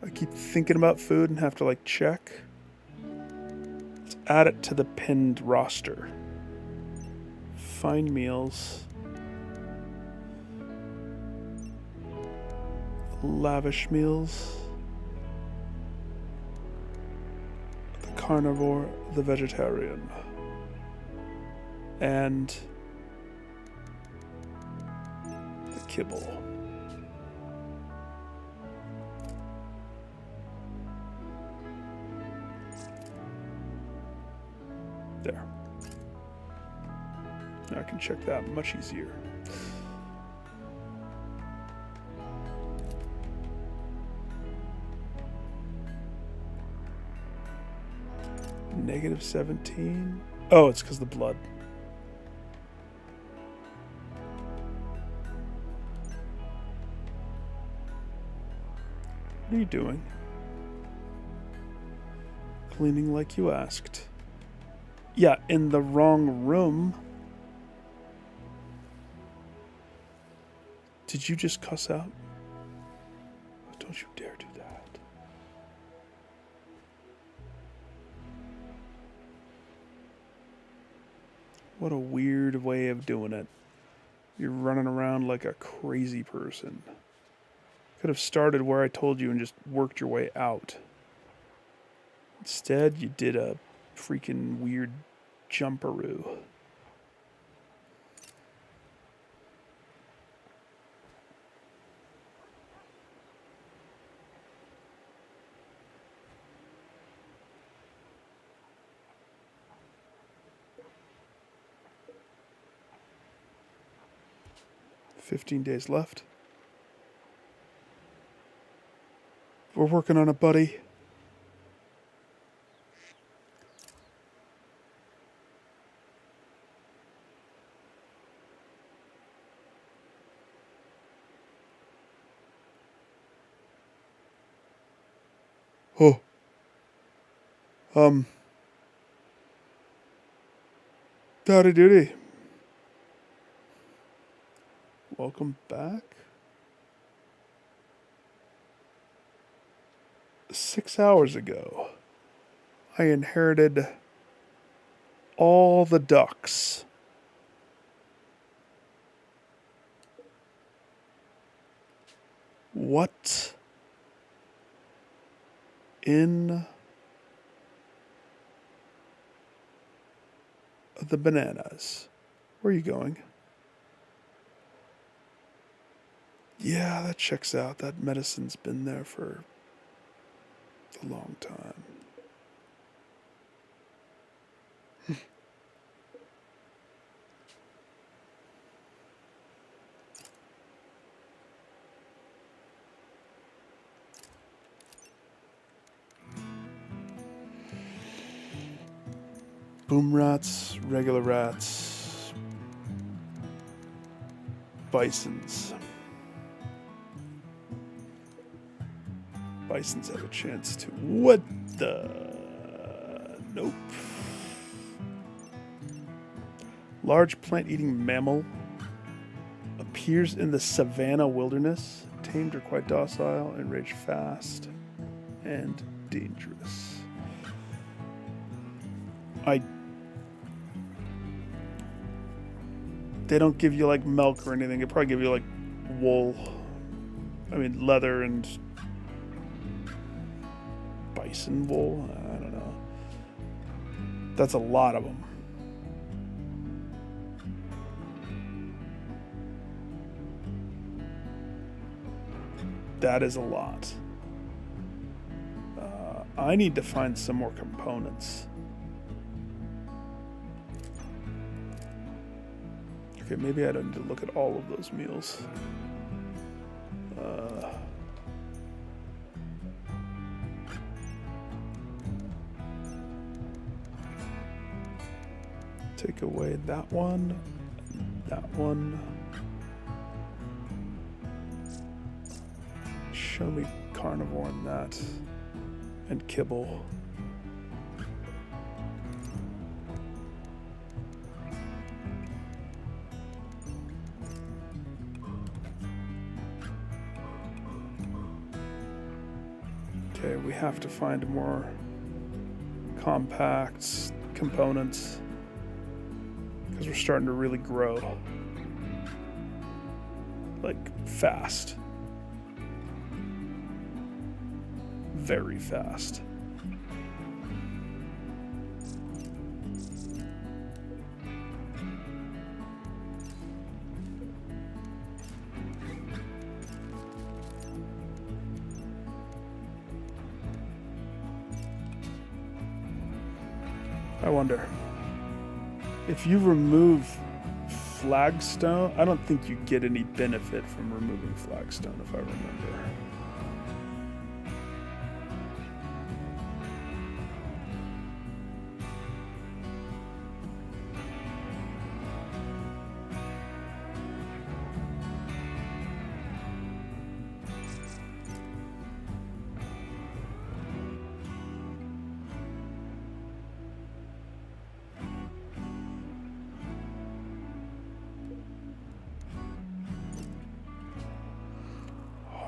I keep thinking about food and have to like check. Let's add it to the pinned roster. Find meals. Lavish meals. The carnivore, the vegetarian. And the kibble. There. Now I can check that much easier. Negative 17. Oh, it's because of the blood. What are you doing? Cleaning like you asked. Yeah, in the wrong room. Did you just cuss out? Don't you dare do that. What a weird way of doing it. You're running around like a crazy person. Could have started where I told you and just worked your way out. Instead, you did a freaking weird jumperoo. "15 days left. We're working on it, buddy." Oh. Howdy doody. Welcome back. 6 hours ago, I inherited all the ducks. What in the bananas? Where are you going? Yeah, that checks out. That medicine's been there for a long time. boom rats, regular rats, bisons. Bisons have a chance to. What the? Nope. Large plant-eating mammal appears in the savanna wilderness. Tamed or quite docile, and rage fast and dangerous. They don't give you like milk or anything. They probably give you like wool. I mean leather and bison wool. I don't know. That's a lot of them. That is a lot. I need to find some more components. Okay, maybe I don't need to look at all of those meals. Take away that one, that one. Show me carnivore in that, and kibble. Okay, we have to find more compacts, components, because we're starting to really grow, like fast. Very fast. I wonder if you remove flagstone. I don't think you get any benefit from removing flagstone, if I remember.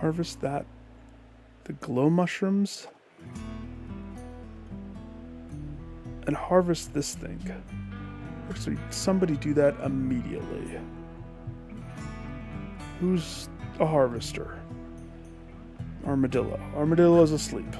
Harvest that. The glow mushrooms. And harvest this thing. Actually, somebody do that immediately. Who's a harvester? Armadillo. Armadillo's asleep.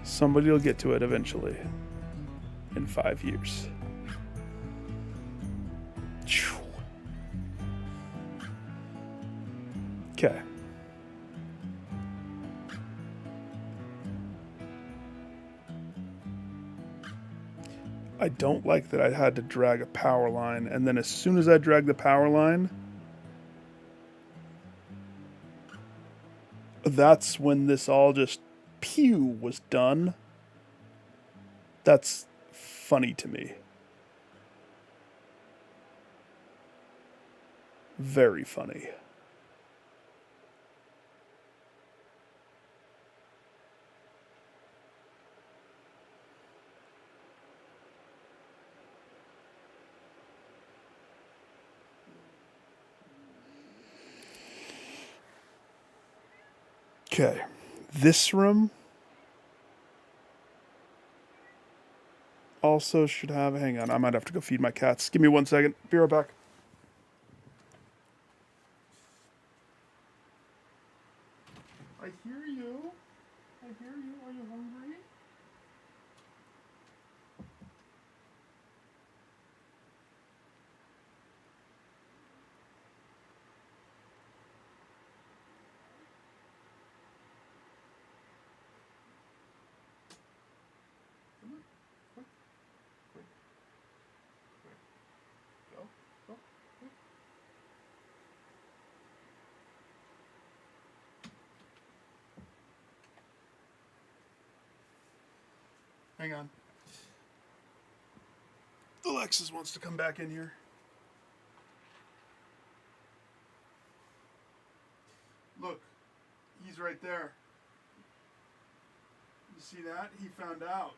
Somebody will get to it eventually. In 5 years. Okay. I don't like that I had to drag a power line, and then as soon as I drag the power line, that's when this all just pew was done. That's funny to me. Very funny. Okay, this room also should have, hang on, I might have to go feed my cats. Give me 1 second, be right back. I hear you. I hear you. Are you hungry? Go. Hang on. Alexis wants to come back in here. Look, he's right there. You see that? He found out.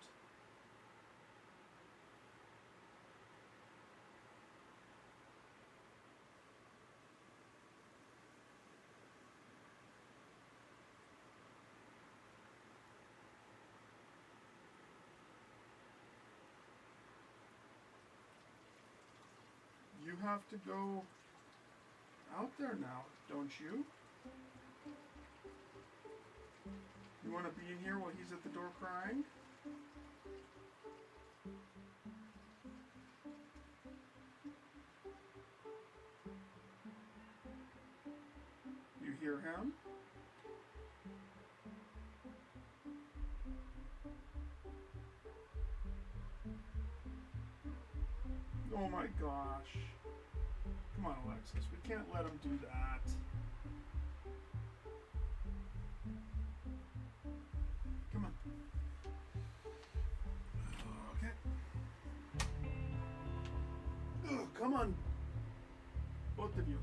You have to go out there now, don't you? You want to be in here while he's at the door crying? You hear him? Oh my gosh. Come on, Alexis. We can't let him do that. Come on. Okay. Ugh, come on. Both of you.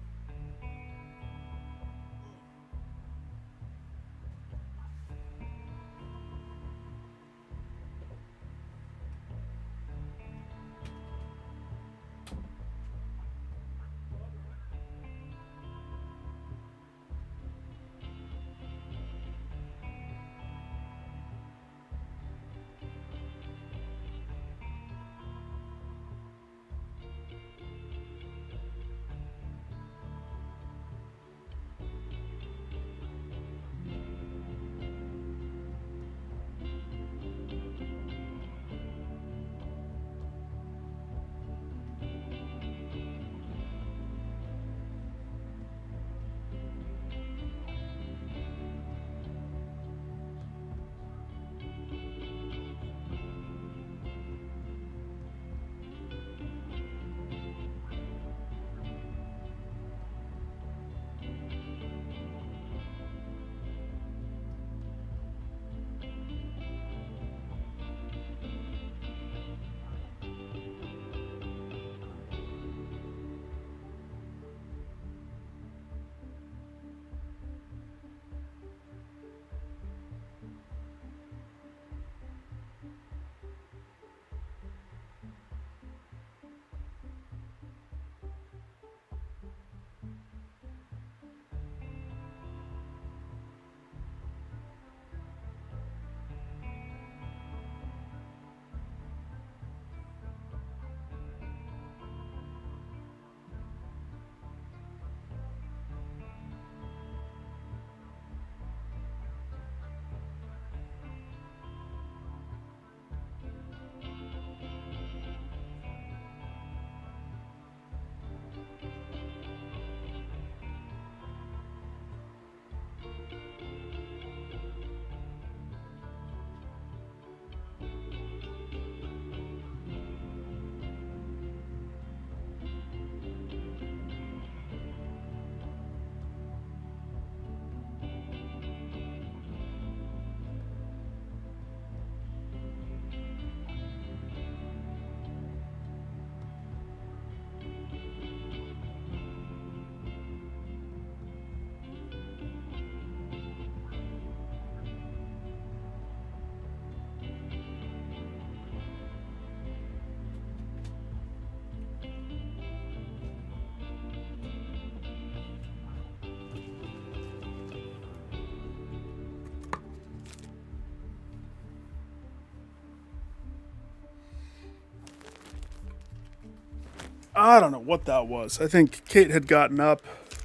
I don't know what that was. I think Kate had gotten up.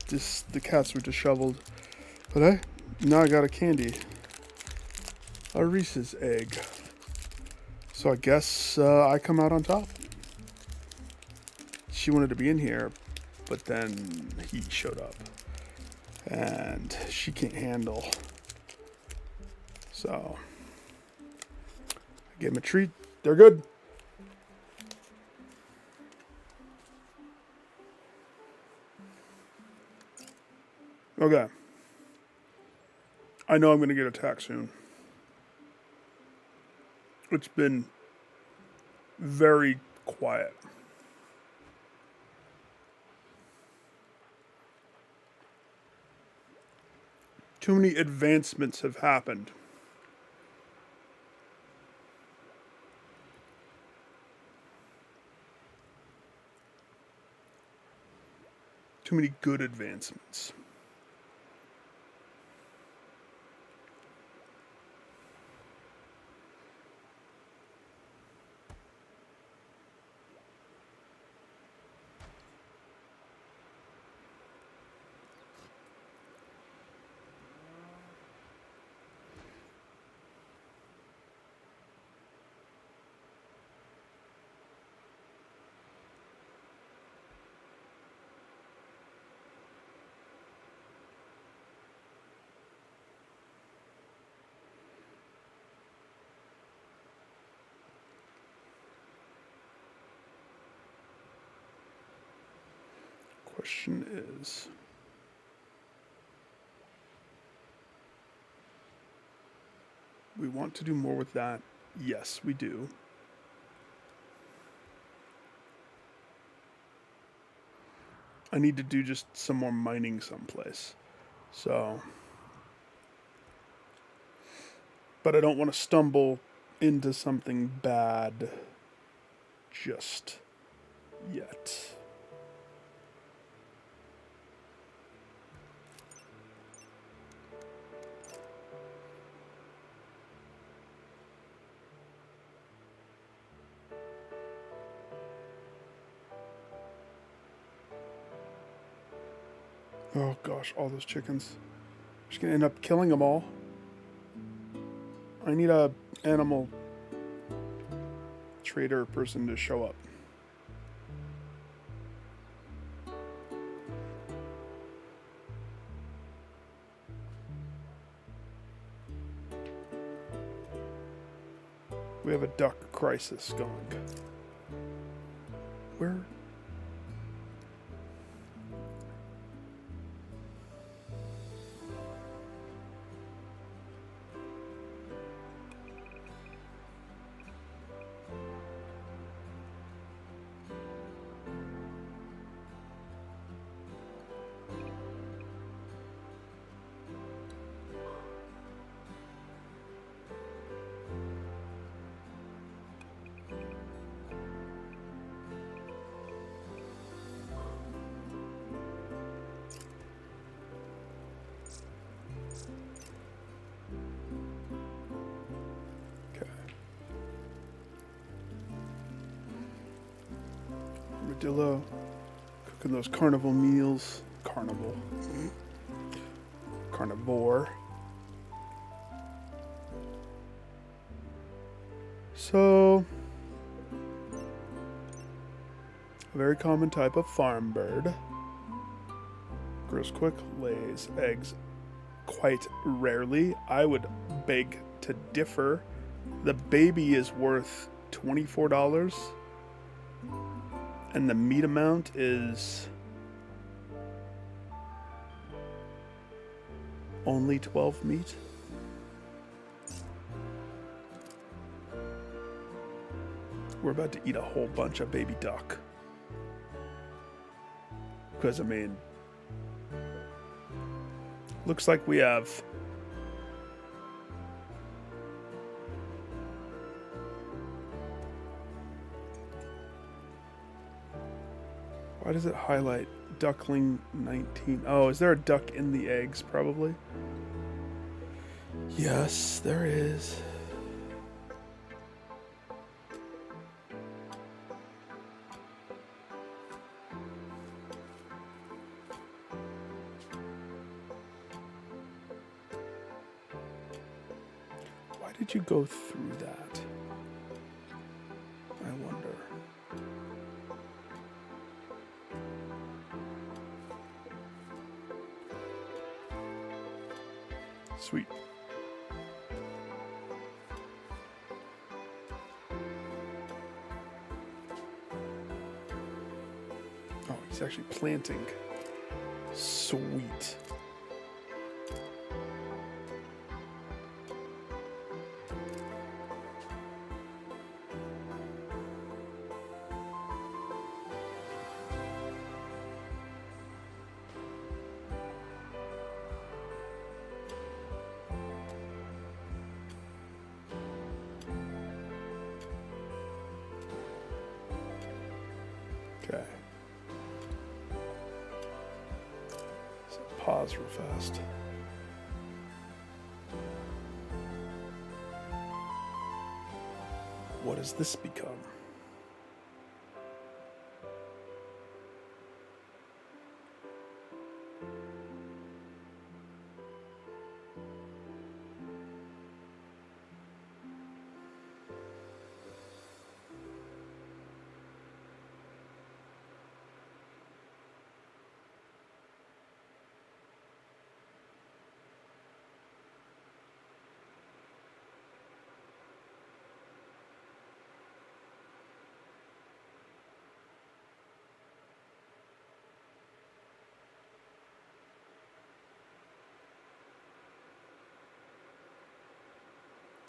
The cats were disheveled. But now I got a candy. A Reese's egg. So I guess I come out on top. She wanted to be in here, but then he showed up. And she can't handle. So I gave him a treat. They're good. Okay. I know I'm going to get attacked soon. It's been very quiet. Too many advancements have happened. Too many good advancements. Question is, we want to do more with that? Yes, we do. I need to do just some more mining someplace. So, but I don't want to stumble into something bad just yet. Oh gosh, all those chickens. I'm just gonna end up killing them all. I need a animal trader person to show up. We have a duck crisis going. Where? Armadillo, cooking those carnival meals. Carnival. Carnivore. So, a very common type of farm bird. Grows quick, lays eggs quite rarely. I would beg to differ. The baby is worth $24. And the meat amount is only 12 meat. We're about to eat a whole bunch of baby duck. Because, I mean, looks like we have why does it highlight duckling 19? Oh, is there a duck in the eggs? Probably. Yes, there is. Why did you go through that? I wonder. Sweet. Oh, he's actually planting. Sweet. Okay. So pause real fast. What has this become?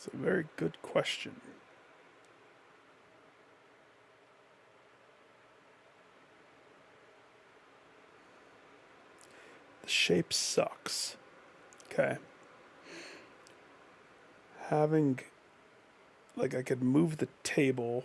It's a very good question. The shape sucks. Okay. Having, like, I could move the table.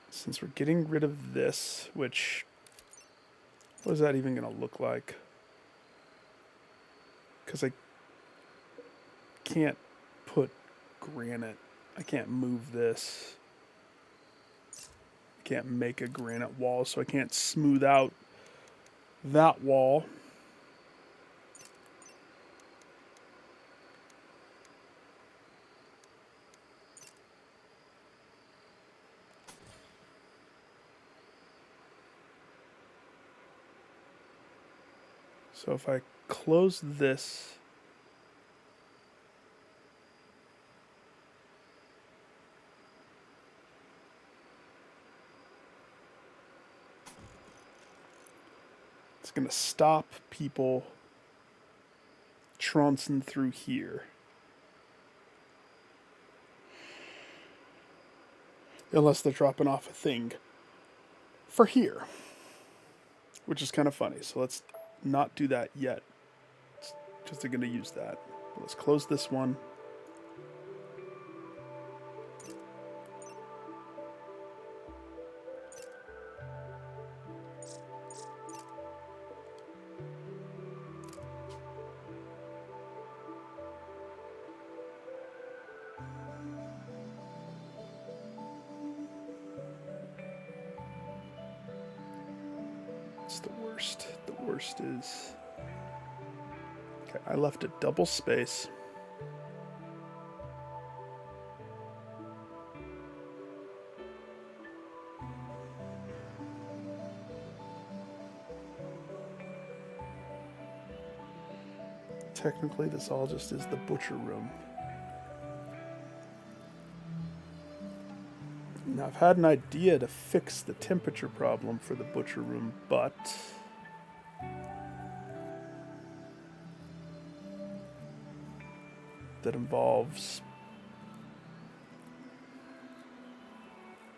Since we're getting rid of this, which, what is that even going to look like? Because I can't put granite. I can't move this. I can't make a granite wall, so I can't smooth out that wall. So if I close this, it's going to stop people trouncing through here. Unless they're dropping off a thing for here, which is kind of funny. So let's not do that yet, because they're going to use that. Let's close this one. It's the worst. The worst is... Okay, I left a double space. Technically, this all just is the butcher room. Now, I've had an idea to fix the temperature problem for the butcher room, but that involves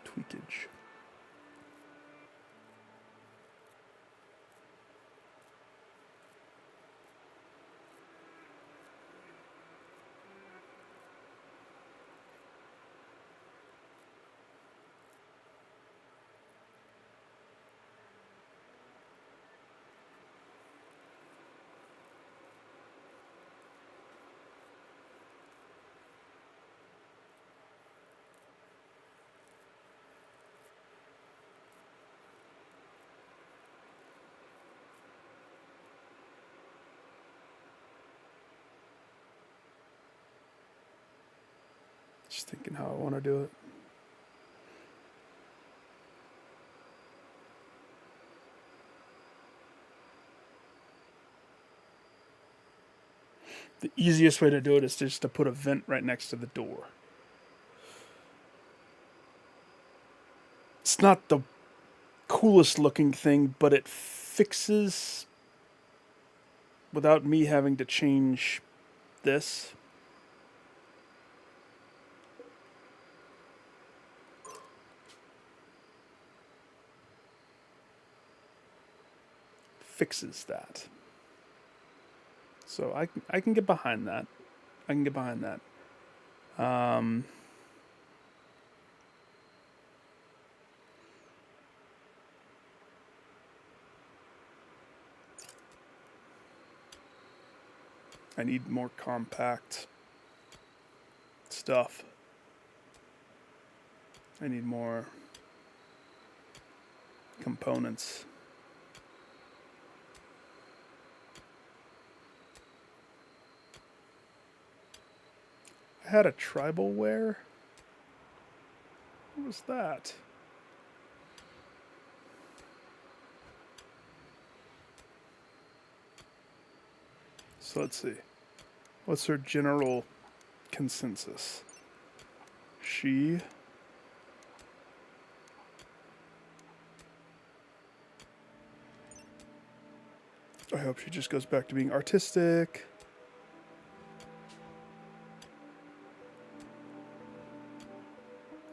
tweakage. Just thinking how I want to do it. The easiest way to do it is just to put a vent right next to the door. It's not the coolest looking thing, but it fixes without me having to change this. fixes that. So I can get behind that. I can get behind that. I need more compact stuff. I need more components. I had a tribal wear. What was that? So let's see. What's her general consensus? She. I hope she just goes back to being artistic.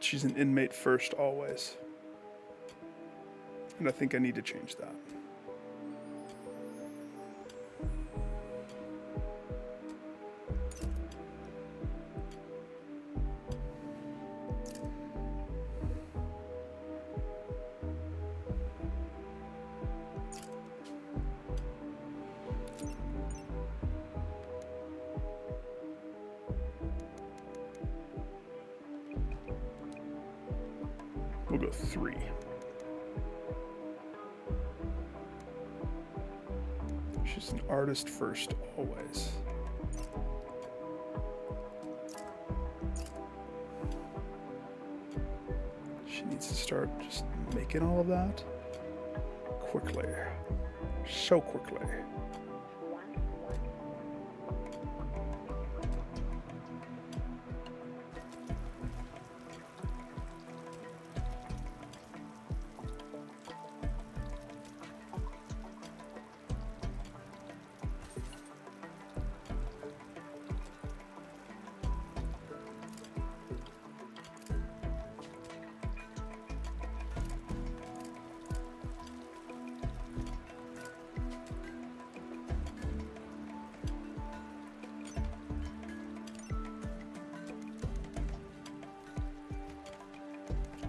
She's an inmate first always. And I think I need to change that. We'll go 3. She's an artist first, always. She needs to start just making all of that quickly. So quickly.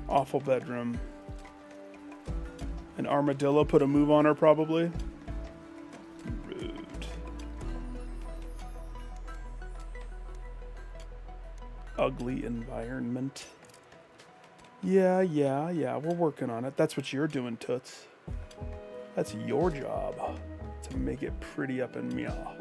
Awful bedroom. An armadillo put a move on her, probably. Rude. Ugly environment. Yeah, we're working on it. That's what you're doing, Toots. That's your job. To make it pretty up in meow.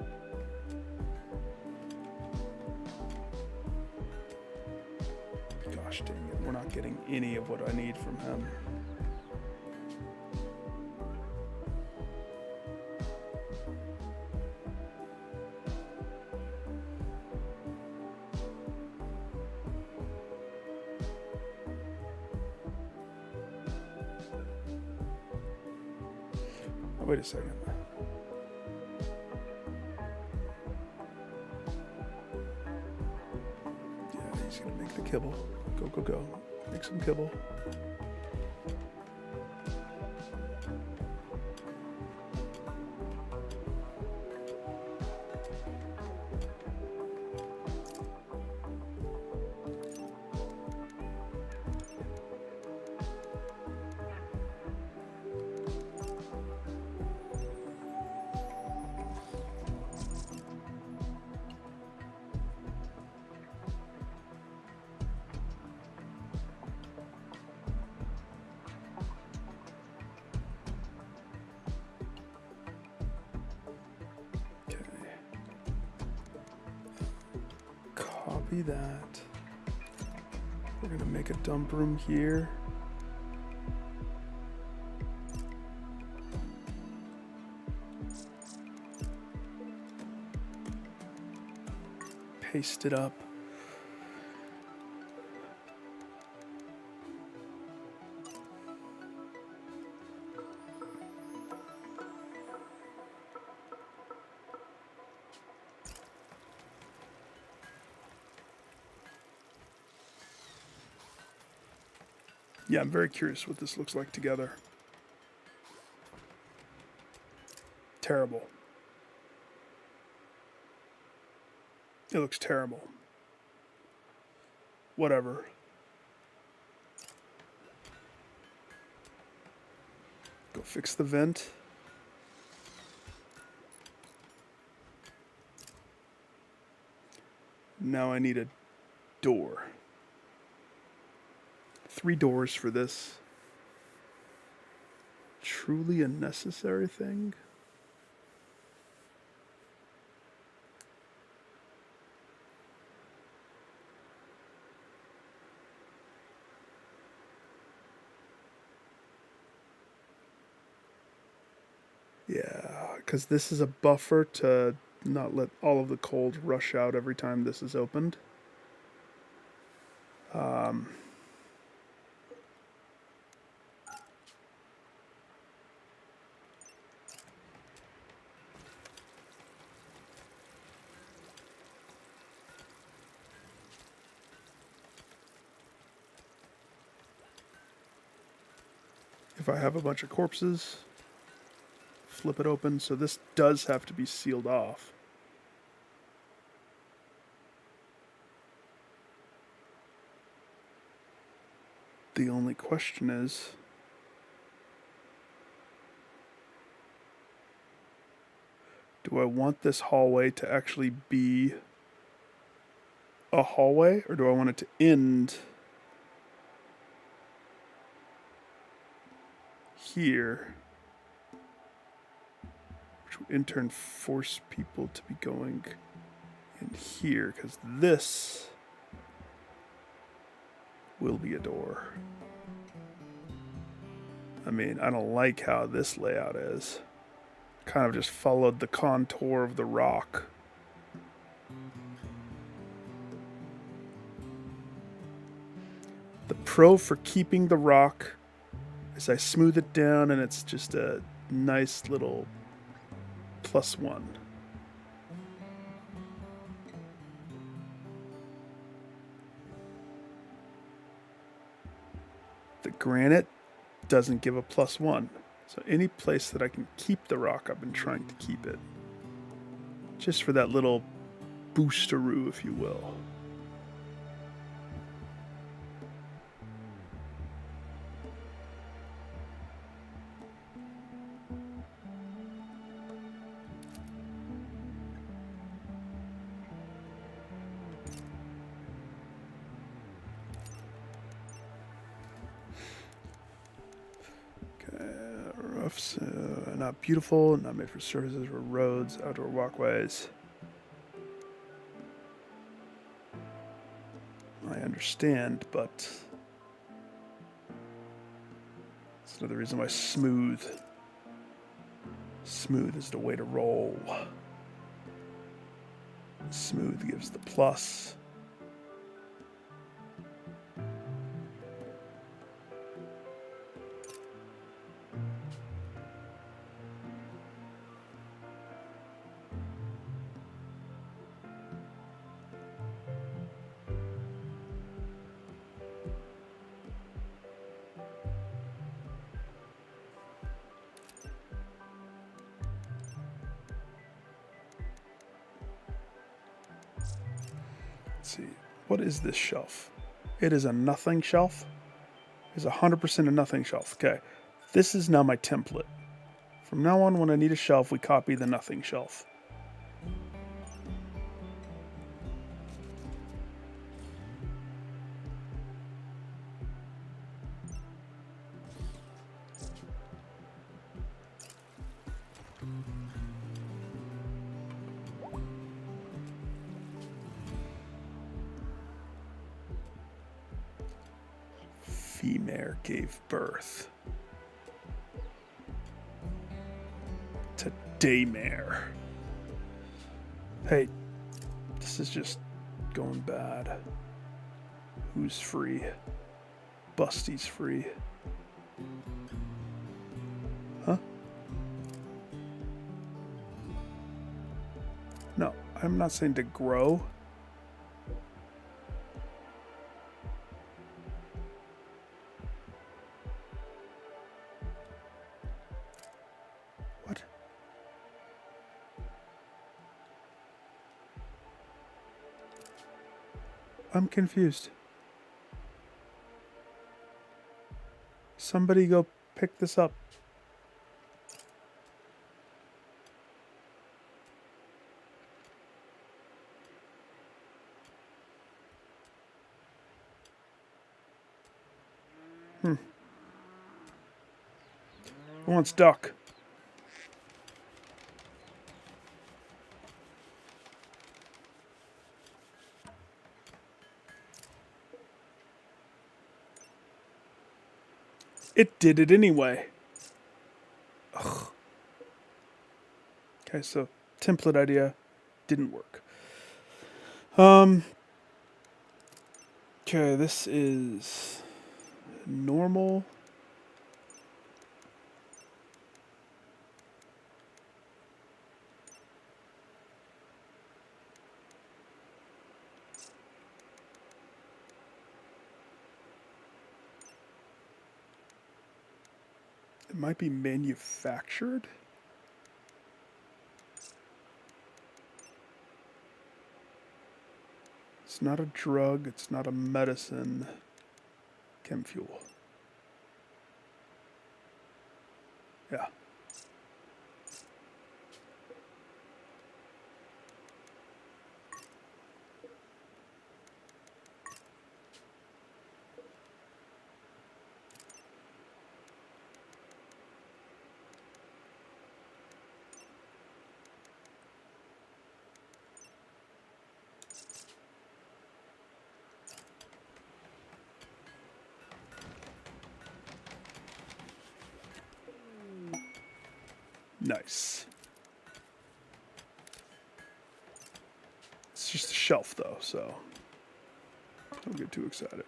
Gosh dang it, we're not getting any of what I need from him. Oh, wait a second. Yeah, he's gonna make the kibble. Go. Make some kibble. Copy that. We're gonna make a dump room here. Paste it up. Yeah, I'm very curious what this looks like together. terrible. It looks terrible. Whatever. Go fix the vent. Now I need a door. 3 doors for this. Truly a necessary thing? Yeah, because this is a buffer to not let all of the cold rush out every time this is opened. If I have a bunch of corpses, flip it open. So this does have to be sealed off. The only question is, do I want this hallway to actually be a hallway, or do I want it to end here, which will in turn force people to be going in here, because this will be a door. I mean, I don't like how this layout is. Kind of just followed the contour of the rock. The pro for keeping the rock is I smooth it down and it's just a nice little +1. The granite doesn't give a +1. So any place that I can keep the rock, I've been trying to keep it. Just for that little boosteroo, if you will. Roofs, not beautiful, not made for services or roads, outdoor walkways. I understand, but it's another reason why smooth is the way to roll. Smooth gives the plus. Let's see, what is this shelf? It is a nothing shelf. It's 100% a nothing shelf. Okay, this is now my template. From now on, when I need a shelf, we copy the nothing shelf. Female gave birth to Daymare. Hey, this is just going bad. Who's free? Busty's free. Huh? No, I'm not saying to grow. What? I'm confused. Somebody go pick this up. Who wants duck? It did it anyway. Ugh. Okay, so template idea didn't work. Okay, this is normal. It might be manufactured. It's not a drug, it's not a medicine. Chem fuel. Yeah. Nice. It's just a shelf though, so don't get too excited.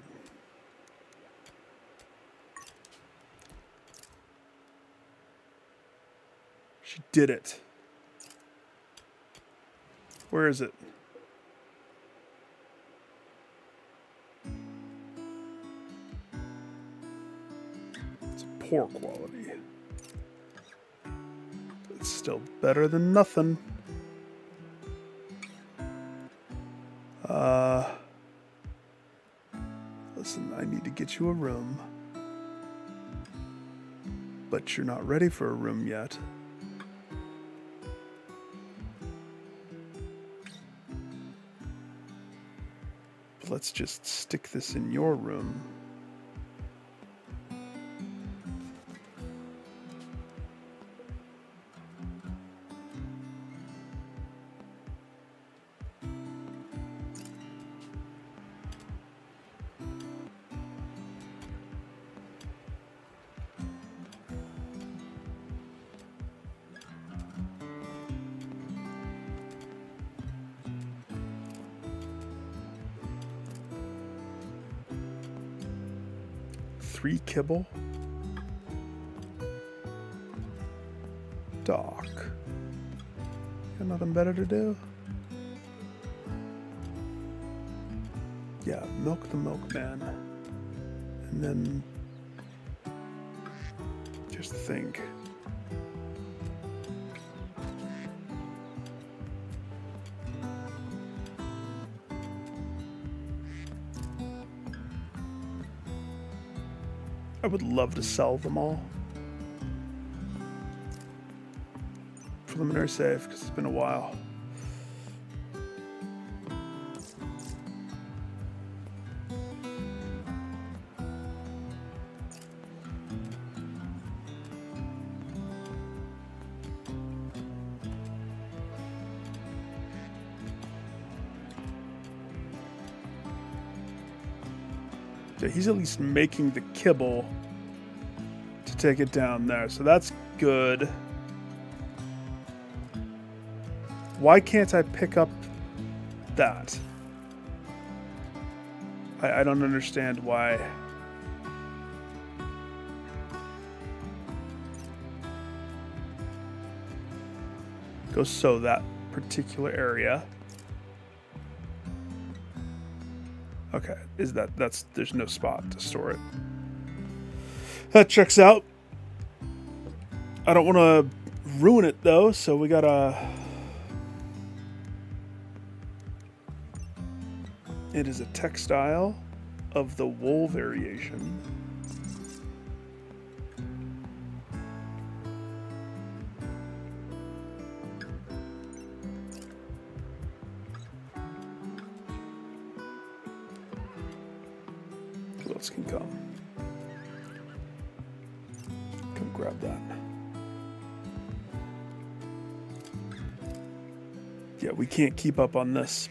She did it. Where is it? It's poor quality. It's still better than nothing. Listen, I need to get you a room. But you're not ready for a room yet. Let's just stick this in your room. Three kibble. Doc. Got nothing better to do? Yeah, milk the milkman. And then just think. I would love to sell them all. Preliminary save, because it's been a while. Yeah, he's at least making the kibble to take it down there, so that's good. Why can't I pick up that? I don't understand why. Go sew that particular area. Okay, there's no spot to store it. That checks out. I don't want to ruin it though, so we gotta It is a textile of the wool variation. Who else can come? Come grab that. Yeah, we can't keep up on this.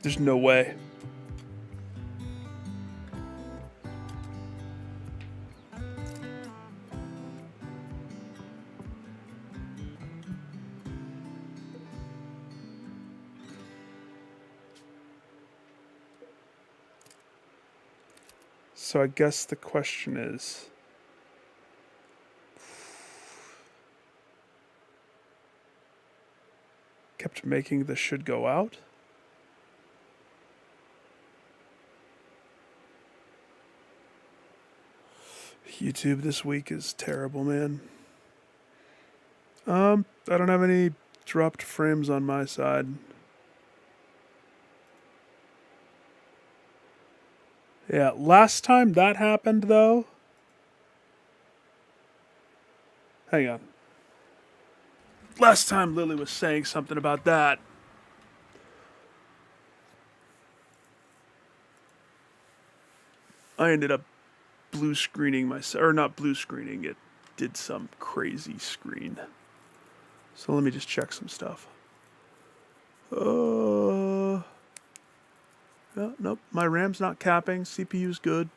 There's no way. So I guess the question is, kept making this should go out? YouTube this week is terrible, man. I don't have any dropped frames on my side. Yeah, last time that happened, though... Hang on. Last time Lily was saying something about that. I ended up blue screening myself, or not blue screening, it did some crazy screen. So let me just check some stuff. Yeah, nope, my RAM's not capping, CPU's good.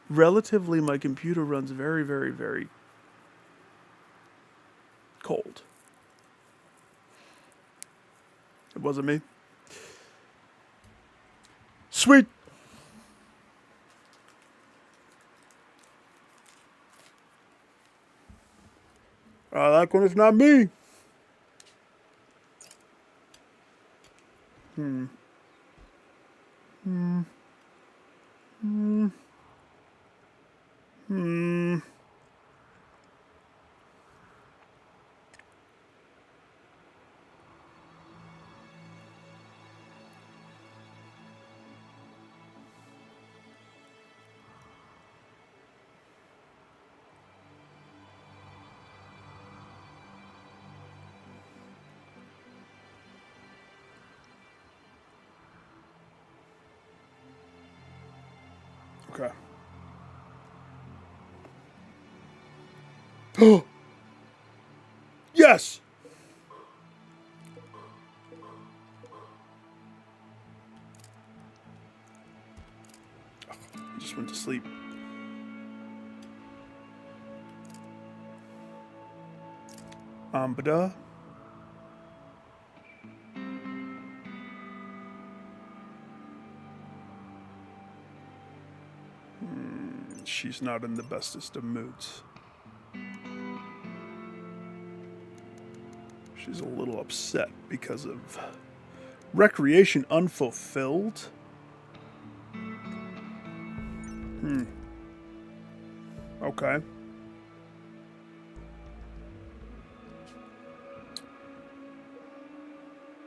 Relatively, my computer runs very, very, very cold. It wasn't me. Sweet! I like when it's not me. Okay. Oh! Yes! I just went to sleep. Ambada. She's not in the bestest of moods. She's a little upset because of recreation unfulfilled. Okay.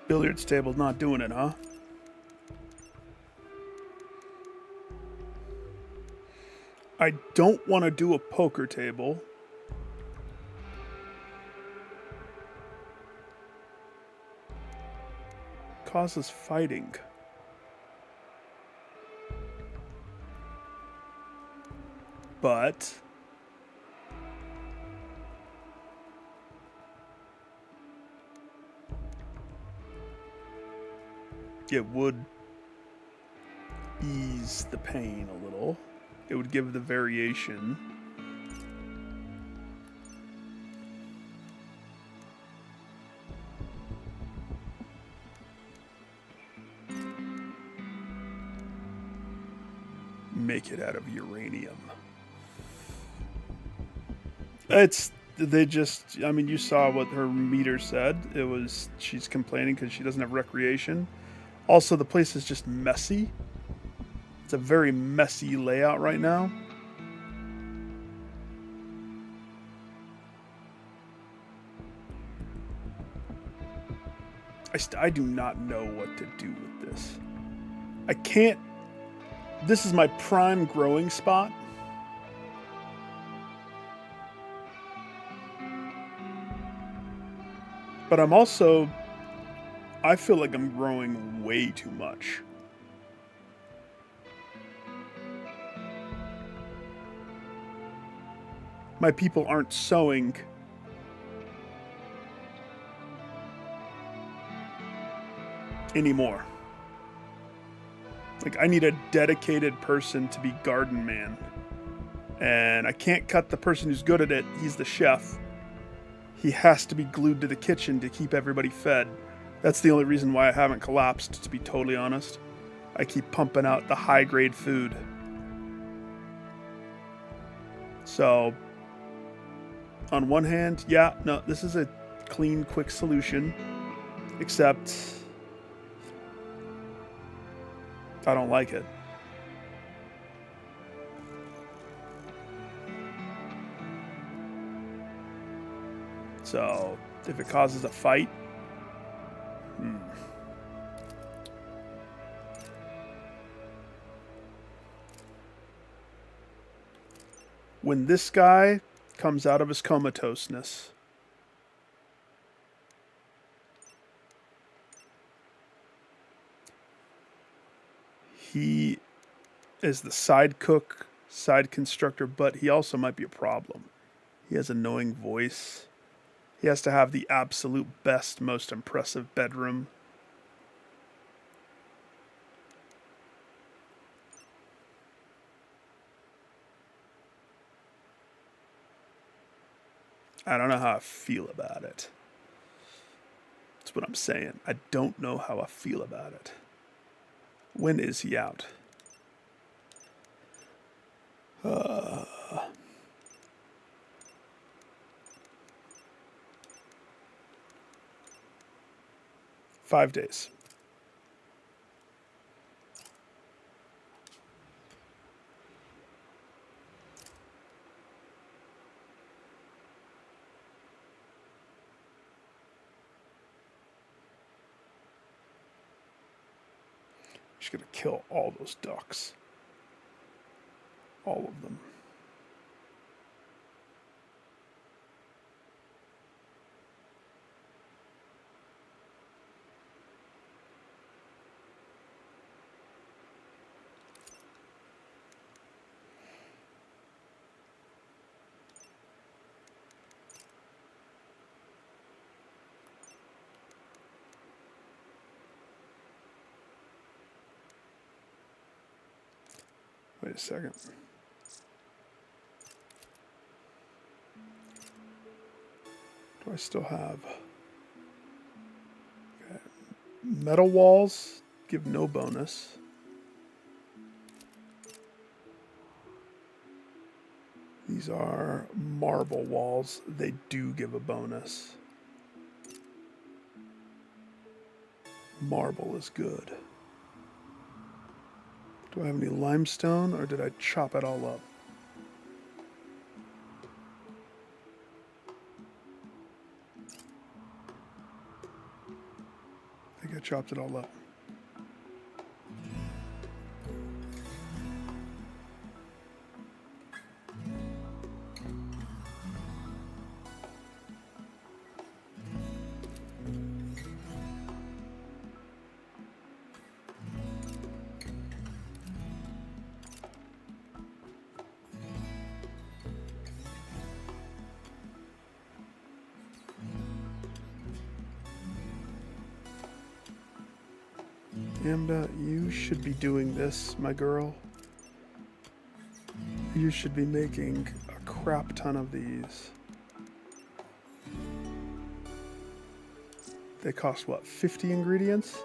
Billiards table not doing it, huh? I don't want to do a poker table. Causes fighting. But it would ease the pain a little. It would give the variation. Make it out of uranium. I mean, you saw what her meter said. It was, she's complaining because she doesn't have recreation. Also, the place is just messy. It's a very messy layout right now. I do not know what to do with this. I can't. This is my prime growing spot. But I'm also. I feel like I'm growing way too much. My people aren't sowing anymore. Like, I need a dedicated person to be garden man. And I can't cut the person who's good at it. He's the chef. He has to be glued to the kitchen to keep everybody fed. That's the only reason why I haven't collapsed, to be totally honest. I keep pumping out the high-grade food. So, on one hand, yeah, no, this is a clean, quick solution. Except, I don't like it. So, if it causes a fight, when this guy comes out of his comatoseness, he is the side cook, side constructor, but he also might be a problem. He has an annoying voice. He has to have the absolute best, most impressive bedroom. I don't know how I feel about it. That's what I'm saying. I don't know how I feel about it. When is he out? 5 days. Just gonna kill all those ducks. All of them. Wait a second. Do I still have... Okay. Metal walls give no bonus. These are marble walls. They do give a bonus. Marble is good. Do I have any limestone, or did I chop it all up? I think I chopped it all up. Amda, you should be doing this, my girl. You should be making a crap ton of these. They cost what, 50 ingredients?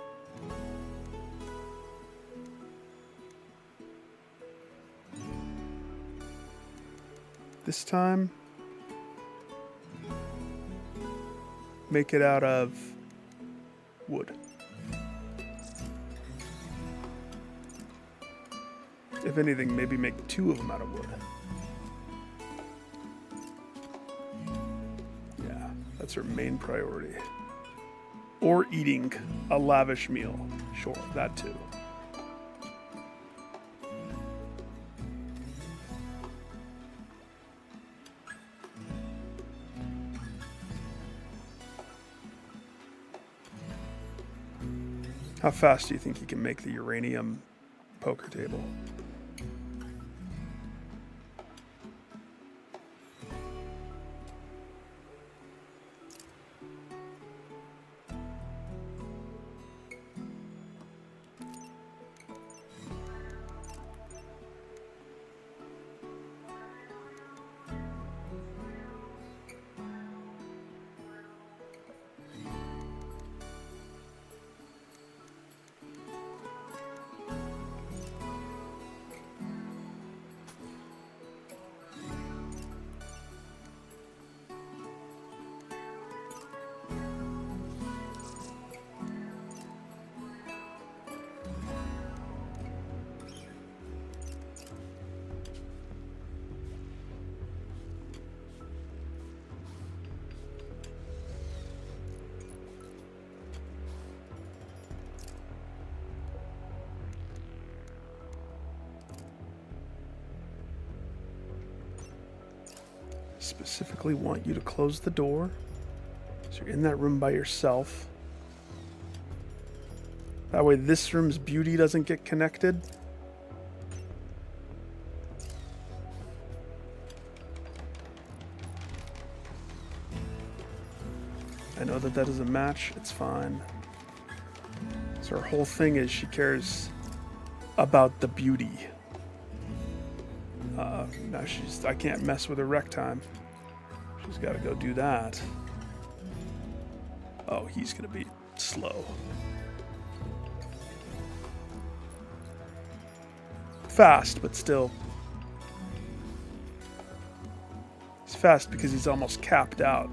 This time, make it out of wood. If anything, maybe make 2 of them out of wood. Yeah, that's her main priority. Or eating a lavish meal. Sure, that too. How fast do you think you can make the uranium poker table? Specifically want you to close the door. So you're in that room by yourself. That way this room's beauty doesn't get connected. I know that doesn't match. It's fine. So her whole thing is she cares about the beauty. Now I can't mess with her rec time. She's got to go do that. Oh, he's going to be slow. Fast, but still. He's fast because he's almost capped out.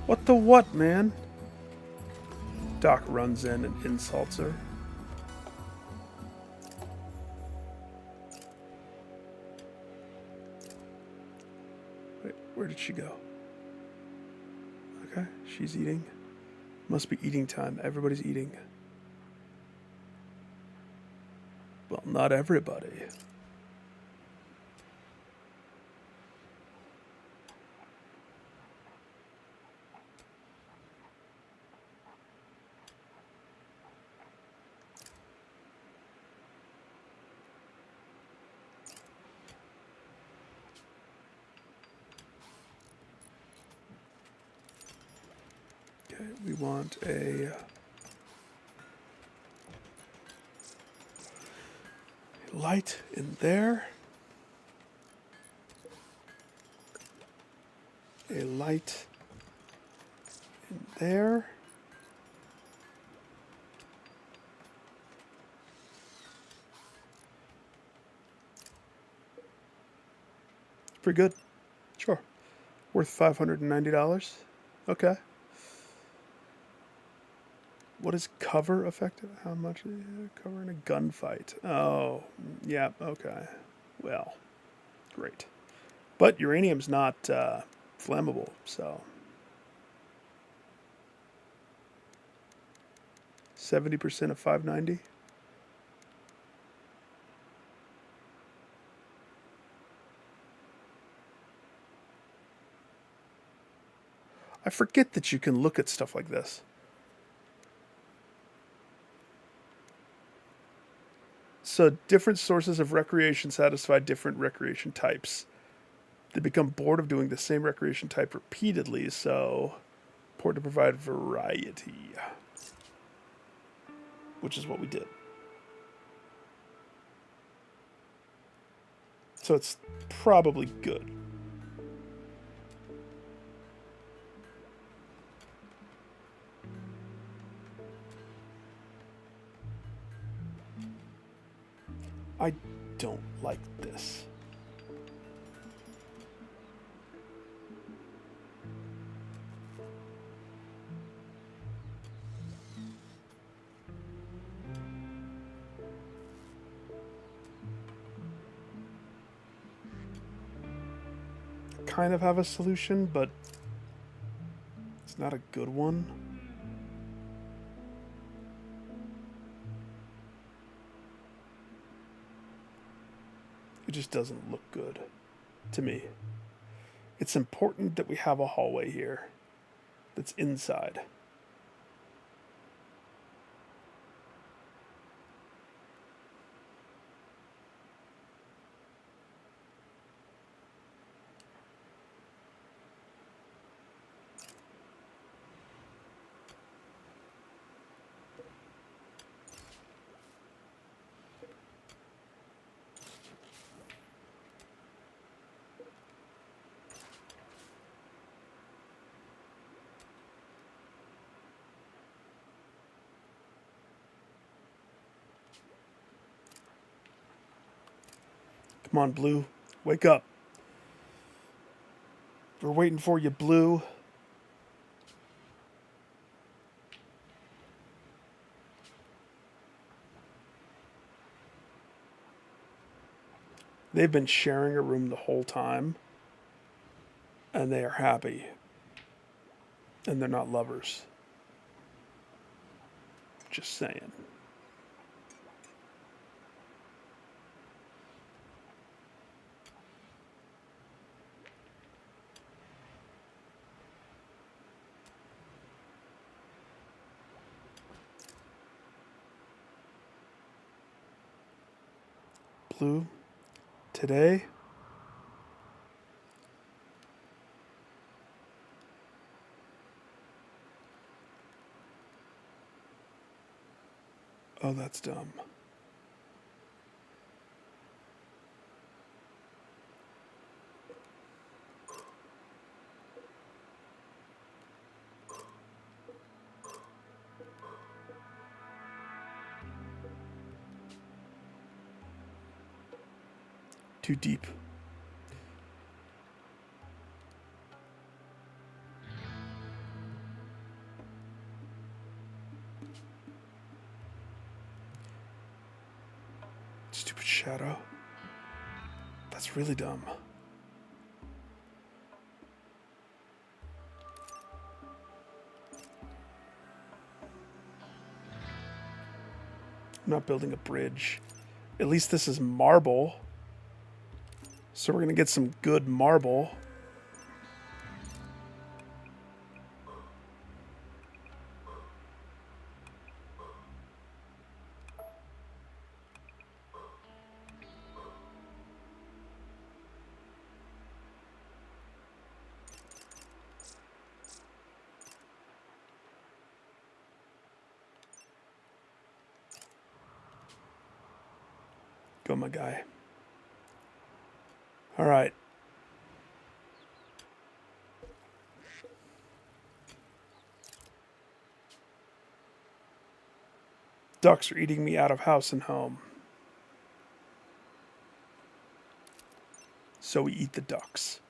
What the what, man? Doc runs in and insults her. Wait, where did she go? Okay, she's eating. Must be eating time. Everybody's eating. Well, not everybody. We want a light in there, a light in there, pretty good. Sure. Worth $590. Okay. What is cover effective? How much is cover in a gunfight? Oh, yeah, okay. Well, great. But uranium's not flammable, so 70% of 590. I forget that you can look at stuff like this. So different sources of recreation satisfy different recreation types. They become bored of doing the same recreation type repeatedly, so important to provide variety. Which is what we did. So it's probably good. I don't like this. Kind of have a solution, but it's not a good one. It just doesn't look good to me. It's important that we have a hallway here that's inside. Come on, Blue. Wake up. We're waiting for you, Blue. They've been sharing a room the whole time, and they are happy. And they're not lovers. Just saying. Blue, today, oh, that's dumb. Too deep. Stupid shadow. That's really dumb. I'm not building a bridge. At least this is marble. So we're going to get some good marble. Go, my guy. All right. Ducks are eating me out of house and home. So we eat the ducks.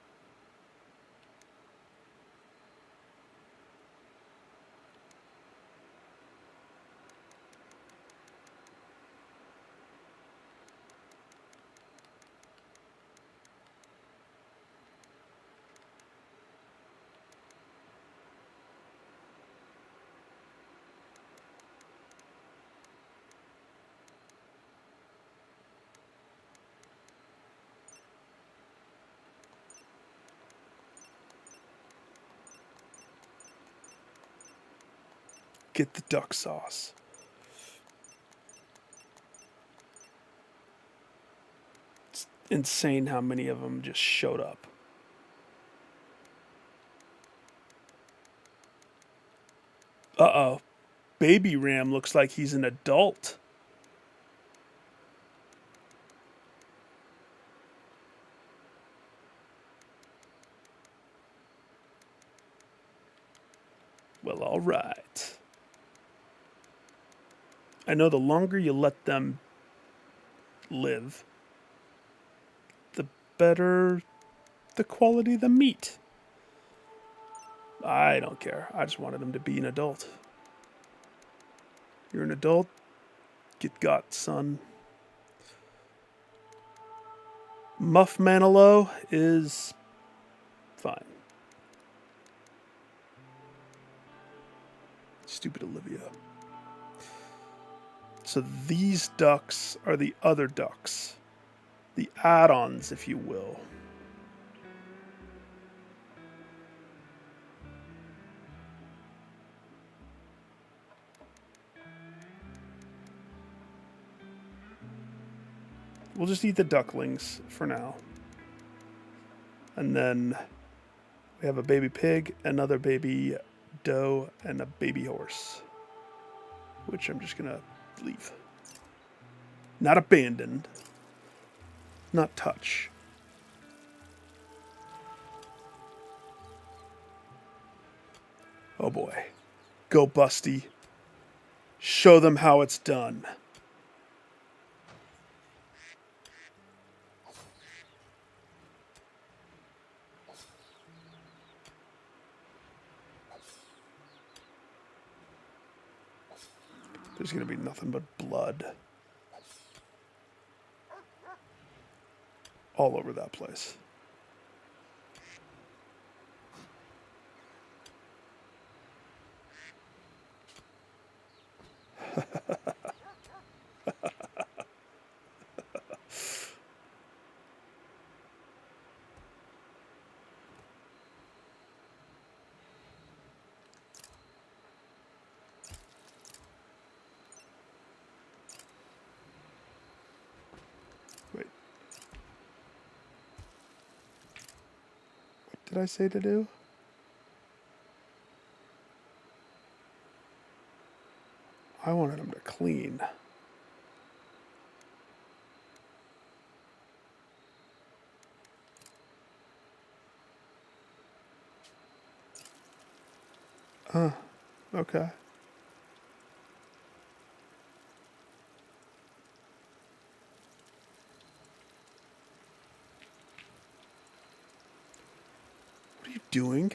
Get the duck sauce. It's insane how many of them just showed up. Uh-oh. Baby Ram looks like he's an adult. Well, all right. I know the longer you let them live, the better the quality of the meat. I don't care. I just wanted him to be an adult. You're an adult. Get got, son. Muff Manilow is fine. Stupid Olivia. So these ducks are the other ducks. The add-ons, if you will. We'll just eat the ducklings for now. And then we have a baby pig, another baby doe, and a baby horse. Which I'm just going to leave. Not abandoned. Not touch. Oh boy. Go, Busty. Show them how it's done. There's going to be nothing but blood all over that place. Wait. What did I say to do? I wanted him to clean. Okay. What are you doing?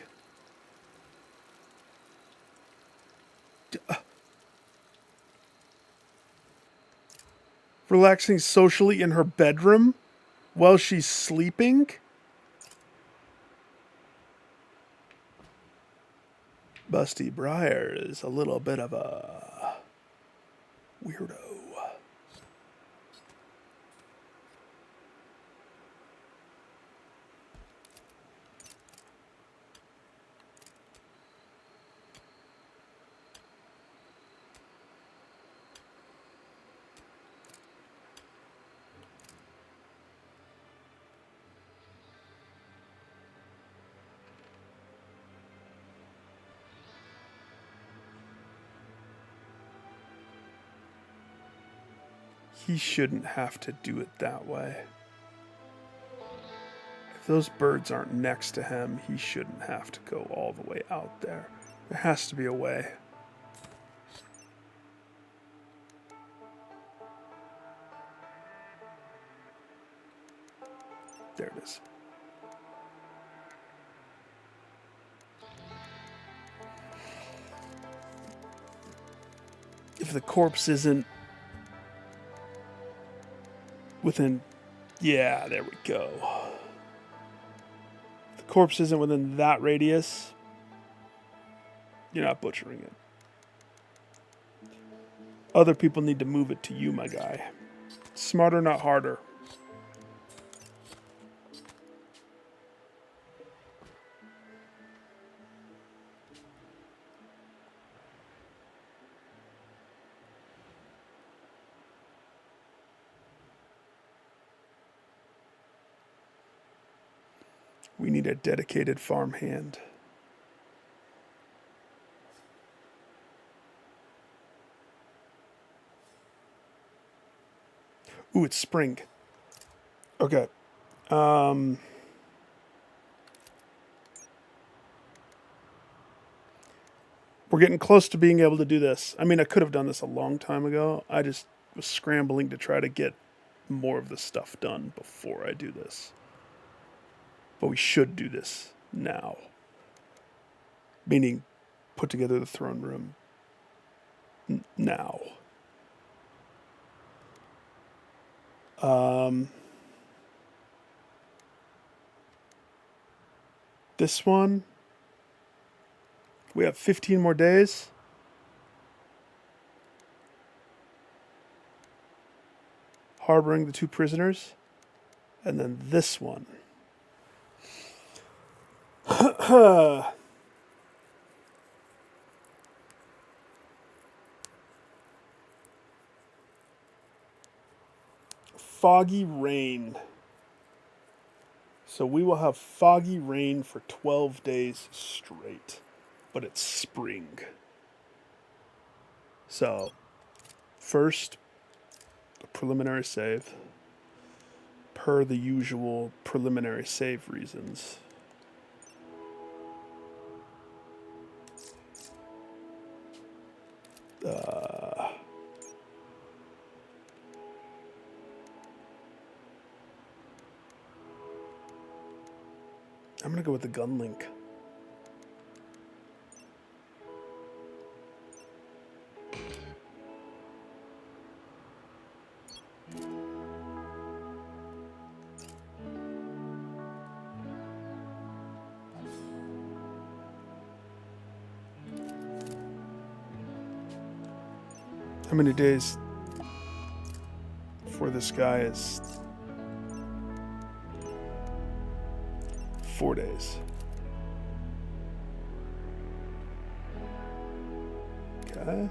Relaxing socially in her bedroom while she's sleeping? Busty Briar is a little bit of a weirdo. He shouldn't have to do it that way. If those birds aren't next to him, he shouldn't have to go all the way out there. There has to be a way. There it is. If the corpse isn't within... Yeah, there we go. If the corpse isn't within that radius, you're not butchering it. Other people need to move it to you, my guy. Smarter, not harder. We need a dedicated farm hand. Ooh, it's spring. Okay. We're getting close to being able to do this. I mean, I could have done this a long time ago. I just was scrambling to try to get more of the stuff done before I do this. But we should do this now. Meaning, put together the throne room now. This one, we have 15 more days. Harboring the 2 prisoners. And then this one. Foggy rain. So we will have foggy rain for 12 days straight. But it's spring. So, first, a preliminary save. Per the usual preliminary save reasons. I'm going to go with the gun link. How many days for this guy is 4 days. Okay.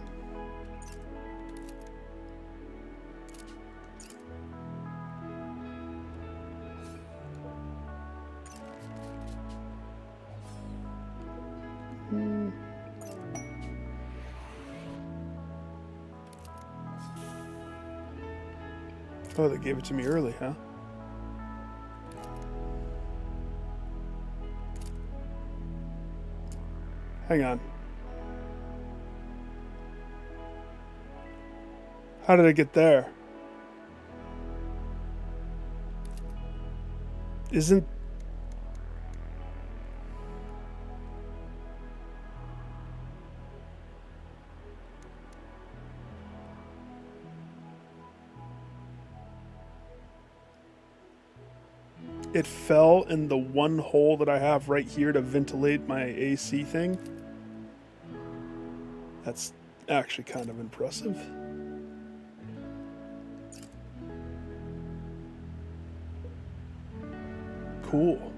Oh, they gave it to me early, huh? Hang on. How did I get there? Isn't... It fell in the one hole that I have right here to ventilate my AC thing. That's actually kind of impressive. Cool.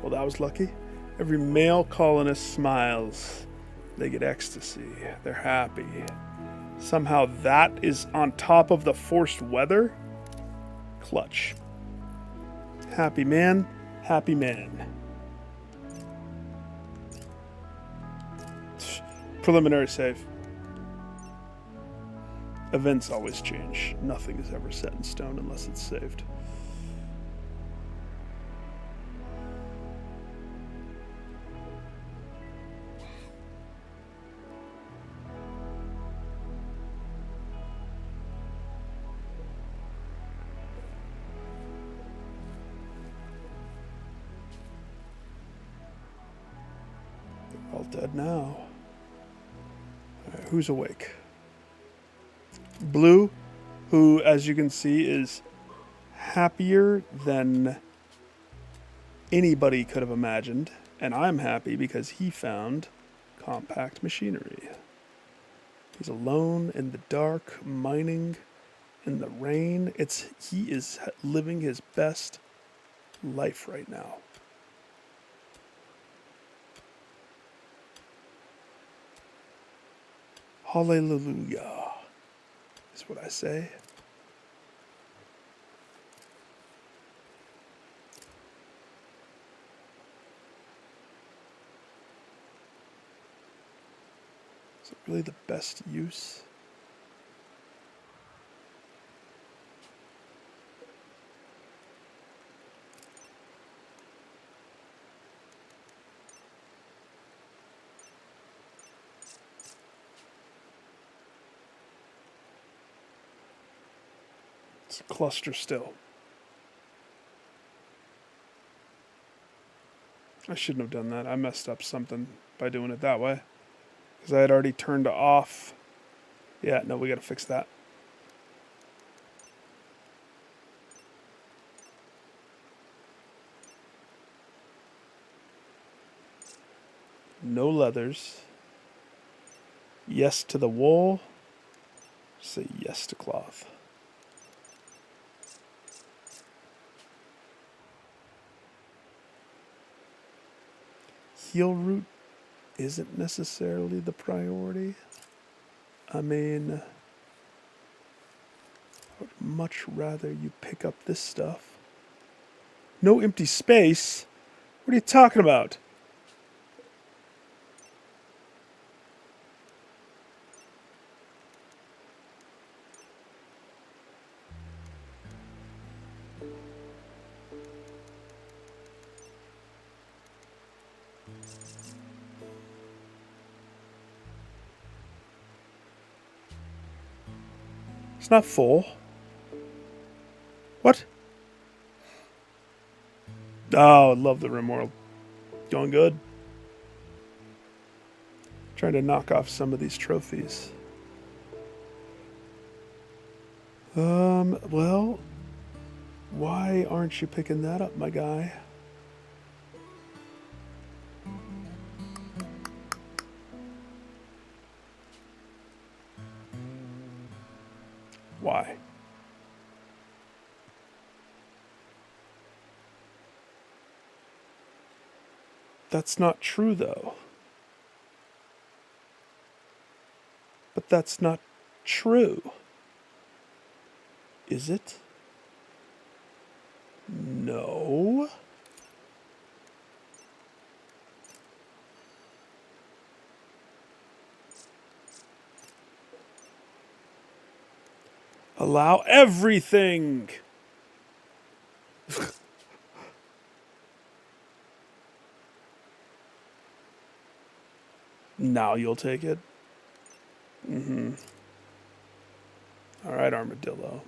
Well, that was lucky. Every male colonist smiles. They get ecstasy. They're happy. Somehow that is on top of the forced weather? Clutch. Happy man, happy man. Preliminary save. Events always change. Nothing is ever set in stone unless it's saved. They're all dead now. All right, who's awake? Blue, who, as you can see, is happier than anybody could have imagined. And I'm happy because he found compact machinery. He's alone in the dark, mining in the rain. He is living his best life right now. Hallelujah. Is what I say. Is it really the best use? this cluster still. I shouldn't have done that. I messed up something by doing it that way. Because I had already turned off. Yeah, no, we gotta fix that. No leathers. Yes to the wool. Say yes to cloth. Heel root isn't necessarily the priority. I mean, I would much rather you pick up this stuff. No empty space? What are you talking about? It's not full. What? Oh, I love the Rimworld. Going good. Trying to knock off some of these trophies. Well, why aren't you picking that up, my guy? Why? That's not true, though. But that's not true. Is it? No. Allow everything. Now you'll take it. Mm-hmm. All right, armadillo.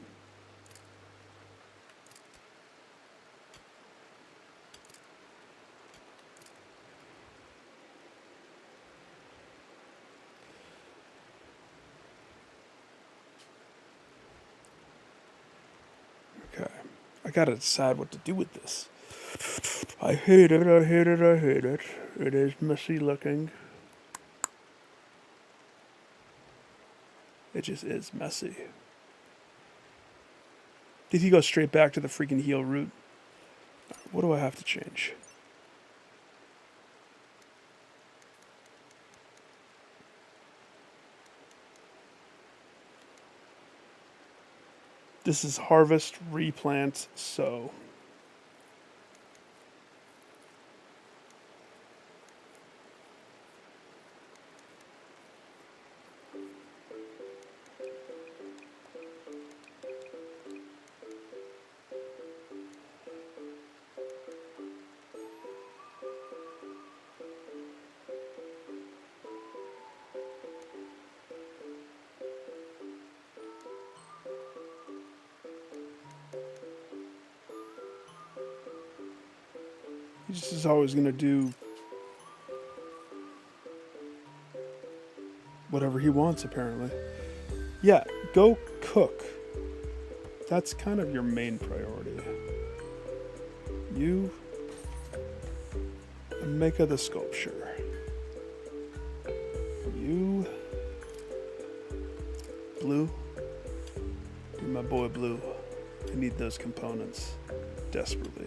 Okay. I gotta decide what to do with this. I hate it, I hate it, I hate it. It is messy looking. It just is messy. Did he go straight back to the freaking heel root? What do I have to change? This is harvest, replant, sow. He just is always going to do whatever he wants, apparently. Yeah, go cook. That's kind of your main priority. You make the sculpture. You, Blue. You're my boy Blue. I need those components desperately.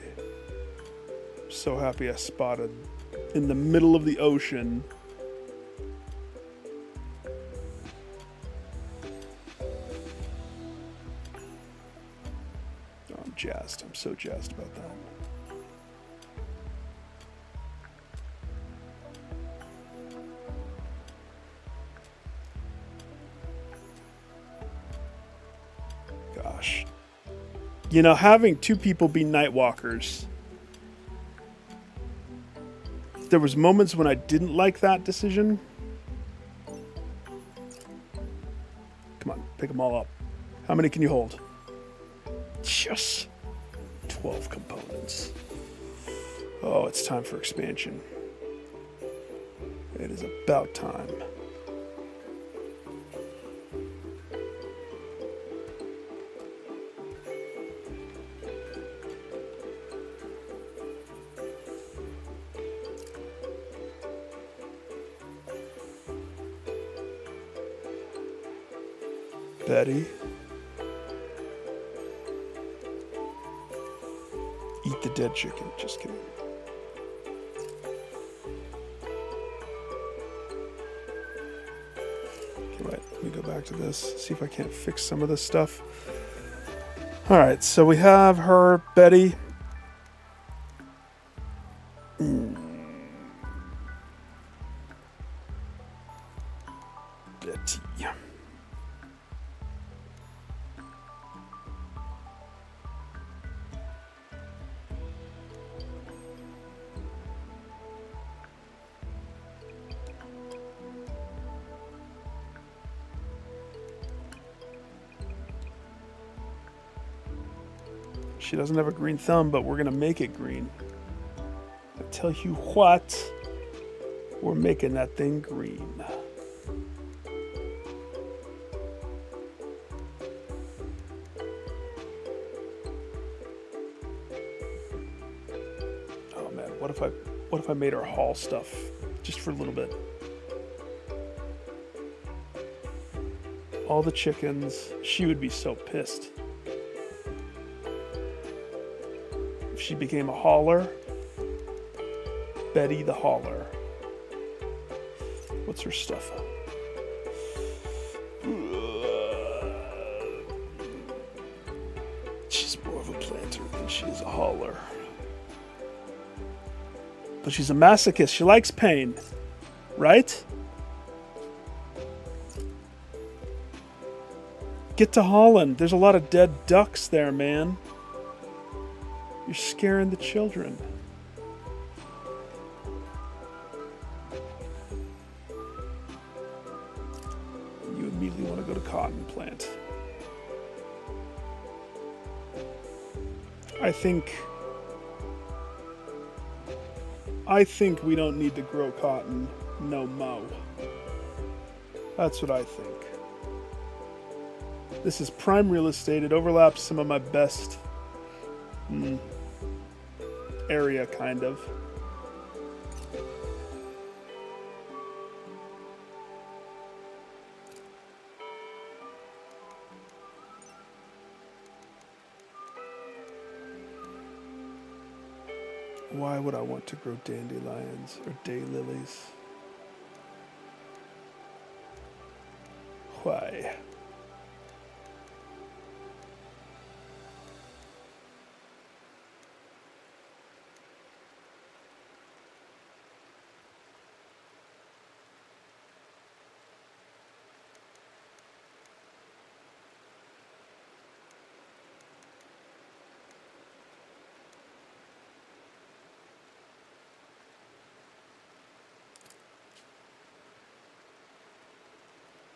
So happy I spotted in the middle of the ocean oh, I'm jazzed. I'm so jazzed about that. Gosh. You know, having two people be Nightwalkers, there was moments when I didn't like that decision. Come on, pick them all up. How many can you hold? Yes. 12 components. Oh, it's time for expansion. It is about time. Betty. Eat the dead chicken. Just kidding. Okay, wait. Let me go back to this. See if I can't fix some of this stuff. Alright, so we have her, Betty. Betty. She doesn't have a green thumb, but we're gonna make it green. I tell you what, we're making that thing green. Oh man, what if I made her haul stuff just for a little bit? All the chickens, she would be so pissed. She became a hauler. Betty the hauler. What's her stuff? She's more of a planter than she is a hauler. But she's a masochist. She likes pain. Right? Get to Holland. There's a lot of dead ducks there, man. You're scaring the children. You immediately want to go to cotton plant. I think we don't need to grow cotton no mo. That's what I think. This is prime real estate. It overlaps some of my best area, kind of. Why would I want to grow dandelions or daylilies? Why?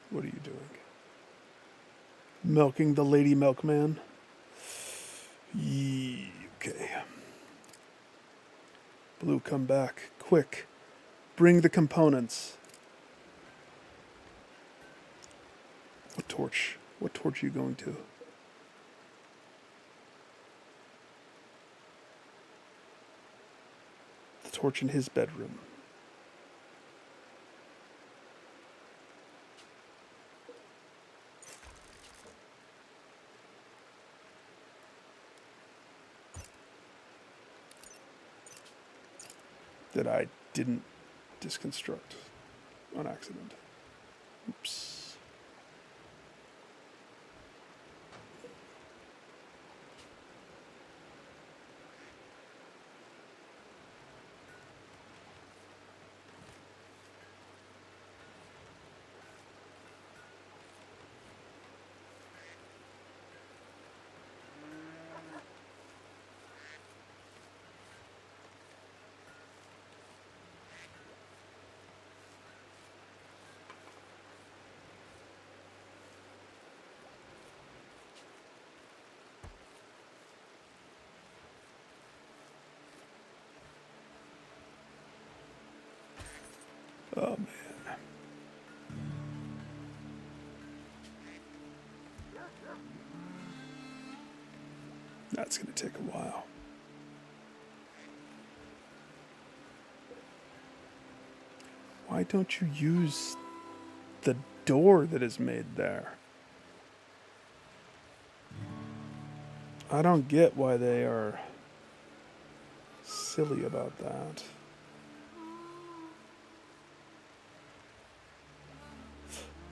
What are you doing? Milking the lady milkman? Okay. Blue, come back. Quick. Bring the components. What torch? What torch are you going to? The torch in his bedroom. That I didn't disconstruct on accident. Oops. That's going to take a while. Why don't you use the door that is made there? I don't get why they are silly about that.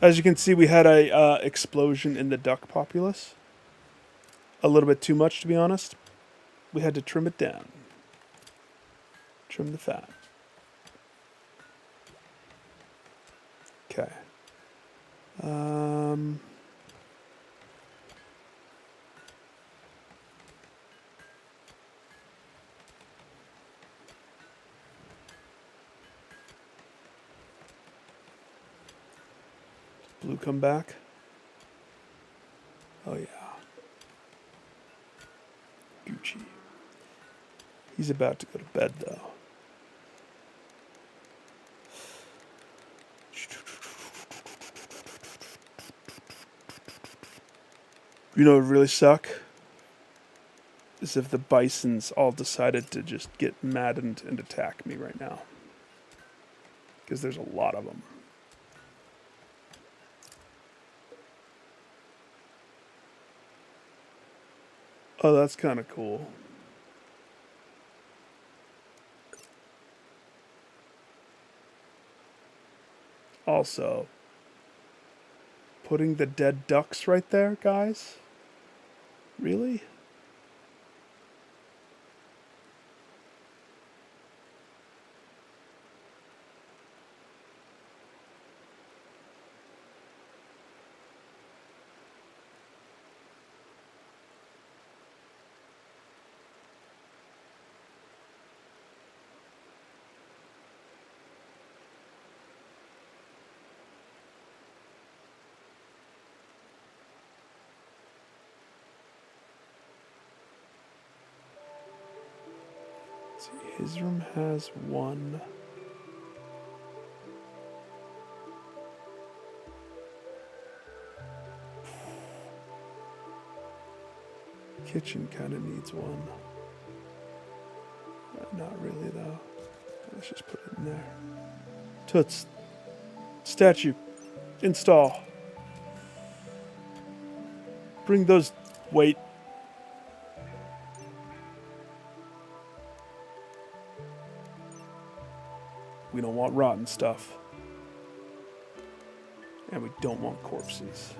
As you can see, we had a explosion in the duck populace. A little bit too much, to be honest. We had to trim it down. Trim the fat. Okay. Blue come back? Oh yeah. Gucci. He's about to go to bed though. You know what would really suck? Is if the bisons all decided to just get maddened and attack me right now. Because there's a lot of them. Oh, that's kind of cool. Also, putting the dead ducks right there, guys? Really? See, his room has one. Kitchen kind of needs one. Not really, though. Let's just put it in there. Toots. Statue. Install. Bring those... Wait. We don't want rotten stuff. And we don't want corpses.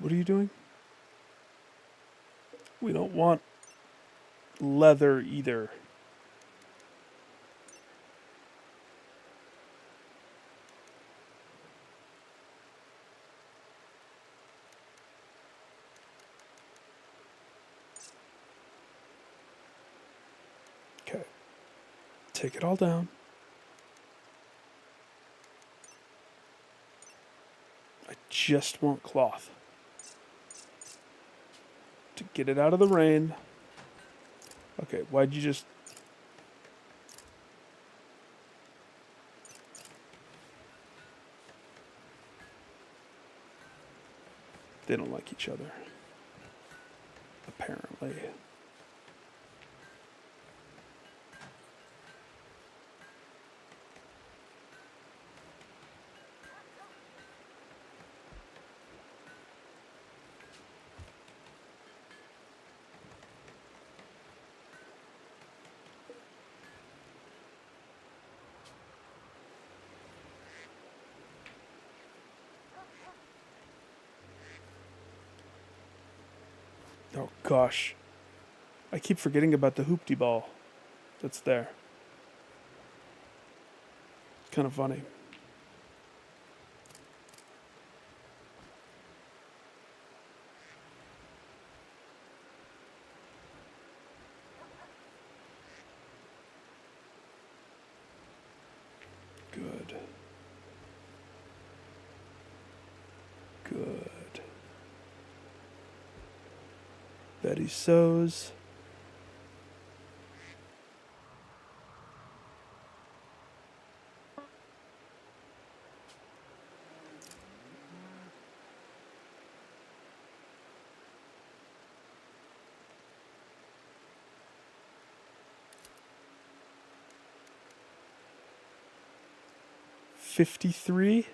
What are you doing? We don't want leather either. Okay. Take it all down. I just want cloth. To get it out of the rain. Okay, why'd you just... They don't like each other. Apparently. Oh gosh. I keep forgetting about the hoopty ball that's there. kind of funny. Good. Good. Betty sews. $53.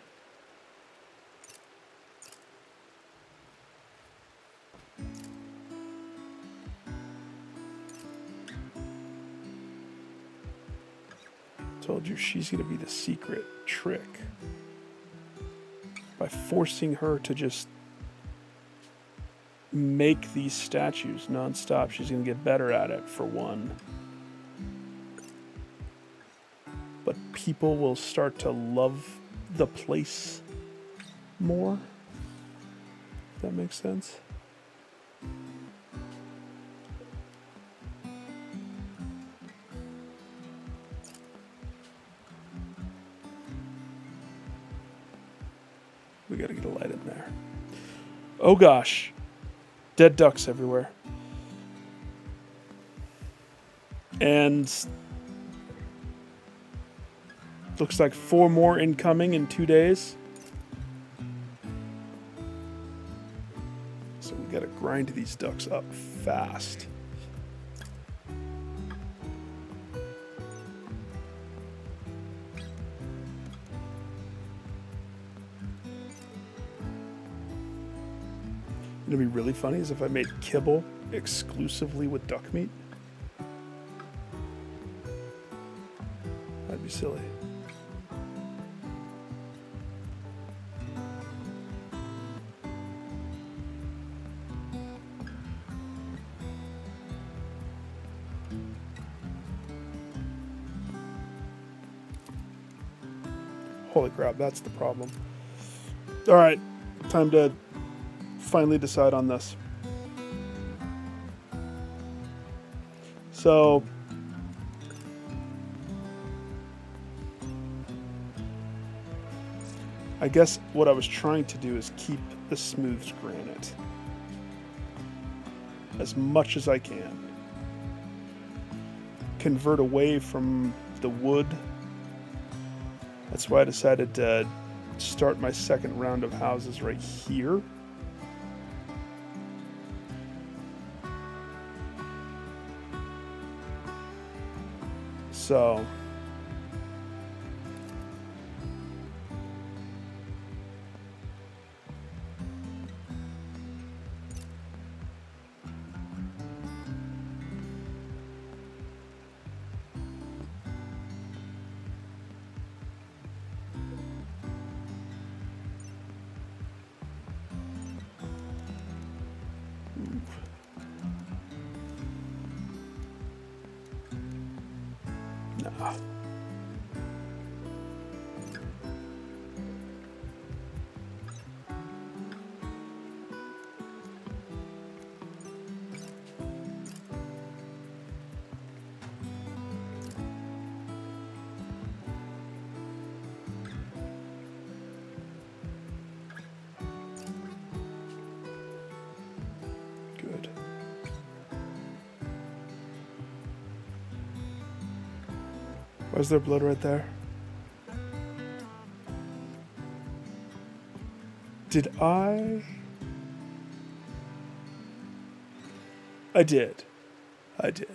Told you she's going to be the secret trick. By forcing her to just make these statues nonstop, she's going to get better at it, for one. But people will start to love the place more. If that makes sense. We gotta get a light in there. Oh gosh. Dead ducks everywhere. And looks like 4 more incoming in 2 days. So we gotta grind these ducks up fast. It'd be really funny is if I made kibble exclusively with duck meat. That'd be silly. Holy crap, that's the problem. All right, time to finally decide on this. So I guess what I was trying to do is keep the smoothed granite as much as I can. Convert away from the wood. That's why I decided to start my second round of houses right here. So nah. Good. Why is there blood right there? Did I? I did. I did.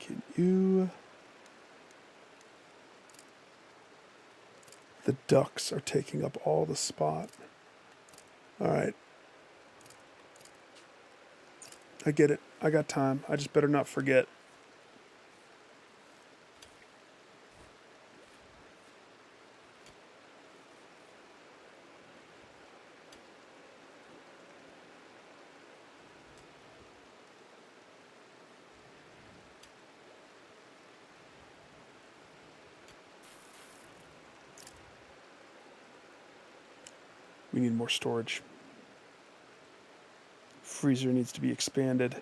Can you? The ducks are taking up all the spot. All right. I get it. I got time. I just better not forget. We need more storage. Freezer needs to be expanded,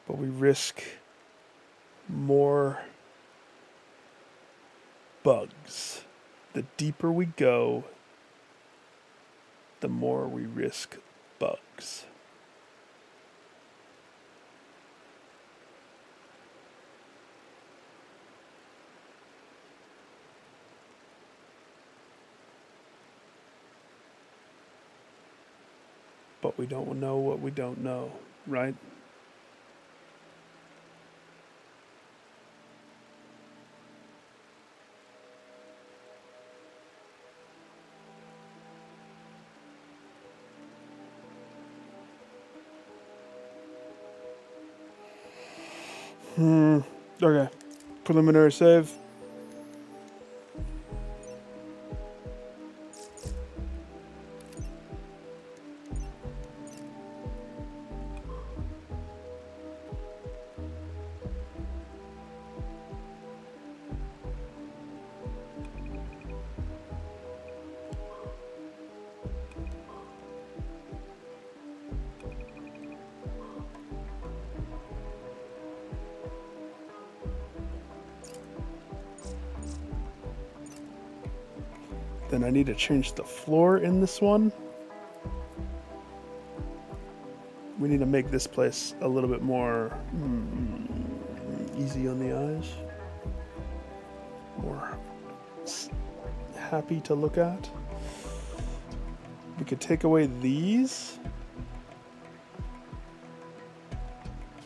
but we risk more bugs. The deeper we go, the more we risk bugs. But we don't know what we don't know, right? Okay. Preliminary save. Then I need to change the floor in this one. We need to make this place a little bit more easy on the eyes. More happy to look at. We could take away these.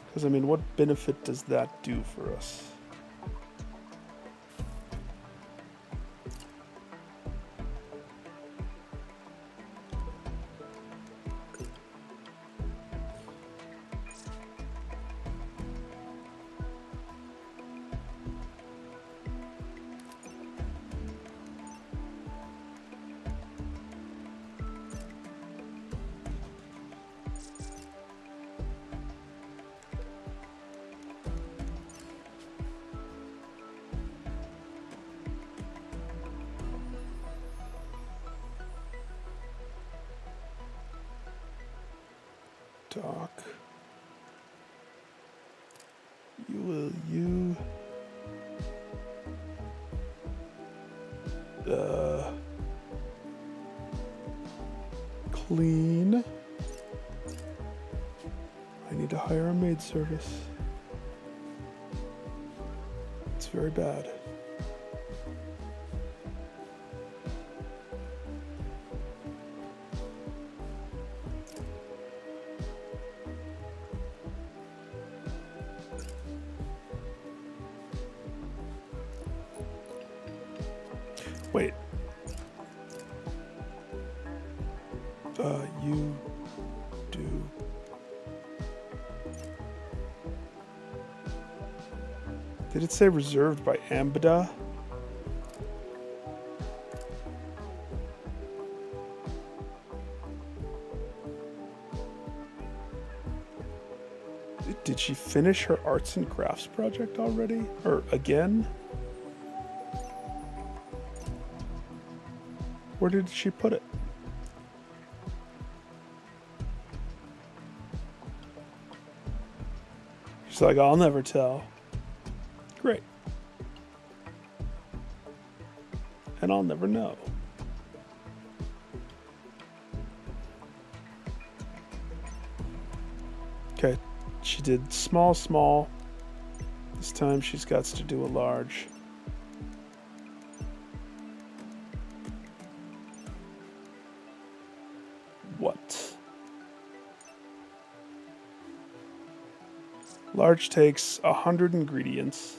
Because, I mean, what benefit does that do for us? Doc. You clean. I need to hire a maid service. It's very bad. Wait. You do. Did it say reserved by Ambida? Did she finish her arts and crafts project already? Or again? Where did she put it? She's like, I'll never tell. Great. And I'll never know. Okay, she did small. This time she's got to do a large. What? Large takes 100 ingredients.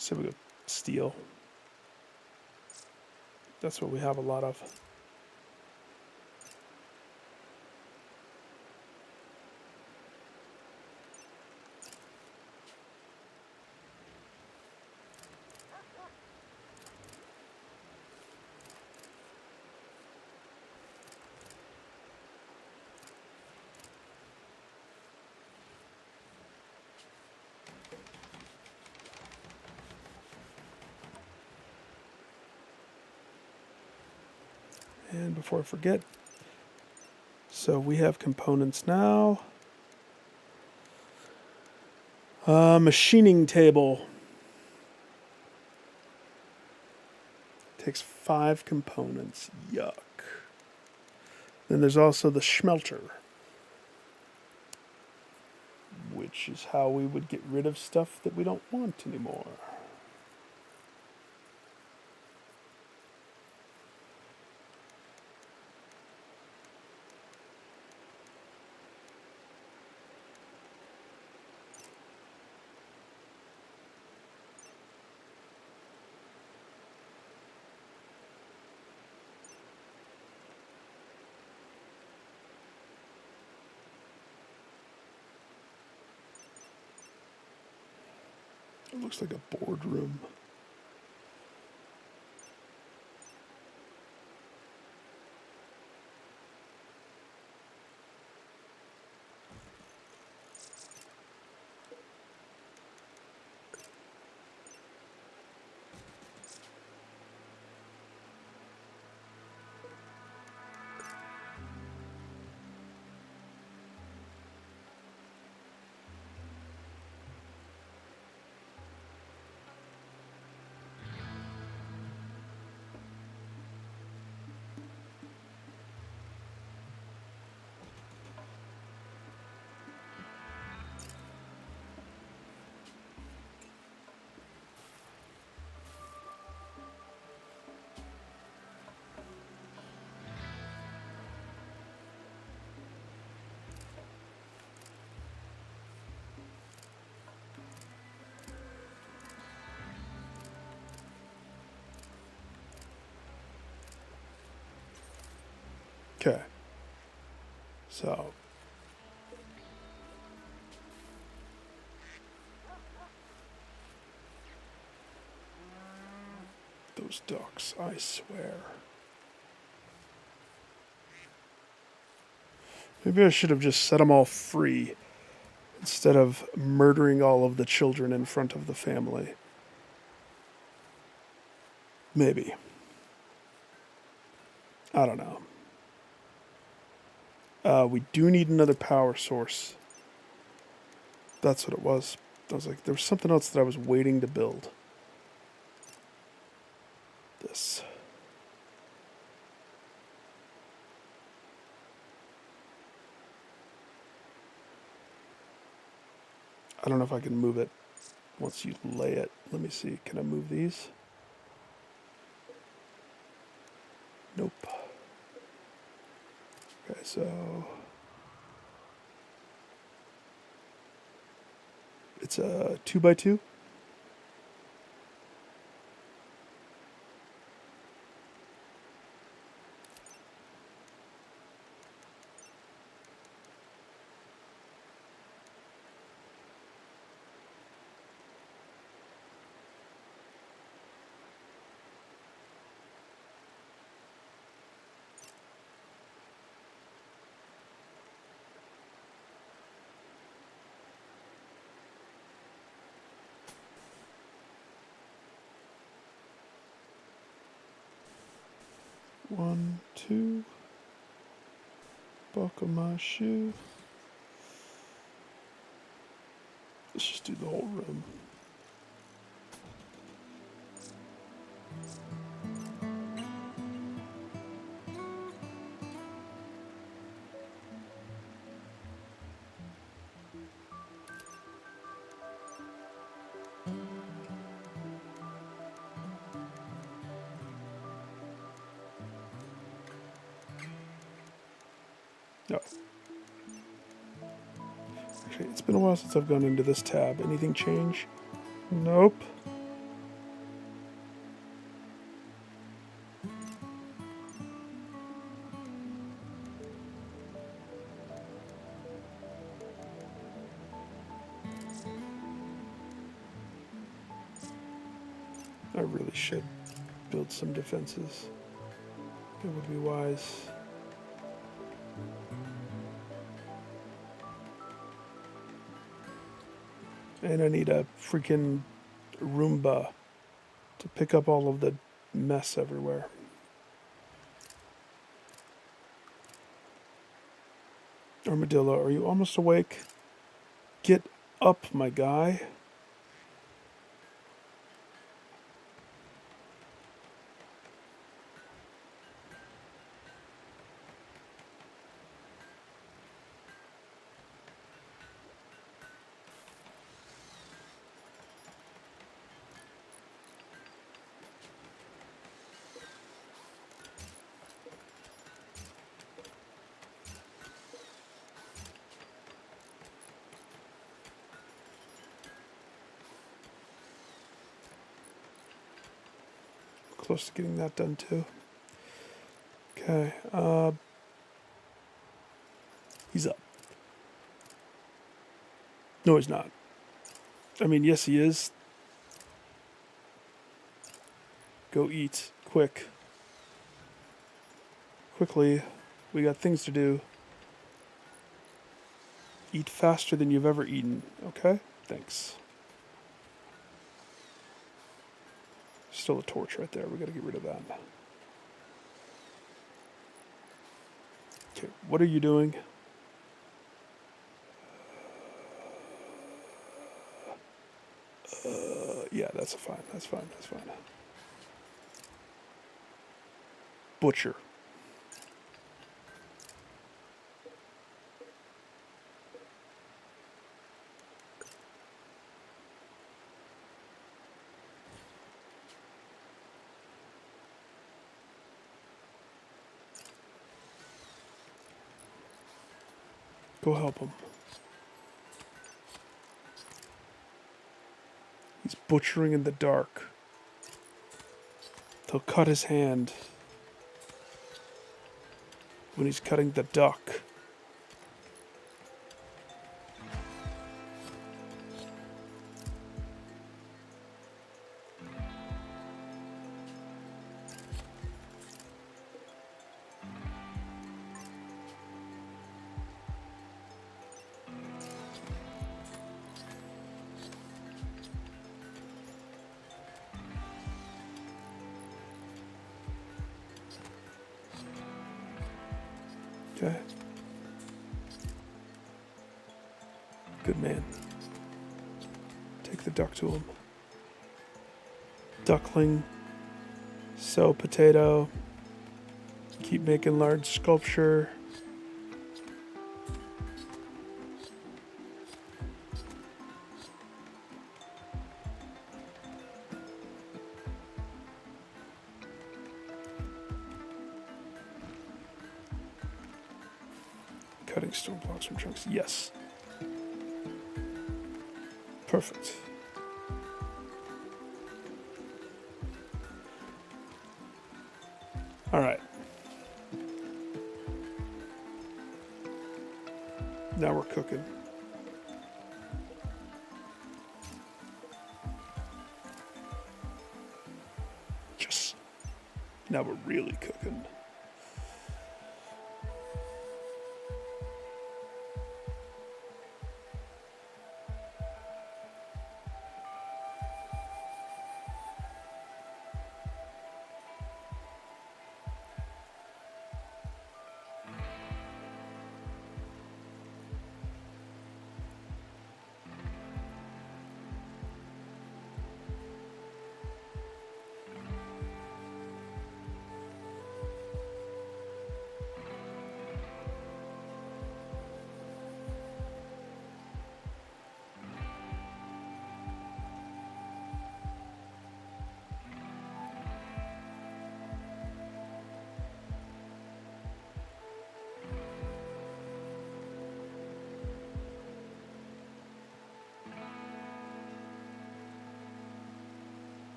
So we got steel. That's what we have a lot of. And before I forget, so we have components now. Machining table. Takes 5 components. Yuck. Then there's also the schmelter, which is how we would get rid of stuff that we don't want anymore. It looks like a boardroom. Okay. So. Those ducks, I swear. Maybe I should have just set them all free instead of murdering all of the children in front of the family. Maybe. I don't know. We do need another power source. That's what it was. I was like, there was something else that I was waiting to build. This. I don't know if I can move it once you lay it. Let me see. Can I move these? Nope. Okay, so it's a 2x2. One, two. Buckle my shoe. Let's just do the whole room. No. Actually, it's been a while since I've gone into this tab. Anything change? Nope. I really should build some defenses. It would be wise. And I need a freaking Roomba to pick up all of the mess everywhere. Armadillo, are you almost awake? Get up, my guy. Close to getting that done too. Okay, he's up. No, he's not. I mean, yes, he is. Go eat, quick. Quickly, we got things to do. Eat faster than you've ever eaten, okay? Thanks. Still a torch right there. We gotta get rid of that. Okay, what are you doing? Yeah, that's fine. That's fine. That's fine. Butcher. Go help him. He's butchering in the dark. They'll cut his hand when he's cutting the duck. Okay. Good man. Take the duck to him. Duckling. Sow potato. Keep making large sculpture. Cutting stone blocks from trunks. Yes. Perfect. All right. Now we're cooking. Yes. Now we're really cooking.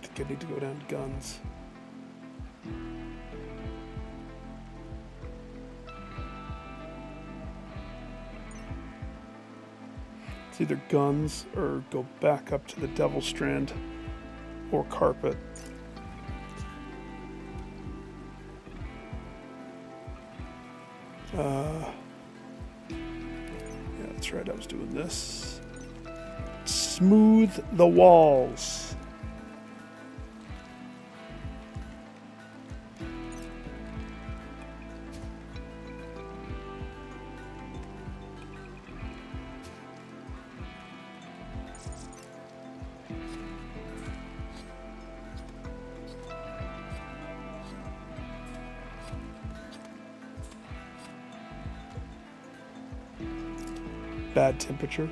I think I need to go down to guns. It's either guns or go back up to the Devil Strand or carpet. Yeah, that's right, I was doing this. Smooth the walls. Bad temperature.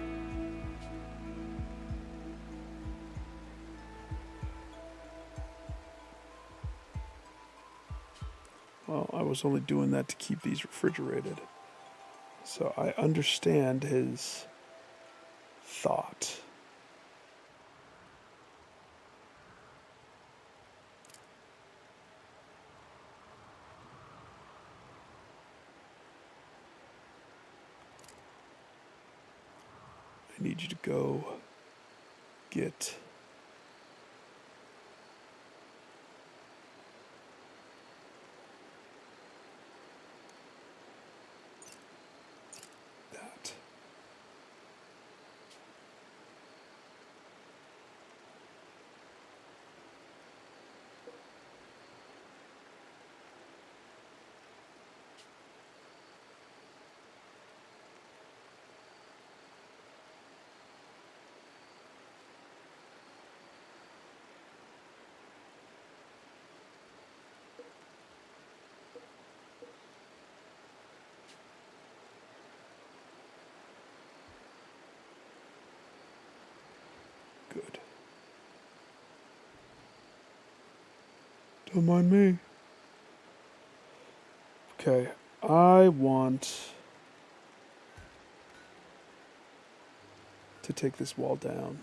Well, I was only doing that to keep these refrigerated. So I understand his thought. I need you to go get that. Good. Don't mind me. Okay, I want to take this wall down.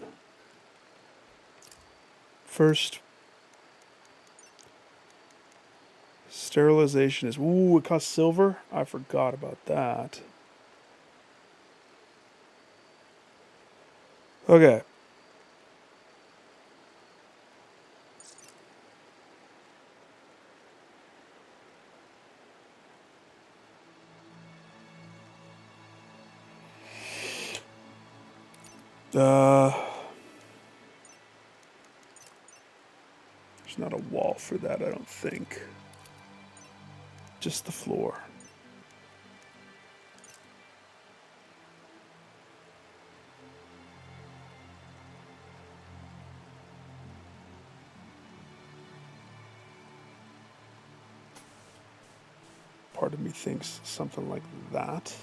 First, sterilization is, ooh, it costs silver? I forgot about that. Okay. There's not a wall for that, I don't think. Just the floor. Part of me thinks something like that.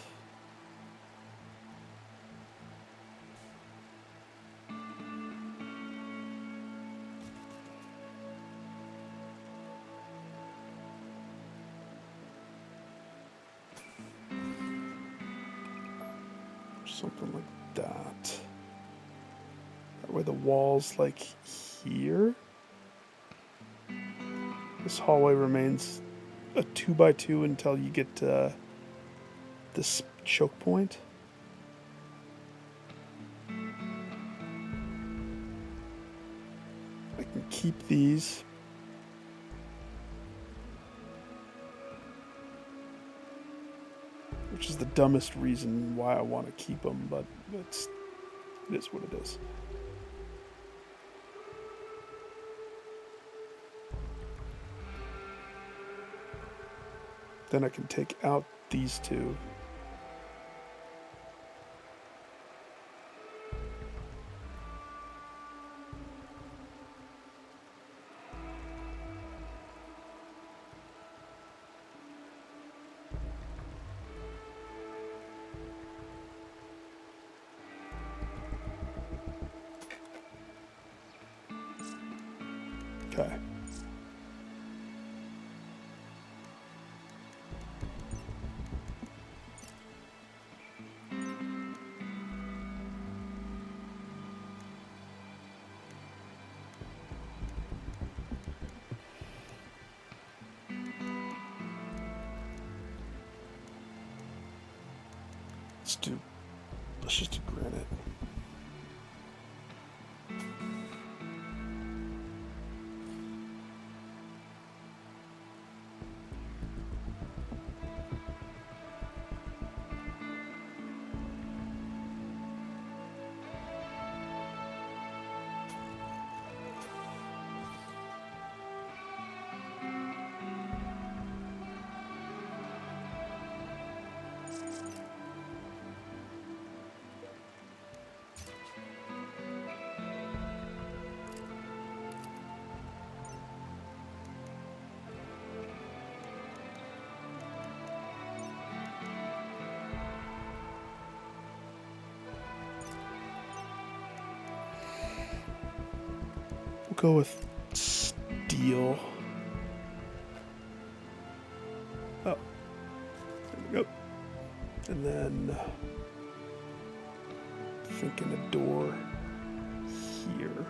Something like that. That way the wall's like here. This hallway remains a 2x2 until you get to this choke point. I can keep these. Which is the dumbest reason why I want to keep them, but it is what it is. Then I can take out these two. Okay. Let's just do granite. go with steel. Oh, there we go. And then thinking a door here.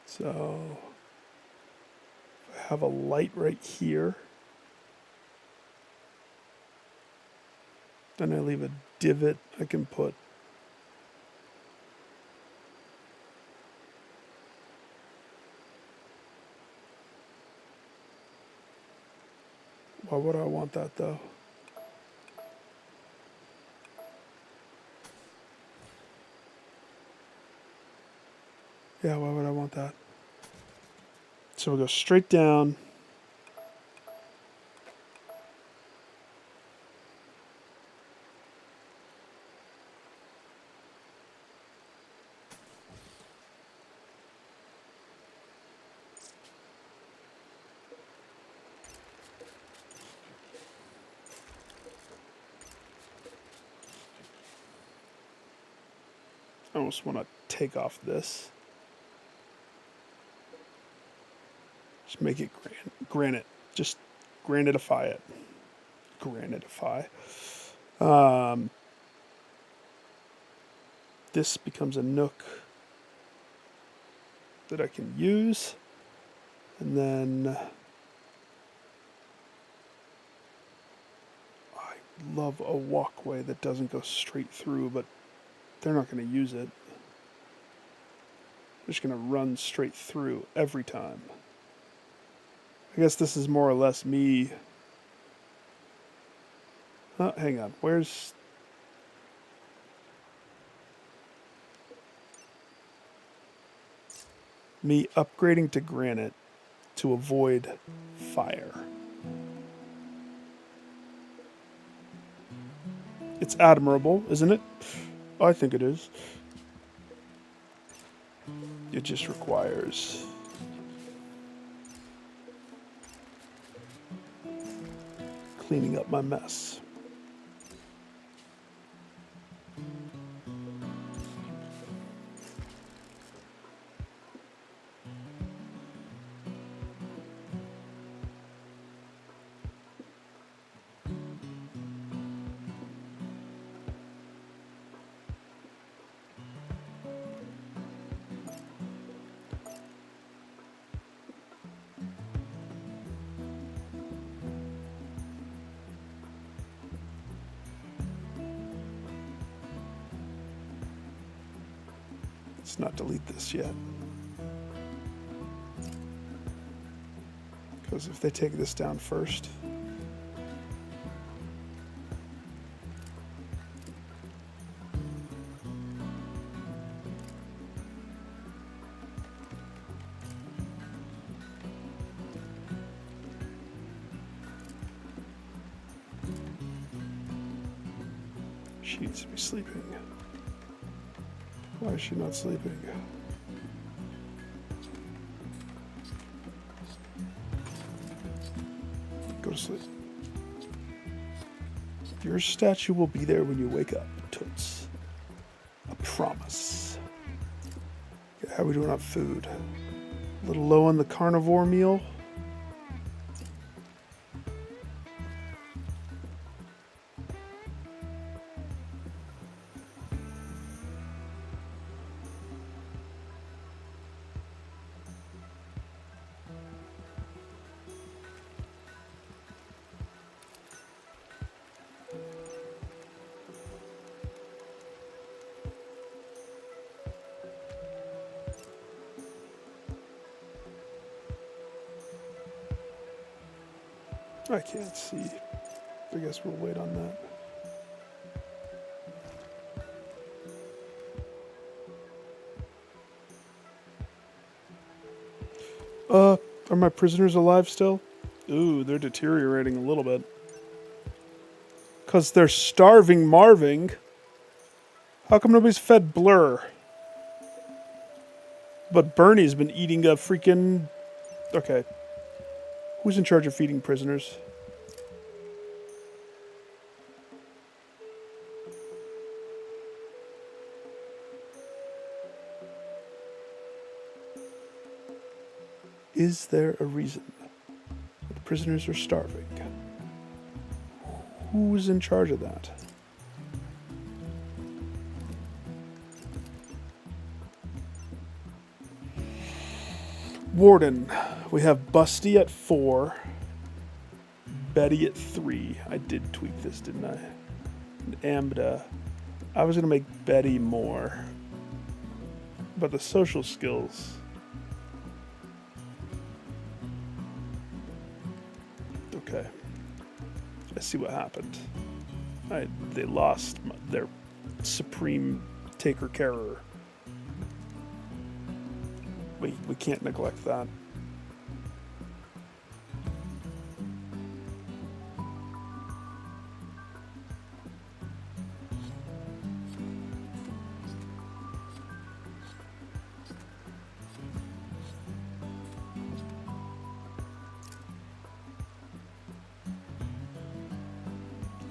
So I have a light right here. Then I leave a divot I can put. Why would I want that though? Yeah, why would I want that? So we'll go straight down. I almost want to take off this. Just make it granite. Just granitify it. Granitify. This becomes a nook that I can use. And then I love a walkway that doesn't go straight through, but they're not going to use it. They're just going to run straight through every time. I guess this is more or less me. Oh, hang on. Where's... me upgrading to granite to avoid fire. It's admirable, isn't it? I think it is. It just requires cleaning up my mess. Let's not delete this yet. Because if they take this down first, she needs to be sleeping. Why is she not sleeping? Go to sleep. Your statue will be there when you wake up, Toots. I promise. Okay, how are we doing on food? A little low on the carnivore meal. I can't see. I guess we'll wait on that. Are my prisoners alive still? Ooh, they're deteriorating a little bit. Because they're starving Marving. How come nobody's fed Blur? But Bernie's been eating a freaking... Okay. Who's in charge of feeding prisoners? Is there a reason that the prisoners are starving? Who's in charge of that? Warden. We have Busty at 4. Betty at 3. I did tweak this, didn't I? And Ambda. I was going to make Betty more. But the social skills... Okay. I see what happened. They lost their supreme taker-carer. We can't neglect that.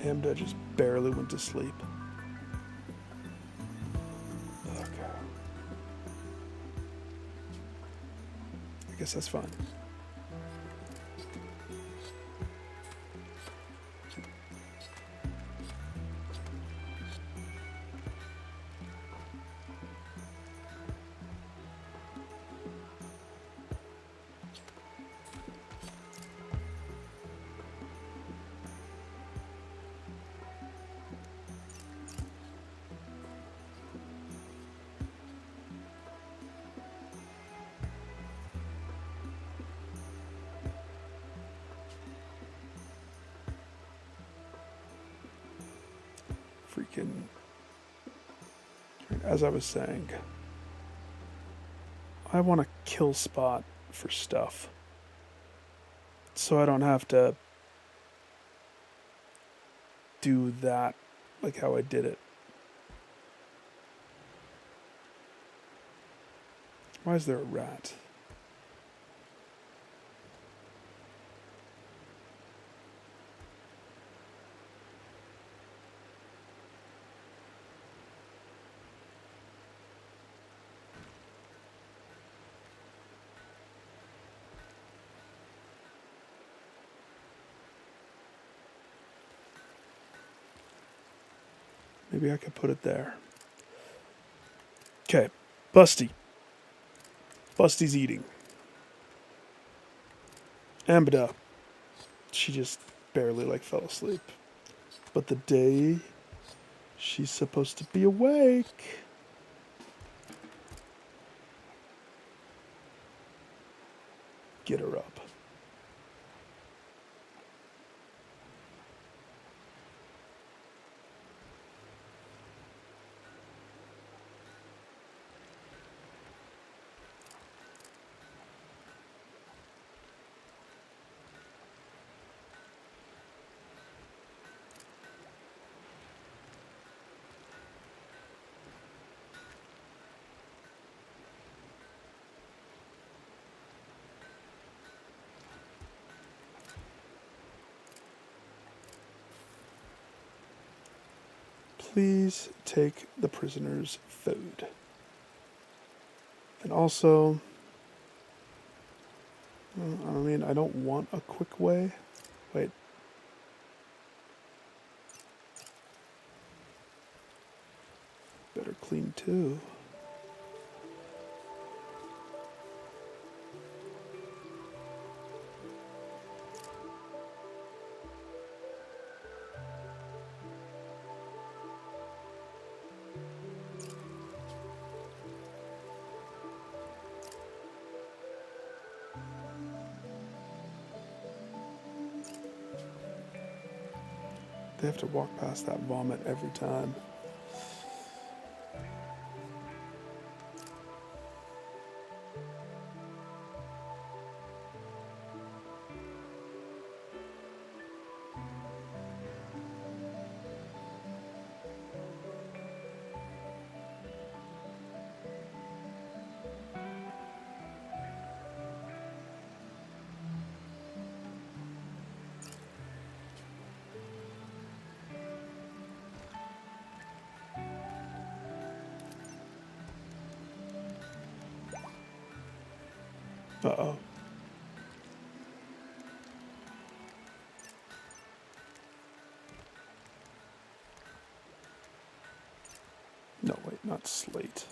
Amda just barely went to sleep. Okay. I guess that's fine. Freaking, as I was saying, I want to kill Spot for stuff so I don't have to do that like how I did it. Why is there a rat? Maybe I could put it there. Okay, Busty. Busty's eating. Ambida. She just barely fell asleep. But the day she's supposed to be awake. Get her up. Please take the prisoner's food. And also, I mean, I don't want a quick way. Wait. Better clean too. They have to walk past that vomit every time. Uh-oh. No, wait, not slate.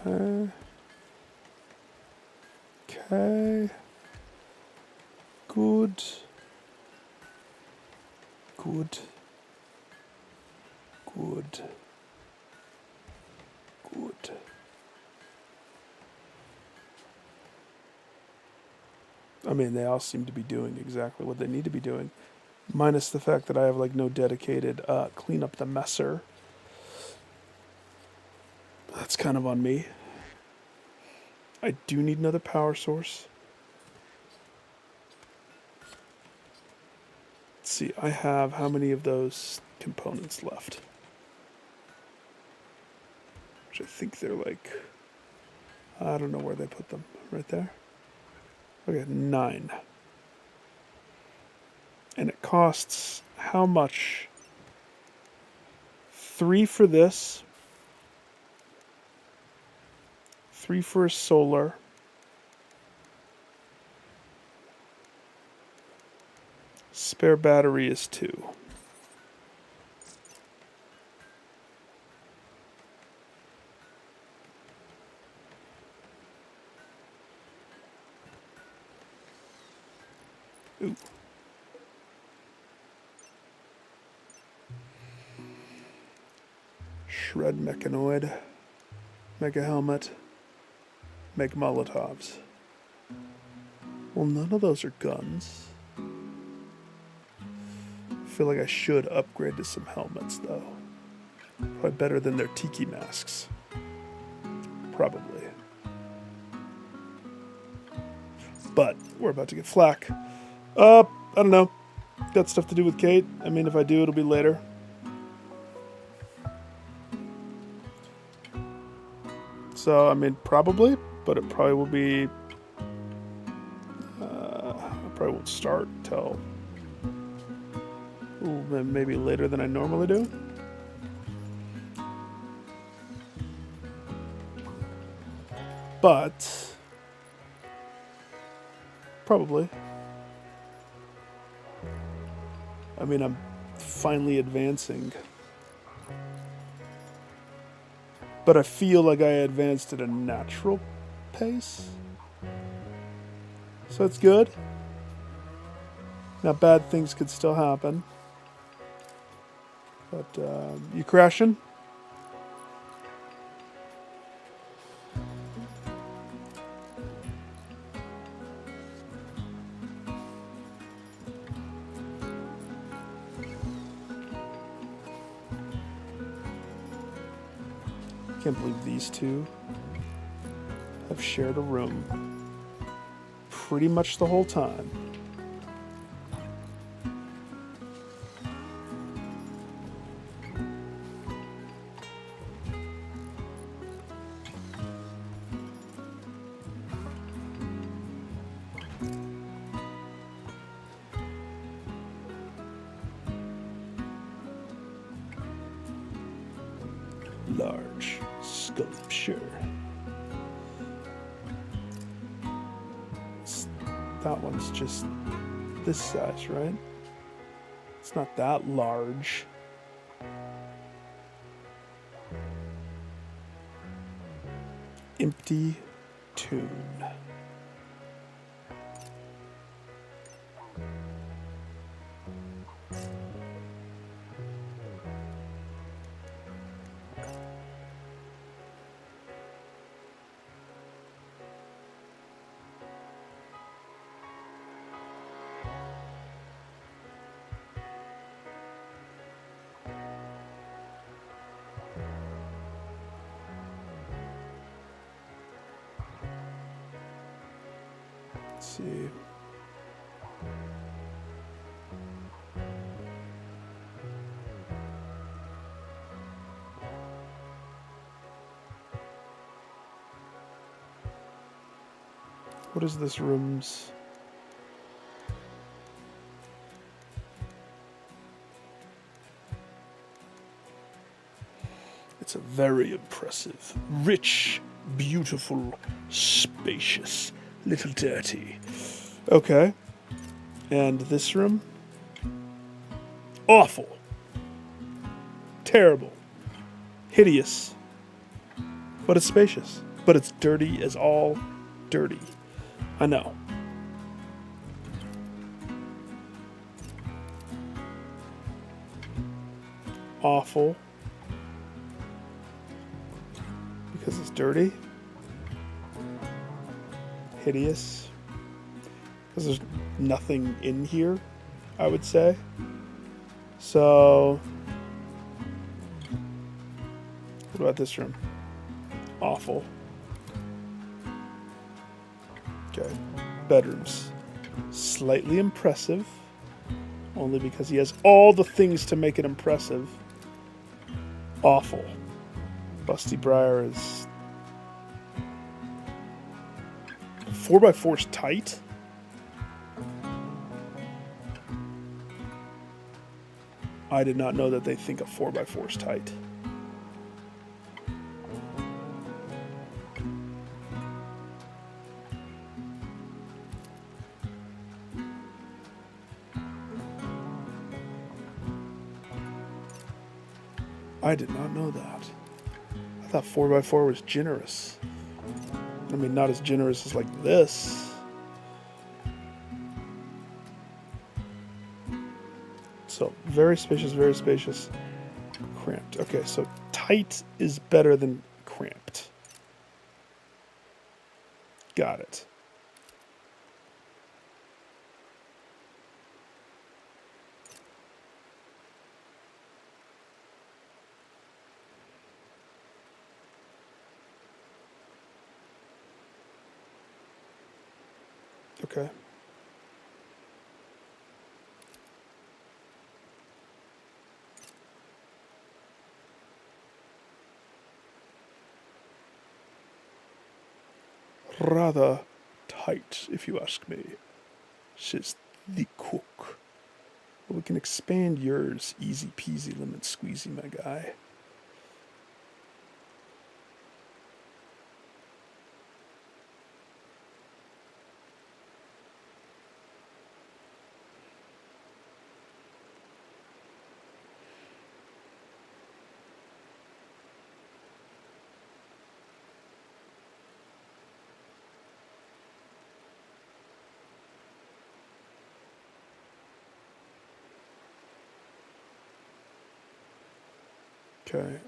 Okay. Okay. Good. Good. Good. Good. I mean, they all seem to be doing exactly what they need to be doing. Minus the fact that I have, like, no dedicated clean up the messer. That's kind of on me. I do need another power source. Let's see, I have how many of those components left? Which I think they're like, I don't know where they put them. Right there? Okay, 9. And it costs how much? 3 for this. 3 for a solar. Spare battery is 2. Ooh. Shred mechanoid. Mega helmet. Mega molotovs. Well, none of those are guns. I feel like I should upgrade to some helmets, though. Probably better than their tiki masks. Probably. But we're about to get flack. I don't know. Got stuff to do with Kate. I mean, if I do, it'll be later. So, I mean, probably, but it probably will be... I probably won't start till... Ooh, maybe later than I normally do. But... Probably. I mean, I'm finally advancing. But I feel like I advanced at a natural pace. So it's good. Now, bad things could still happen. But, you crashing? Can't believe these two have shared a room pretty much the whole time. Large sculpture. That one's just this size, right? It's not that large. Empty tune. see. What is this room's? It's a very impressive, rich, beautiful, spacious, little dirty. Okay. And this room? Awful. Terrible. Hideous. But it's spacious. But it's dirty as all dirty. I know. Awful. Because it's dirty. Hideous. Because there's nothing in here, I would say. So, what about this room? Awful. Okay. Bedrooms. Slightly impressive. Only because he has all the things to make it impressive. Awful. Busty Briar is 4x4's tight. I did not know that they think a 4x4's tight. I did not know that. I thought 4x4 was generous. I mean, not as generous as like this. So, very spacious. Cramped. Okay, so tight is better than cramped. Got it. Okay. Rather tight, if you ask me, says the cook. But we can expand yours easy peasy lemon squeezy, my guy. Okay,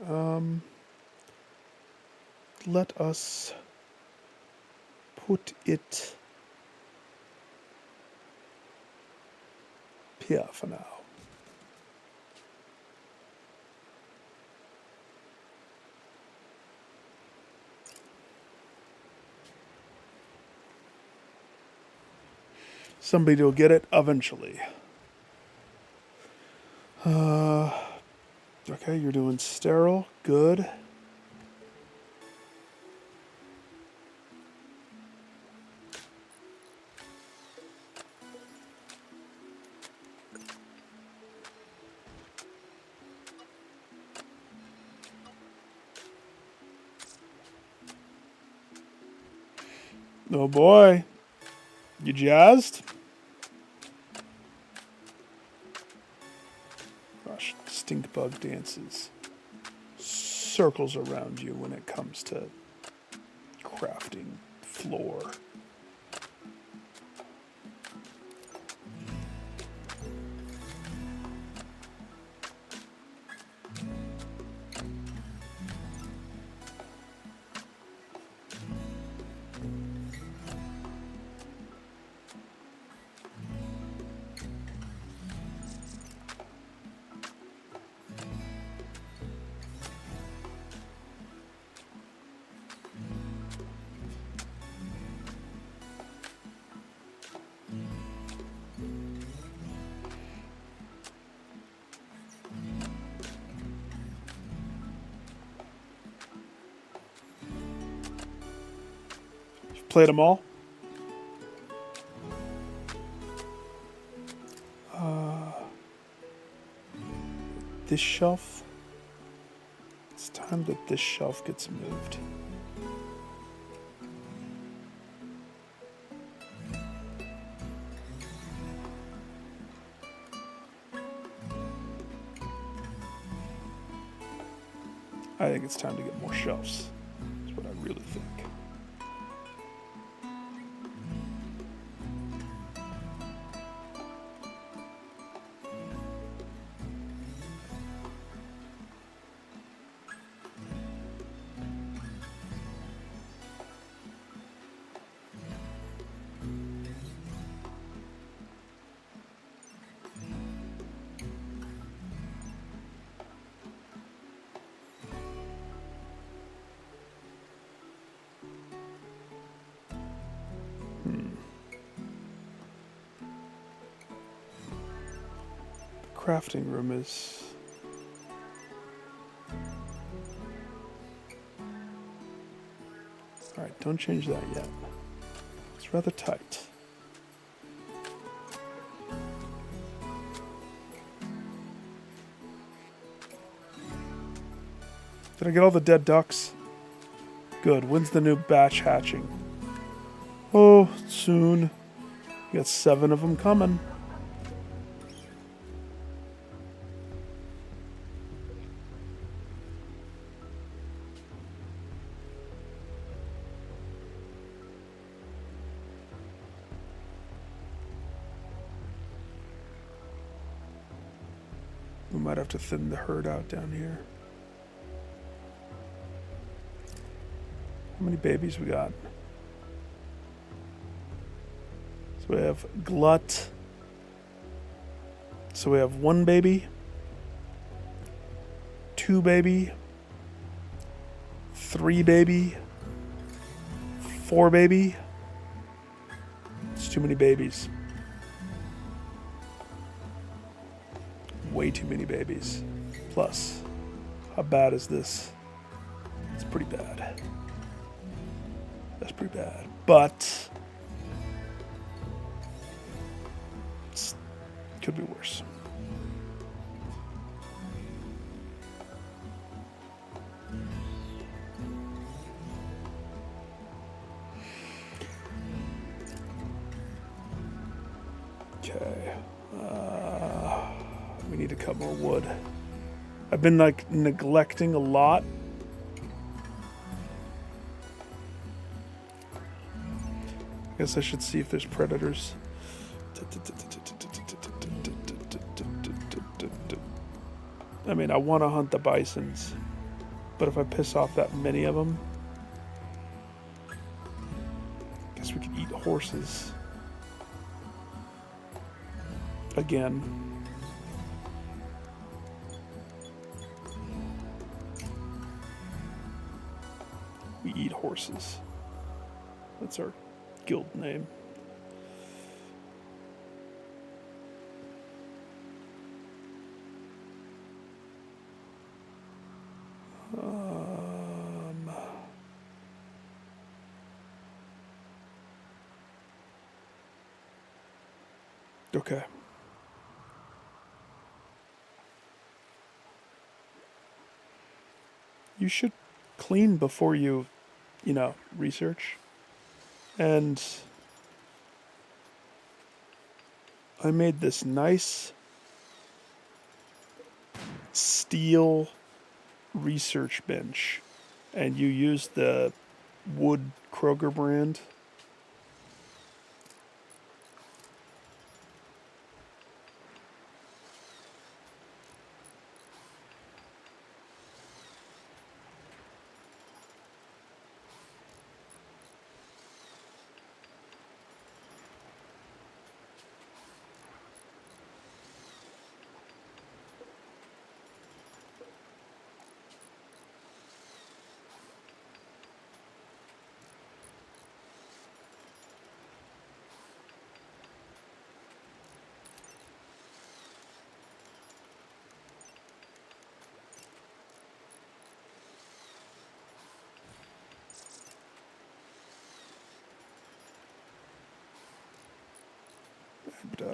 let us put it here for now. Somebody will get it eventually. Okay, you're doing sterile. Good. Oh boy. You jazzed? Gosh, stink bug dances. Circles around you when it comes to crafting floor. played them all. This shelf. It's time that this shelf gets moved. I think it's time to get more shelves. That's what I really think. Crafting room is... Alright, don't change that yet. It's rather tight. Did I get all the dead ducks? Good. When's the new batch hatching? Oh, soon. We got 7 of them coming. We might have to thin the herd out down here. How many babies we got? So we have Glut. So we have 1 baby, 2 baby, 3 baby, 4 baby. It's too many babies. Way too many babies. Plus, how bad is this? It's pretty bad. That's pretty bad. But it could be worse. Okay. We need to cut more wood. I've been like neglecting a lot. I guess I should see if there's predators. I mean, I want to hunt the bisons, but if I piss off that many of them, I guess we could eat horses. Again. We eat horses. That's our guild name. Okay. You should clean before you research. And I made this nice steel research bench, and you use the wood Kroger brand.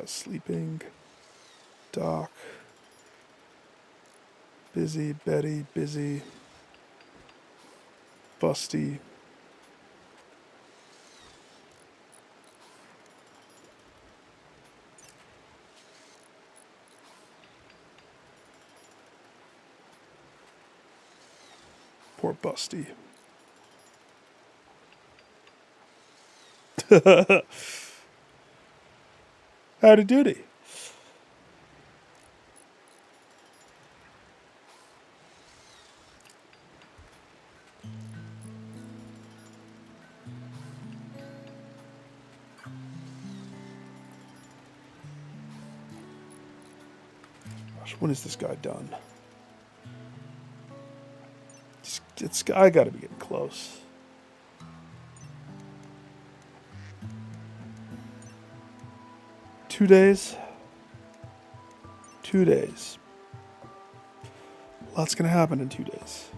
Sleeping. Doc. Busy. Betty. Busy. Busty. Poor Busty. Howdy doody. Gosh, when is this guy done? I gotta be getting close. Two days. Lots gonna happen in 2 days.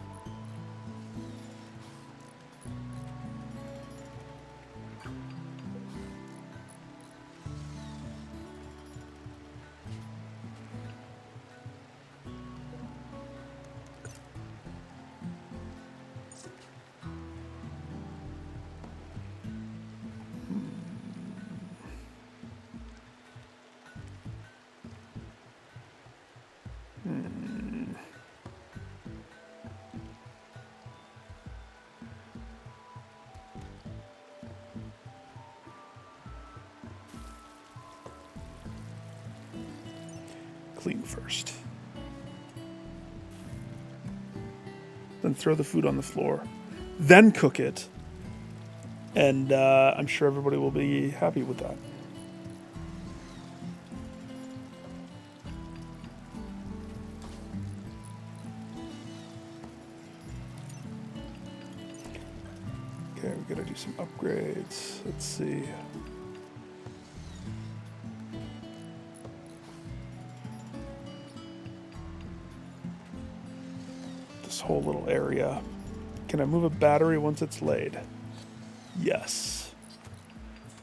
Clean first. Then throw the food on the floor. Then cook it. And I'm sure everybody will be happy with that. Okay, we gotta do some upgrades. Let's see. This whole little area. Can I move a battery once it's laid? Yes.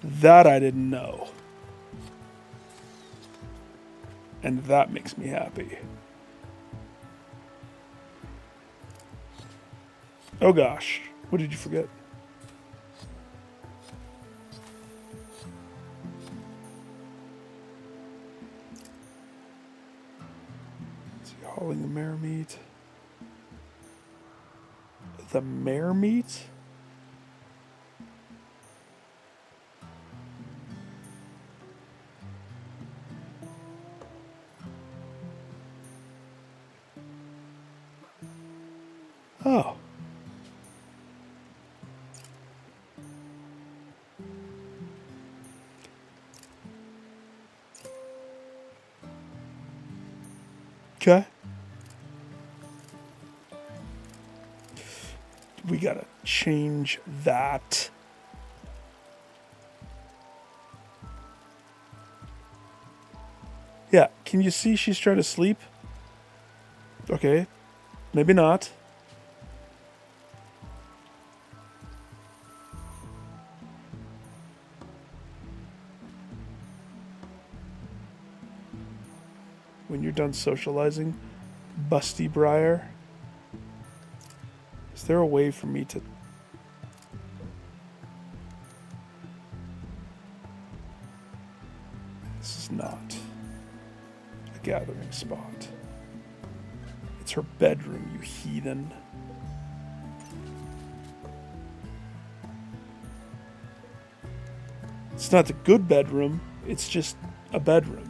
That I didn't know. And that makes me happy. Oh gosh. What did you forget? Let's see, hauling the mare meat. The mare meat? Oh. Okay. We gotta change that. Yeah, can you see she's trying to sleep? Okay, maybe not. When you're done socializing, Busty Briar. Is there a way for me to... This is not a gathering spot. It's her bedroom, you heathen. It's not the good bedroom, it's just a bedroom.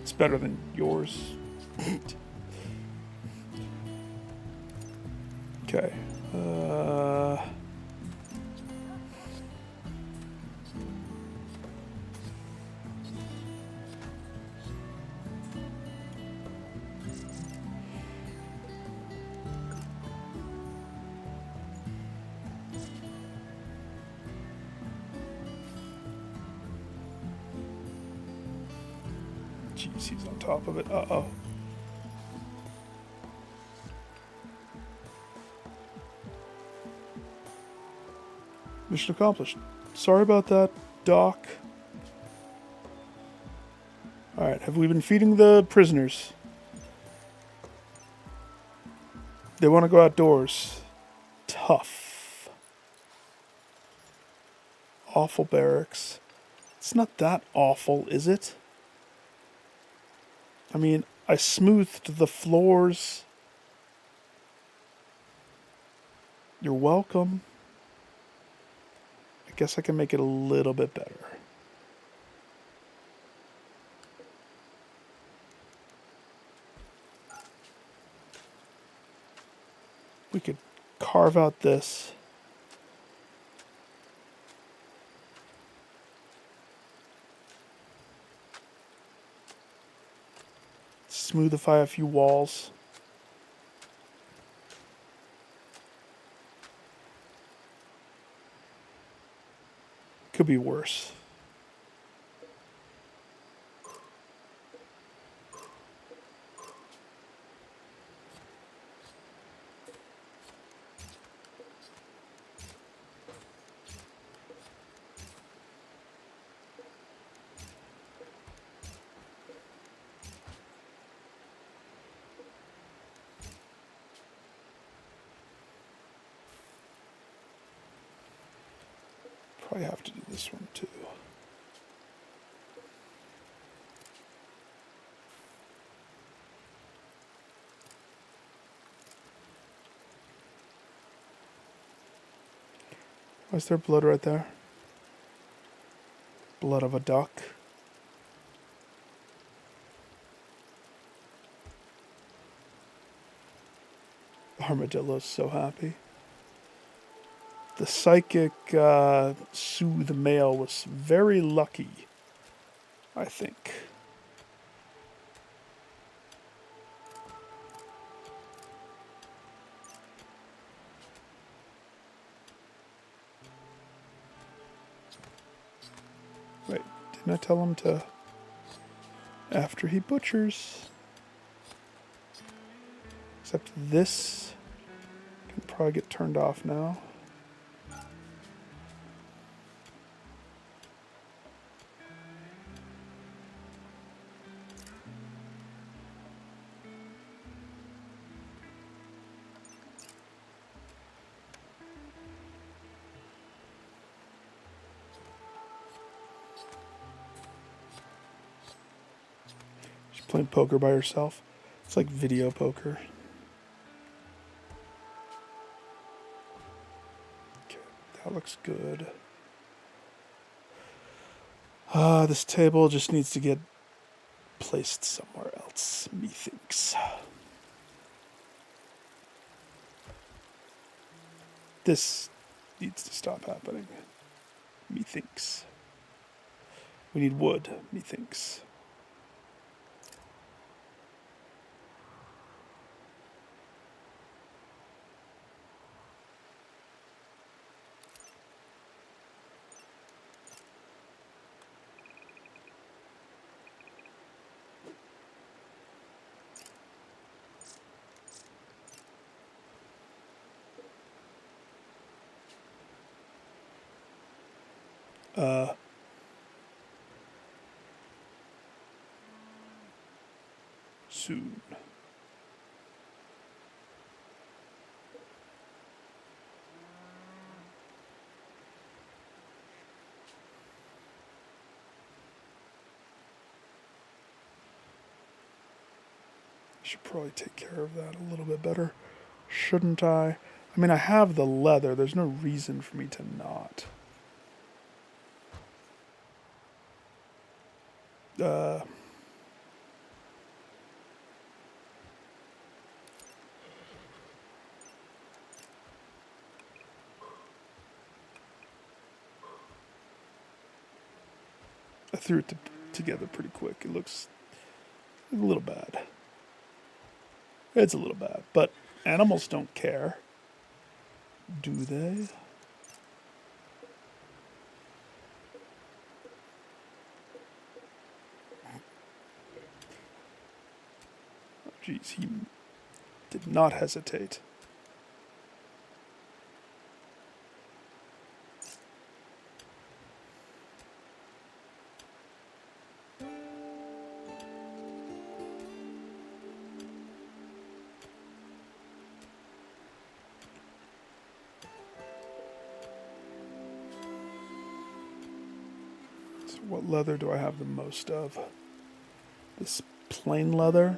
It's better than yours. Okay. Jeez, he's on top of it. Uh-oh. Mission accomplished. Sorry about that, Doc. Alright, have we been feeding the prisoners? They want to go outdoors. Tough. Awful barracks. It's not that awful, is it? I mean, I smoothed the floors. You're welcome. I guess I can make it a little bit better. We could carve out this. Smoothify a few walls. Could be worse. Probably have to do this one too. Why is there blood right there? Blood of a duck. Armadillo's so happy. The psychic soothe male was very lucky, I think. Wait, didn't I tell him to... After he butchers... Except this can probably get turned off now. She's playing poker by herself. It's like video poker. That looks good. This table just needs to get placed somewhere else, methinks. This needs to stop happening, methinks. We need wood, methinks. Soon. I should probably take care of that a little bit better, shouldn't I? I mean, I have the leather. There's no reason for me to not. I threw it together pretty quick. It looks a little bad. It's a little bad, but animals don't care, do they? Oh, geez, he did not hesitate. What leather do I have the most of? This plain leather.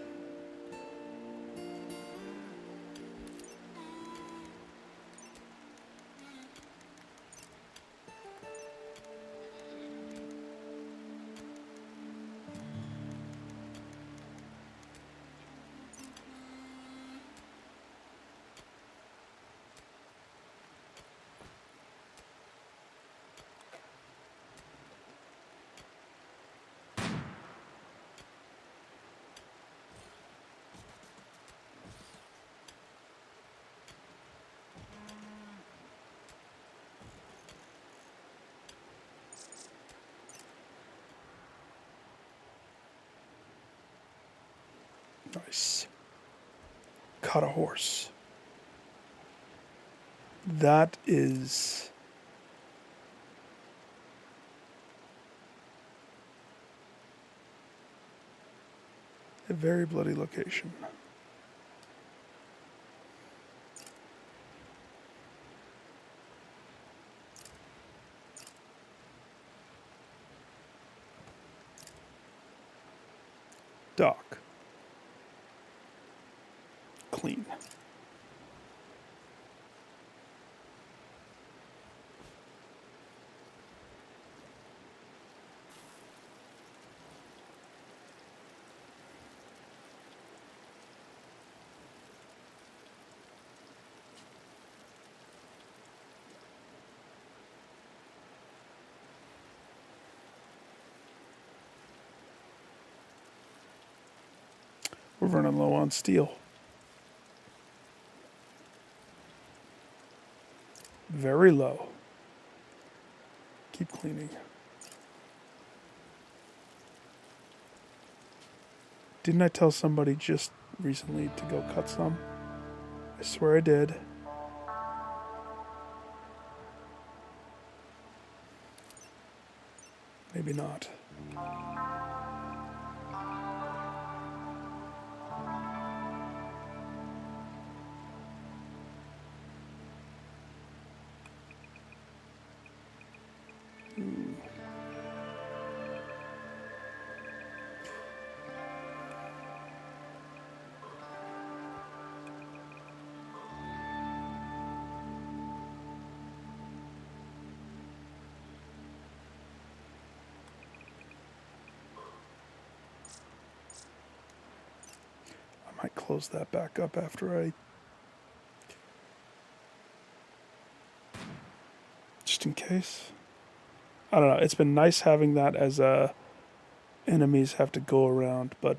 Nice. Caught a horse. That is a very bloody location. Dock. Clean. We're running low on steel. Very low. Keep cleaning. Didn't I tell somebody just recently to go cut some? I swear I did. Maybe not. I might close that back up after I... Just in case. I don't know. It's been nice having that as enemies have to go around, but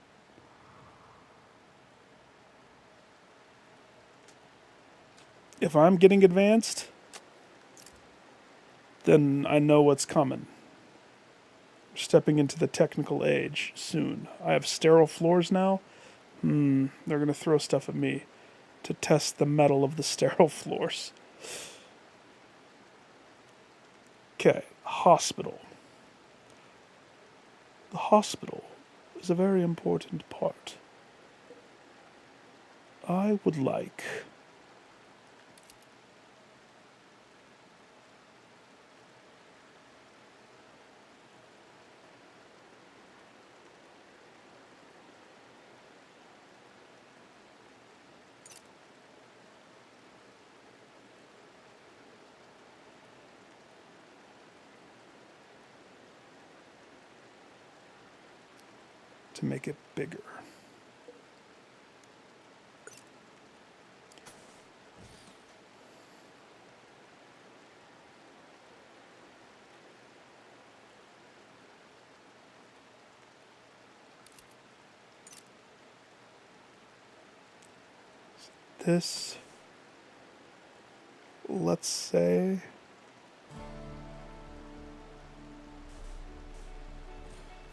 if I'm getting advanced, then I know what's coming. Stepping into the technical age soon. I have sterile floors now. They're going to throw stuff at me to test the metal of the sterile floors. Okay, hospital. The hospital is a very important part. I would like to make it bigger. This, let's say,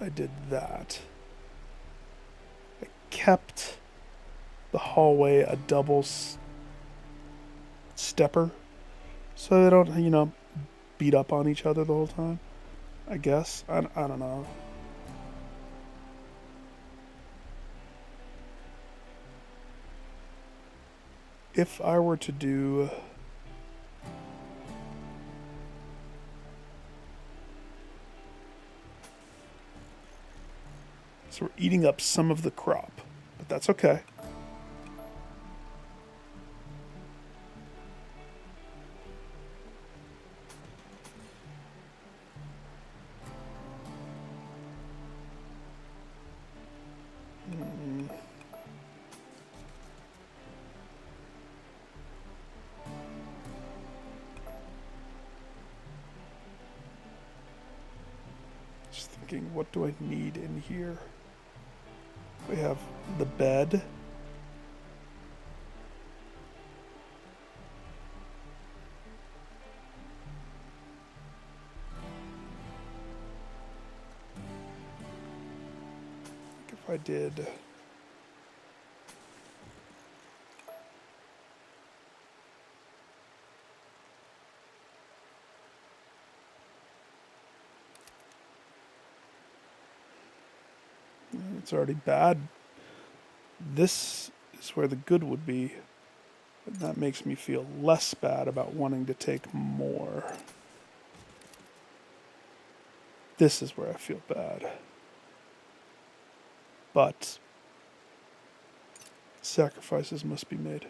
I did that. I kept the hallway a double stepper so they don't, beat up on each other the whole time. I guess. I don't know. If I were to do... So we're eating up some of the crop, but that's okay. Just thinking, what do I need in here? We have the bed. If I did... It's already bad. This is where the good would be. And that makes me feel less bad about wanting to take more. This is where I feel bad. But sacrifices must be made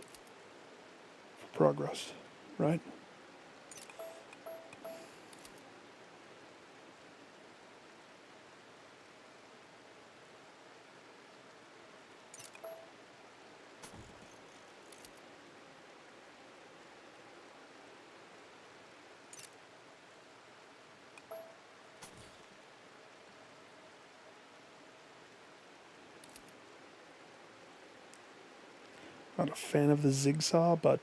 for progress, right? Not a fan of the zigzag, but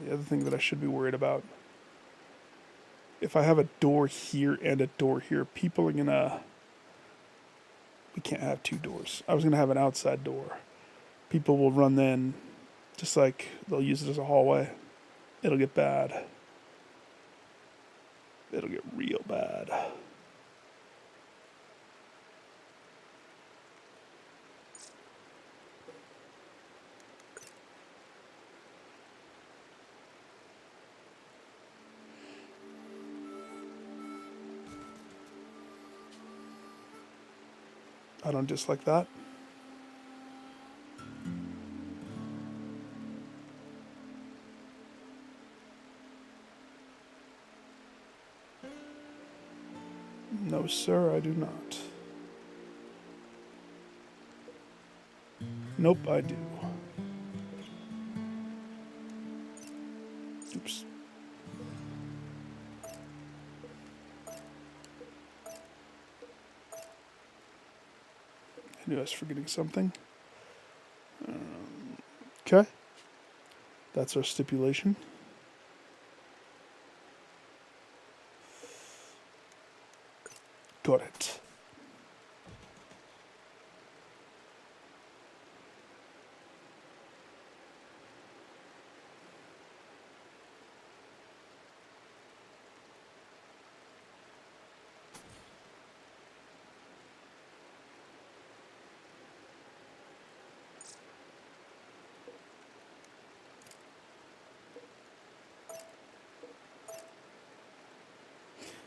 the other thing that I should be worried about, if I have a door here and a door here, people are gonna... We can't have two doors. I was gonna have an outside door. People will run in, just like they'll use it as a hallway. It'll get bad. It'll get real bad. I don't dislike that. No, sir, I do not. Nope, I do. Oops. I knew I was forgetting something. Okay. That's our stipulation. Got it.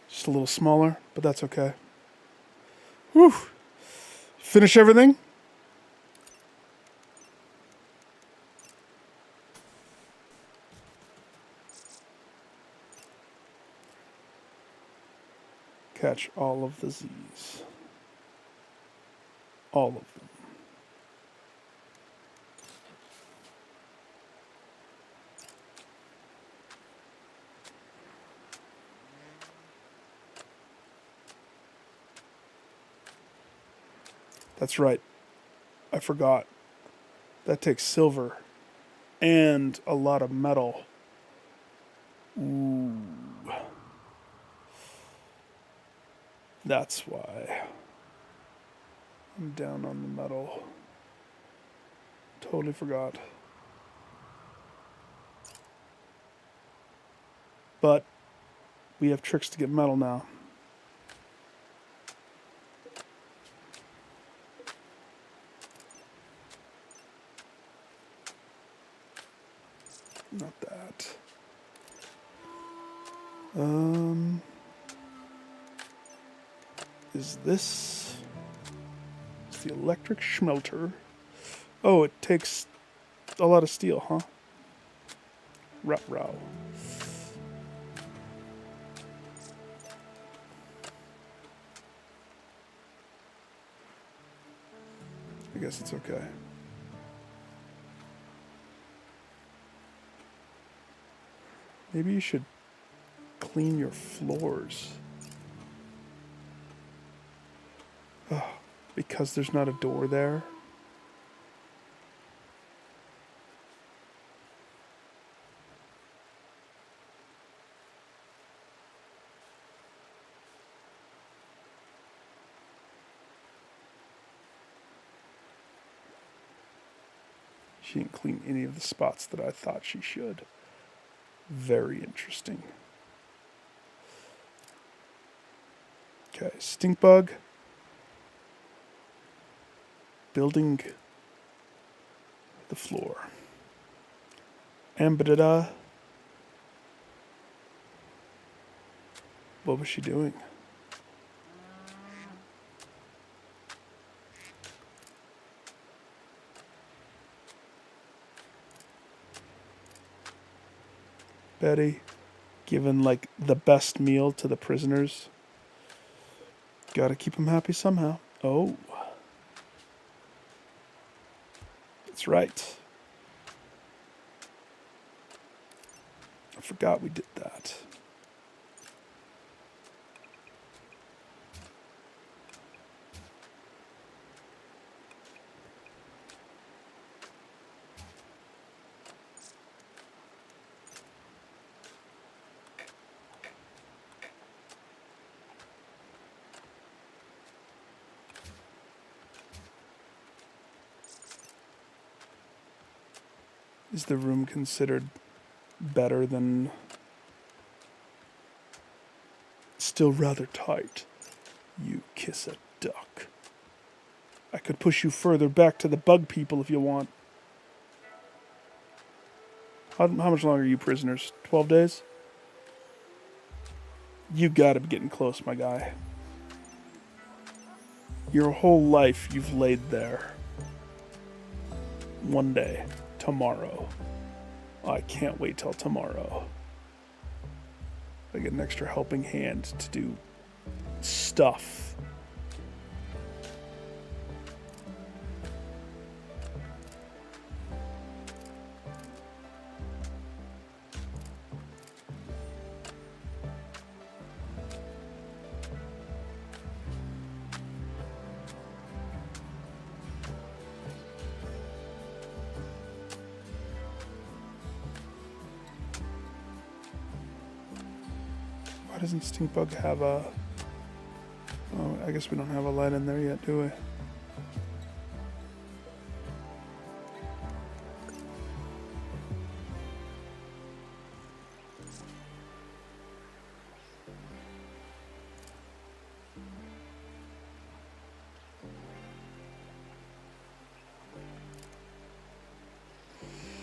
Just a little smaller, but that's okay. Whew. Finish everything? Catch all of the Z's. All of them. That's right. I forgot. That takes silver and a lot of metal. Ooh. That's why I'm down on the metal. Totally forgot. But we have tricks to get metal now. Not that. Um, is this... It's the electric schmelter. Oh, it takes a lot of steel, huh? Ruh-roh. I guess it's okay. Maybe you should clean your floors. Oh, because there's not a door there. She didn't clean any of the spots that I thought she should. Very interesting. Okay, stink bug. Building the floor. Ambidida. What was she doing? Betty, giving like the best meal to the prisoners. Gotta keep them happy somehow. Oh. That's right. I forgot we did that. Is the room considered better than... Still rather tight. You kiss a duck. I could push you further back to the bug people if you want. How much longer are you prisoners? 12 days? You gotta be getting close, my guy. Your whole life you've laid there. One day. Tomorrow. I can't wait till tomorrow. I get an extra helping hand to do stuff. Why doesn't Stink Bug have a... Oh, I guess we don't have a light in there yet, do we?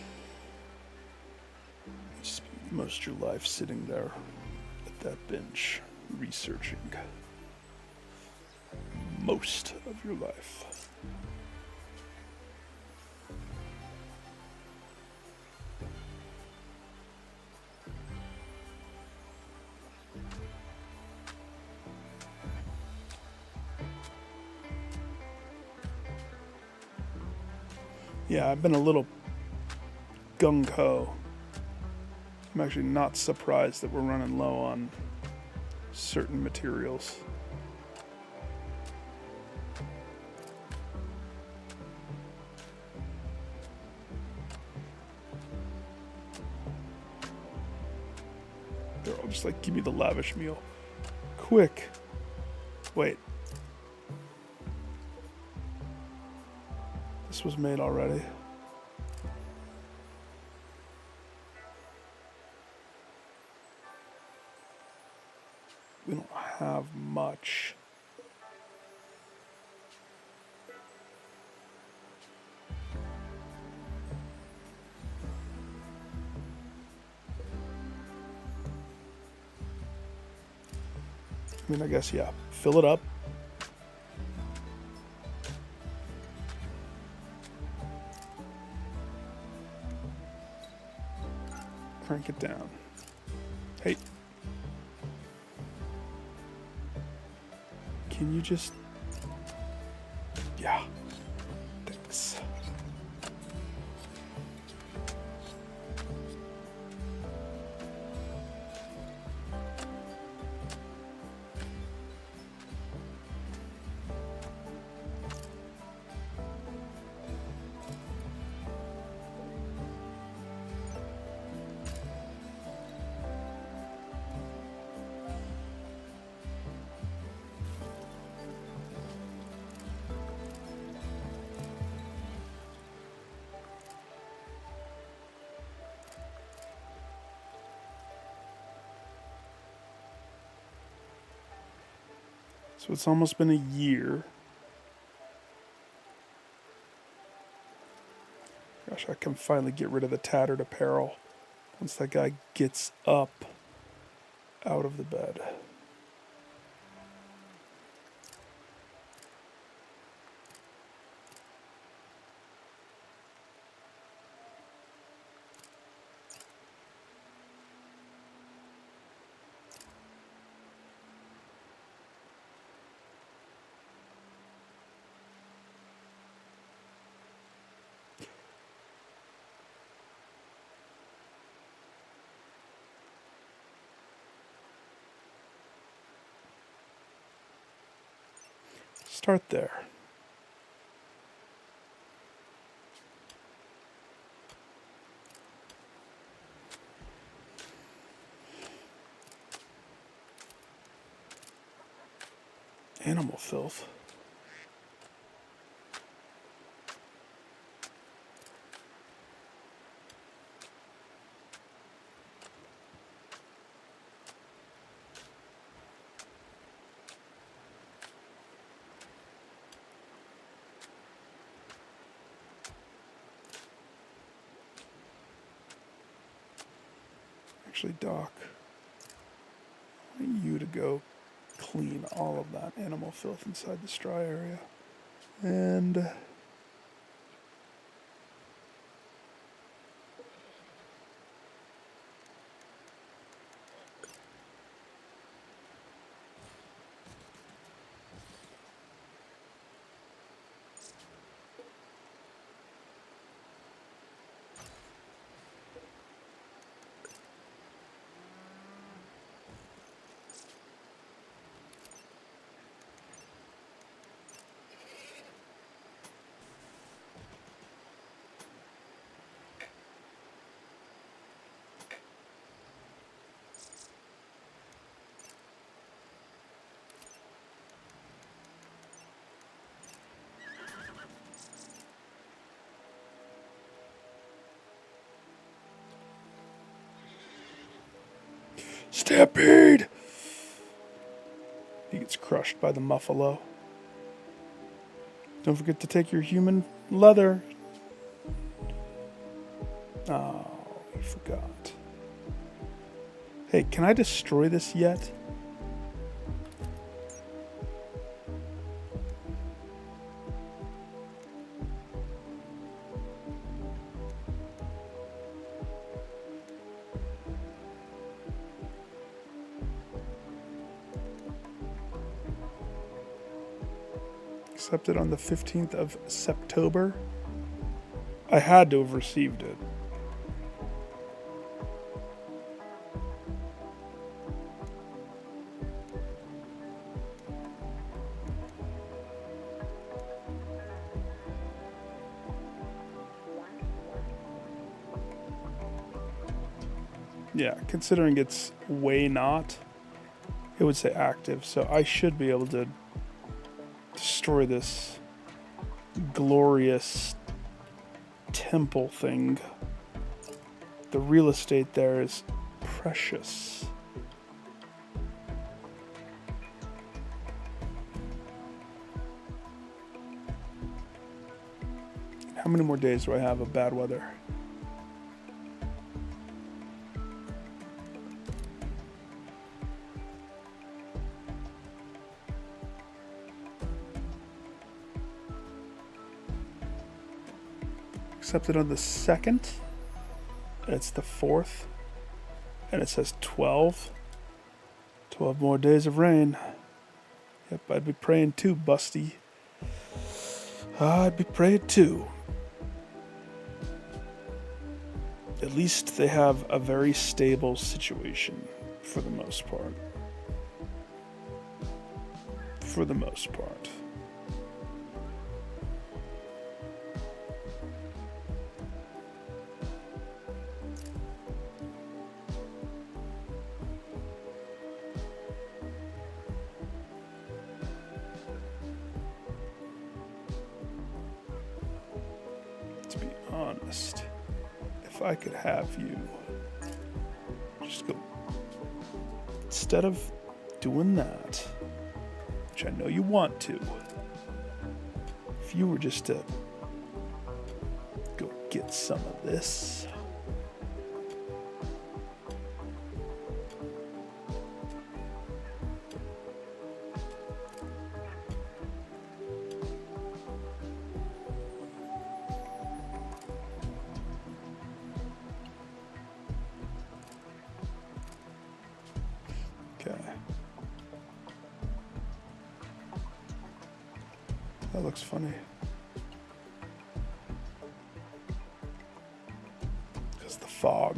You spend most of your life sitting there at that bench, researching. Most of your life. Yeah, I've been a little gung-ho. I'm actually not surprised that we're running low on certain materials. They're all just like, give me the lavish meal. Quick. Wait. This was made already. We don't have much. I mean, I guess, yeah. Fill it up. Crank it down. Hey. Can you just... Yeah. Thanks. So it's almost been a year. Gosh, I can finally get rid of the tattered apparel once that guy gets up out of the bed. Start there. Animal filth. Actually, Doc, I want you to go clean all of that animal filth inside the straw area. And Stampede! He gets crushed by the muffalo. Don't forget to take your human leather. Oh, you forgot. Hey, can I destroy this yet? Accepted on the 15th of September. I had to have received it. Yeah, considering it's way not, it would say active, so I should be able to destroy this glorious temple thing. The real estate there is precious. How many more days do I have of bad weather? Accepted on the 2nd. It's the 4th. And it says 12. 12 more days of rain. Yep, I'd be praying too, Busty. I'd be praying too. At least they have a very stable situation for the most part. For the most part. To be honest, if I could have you just go, instead of doing that, which I know you want to, if you were just to go get some of this. Okay. That looks funny. Because the fog.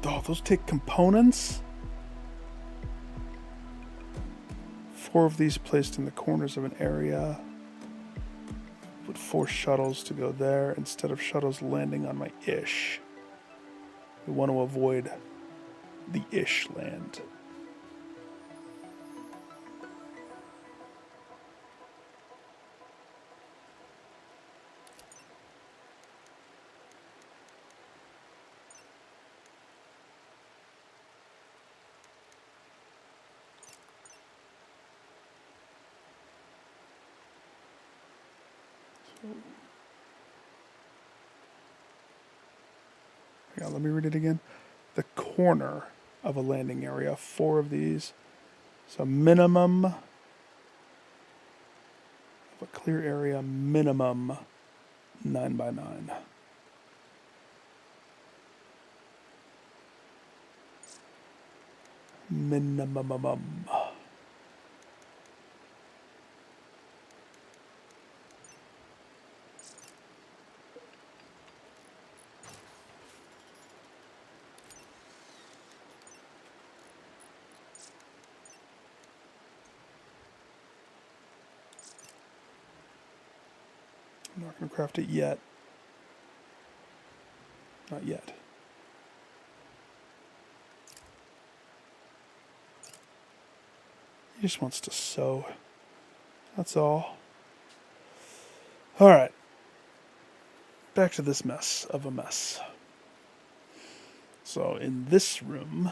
Oh, those take components? 4 of these placed in the corners of an area. Would force shuttles to go there instead of shuttles landing on my ish. We want to avoid the ish land. Hang on, let me read it again. The corner of a landing area, 4 of these. So minimum of a clear area, minimum 9 by 9. Minimum. I'm not going to craft it yet. Not yet. He just wants to sew. That's all. Alright. Back to this mess of a mess. So in this room,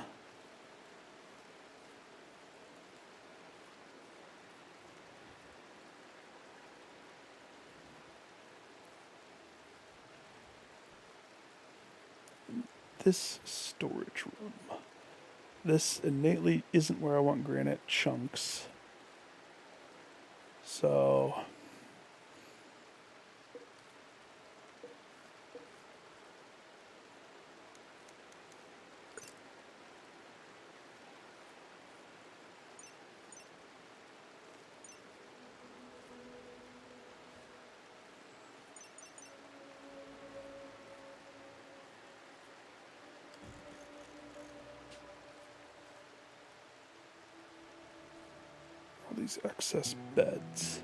this storage room, this innately isn't where I want granite chunks. So all these excess beds.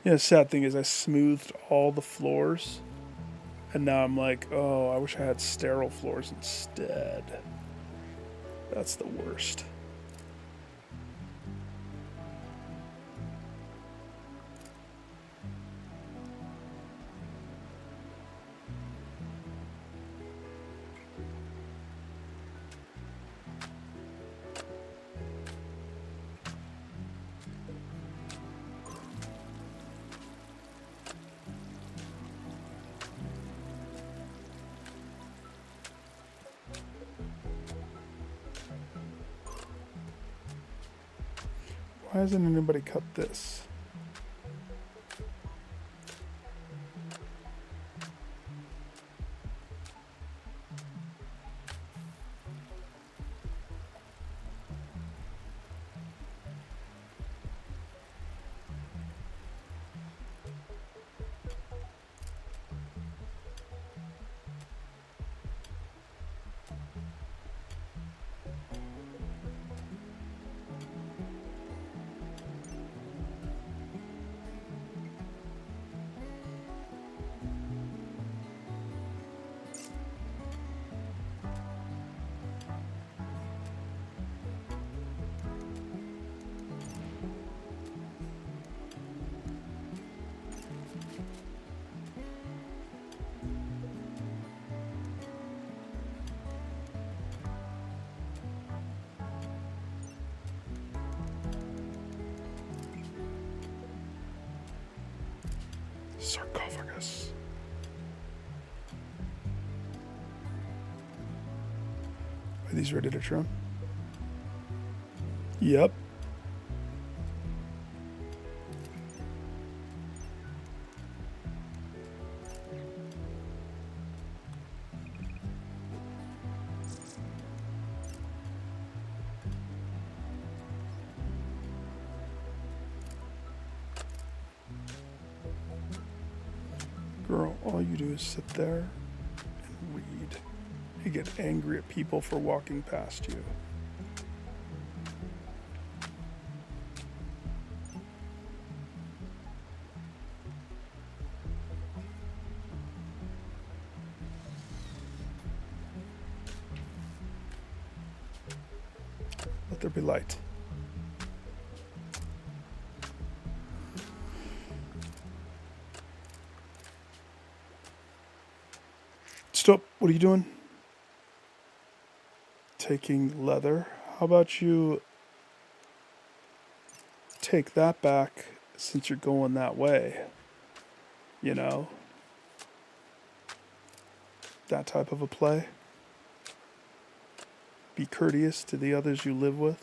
You know, the sad thing is I smoothed all the floors, and now I'm like, oh, I wish I had sterile floors instead. That's the worst. Why hasn't anybody cut this? Sarcophagus. Are these ready to trim? Yep. Girl, all you do is sit there and read. You get angry at people for walking past you. Let there be light. Stop. What are you doing? Taking leather. How about you take that back since you're going that way? You know? That type of a play. Be courteous to the others you live with.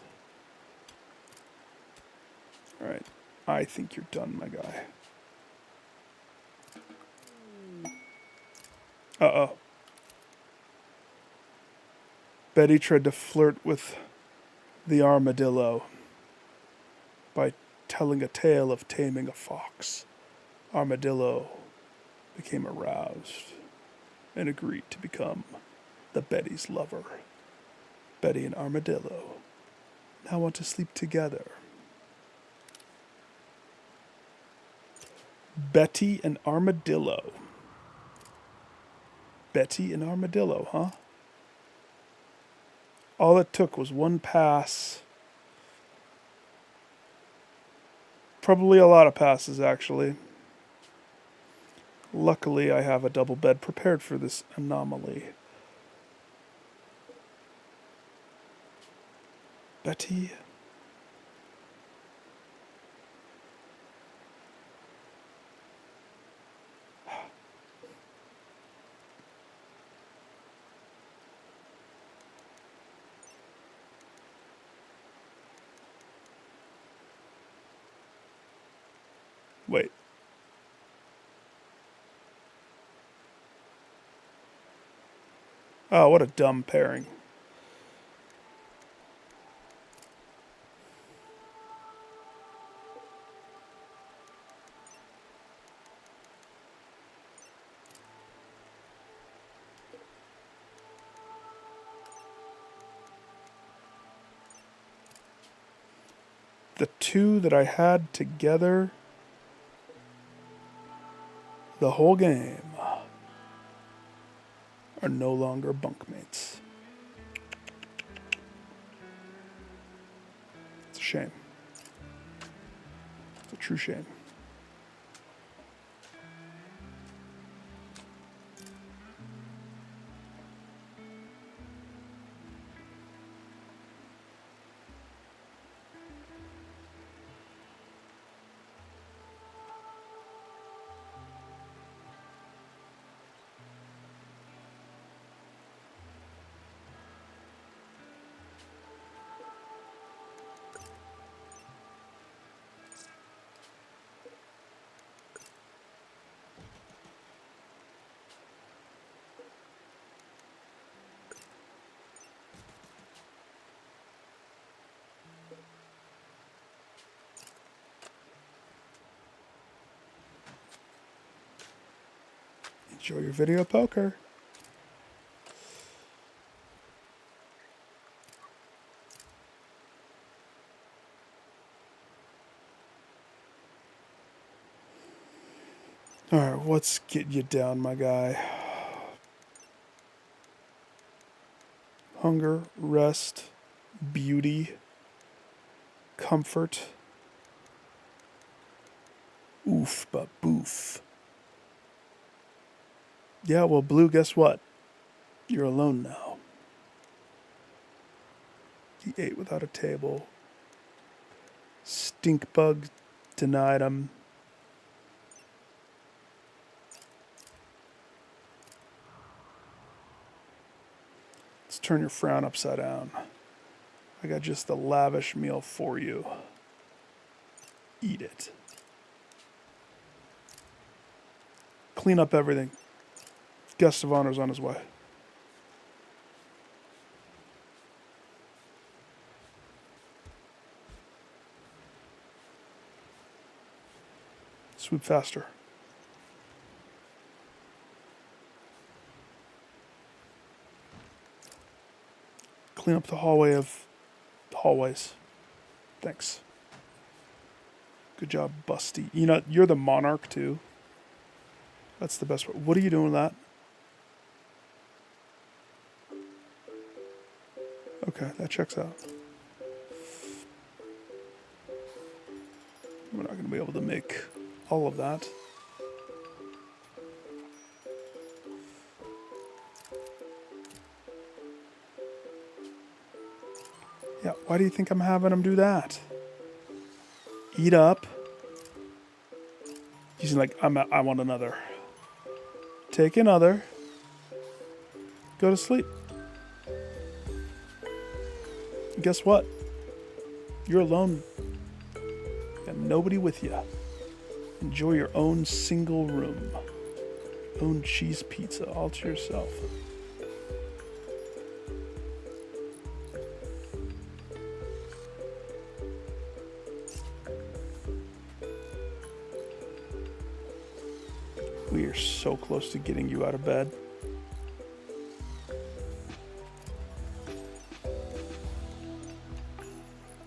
Alright. I think you're done, my guy. Uh-oh. Betty tried to flirt with the armadillo by telling a tale of taming a fox. Armadillo became aroused and agreed to become the Betty's lover. Betty and Armadillo now want to sleep together. Betty and Armadillo. Betty and Armadillo, huh? All it took was one pass. Probably a lot of passes, actually. Luckily, I have a double bed prepared for this anomaly. Betty. Wait. Oh, what a dumb pairing. The two that I had together the whole game are no longer bunkmates. It's a shame. It's a true shame. Enjoy your video poker. Alright, let's get you down, my guy. Hunger, rest, beauty, comfort. Oof, but boof. Yeah, well, Blue, guess what? You're alone now. He ate without a table. Stink bug denied him. Let's turn your frown upside down. I got just the lavish meal for you. Eat it. Clean up everything. Guest of honor's on his way. Swoop faster. Clean up the hallway of hallways. Thanks. Good job, Busty. You know, you're the monarch too. That's the best part. What are you doing with that? Okay, that checks out. We're not going to be able to make all of that. Yeah, why do you think I'm having him do that? Eat up. He's like, I want another. Take another. Go to sleep. Guess what? You're alone. You got nobody with you. Enjoy your own single room. Own cheese pizza all to yourself. We are so close to getting you out of bed.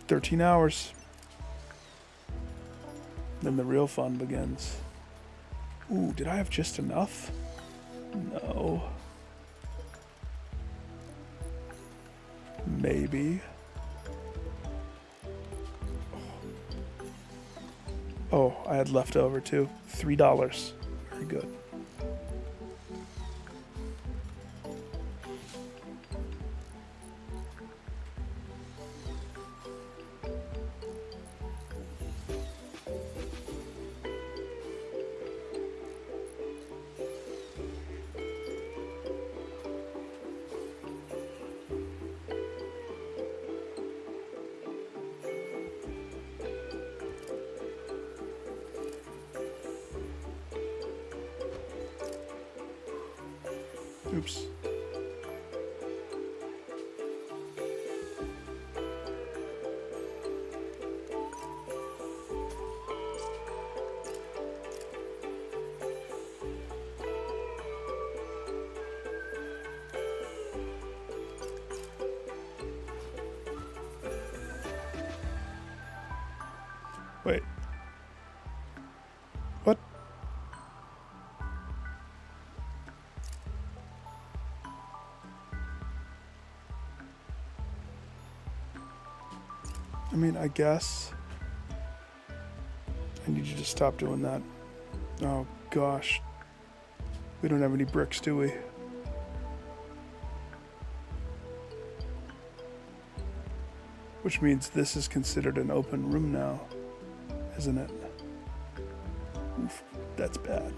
"13 hours. Then the real fun begins." Ooh, did I have just enough? No. Maybe. Oh, I had leftover too. $3. Very good. Oops. Wait. What? I mean, I guess. I need you to stop doing that. Oh, gosh. We don't have any bricks, do we? Which means this is considered an open room now, isn't it? Oof, that's bad.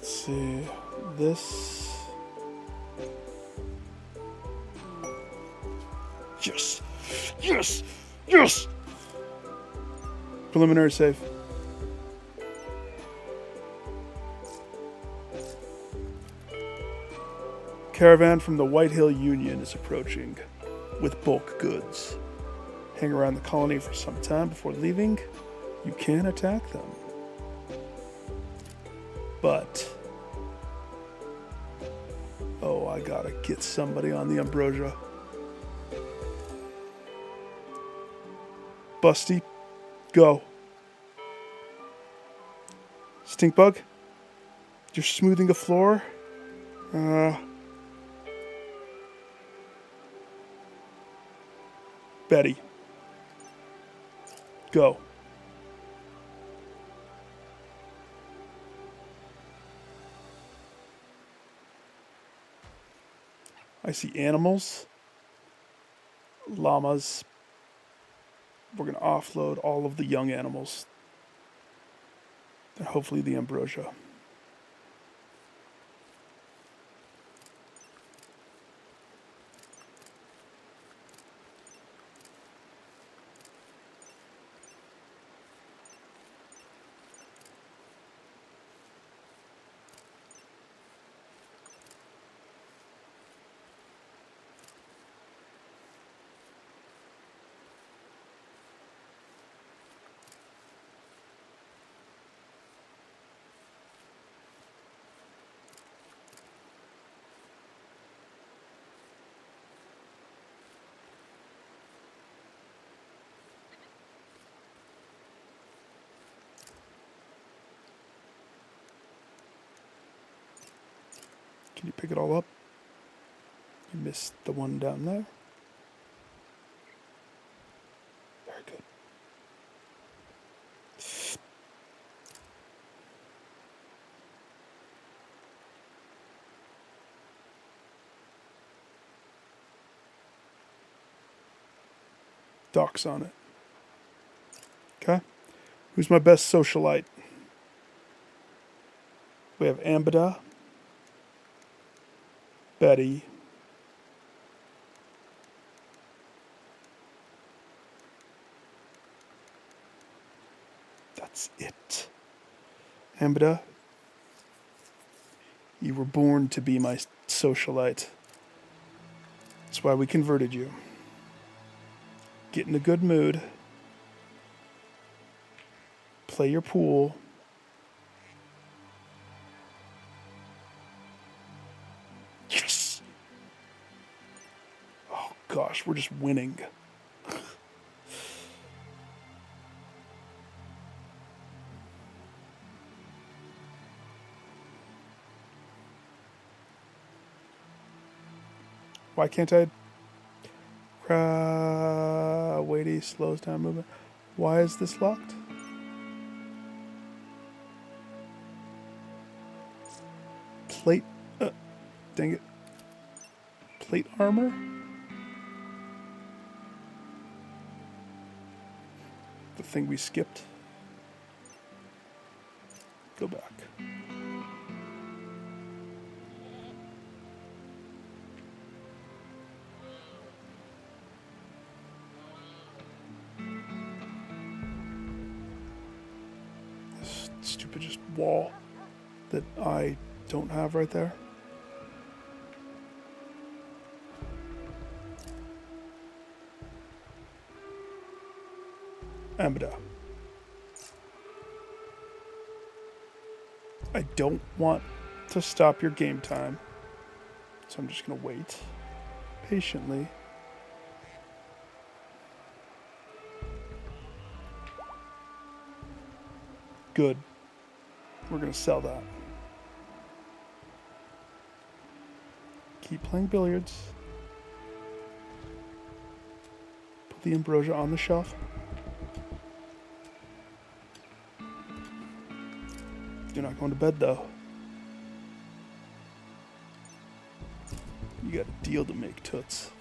Let's see. This. Yes! Yes! Yes! Preliminary save. Caravan from the White Hill Union is approaching with bulk goods. Hang around the colony for some time before leaving. You can attack them. But... oh, I gotta get somebody on the Ambrosia. Busty, go. Stink bug, you're smoothing the floor. Betty, go. I see animals, llamas. We're going to offload all of the young animals. And hopefully the Ambrosia. Can you pick it all up? You missed the one down there. Very good. Doc's on it. Okay. Who's my best socialite? We have Ambida, Betty, that's it. Ambida, you were born to be my socialite. That's why we converted you. Get in a good mood. Play your pool. Yes! Oh gosh, we're just winning. Why can't I? Weighty slows down movement. Why is this locked? Plate. Dang it. Plate armor? The thing we skipped. Go back. This stupid just wall that I don't have right there. Ambida. I don't want to stop your game time, so I'm just going to wait patiently. Good. We're going to sell that. Keep playing billiards. Put the Ambrosia on the shelf. You're not going to bed, though. You got a deal to make, toots.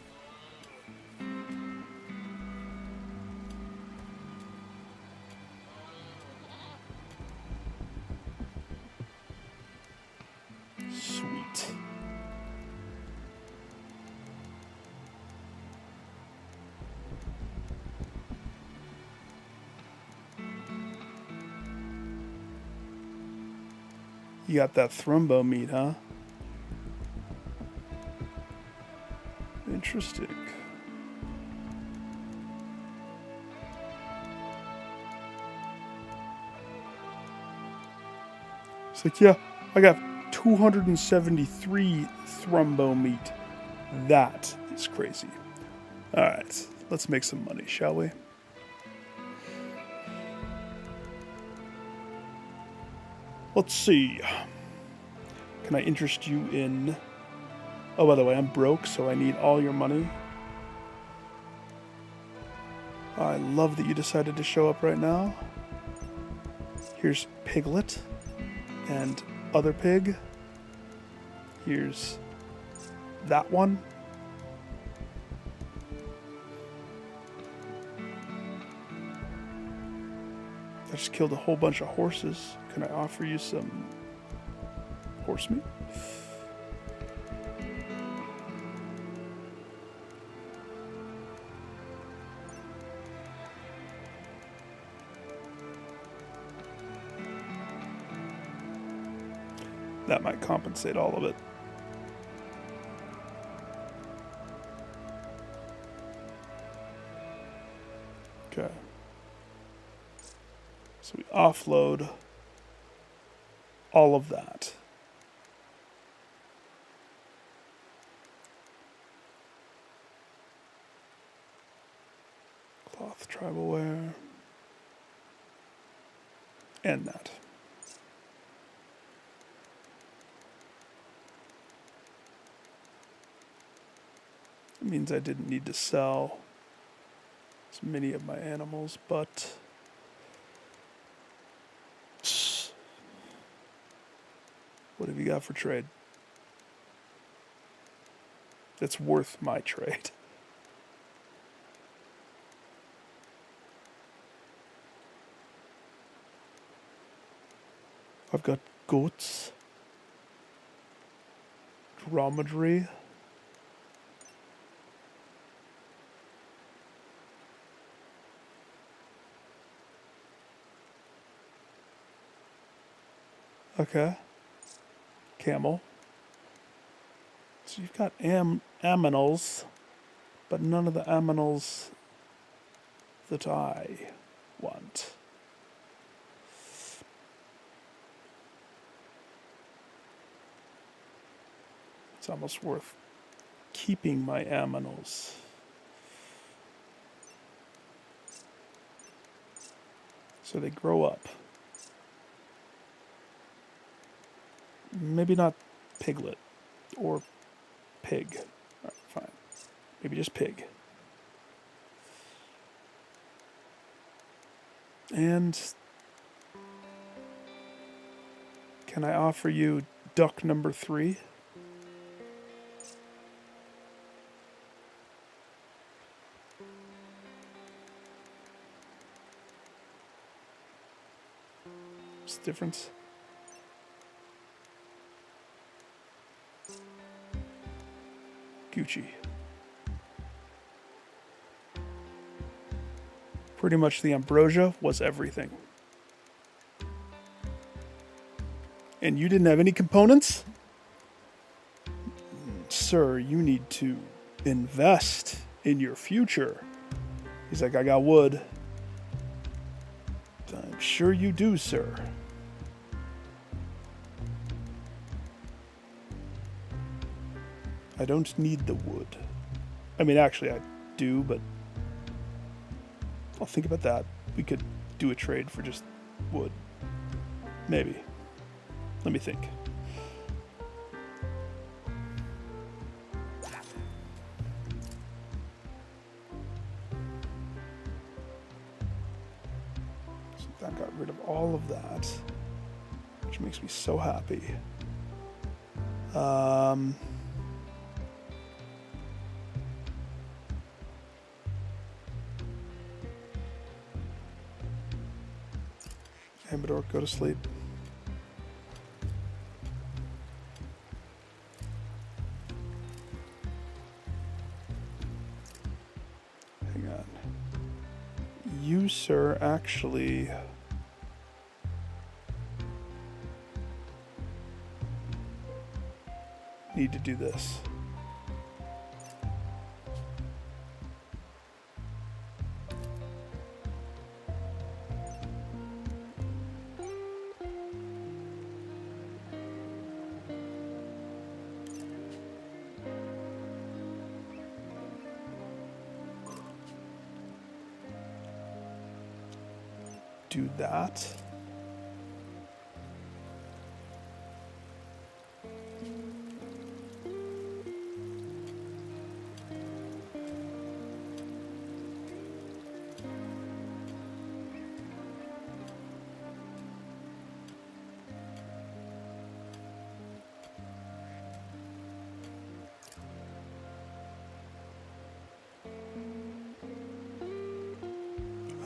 You got that thrumbo meat, huh? Interesting. It's like, yeah, I got 273 thrumbo meat. That is crazy. All right, let's make some money, shall we? Let's see. Can I interest you in... Oh, by the way, I'm broke, so I need all your money. I love that you decided to show up right now. Here's Piglet and other pig. Here's that one. I just killed a whole bunch of horses. Can I offer you some horse meat? That might compensate all of it. Okay. So we offload all of that. Cloth tribal wear. And that. It means I didn't need to sell as many of my animals, but what have you got for trade? That's worth my trade. I've got goats, dromedary, okay, camel. So you've got aminals, but none of the aminals that I want. It's almost worth keeping my aminals. So they grow up. Maybe not piglet or pig. All right, fine. Maybe just pig. And can I offer you duck number 3? What's the difference? Gucci. Pretty much the ambrosia was everything. And you didn't have any components? Sir, you need to invest in your future. He's like, I got wood. I'm sure you do, sir. I don't need the wood. I mean, actually, I do, but I'll think about that. We could do a trade for just wood. Maybe. Let me think. So that got rid of all of that, which makes me so happy. Ambador, go to sleep. Hang on. You, sir, actually... need to do this. Do that.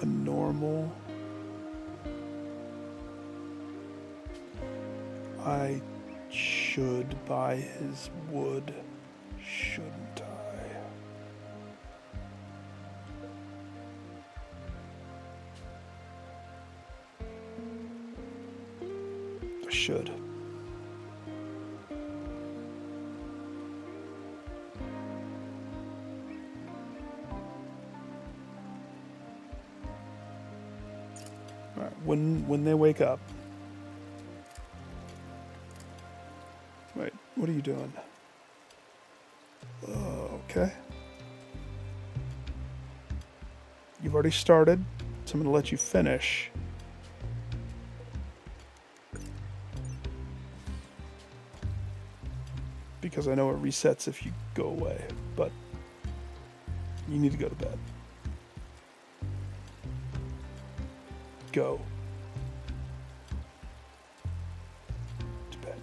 A normal. I should buy his wood, shouldn't I? I should. All right, when they wake up. Wait, what are you doing? Okay. You've already started, so I'm going to let you finish. Because I know it resets if you go away, but you need to go to bed. Go. To bed.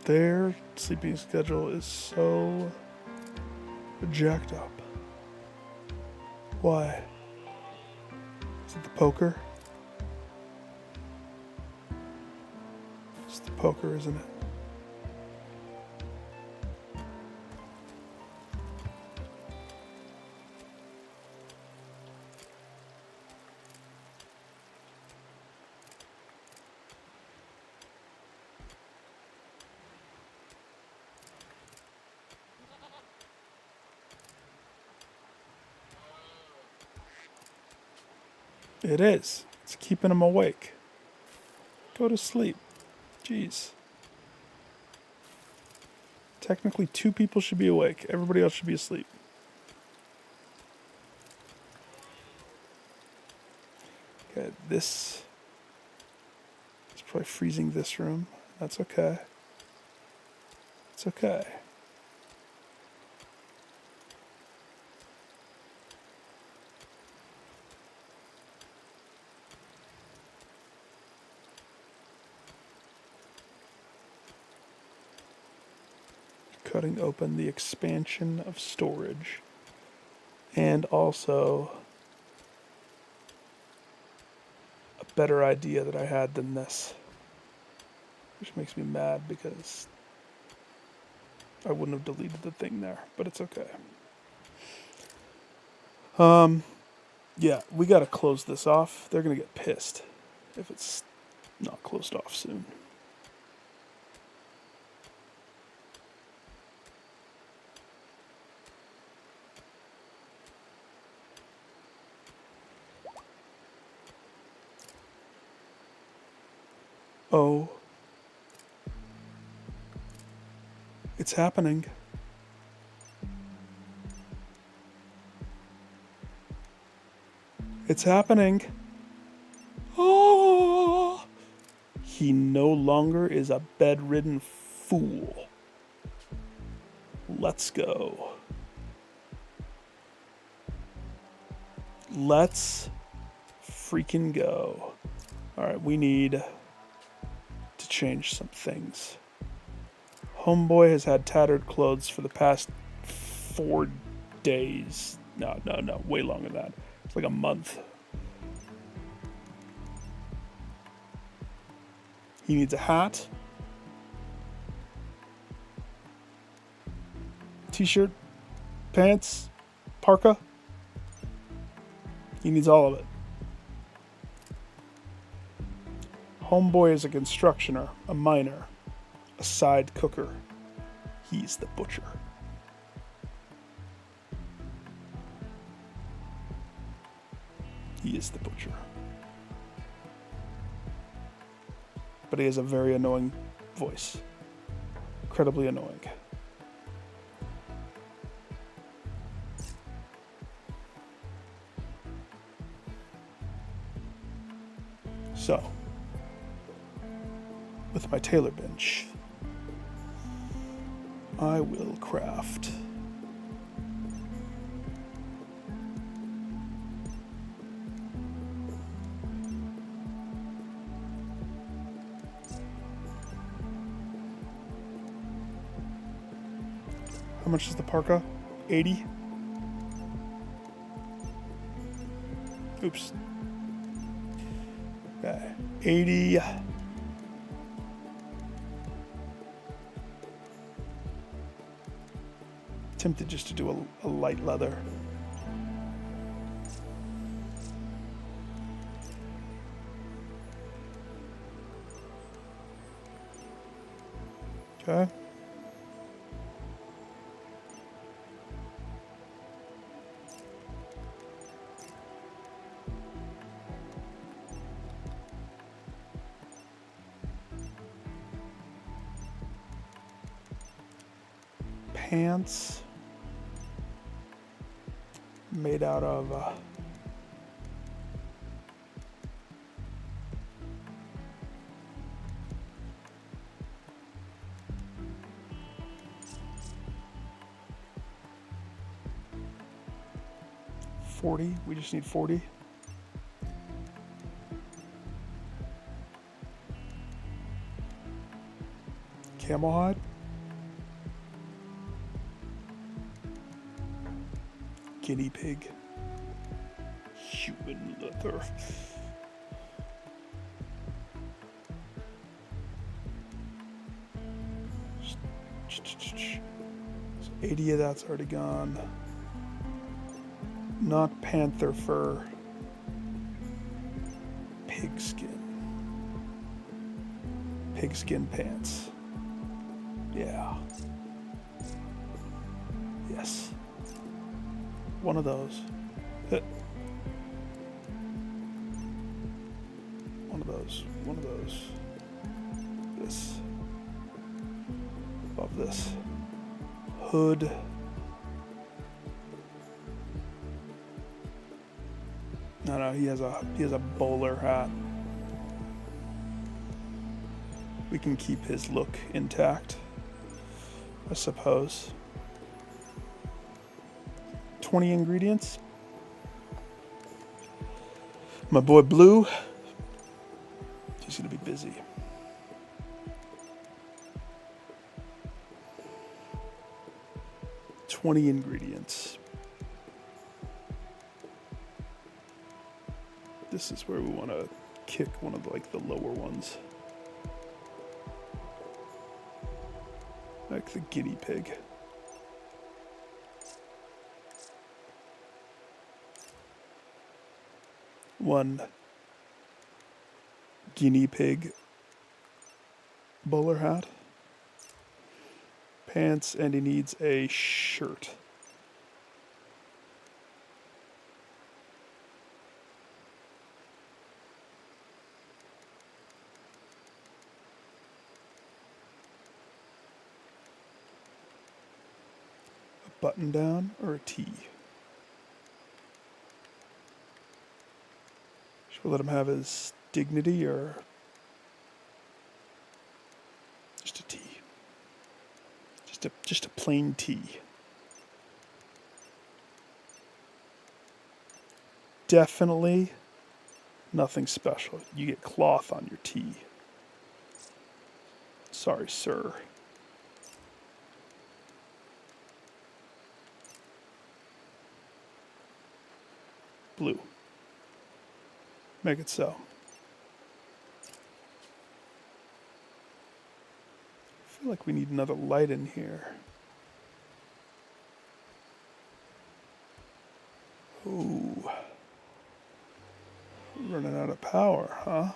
Their sleeping schedule is so jacked up. Why? Is it the poker? It's the poker, isn't it? It is. It's keeping them awake. Go to sleep. Jeez. Technically, 2 people should be awake. Everybody else should be asleep. Okay, this is probably freezing this room. That's okay. It's okay. Cutting open the expansion of storage. And also a better idea that I had than this. Which makes me mad because I wouldn't have deleted the thing there, but it's okay. Yeah, we gotta close this off. They're gonna get pissed if it's not closed off soon. Oh. It's happening. It's happening. Oh! He no longer is a bedridden fool. Let's go. Let's freaking go. Alright, we need to change some things. Homeboy has had tattered clothes for the past 4 days. No, way longer than that. It's like a month. He needs a hat, t-shirt, pants, parka. He needs all of it. Homeboy is a constructioner, a miner, a side cooker. He's the butcher. He is the butcher. But he has a very annoying voice. Incredibly annoying. So, with my tailor bench, I will craft how much is the parka? 80? Oops. Okay. 80. Tempted just to do a light leather. Okay. Pants made out of $40. We just need 40. Camel hide. Guinea pig. Human leather. So 80 of that's already gone. Not panther fur. Pigskin. Pigskin pants. Yeah. Yes. One of those. One of those. One of those. This. Above this. Hood. No, he has a bowler hat. We can keep his look intact, I suppose. 20 ingredients. My boy Blue, he's gonna be busy. $20 ingredients. This is where we want to kick one of the lower ones. Like the guinea pig. One guinea pig bowler hat. Pants, and he needs a shirt. button down or a T? Should we let him have his dignity or just a T? Just a plain T. Definitely nothing special. You get cloth on your T. Sorry, sir. Blue. Make it so. I feel like we need another light in here. Ooh. We're running out of power, huh?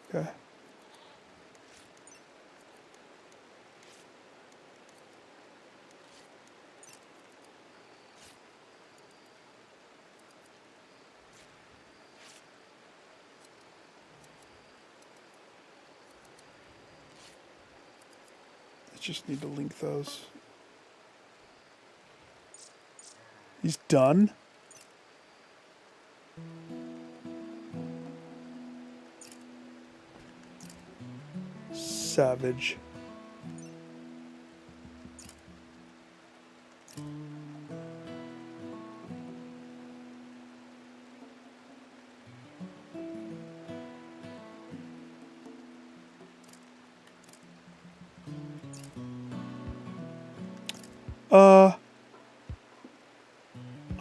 Okay. Just need to link those. He's done? Savage.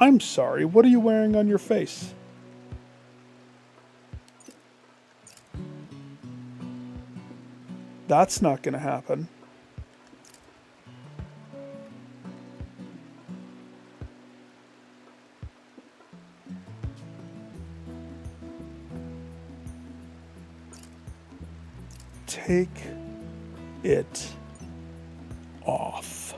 I'm sorry, what are you wearing on your face? That's not gonna happen. Take it off.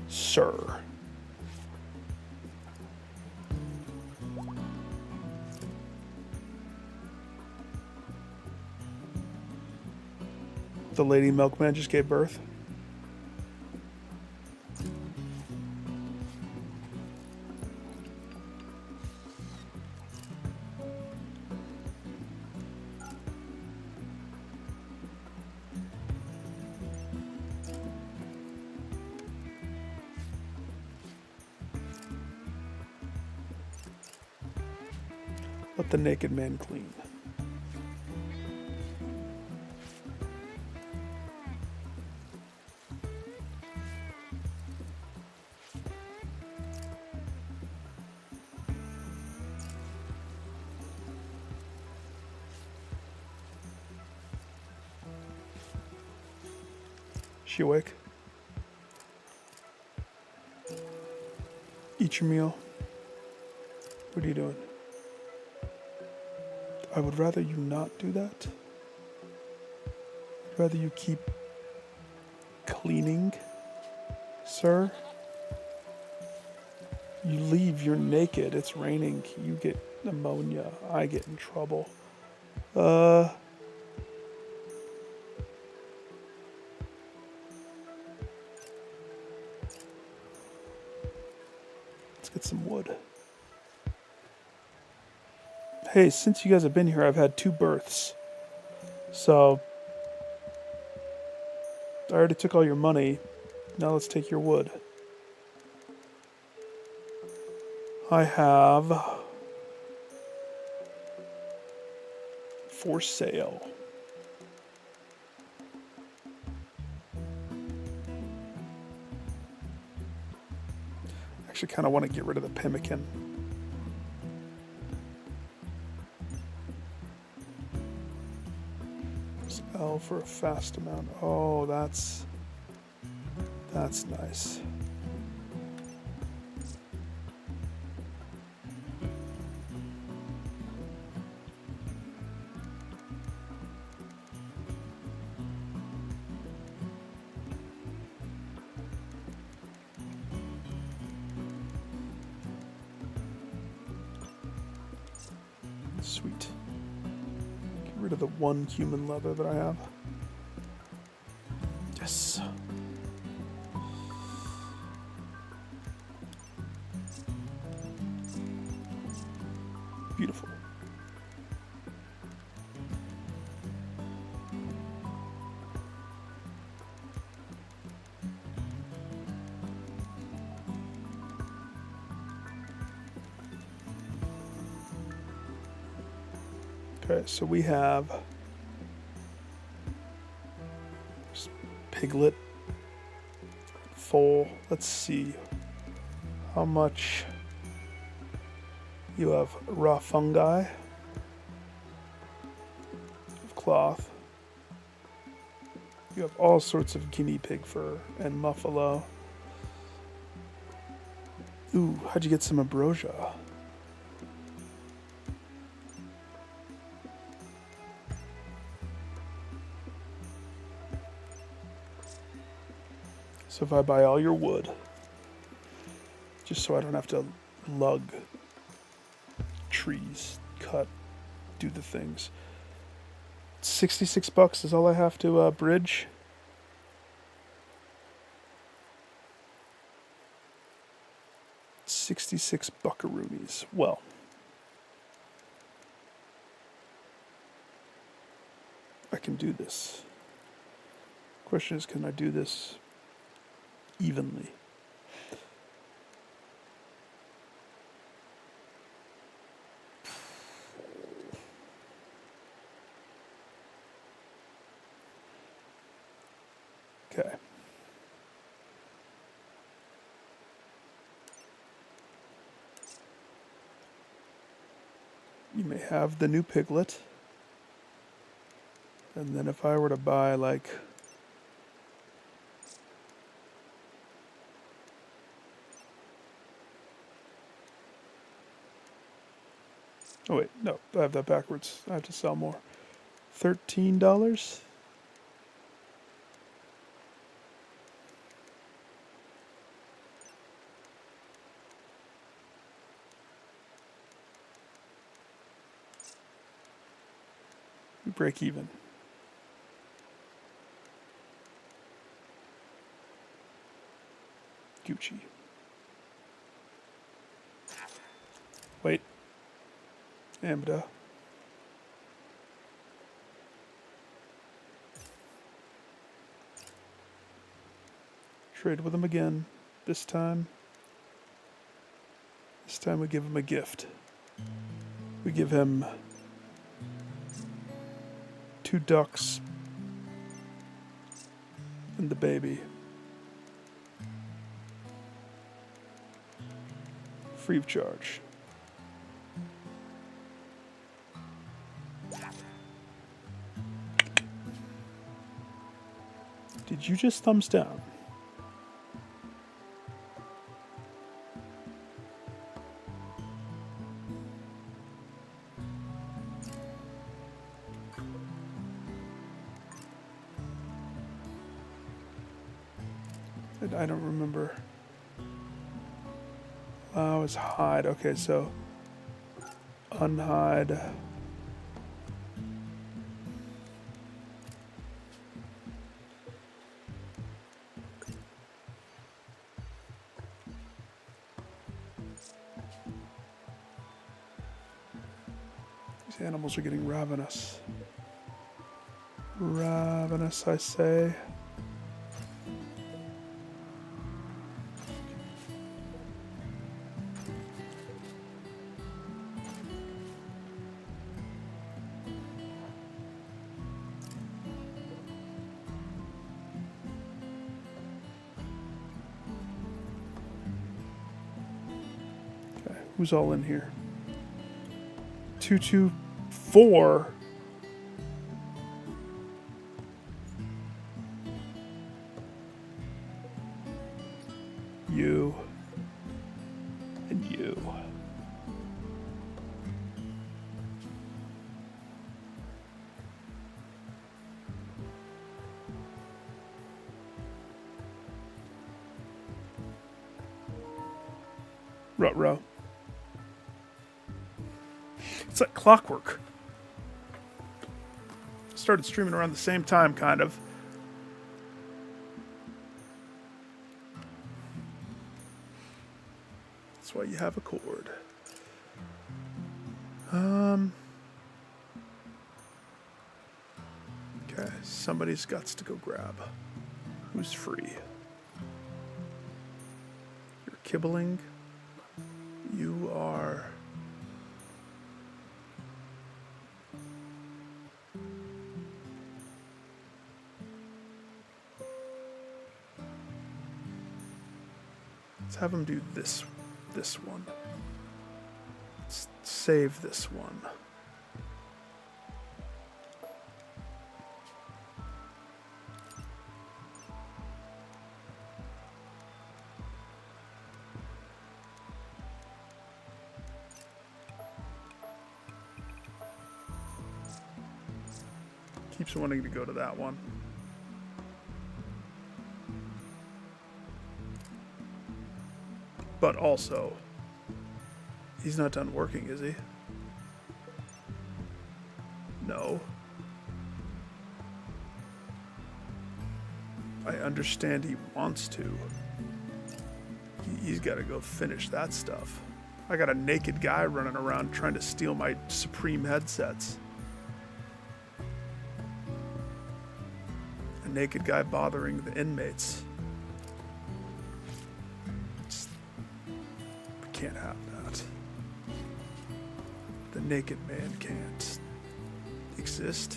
Sir. The lady milkman just gave birth. Let the naked man clean. She awake? Eat your meal. What are you doing? I would rather you not do that. I'd rather you keep cleaning, sir. You leave, you're naked, it's raining, you get pneumonia, I get in trouble. Let's get some wood. Hey, since you guys have been here, I've had 2 births. So, I already took all your money. Now let's take your wood. I have for sale. Actually, kind of want to get rid of the pemmican. L for a fast amount. Oh, that's nice. Sweet. Get rid of the one human leather that I have. Yes. Beautiful. Okay, so we have piglet, foal. Let's see how much you have. Raw fungi, cloth. You have all sorts of guinea pig fur and muffalo. Ooh, how'd you get some ambrosia? So if I buy all your wood, just so I don't have to lug trees, cut, do the things. $66 is all I have to bridge. $66 buckaroonies. Well, I can do this. Question is, can I do this evenly? Okay. You may have the new piglet. And then if I were to buy like oh wait, no, I have that backwards. I have to sell more. $13? We break even. Gucci. Wait. Amda. Trade with him again. This time we give him a gift. We give him 2 ducks and the baby. Free of charge. Did you just thumbs down? I don't remember. Oh, it's hide. Okay, so unhide. These animals are getting ravenous. Ravenous, I say. Who's all in here? 224. You. And you. Ruh-roh. It's like clockwork. Started streaming around the same time, kind of. That's why you have a cord. Okay, somebody's got to go grab. Who's free? You're kibbling. You are... Let's have him do this one. Let's save this one. Keeps wanting to go to that one. But also, he's not done working, is he? No. I understand he wants to. He's got to go finish that stuff. I got a naked guy running around trying to steal my Supreme headsets. A naked guy bothering the inmates. Can't have that. The naked man can't exist.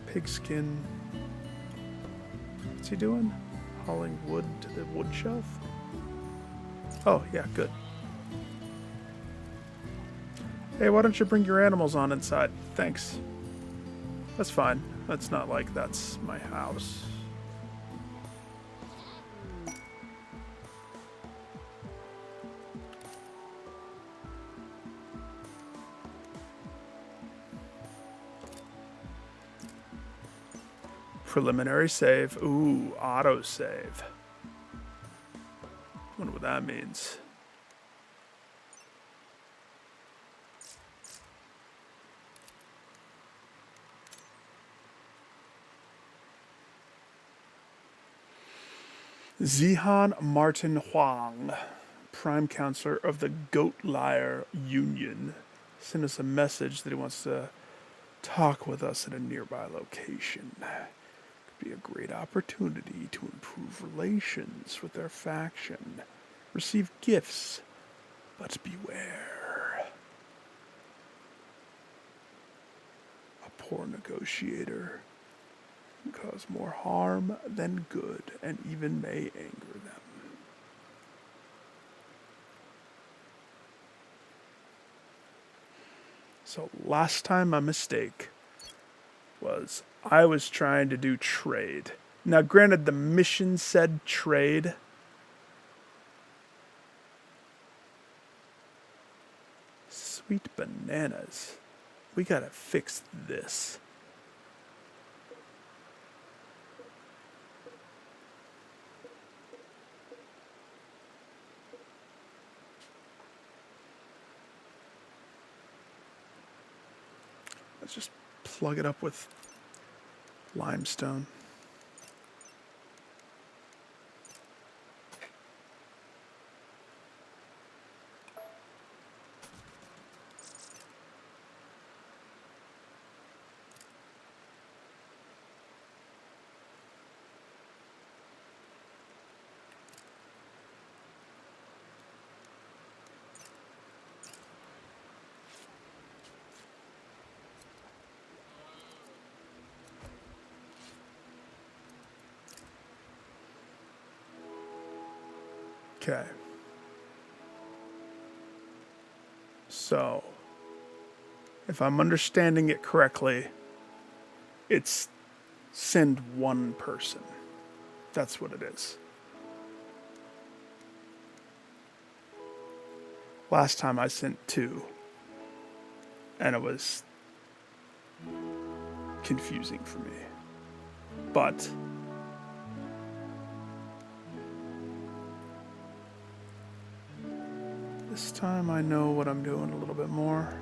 Pigskin. What's he doing? Hauling wood to the wood shelf? Oh, yeah, good. Hey, why don't you bring your animals on inside? Thanks. That's fine. That's not like that's my house. Preliminary save. Ooh, auto save. Wonder what that means. Zihan Martin Huang, Prime Counselor of the Goat Liar Union, sent us a message that he wants to talk with us at a nearby location. Could be a great opportunity to improve relations with their faction. Receive gifts, but beware. A poor negotiator. Cause more harm than good, and even may anger them. So last time my mistake was I was trying to do trade. Now granted the mission said trade. Sweet bananas. We gotta fix this. Let's just plug it up with limestone. Okay. So, if I'm understanding it correctly, it's send one person. That's what it is. Last time I sent two. And it was confusing for me. But this time I know what I'm doing a little bit more.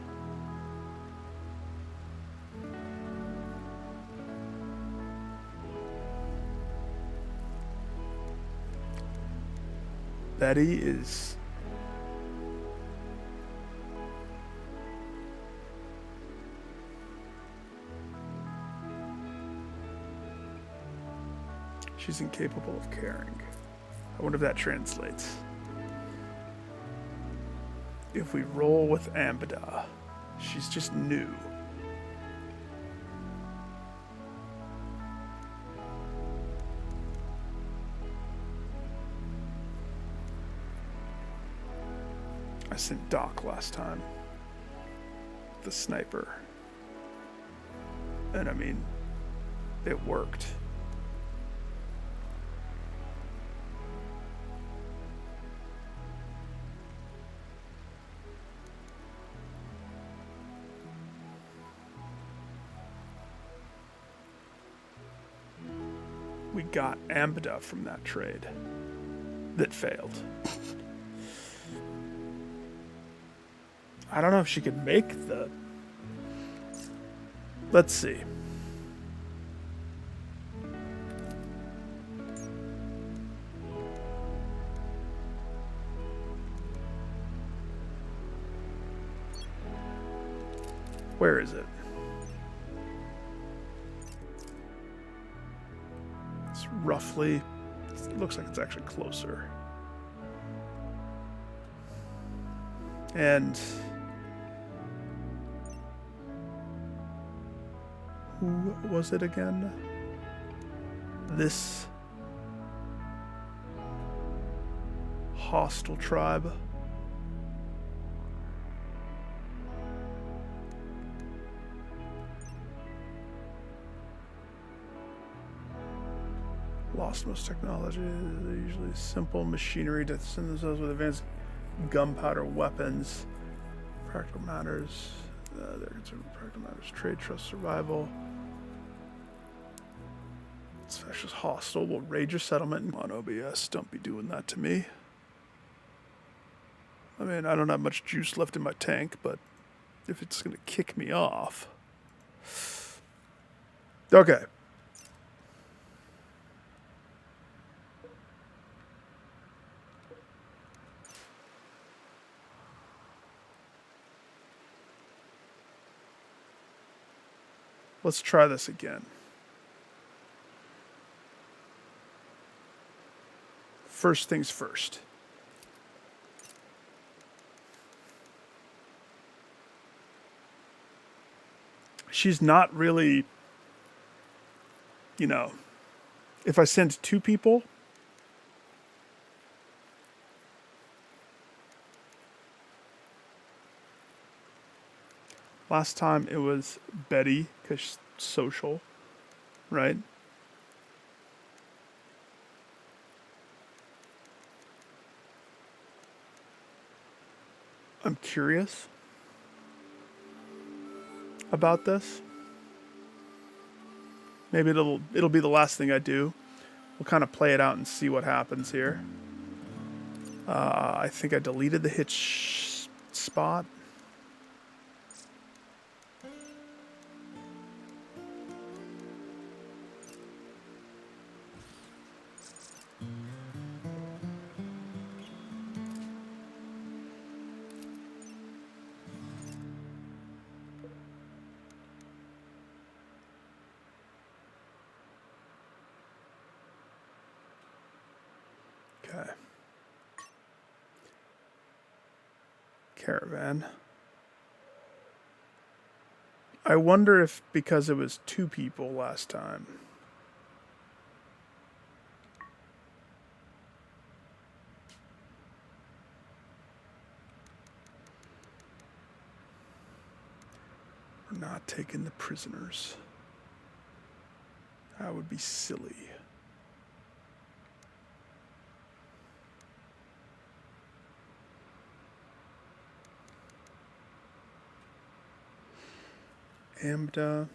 Betty is... she's incapable of caring. I wonder if that translates. If we roll with Ambida, she's just new. I sent Doc last time. The sniper. And I mean, it worked. We got Ambida from that trade that failed. I don't know if she could make the... Let's see. Where is it? It's roughly... It looks like it's actually closer. And... who was it again? This hostile tribe. Lost most technology. They're usually simple machinery to send themselves with advanced gunpowder weapons. Practical matters. They're concerned with practical matters. Trade, trust, survival. It's fascist hostile. Will raid your settlement. Come on, OBS. Don't be doing that to me. I mean, I don't have much juice left in my tank, but if it's going to kick me off. Okay. Let's try this again. First things first. She's not really, you know, if I send two people, last time it was Betty, because she's social, right? I'm curious about this. Maybe it'll be the last thing I do. We'll kind of play it out and see what happens here. I think I deleted the hitch spot. Okay. Caravan. I wonder if because it was two people last time. We're not taking the prisoners. That would be silly. Ambda.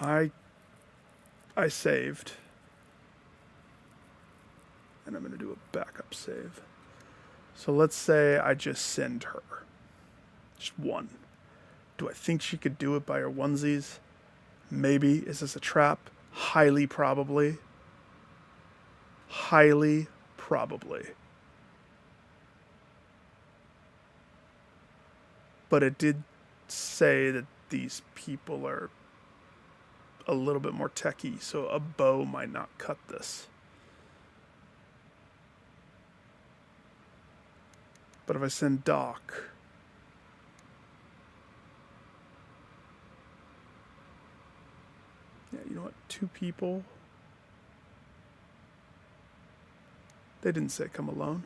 I saved. And I'm going to do a backup save. So let's say I just send her. Just one. Do I think she could do it by her onesies? Maybe. Is this a trap? Highly probably. Highly probably. But it did say that these people are a little bit more techy, so a bow might not cut this. But if I send Doc, yeah, you know what? 2 people. They didn't say come alone.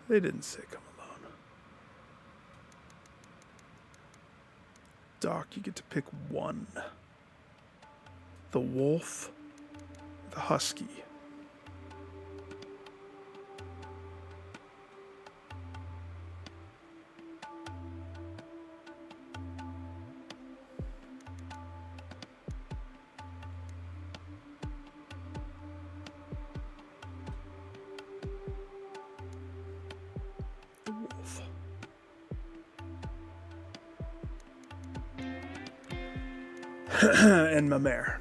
They didn't say come alone. Doc, you get to pick one. The wolf, the husky. The wolf. And my mare.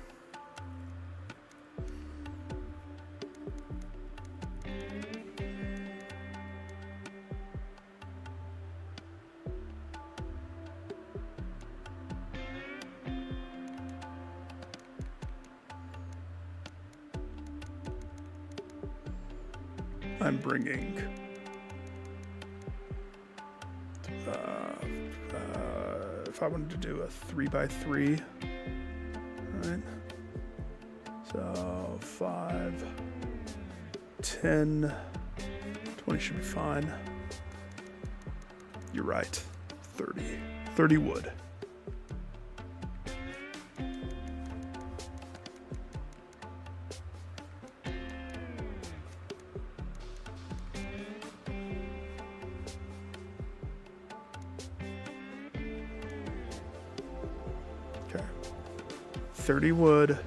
I'm bringing if I wanted to do a 3x3, right? So 5, 10, 20 should be fine. You're right. 30 wood. Okay. 30 wood.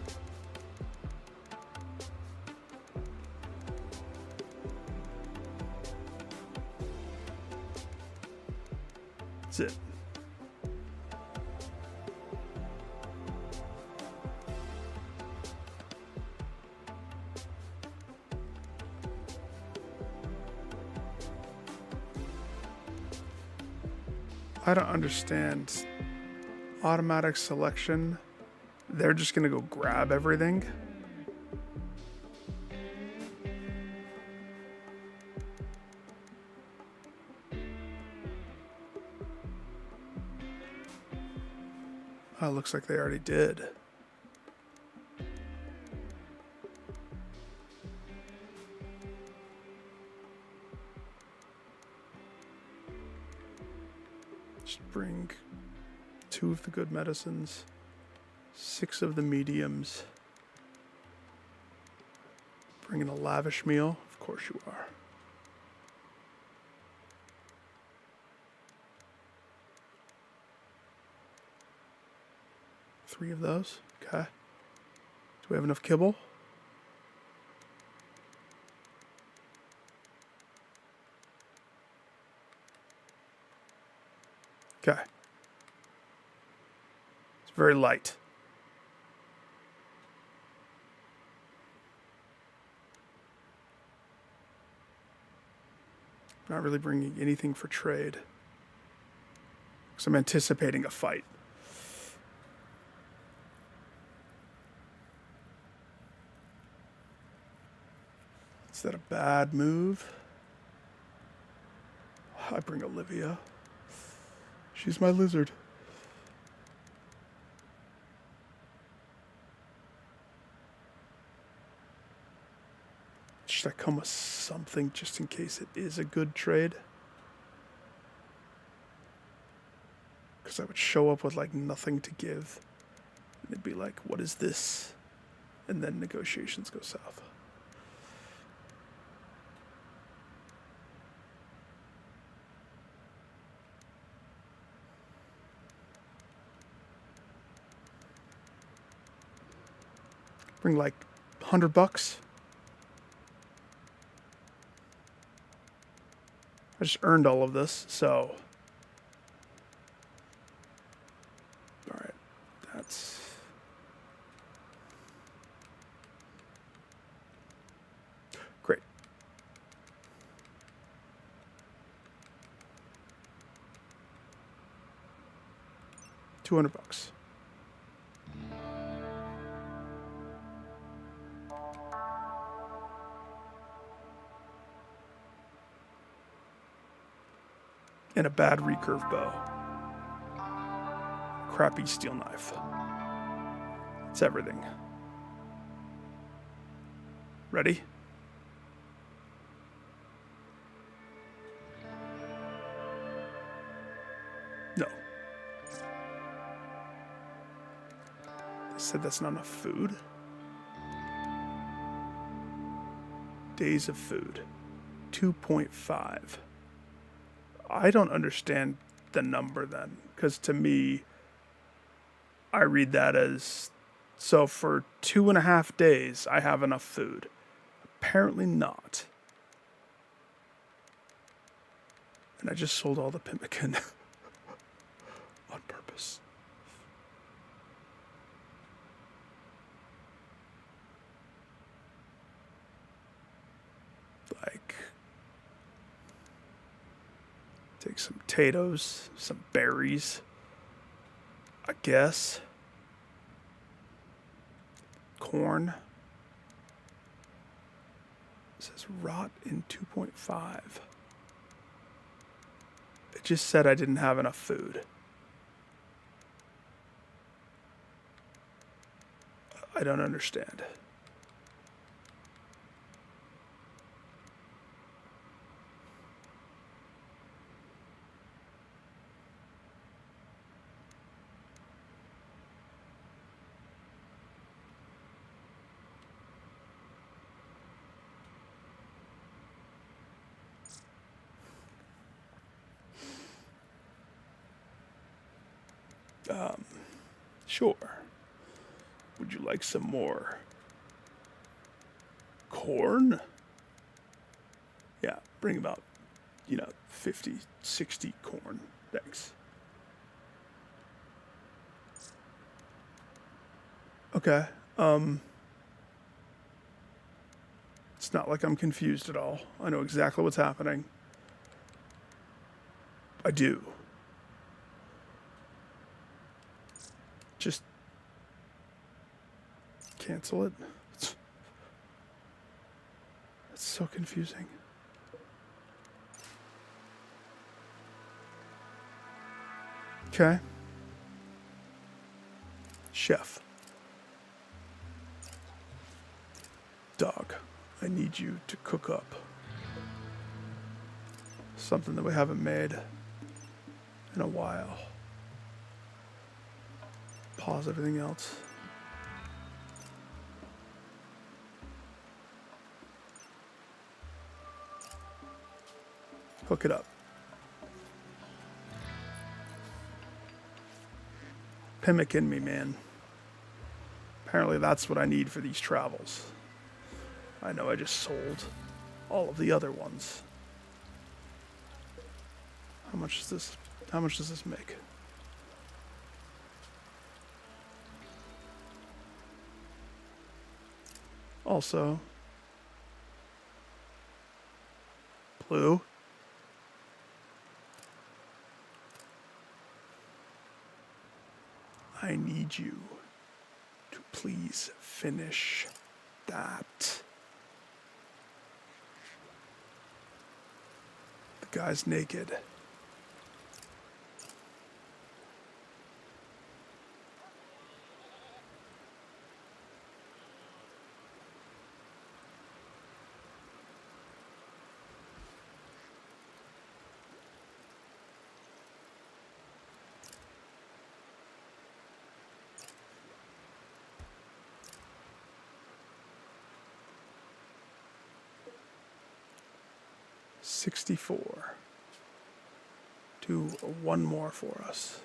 That's it. I don't understand. Automatic selection. They're just gonna go grab everything. Oh, looks like they already did. Just bring 2 of the good medicines, 6 of the mediums. Bringing a lavish meal? Of course you are. Three of those. Okay. Do we have enough kibble? Okay. It's very light. Not really bringing anything for trade. Because I'm anticipating a fight. Is that a bad move? I bring Olivia. She's my lizard. Should I come with something just in case it is a good trade? Because I would show up with like nothing to give. And it'd be like, what is this? And then negotiations go south. Bring like $100. I just earned all of this, so. Alright, that's. Great. $200. And a bad recurve bow. Crappy steel knife. It's everything. Ready? No. They said that's not enough food. Days of food. 2.5. I don't understand the number then, because to me, I read that as, so for 2.5 days, I have enough food. Apparently not. And I just sold all the pemmican on purpose. Like, take some potatoes, some berries, I guess. Corn. It says rot in 2.5. It just said I didn't have enough food. I don't understand. Sure. Would you like some more corn? Yeah, bring about, 50, 60 corn. Thanks. Okay. It's not like I'm confused at all. I know exactly what's happening. I do. Just cancel it. It's so confusing. Okay. Chef. Dog, I need you to cook up something that we haven't made in a while. Pause everything else. Hook it up. Pemmican me, man. Apparently that's what I need for these travels. I know I just sold all of the other ones. How much does this make? Also, blue. I need you to please finish that. The guy's naked. $64. Do one more for us.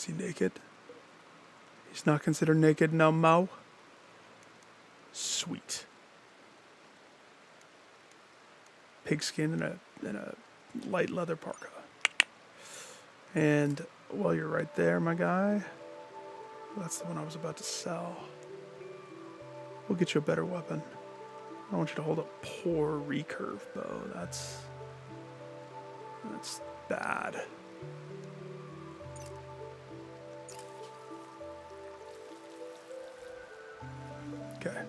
Is he naked? He's not considered naked no mo. Sweet. Pigskin and a light leather parka. And while you're right there, my guy, that's the one I was about to sell. We'll get you a better weapon. I don't want you to hold a poor recurve bow. That's bad. Okay.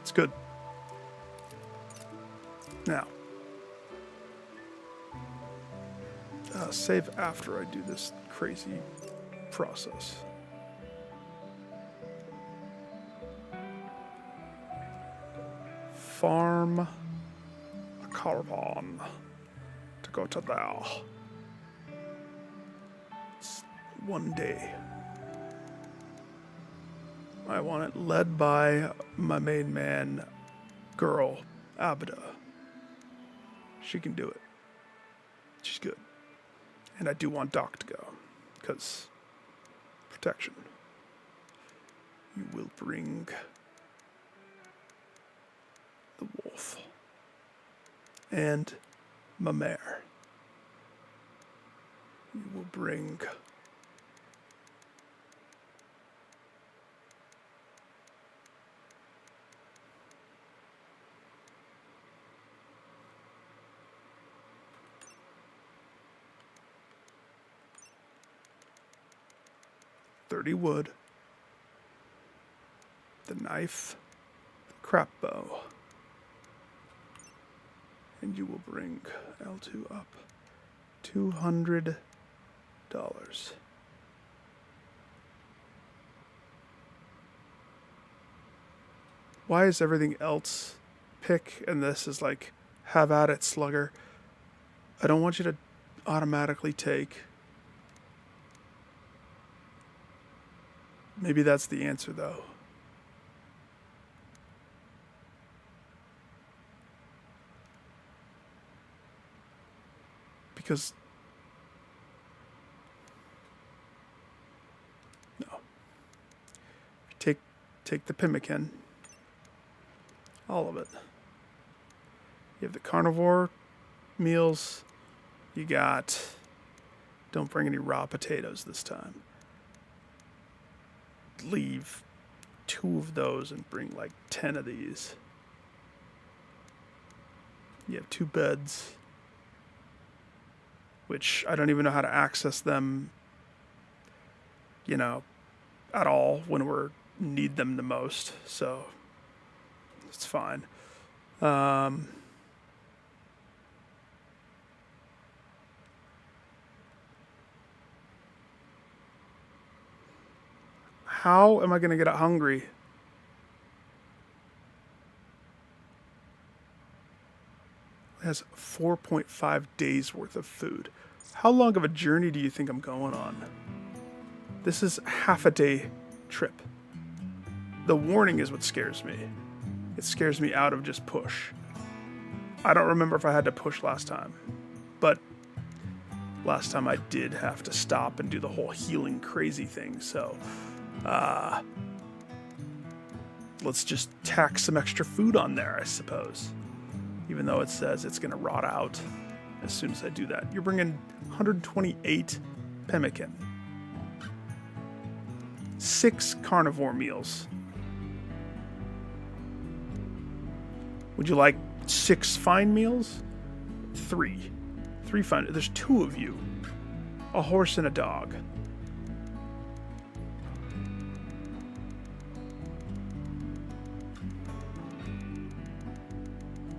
It's good. Now, save after I do this crazy process. Farm a caravan to go to there. It's one day. I want it led by my main man, girl, Abida. She can do it. She's good. And I do want Doc to go, because protection. You will bring the wolf and my mare. You will bring wood, the knife, the crap bow, and you will bring L2 up $200. Why is everything else pick and this is like have at it, slugger? I don't want you to automatically take. Maybe that's the answer, though. Because... no. Take the pemmican. All of it. You have the carnivore meals. You got... don't bring any raw potatoes this time. Leave 2 of those and bring like 10 of these. You have 2 beds, which I don't even know how to access them, you know, at all when we need them the most. So it's fine. How am I going to get hungry? It has 4.5 days worth of food. How long of a journey do you think I'm going on? This is half a day trip. The warning is what scares me. It scares me out of just push. I don't remember if I had to push last time, but last time I did have to stop and do the whole healing crazy thing, so... let's just tack some extra food on there, I suppose. Even though it says it's going to rot out as soon as I do that. You're bringing 128 pemmican. 6 carnivore meals. Would you like 6 fine meals? 3. 3 fine. There's 2 of you. A horse and a dog.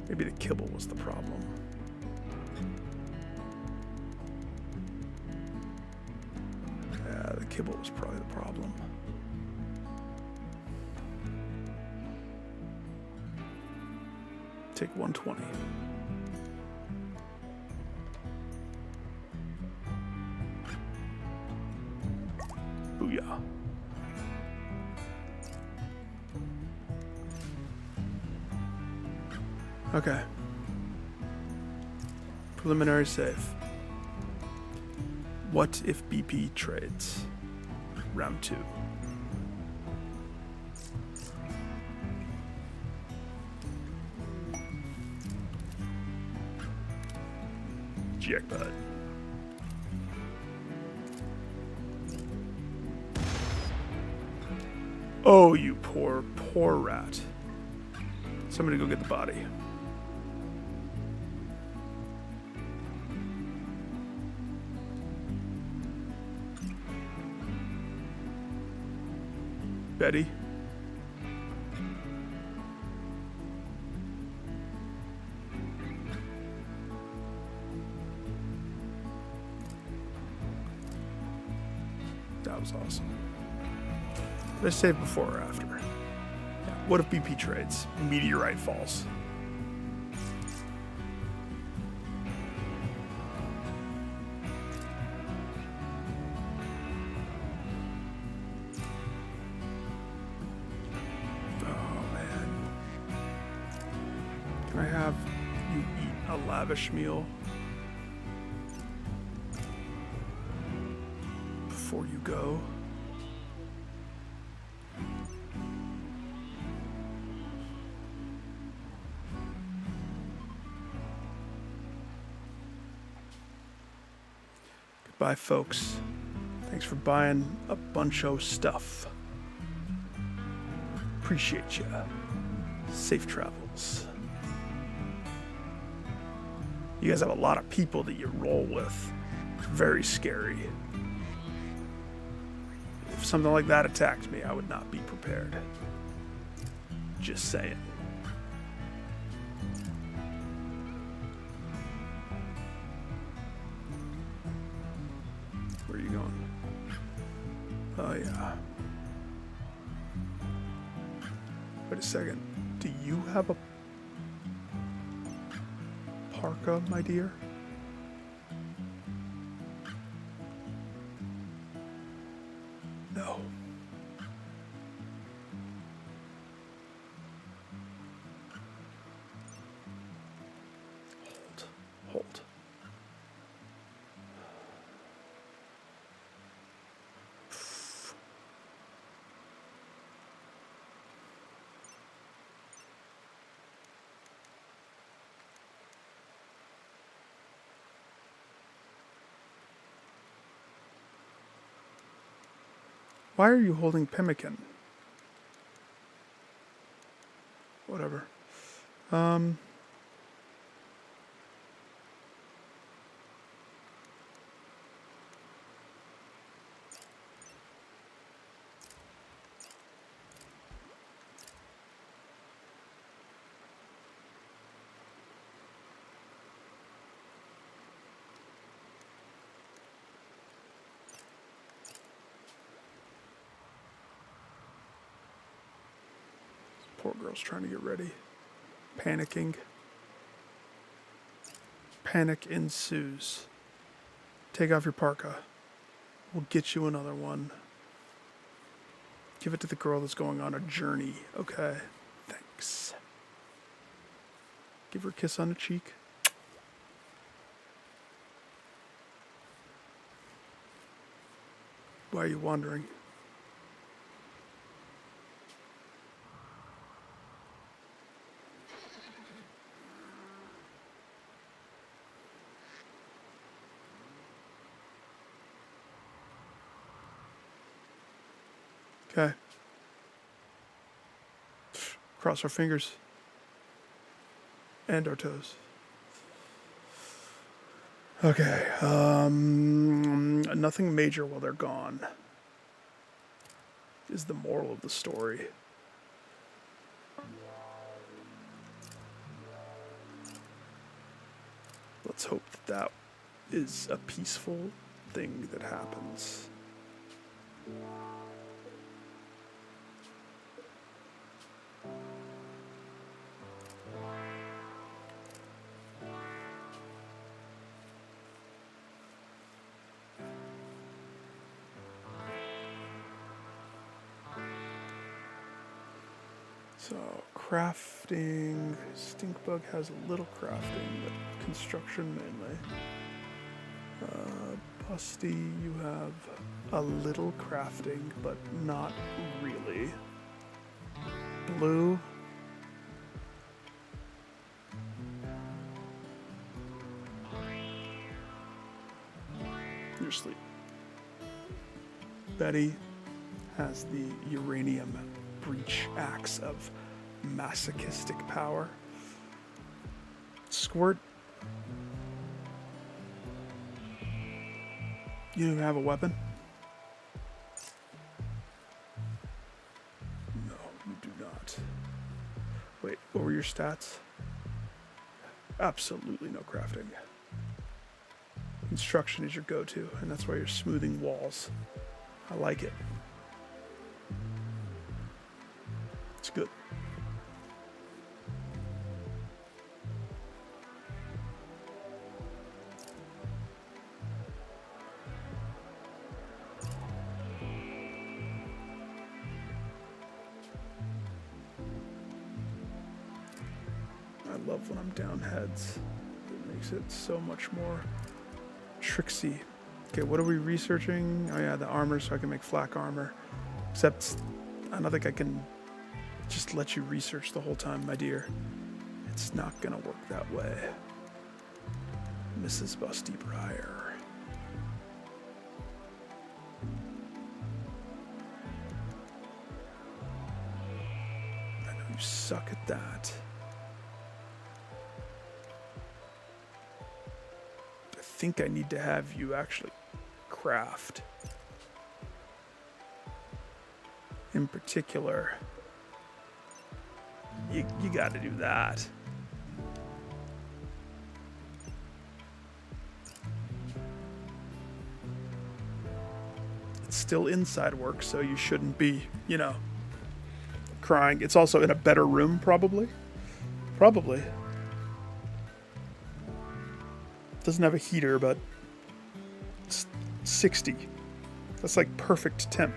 Maybe the kibble was the problem. Yeah, the kibble was probably the problem. Take 120. Booyah. Okay. Preliminary save. What if BP trades? Round 2. Jackpot. Oh, you poor, poor rat. Somebody go get the body. Betty? That was awesome. Did I save before or after? Yeah. What if BP trades? Meteorite falls. Can I have you eat a lavish meal before you go? Goodbye, folks. Thanks for buying a bunch of stuff. Appreciate ya. Safe travels. You guys have a lot of people that you roll with. It's very scary. If something like that attacked me, I would not be prepared. Just saying. Where are you going? Oh, yeah. Wait a second. Do you have a parka, my dear? No. Hold. Why are you holding pemmican? Whatever. Poor girl's trying to get ready. Panicking. Panic ensues. Take off your parka. We'll get you another one. Give it to the girl that's going on a journey, okay? Thanks. Give her a kiss on the cheek. Why are you wandering? Okay. Cross our fingers. And our toes. Okay. Nothing major while they're gone is the moral of the story. Let's hope that that is a peaceful thing that happens. So, crafting. Stinkbug has a little crafting, but construction mainly. Busty, you have a little crafting, but not really. Blue. You're asleep. Betty has the uranium breach axe of masochistic power. Squirt. You don't have a weapon? No, you do not. Wait, what were your stats? Absolutely no crafting. Construction is your go-to, and that's why you're smoothing walls. I like it. It's good. I love when I'm down heads. It makes it so much more tricksy. Okay, what are we researching? Oh yeah, the armor, so I can make flak armor. Except, I don't think I can just let you research the whole time, my dear. It's not gonna work that way. Mrs. Busty Briar. I know you suck at that. I think I need to have you actually craft. In particular, you got to do that. It's still inside work, so you shouldn't be, you know, crying. It's also in a better room, probably. Probably. Doesn't have a heater, but it's 60. That's like perfect temp.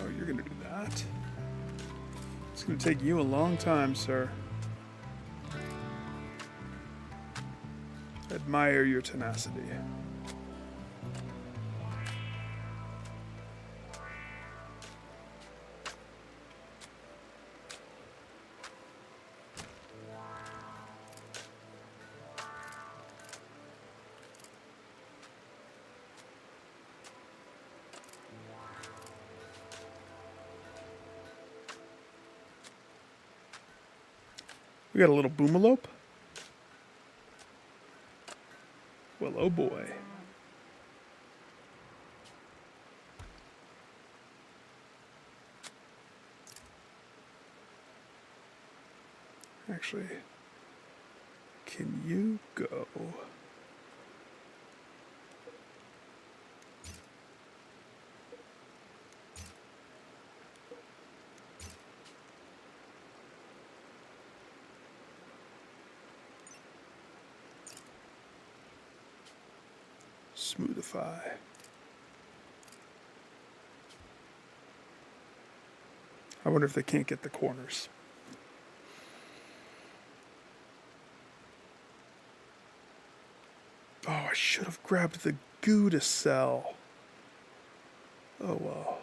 Oh, you're gonna do that? It's gonna take you a long time, sir. Admire your tenacity. We got a little boomalope? Well, oh boy. Actually, can you go? Smoothify. I wonder if they can't get the corners. Oh, I should have grabbed the goo to sell. Oh well.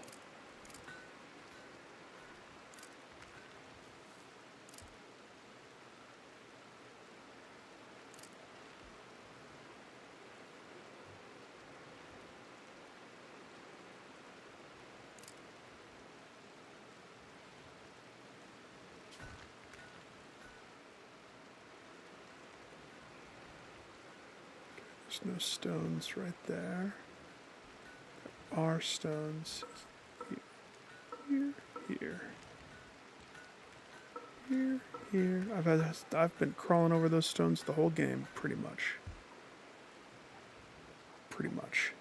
There's no stones right there. There are stones here, here, Here, here. I've been crawling over those stones the whole game, pretty much. Pretty much.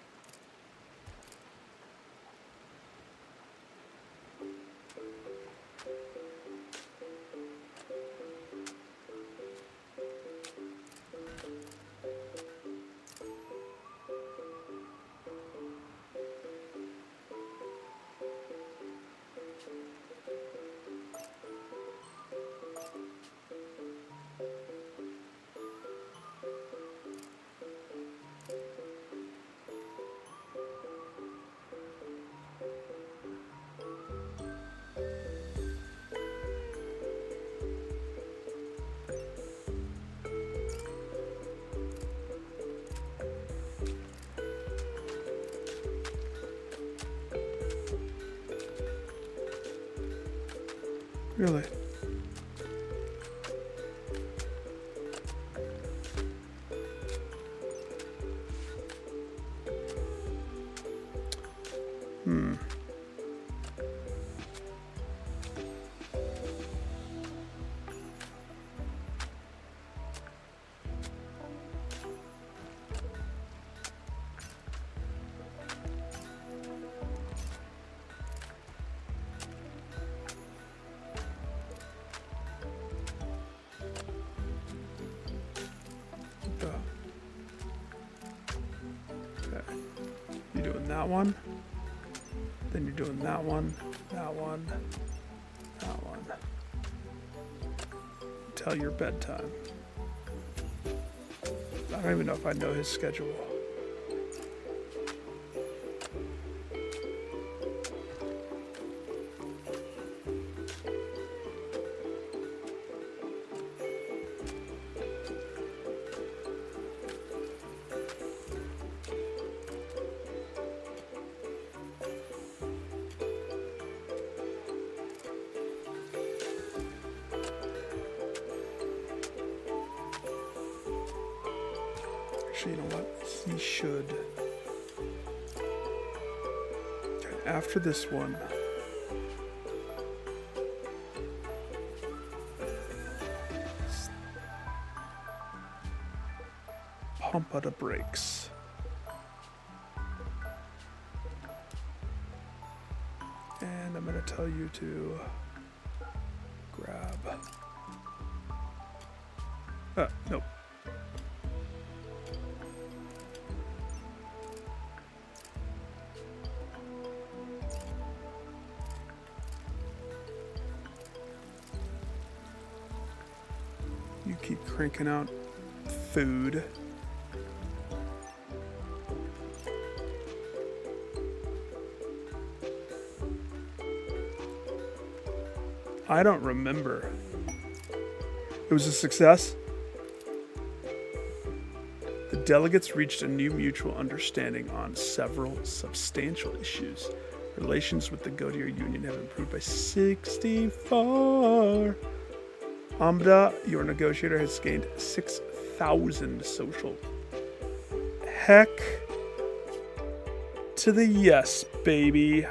Really? Okay. You're doing that one. Then you're doing that one, that one, that one. Till your bedtime. I don't even know if I know his schedule. Actually, you know what? He should. Okay, after this one. Pump out the brakes. And I'm going to tell you to grab. Nope. You keep cranking out food. I don't remember. It was a success. The delegates reached a new mutual understanding on several substantial issues. Relations with the Gotier Union have improved by 64. Amda, your negotiator, has gained 6,000 social. Heck to the yes, baby.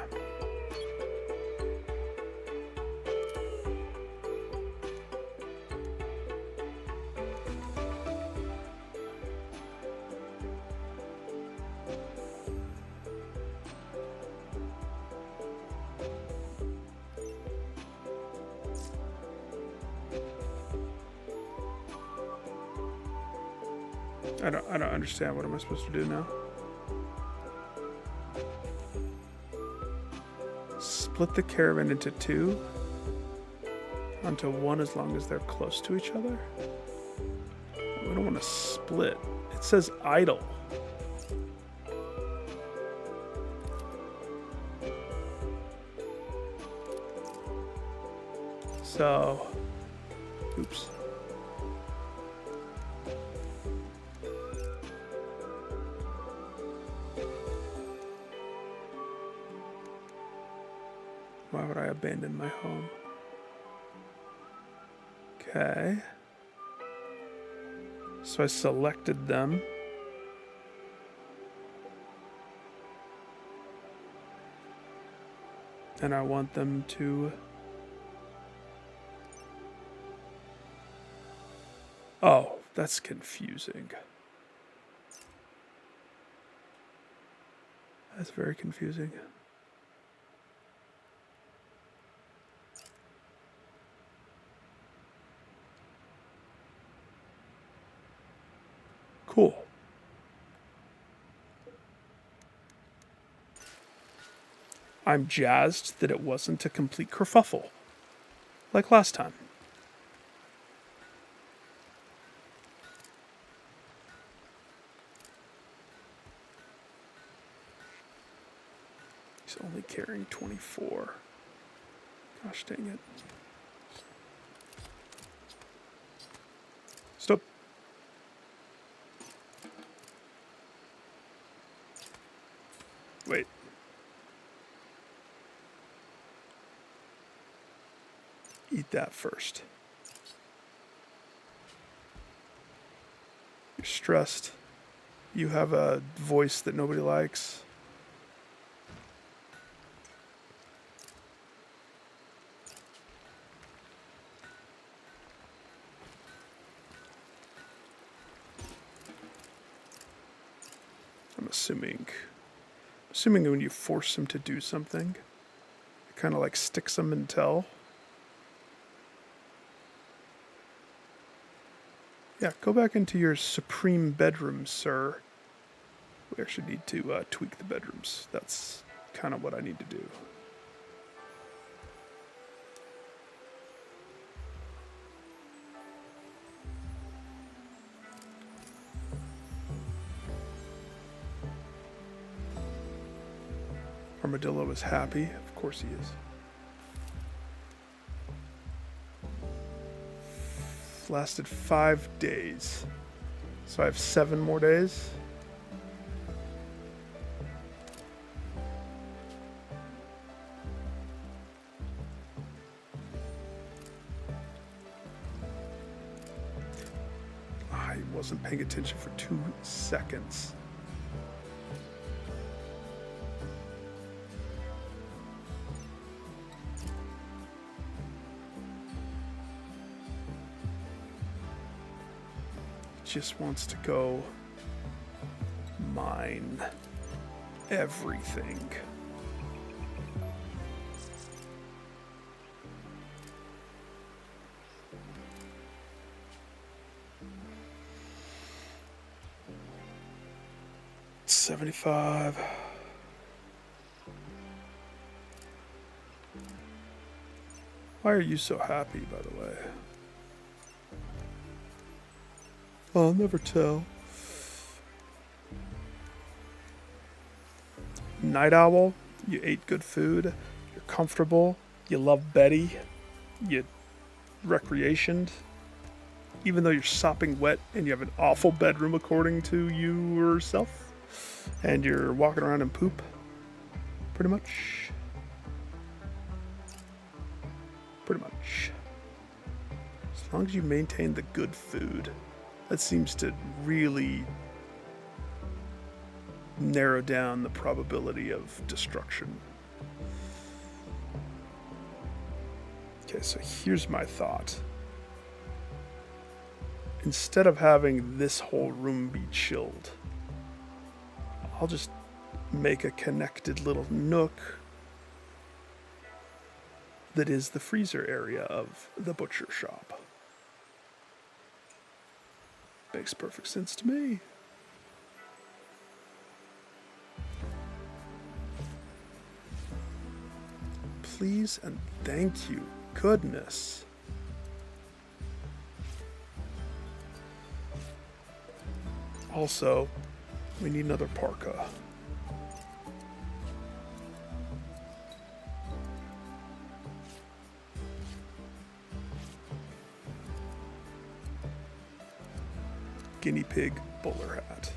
I don't understand. What am I supposed to do now? Split the caravan into two onto one as long as they're close to each other. We don't want to split. It says idle. So, oops. Why would I abandon my home? Okay. So I selected them. And I want them to That's confusing. That's very confusing. Cool. I'm jazzed that it wasn't a complete kerfuffle, like last time. He's only carrying 24. Gosh dang it. Stop. Wait. Eat that first. You're stressed. You have a voice that nobody likes. I'm assuming when you force him to do something, it kind of like sticks him and tell. Yeah, go back into your supreme bedroom, sir. We actually need to tweak the bedrooms. That's kind of what I need to do. Armadillo is happy. Of course he is. Lasted 5 days. So I have 7 more days. I wasn't paying attention for 2 seconds. Just wants to go mine everything. $75. Why are you so happy, by the way? I'll never tell. Night owl, you ate good food, you're comfortable, you love Betty, you recreationed, even though you're sopping wet and you have an awful bedroom according to you yourself, and you're walking around in poop, pretty much. Pretty much. As long as you maintain the good food. That seems to really narrow down the probability of destruction. Okay, so here's my thought. Instead of having this whole room be chilled, I'll just make a connected little nook that is the freezer area of the butcher shop. Makes perfect sense to me. Please and thank you. Goodness. Also, we need another parka. Guinea pig bowler hat.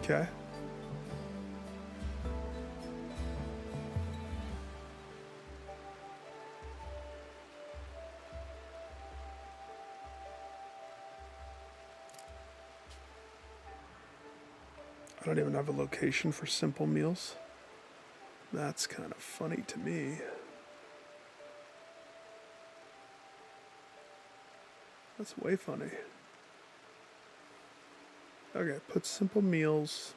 Okay. I don't even have a location for simple meals. That's kind of funny to me. That's way funny. Okay, put simple meals.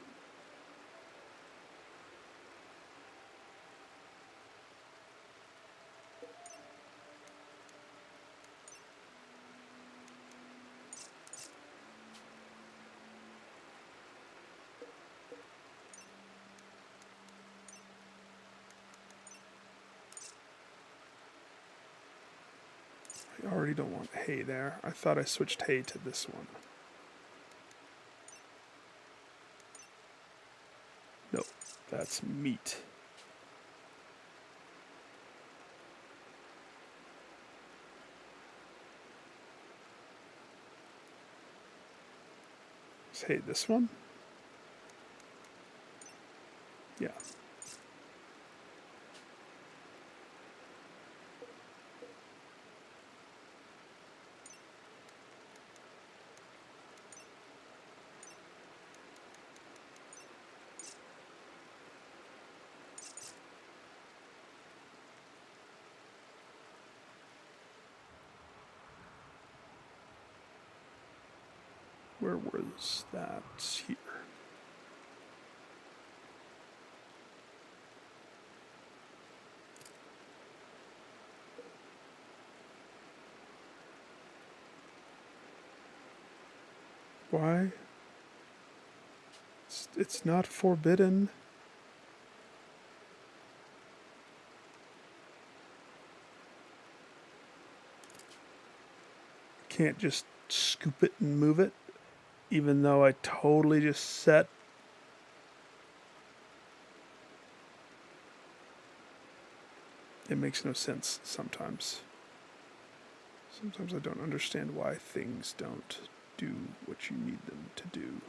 I already don't want hay there. I thought I switched hay to this one. Nope, that's meat. Is hay this one? Yeah. Where was that? Here. Why? It's not forbidden. Can't just scoop it and move it, even though I totally just set. It makes no sense sometimes. Sometimes I don't understand why things don't do what you need them to do.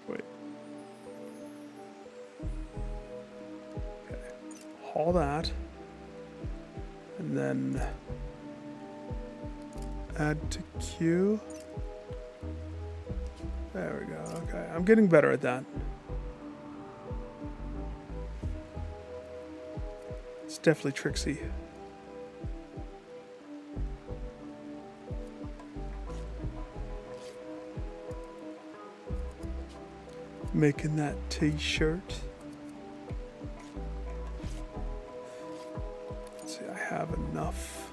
Wait. Okay. Haul that. And then add to queue. There we go. Okay. I'm getting better at that. It's definitely tricksy. Making that t-shirt. Let's see, I have enough.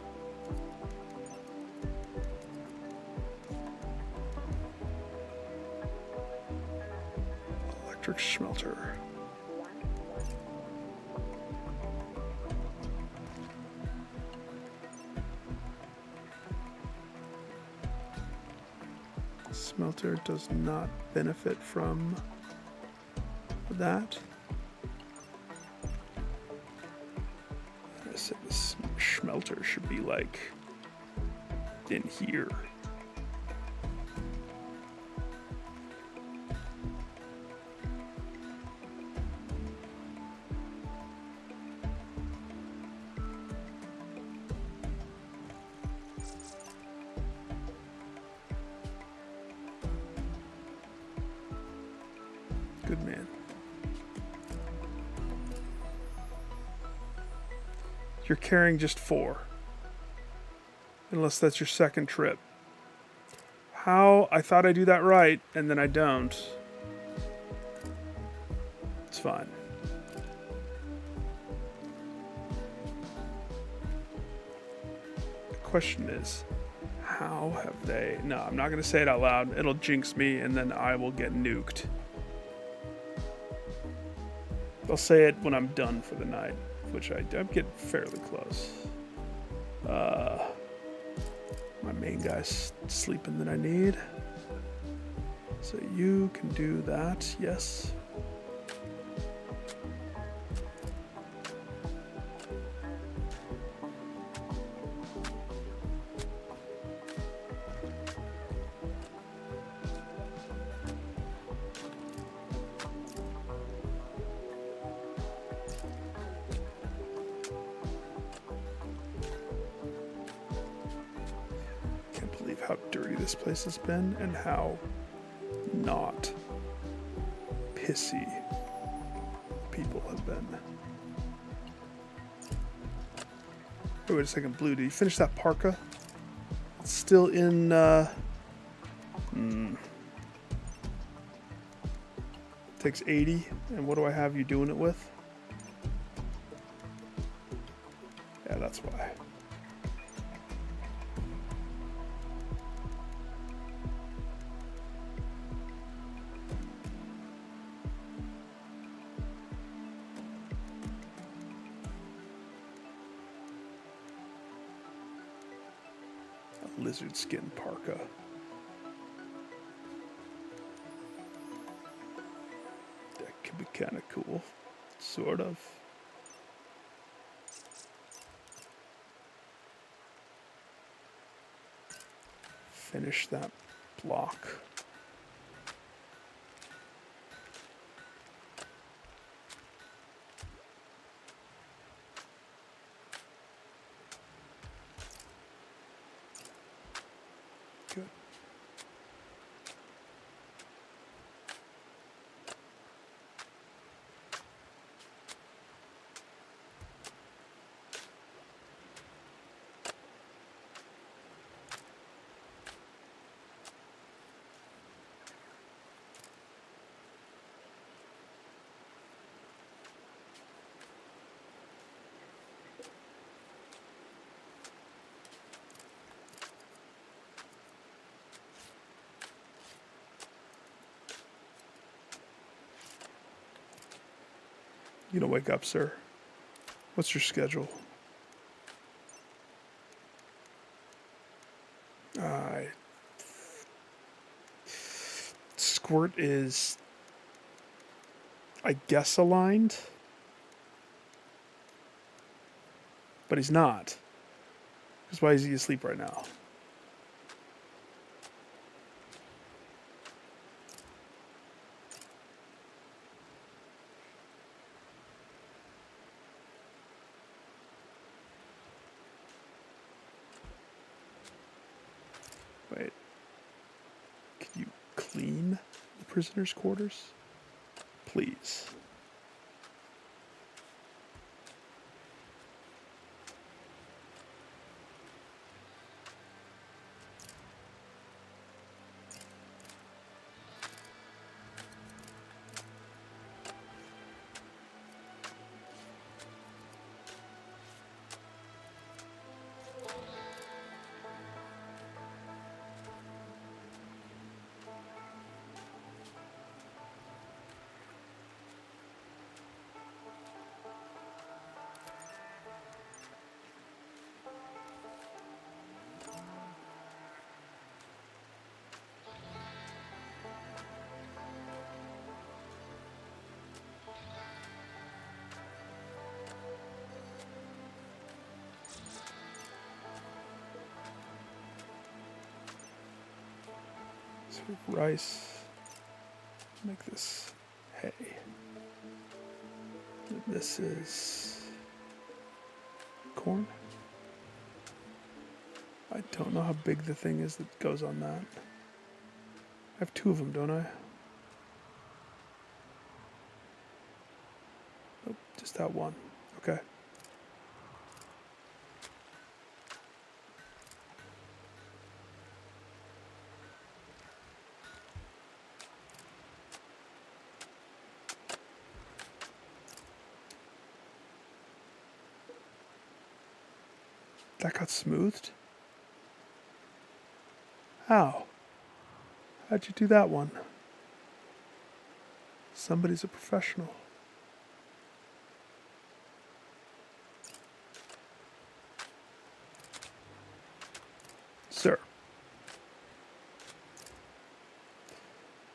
Electric smelter. Smelter does not benefit from that. I said this smelter should be like in here. Good man. You're carrying just 4. Unless that's your second trip. How? I thought I do that right, and then I don't. It's fine. The question is, How have they? No, I'm not going to say it out loud. It'll jinx me, and then I will get nuked. I'll say it when I'm done for the night, which I'm getting fairly close. My main guy's sleeping that I need. So you can do that, yes. How dirty this place has been and how not pissy people have been. Oh, wait a second, Blue, did you finish that parka? It's still in, Takes 80, and what do I have you doing it with? Yeah, that's why. Lizard skin parka. That could be kind of cool. Sort of. Finish that block. Good. You don't wake up, sir. What's your schedule? Squirt is, I guess, aligned. But he's not. Because why is he asleep right now? Wait. Can you clean the prisoners' quarters? Please. Sort of rice. Make this hay. This is corn. I don't know how big the thing is that goes on that. I have two of them, don't I? Nope, just that one. Okay. That got smoothed? How? How'd you do that one? Somebody's a professional. Sir,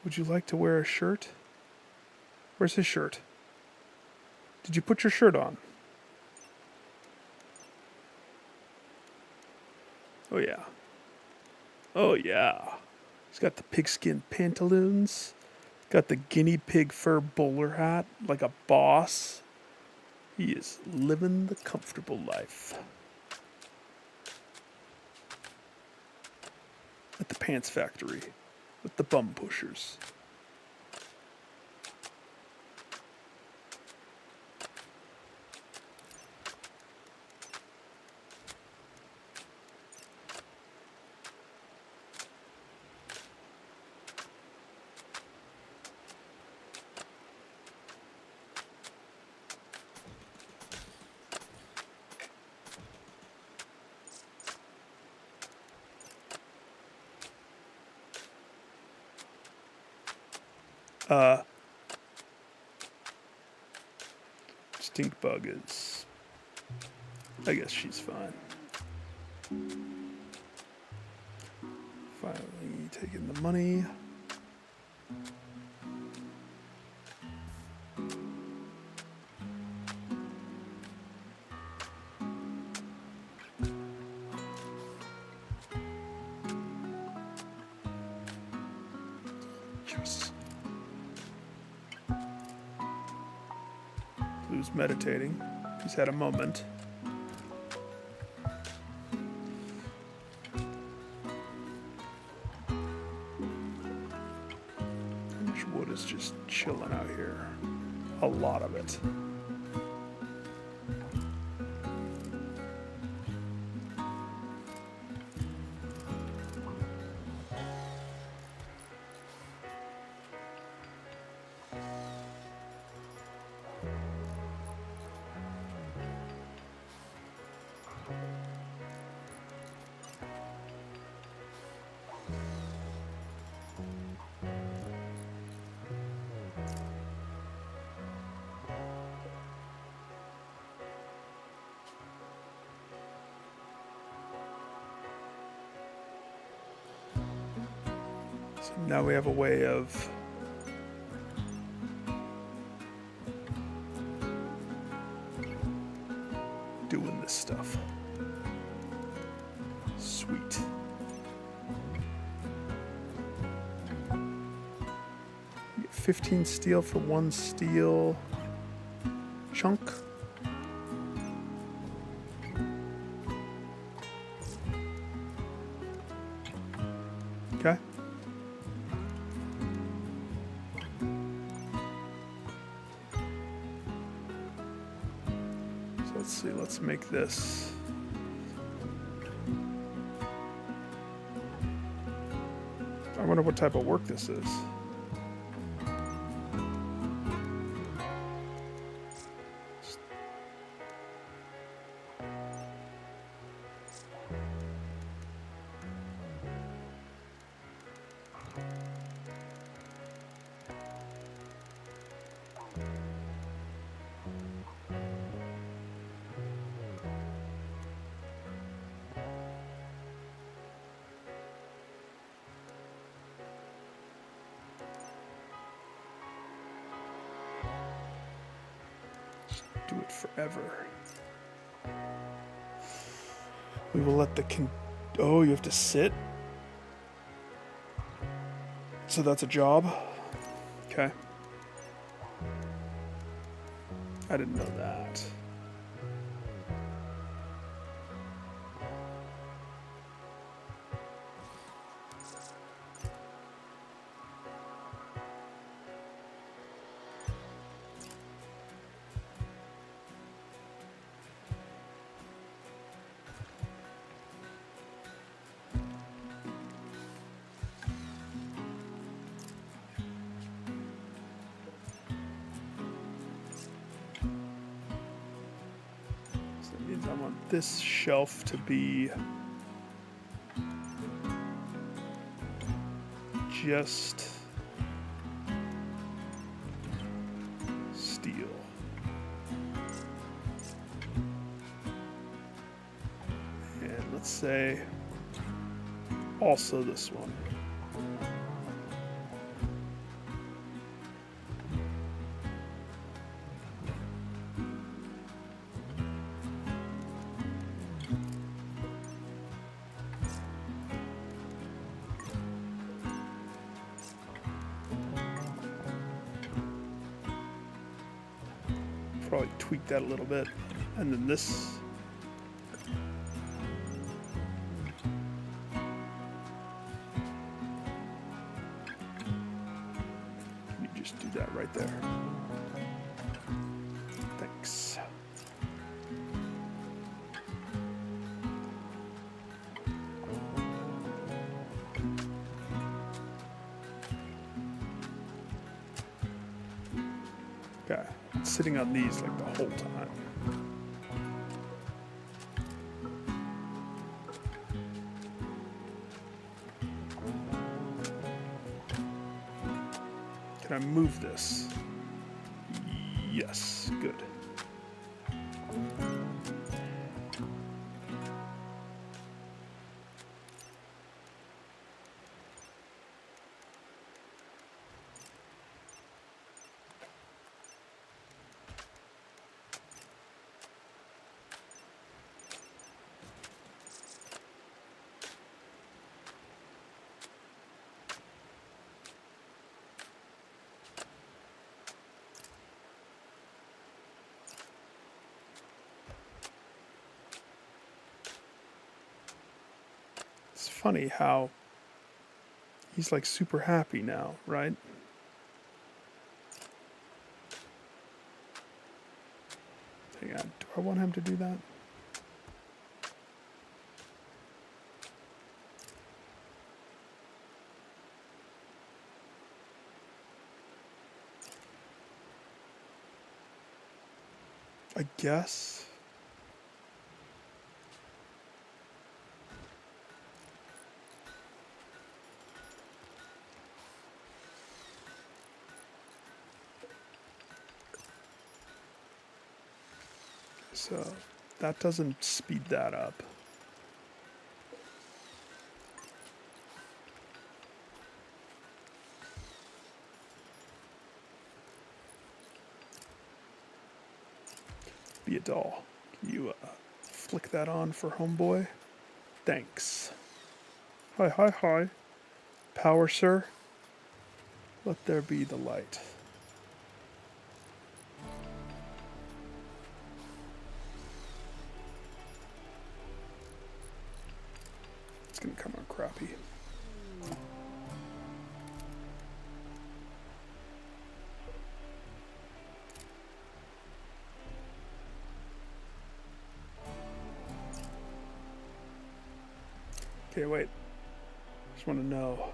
would you like to wear a shirt? Where's his shirt? Did you put your shirt on? Oh yeah. Oh yeah. He's got the pigskin pantaloons, got the guinea pig fur bowler hat like a boss. He is living the comfortable life. At the pants factory with the bum pushers. Stink bug is... I guess she's fine. Finally taking the money. Yes. Blue's meditating. He's had a moment. How much wood is just chilling out here? A lot of it. So now we have a way of doing this stuff. Sweet. You get 15 steel for 1 steel chunk. Okay. So let's see, let's make this. I wonder what type of work this is. Do it forever. We will let the oh, you have to sit? So that's a job? Okay. I didn't know that. I want this shelf to be just steel. And let's say also this one. Probably tweak that a little bit. And then this. You just do that right there. Thanks. Okay, sitting on these like the whole time. Can I move this? Yes, good. It's funny how he's like super happy now, right? Hang on, do I want him to do that? I guess. So that doesn't speed that up. Be a doll. Can you flick that on for homeboy? Thanks. Hi, hi, hi. Power, sir. Let there be the light. It's gonna come out crappy. Okay, wait. Just want to know.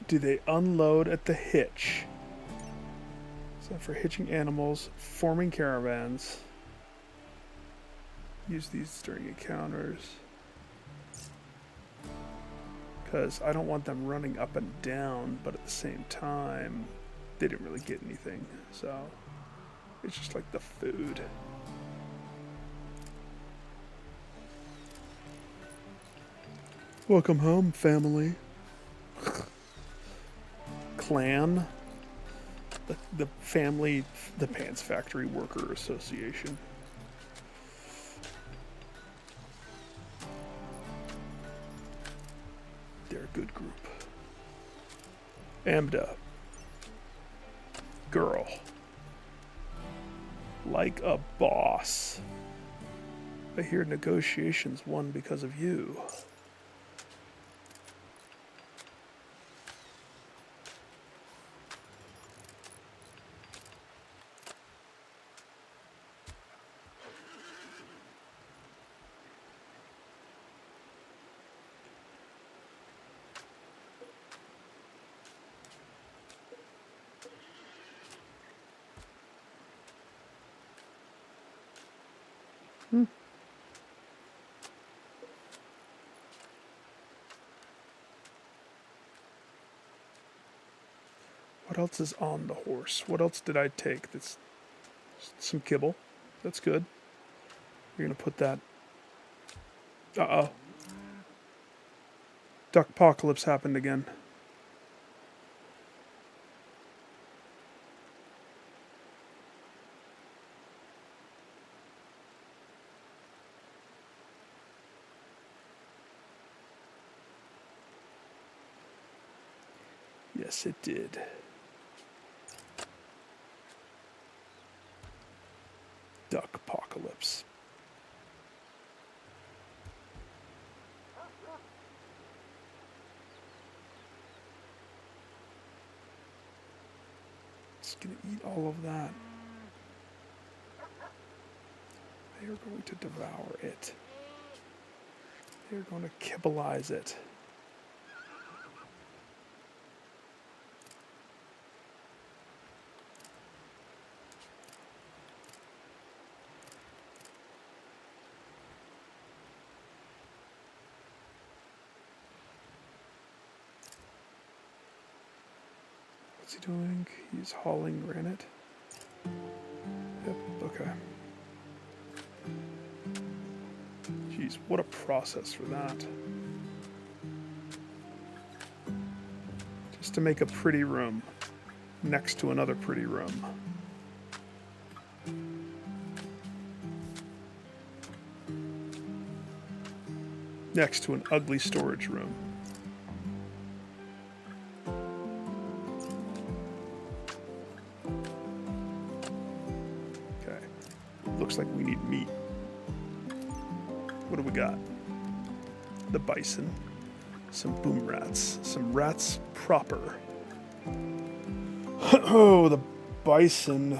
Do they unload at the hitch? Is that for hitching animals, forming caravans? Use these during encounters. Because I don't want them running up and down, but at the same time, they didn't really get anything. So it's just like the food. Welcome home, family. Clan. The family, the Pants Factory Worker Association. They're a good group. Amda. Girl. Like a boss. I hear negotiations won because of you. What else is on the horse? What else did I take? That's some kibble. That's good. You're going to put that... Uh-oh. Duckpocalypse happened again. Yes, it did. Duckpocalypse. It's gonna eat all of that. They are going to devour it. They are going to kibbleize it. What's he doing? He's hauling granite. Yep, okay. Jeez, what a process for that. Just to make a pretty room next to another pretty room. Next to an ugly storage room. Okay. Looks like we need meat. What do we got? The bison. Some boom rats. Some rats proper. Oh, the bison.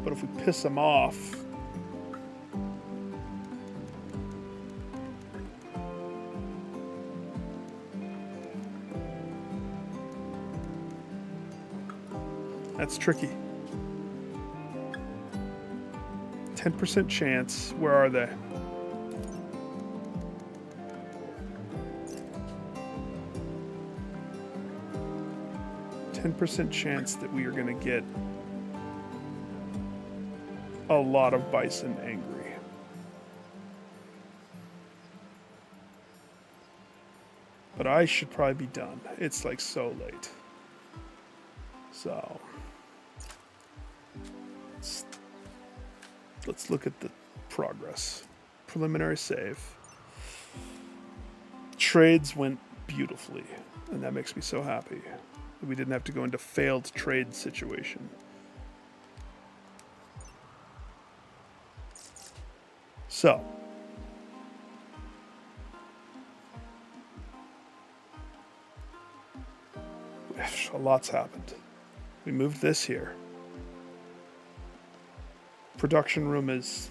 But if we piss them off... That's tricky. 10% chance. Where are they? %, chance that we are going to get a lot of bison angry. But I should probably be done. It's like so late. So let's look at the progress. Preliminary save. Trades went beautifully, and that makes me so happy. We didn't have to go into failed trade situation. So, a lot's happened. We moved this here. Production room is...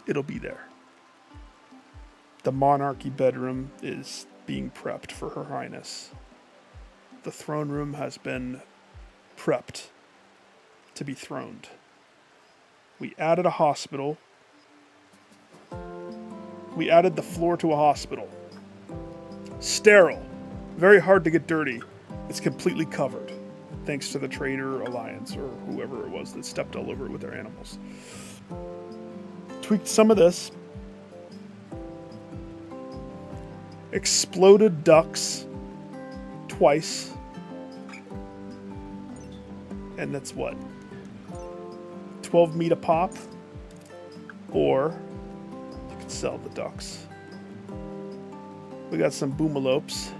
it'll be there. The monarchy bedroom is being prepped for Her Highness. The throne room has been prepped to be throned. We added a hospital. We added the floor to a hospital. Sterile. Very hard to get dirty. It's completely covered, thanks to the Trader Alliance or whoever it was that stepped all over it with their animals. Tweaked some of this. Exploded ducks twice. And that's what? 12 meat a pop? Or you could sell the ducks. We got some boomalopes,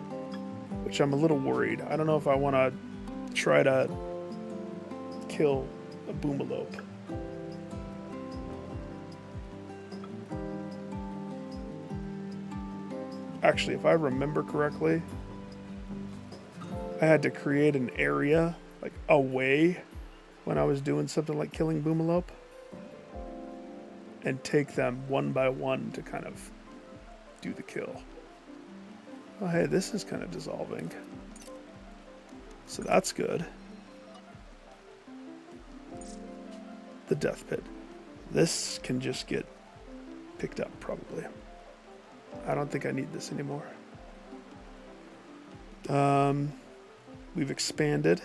which I'm a little worried. I don't know if I want to try to kill a boomalope. Actually, if I remember correctly, I had to create an area, like, away when I was doing something like killing boomalope, and take them one by one to kind of do the kill. Oh, hey, this is kind of dissolving. So that's good. The death pit. This can just get picked up, probably. I don't think I need this anymore. We've expanded.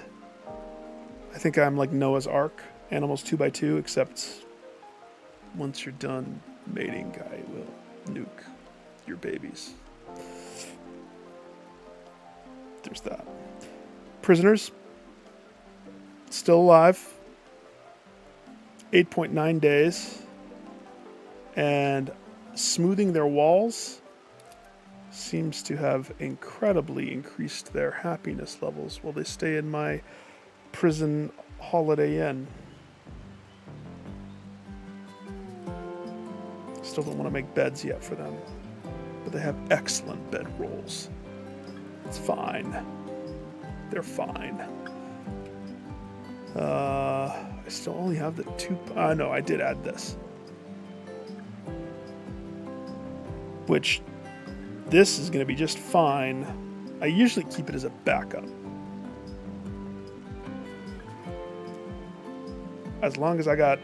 I think I'm like Noah's Ark, animals 2x2, except once you're done mating, I will nuke your babies. There's that. Prisoners, still alive. 8.9 days. And smoothing their walls seems to have incredibly increased their happiness levels while they stay in my prison Holiday Inn. Still don't want to make beds yet for them, but they have excellent bed rolls. It's fine. They're fine. I still only have the two. No, I did add this. Which, this is going to be just fine. I usually keep it as a backup. As long as I got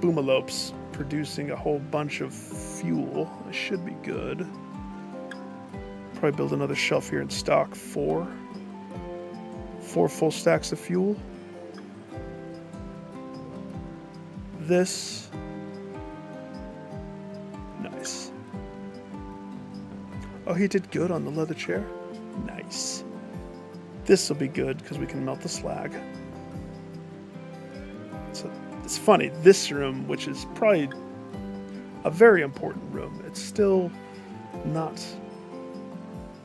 boomalopes producing a whole bunch of fuel, I should be good. Probably build another shelf here and stock 4 full stacks of fuel. This. Nice. Oh, he did good on the leather chair. Nice. This will be good because we can melt the slag. So it's funny, this room, which is probably a very important room, it's still not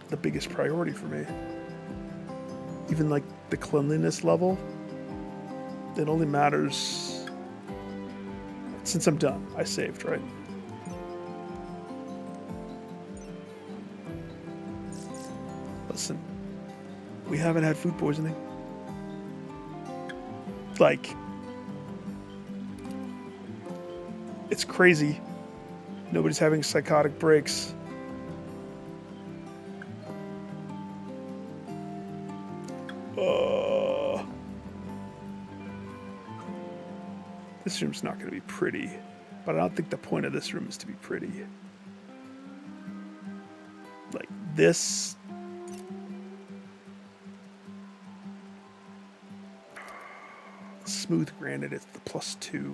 the biggest priority for me. Even like the cleanliness level, it only matters since I'm done. I saved, right? Listen, we haven't had food poisoning. Like, it's crazy. Nobody's having psychotic breaks. This room's not going to be pretty, but I don't think the point of this room is to be pretty. Like this. Smooth granite, it's the +2.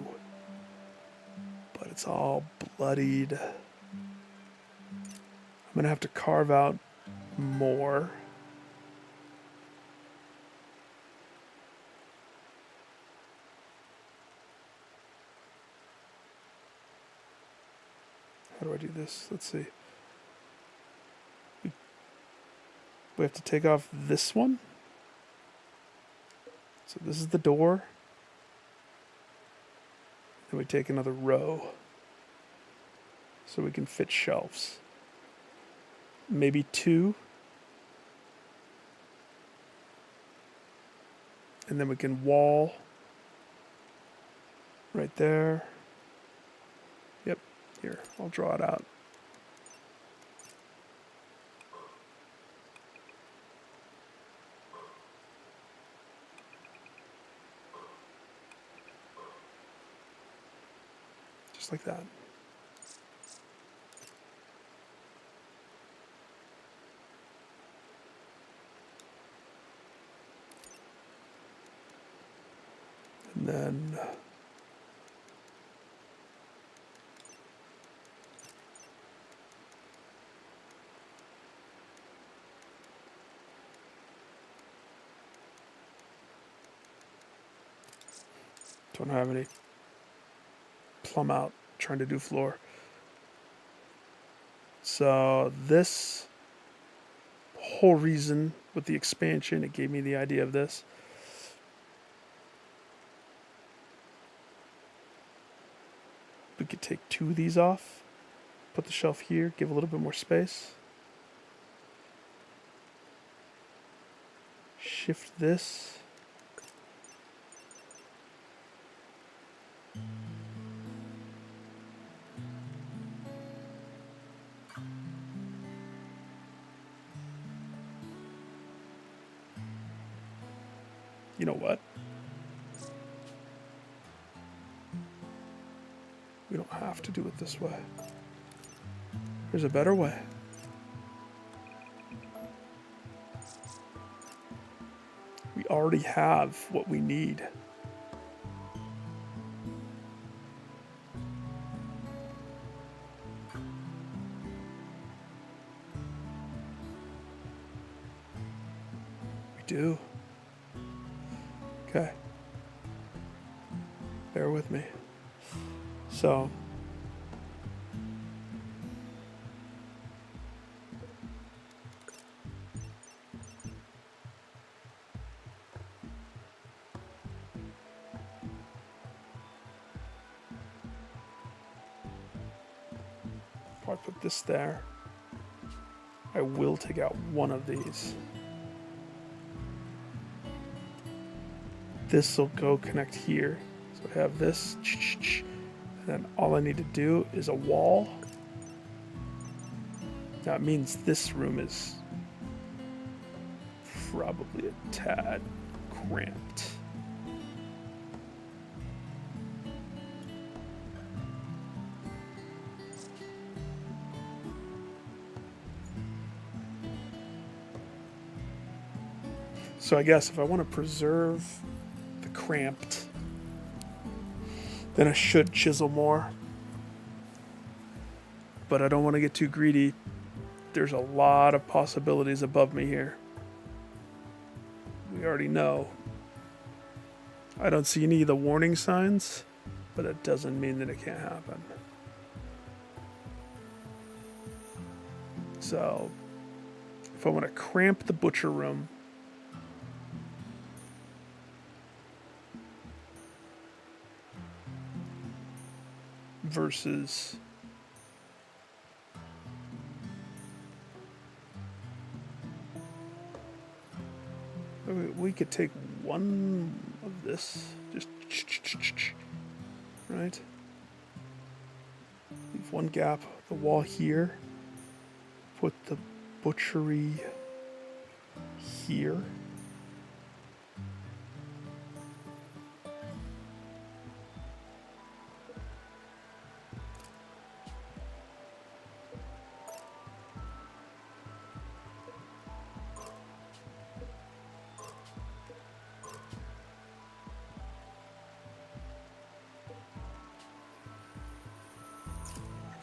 But it's all bloodied. I'm going to have to carve out more. How do I do this? Let's see. We have to take off this one. So this is the door. Then we take another row. So we can fit shelves. Maybe 2. And then we can wall right there. Yep, here, I'll draw it out. Just like that. And then don't have any plumb out trying to do floor. So this whole reason with the expansion, it gave me the idea of this. We could take 2 of these off, put the shelf here, give a little bit more space. Shift this. You know what? We don't have to do it this way. There's a better way. already have what we need. We do. Okay. Bear with me. So, if I put this there, I will take out one of these. This will go connect here. So I have this, and then all I need to do is a wall. That means this room is probably a tad cramped. So I guess if I want to preserve the cramped, then I should chisel more. But I don't want to get too greedy. There's a lot of possibilities above me here. We already know. I don't see any of the warning signs, but that doesn't mean that it can't happen. So, if I want to cramp the butcher room, versus we could take one of this, just right? Leave one gap, the wall here. Put the butchery here.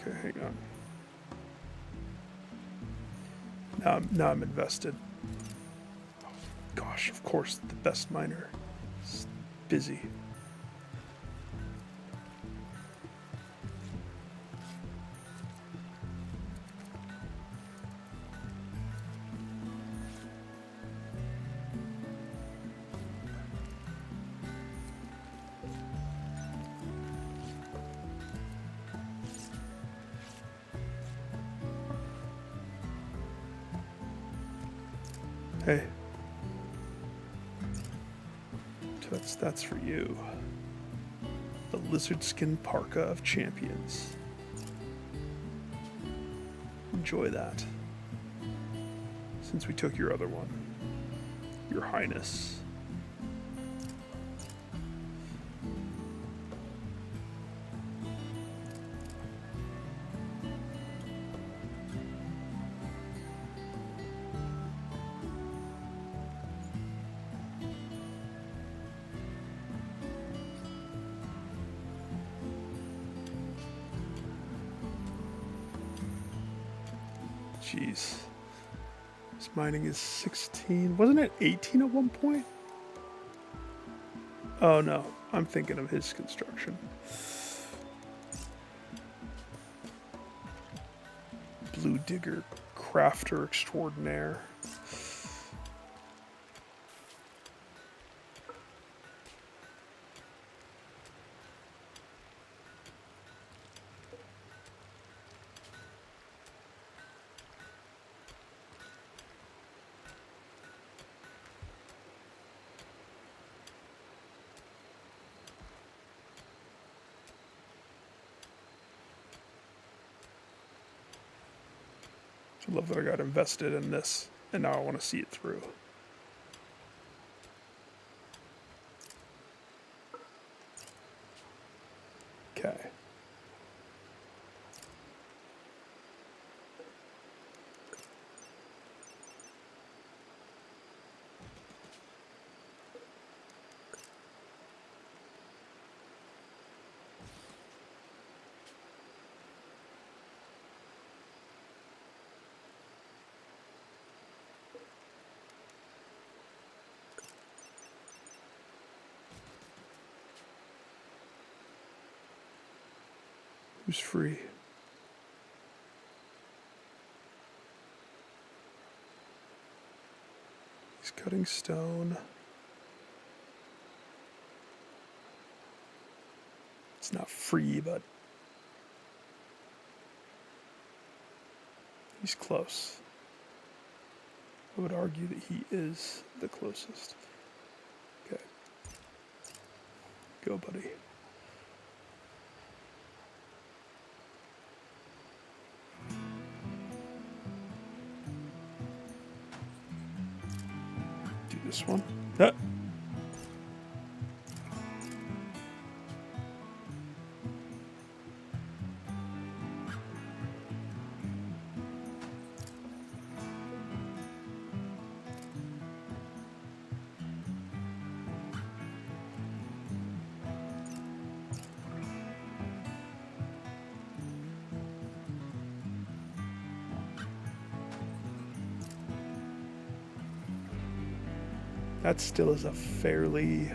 Okay, hang on. Now I'm invested. Oh, gosh, of course, the best miner is busy. Hey. That's for you. The lizard skin parka of champions. Enjoy that. Since we took your other one. Your Highness. Jeez. This mining is 16. Wasn't it 18 at one point? Oh no, I'm thinking of his construction. Blue digger crafter extraordinaire. I love that I got invested in this, and now I want to see it through. Okay. Who's free? He's cutting stone. It's not free, but he's close. I would argue that he is the closest. Okay. Go, buddy. Do this one. Ah. That still is a fairly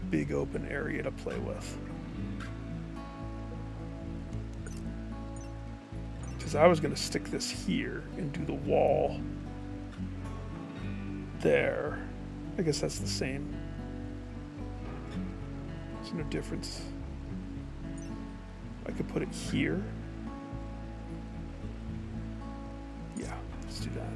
big open area to play with. Because I was going to stick this here and do the wall there. I guess that's the same. There's no difference. I could put it here. Yeah, let's do that.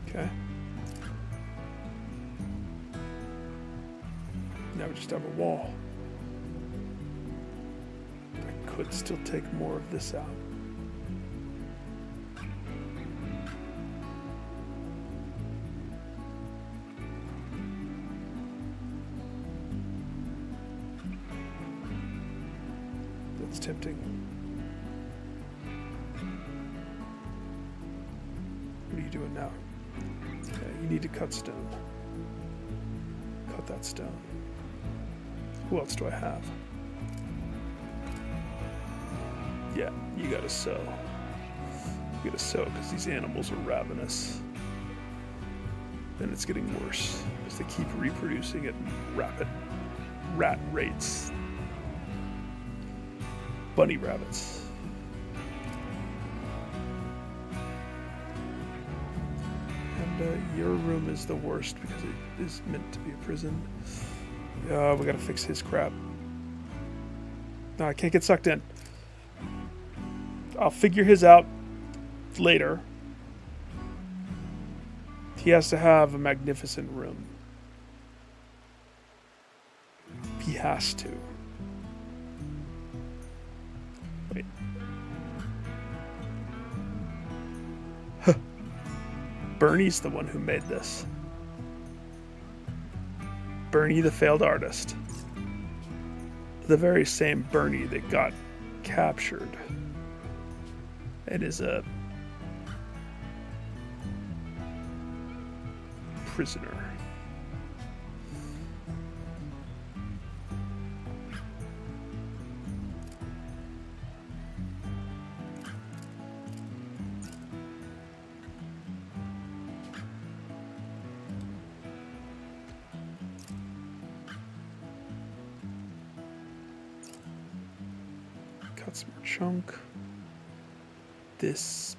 Okay. Now we just have a wall. I could still take more of this out. That's tempting. What are you doing now? You need to cut stone. Cut that stone. Who else do I have? Yeah, you gotta sow. You gotta sow because these animals are ravenous. And it's getting worse as they keep reproducing at rapid rat rates. Bunny rabbits. Your room is the worst because it is meant to be a prison. We gotta fix his crap. No, I can't get sucked in. I'll figure his out later. He has to have a magnificent room. He has to. Wait. Bernie's the one who made this. Bernie the failed artist. The very same Bernie that got captured and is a prisoner. Cut some more chunk. This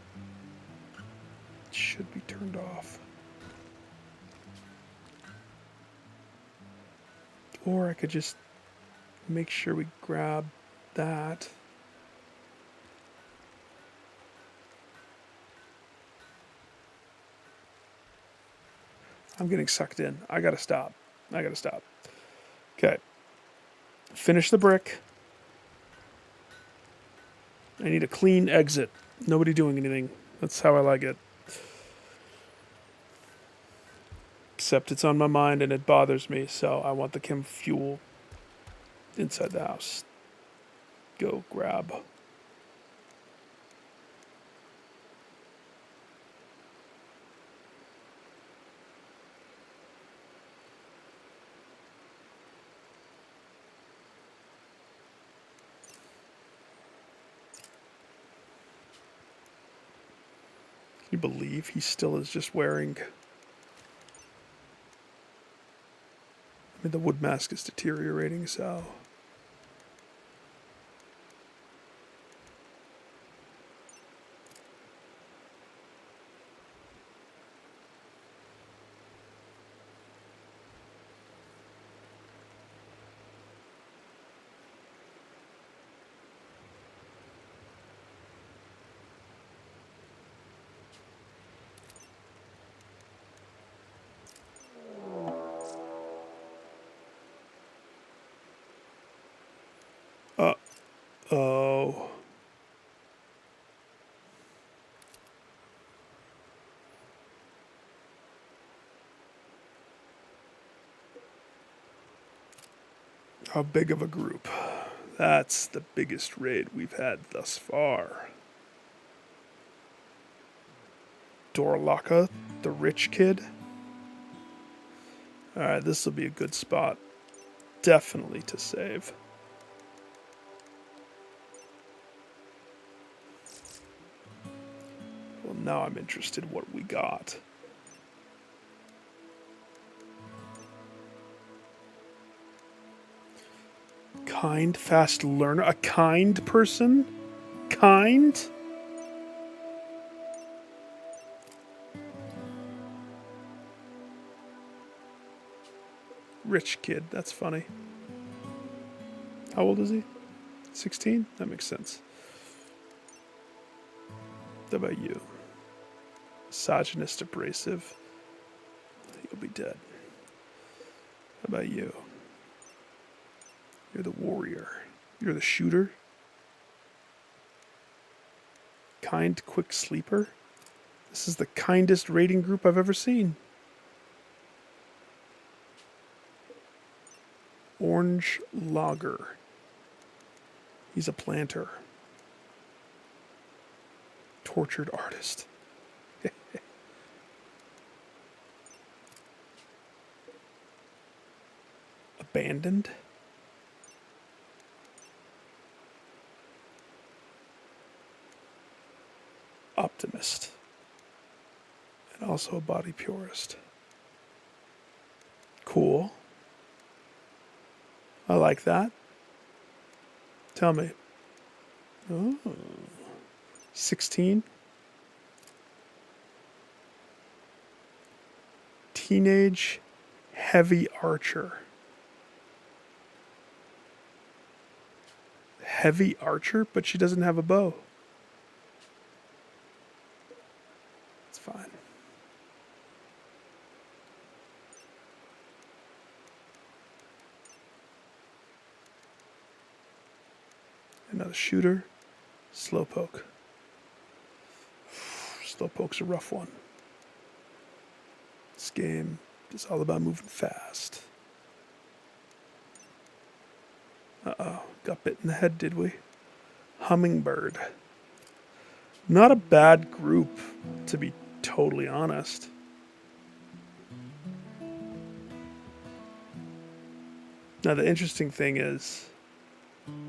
should be turned off. Or I could just make sure we grab that. I'm getting sucked in. I gotta stop. Okay. Finish the brick. I need a clean exit. Nobody doing anything. That's how I like it. Except it's on my mind and it bothers me, so I want the chem fuel inside the house. Go grab. Can you believe he still is just wearing... I mean, the wood mask is deteriorating, so... Oh. How big of a group? That's the biggest raid we've had thus far. Dorlaka, the rich kid. Alright, this will be a good spot. Definitely to save. Well, now I'm interested what we got. Kind, fast learner. A kind person? Kind? Rich kid. That's funny. How old is he? 16? That makes sense. How about you? Misogynist, abrasive. You'll be dead. How about you? You're the warrior. You're the shooter. Kind, quick sleeper. This is the kindest raiding group I've ever seen. Orange logger. He's a planter. Tortured artist. Abandoned. Optimist. And also a body purist. Cool. I like that. Tell me. Oh. 16. Teenage heavy archer. Heavy archer, but she doesn't have a bow. It's fine. Another shooter. Slowpoke. Slowpoke's a rough one. This game is all about moving fast. Uh-oh. Got bit in the head, did we? Hummingbird. Not a bad group, to be totally honest. Now, the interesting thing is,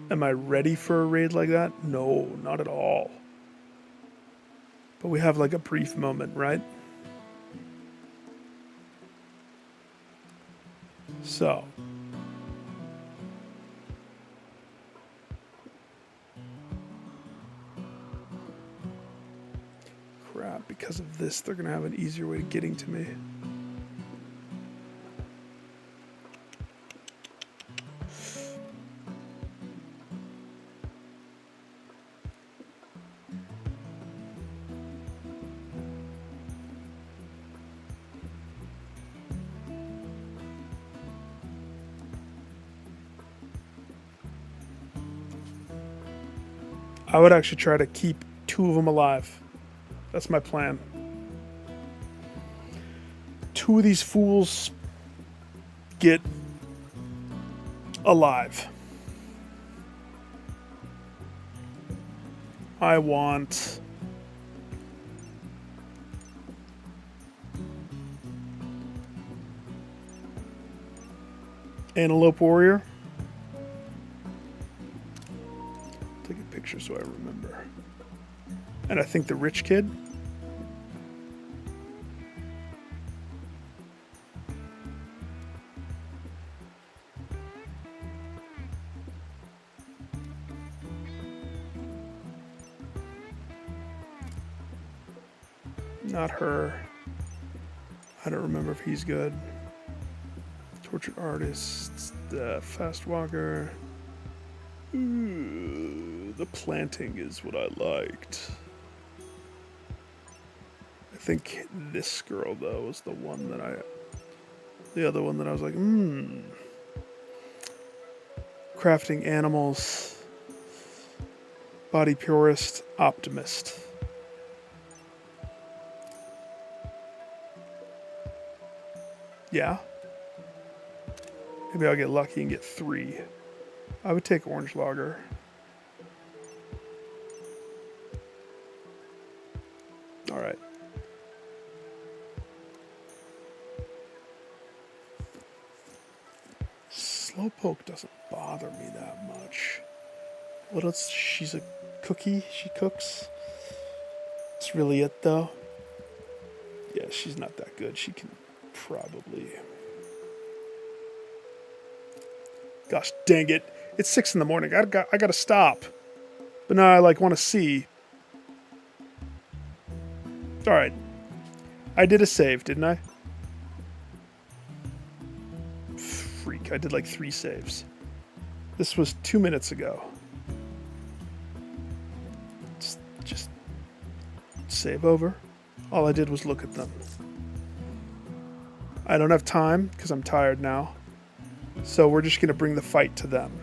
am I ready for a raid like that? No, not at all. But we have like a brief moment, right? So. Crap, because of this, they're going to have an easier way of getting to me. I would actually try to keep 2 of them alive. That's my plan. 2 of these fools get alive. I want Antelope Warrior. Take a picture so I remember. And I think the rich kid. Not her. I don't remember if he's good. Tortured artist, fast walker. Ooh, the planting is what I liked. I think this girl though was the one that the other one that I was like, crafting animals, body purist, optimist. Yeah. Maybe I'll get lucky and get 3. I would take orange lager. All right. Slowpoke doesn't bother me that much. What else? She's a cookie. She cooks. That's really it, though. Yeah, she's not that good. She can probably... Gosh dang it. It's 6 in the morning. I gotta stop. But now I want to see. Alright. I did a save, didn't I? Freak. I did 3 saves. This was 2 minutes ago. Just save over. All I did was look at them. I don't have time because I'm tired now. So we're just going to bring the fight to them.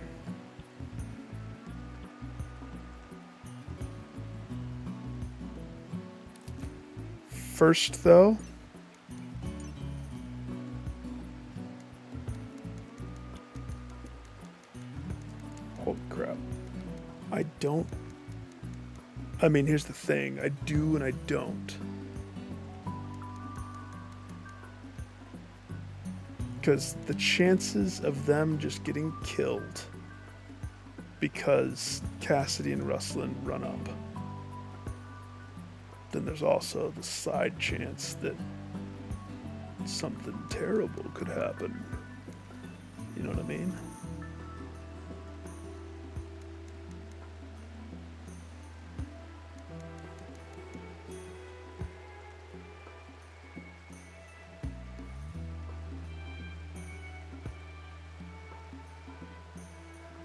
First, though, holy crap. I mean, here's the thing. I do and I don't. Because the chances of them just getting killed because Cassidy and Rustlin run up. Then there's also the side chance that something terrible could happen. You know what I mean?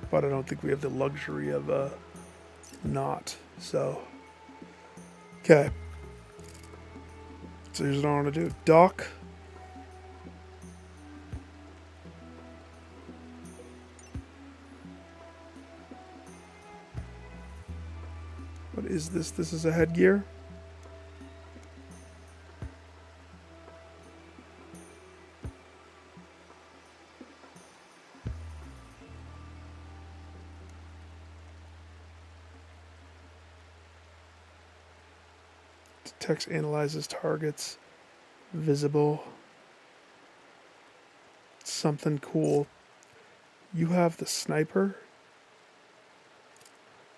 But I don't think we have the luxury of not. So, okay. So here's what I want to do. Dock. What is this? This is a headgear. Detects, analyzes targets. Visible. Something cool. You have the sniper.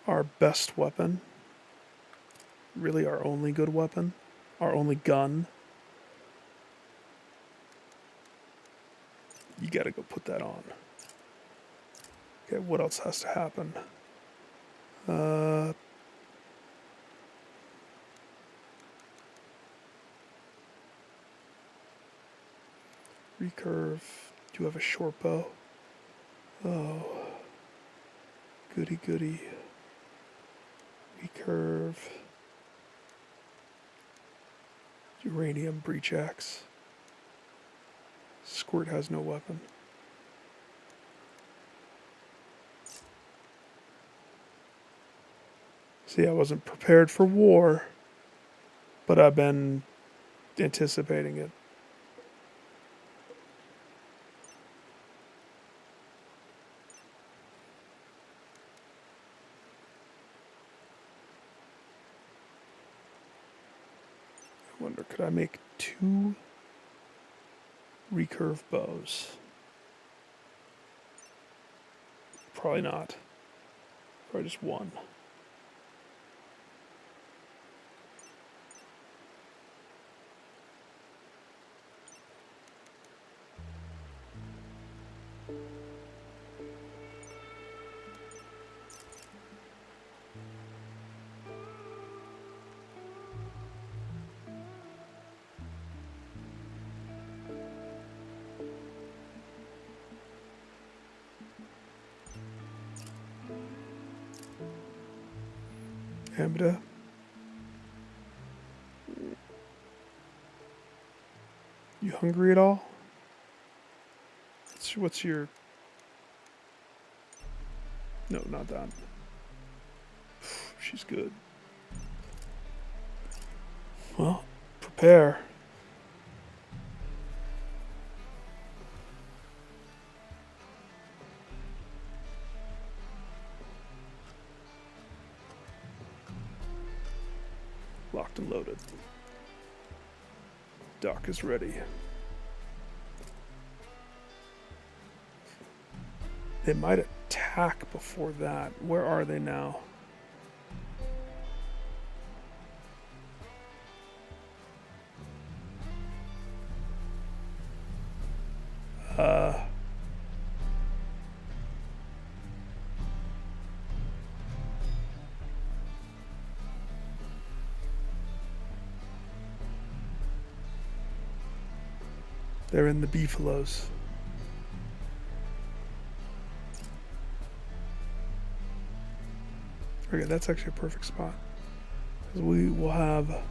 Our best weapon. Really our only good weapon. Our only gun. You gotta go put that on. Okay, what else has to happen? Recurve. Do you have a short bow? Oh. Goody goody. Recurve. Uranium breach axe. Squirt has no weapon. See, I wasn't prepared for war, but I've been anticipating it. make 2 recurve bows? Probably not. Probably just 1. Amda. You hungry at all? What's your... No, not that. She's good. Well, prepare. Locked and loaded. Dock is ready. They might attack before that. Where are they now? They're in the beefaloes. Okay, that's actually a perfect spot. Because we will have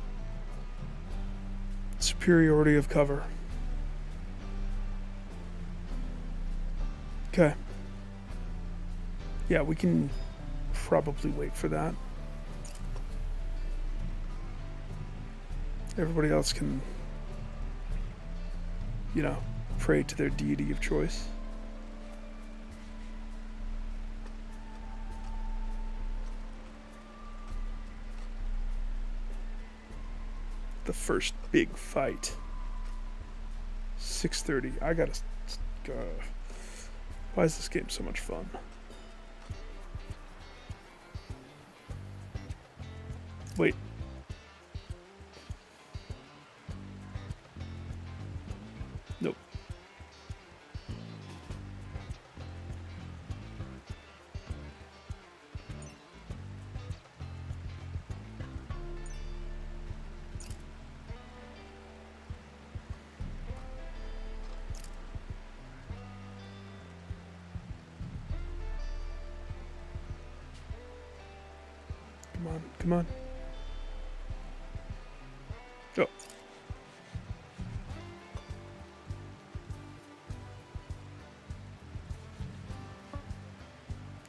superiority of cover. Okay. Yeah, we can probably wait for that. Everybody else can, you know, pray to their deity of choice. The first big fight. 6:30. I gotta go. Why is this game so much fun? Wait. Nope. Come on, come on. Oh.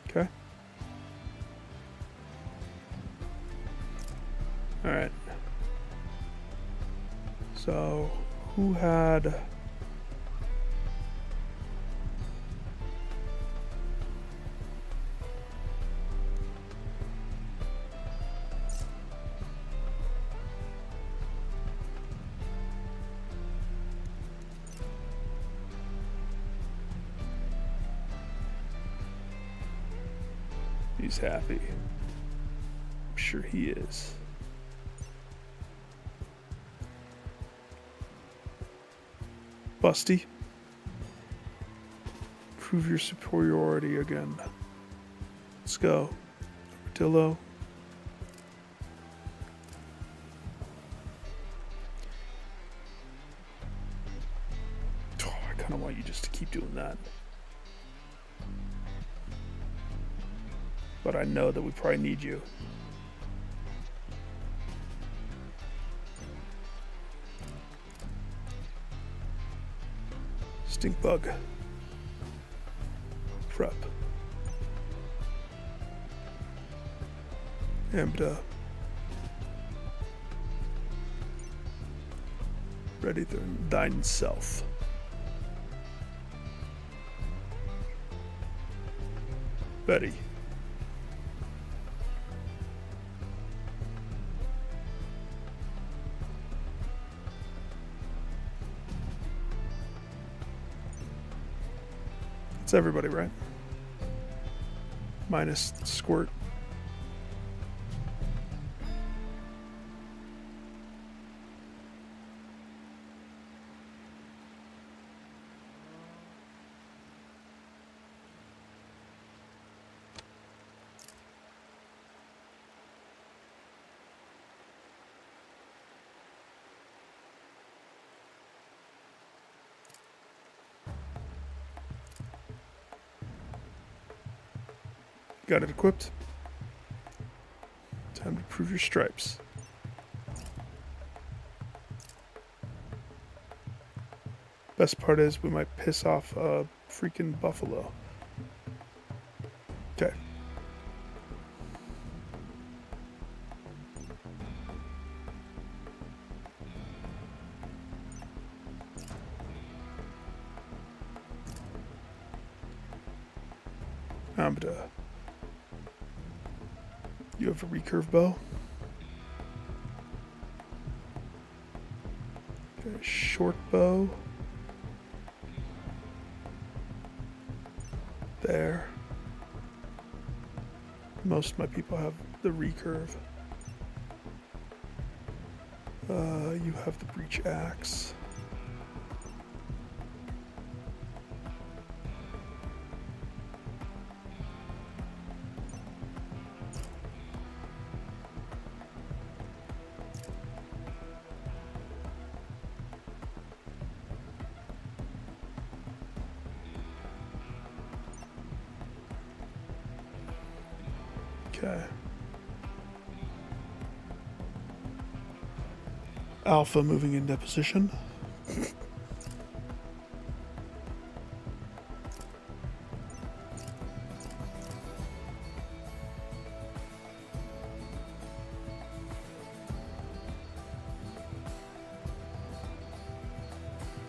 Okay. All right. So, who had... He's happy. I'm sure he is. Busty. Prove your superiority again. Let's go. Armadillo. Oh, I kind of want you just to keep doing that. But I know that we probably need you. Stink bug. Prep. And ready thine self. Betty. It's everybody, right? Minus Squirt. Got it equipped. Time to prove your stripes. Best part is we might piss off a freaking buffalo. Okay. Amda. You have a recurve bow. Got a short bow. There. Most of my people have the recurve. You have the breach axe. Okay. Alpha moving into position.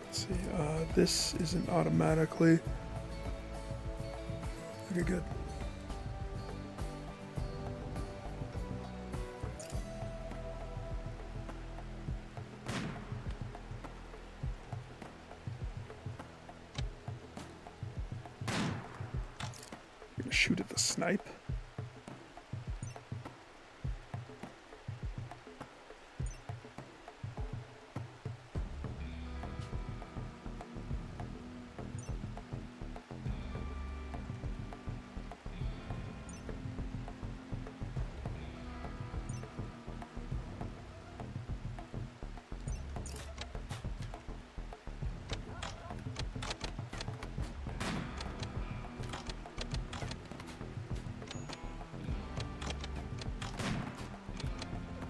Let's see, this isn't automatically. Okay, good. Shoot at the snipe.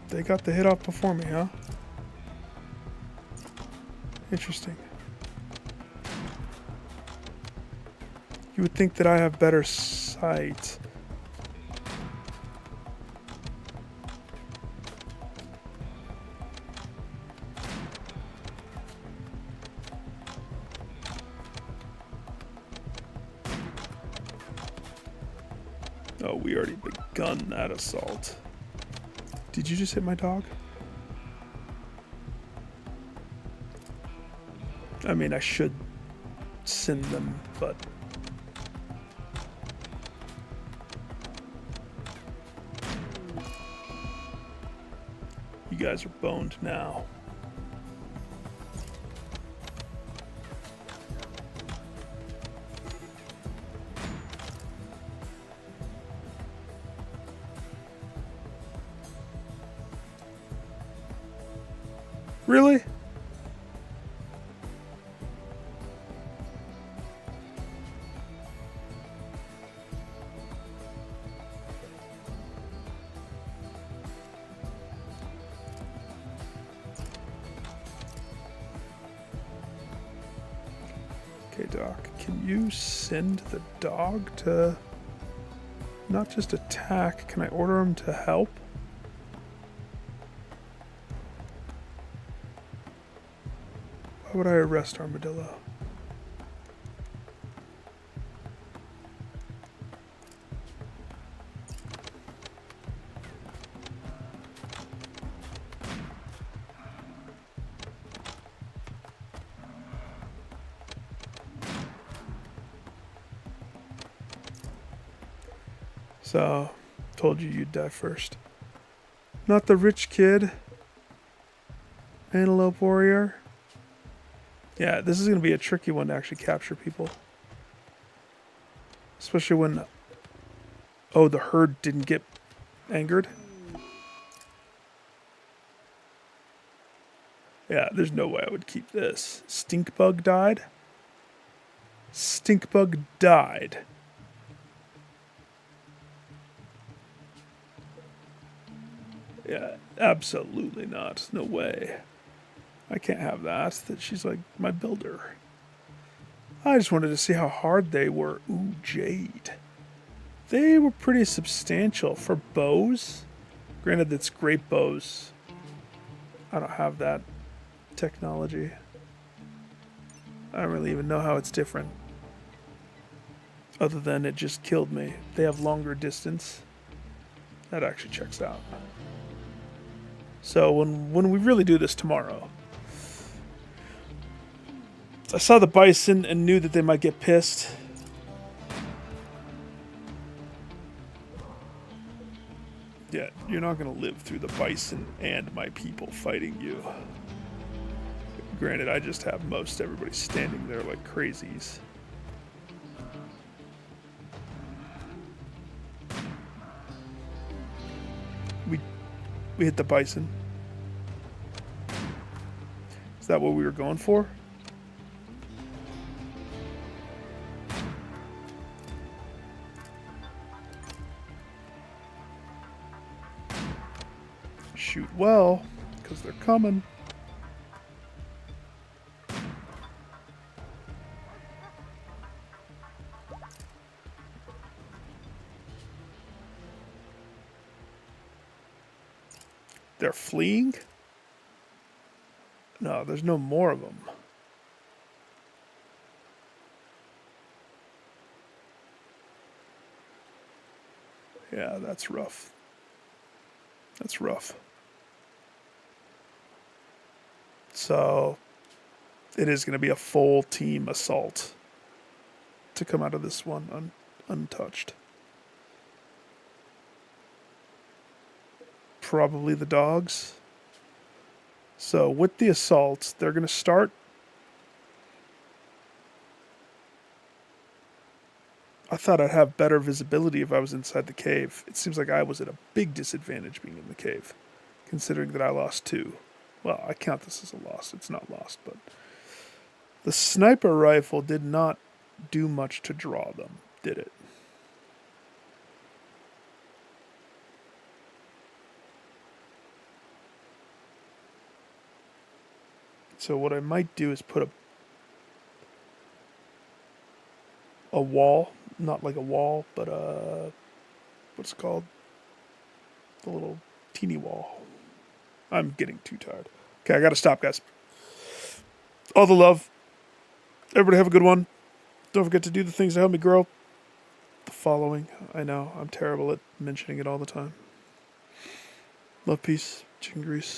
They got the hit off before me, huh? Interesting. You would think that I have better sight. Oh, we already begun that assault. Did you just hit my dog? I mean, I should send them, but... You guys are boned now. Really? Okay, Doc, can you send the dog to not just attack? Can I order him to help? Why would I arrest Armadillo? So, told you you'd die first. Not the rich kid. Antelope warrior. Yeah, this is going to be a tricky one to actually capture people. Especially when... Oh, the herd didn't get angered. Yeah, there's no way I would keep this. Stinkbug died? Stinkbug died. Yeah, absolutely not. No way. I can't have that. That she's like my builder. I just wanted to see how hard they were. Ooh, jade. They were pretty substantial for bows. Granted, it's great bows. I don't have that technology. I don't really even know how it's different. Other than it just killed me. They have longer distance. That actually checks out. So when we really do this tomorrow, I saw the bison and knew that they might get pissed. Yeah, you're not going to live through the bison and my people fighting you. Granted, I just have most everybody standing there like crazies. We hit the bison. Is that what we were going for? Shoot well, because they're coming. They're fleeing? No, there's no more of them. Yeah, that's rough. That's rough. So, it is going to be a full team assault to come out of this one untouched. Probably the dogs. So with the assaults, they're going to start. I thought I'd have better visibility if I was inside the cave. It seems like I was at a big disadvantage being in the cave, considering that I lost 2. Well, I count this as a loss. It's not lost, but the sniper rifle did not do much to draw them, did it? So what I might do is put a wall, not like a wall, but what's it called? The little teeny wall. I'm getting too tired. Okay, I gotta stop, guys. All the love. Everybody have a good one. Don't forget to do the things to help me grow. The following. I know, I'm terrible at mentioning it all the time. Love, peace, chicken grease.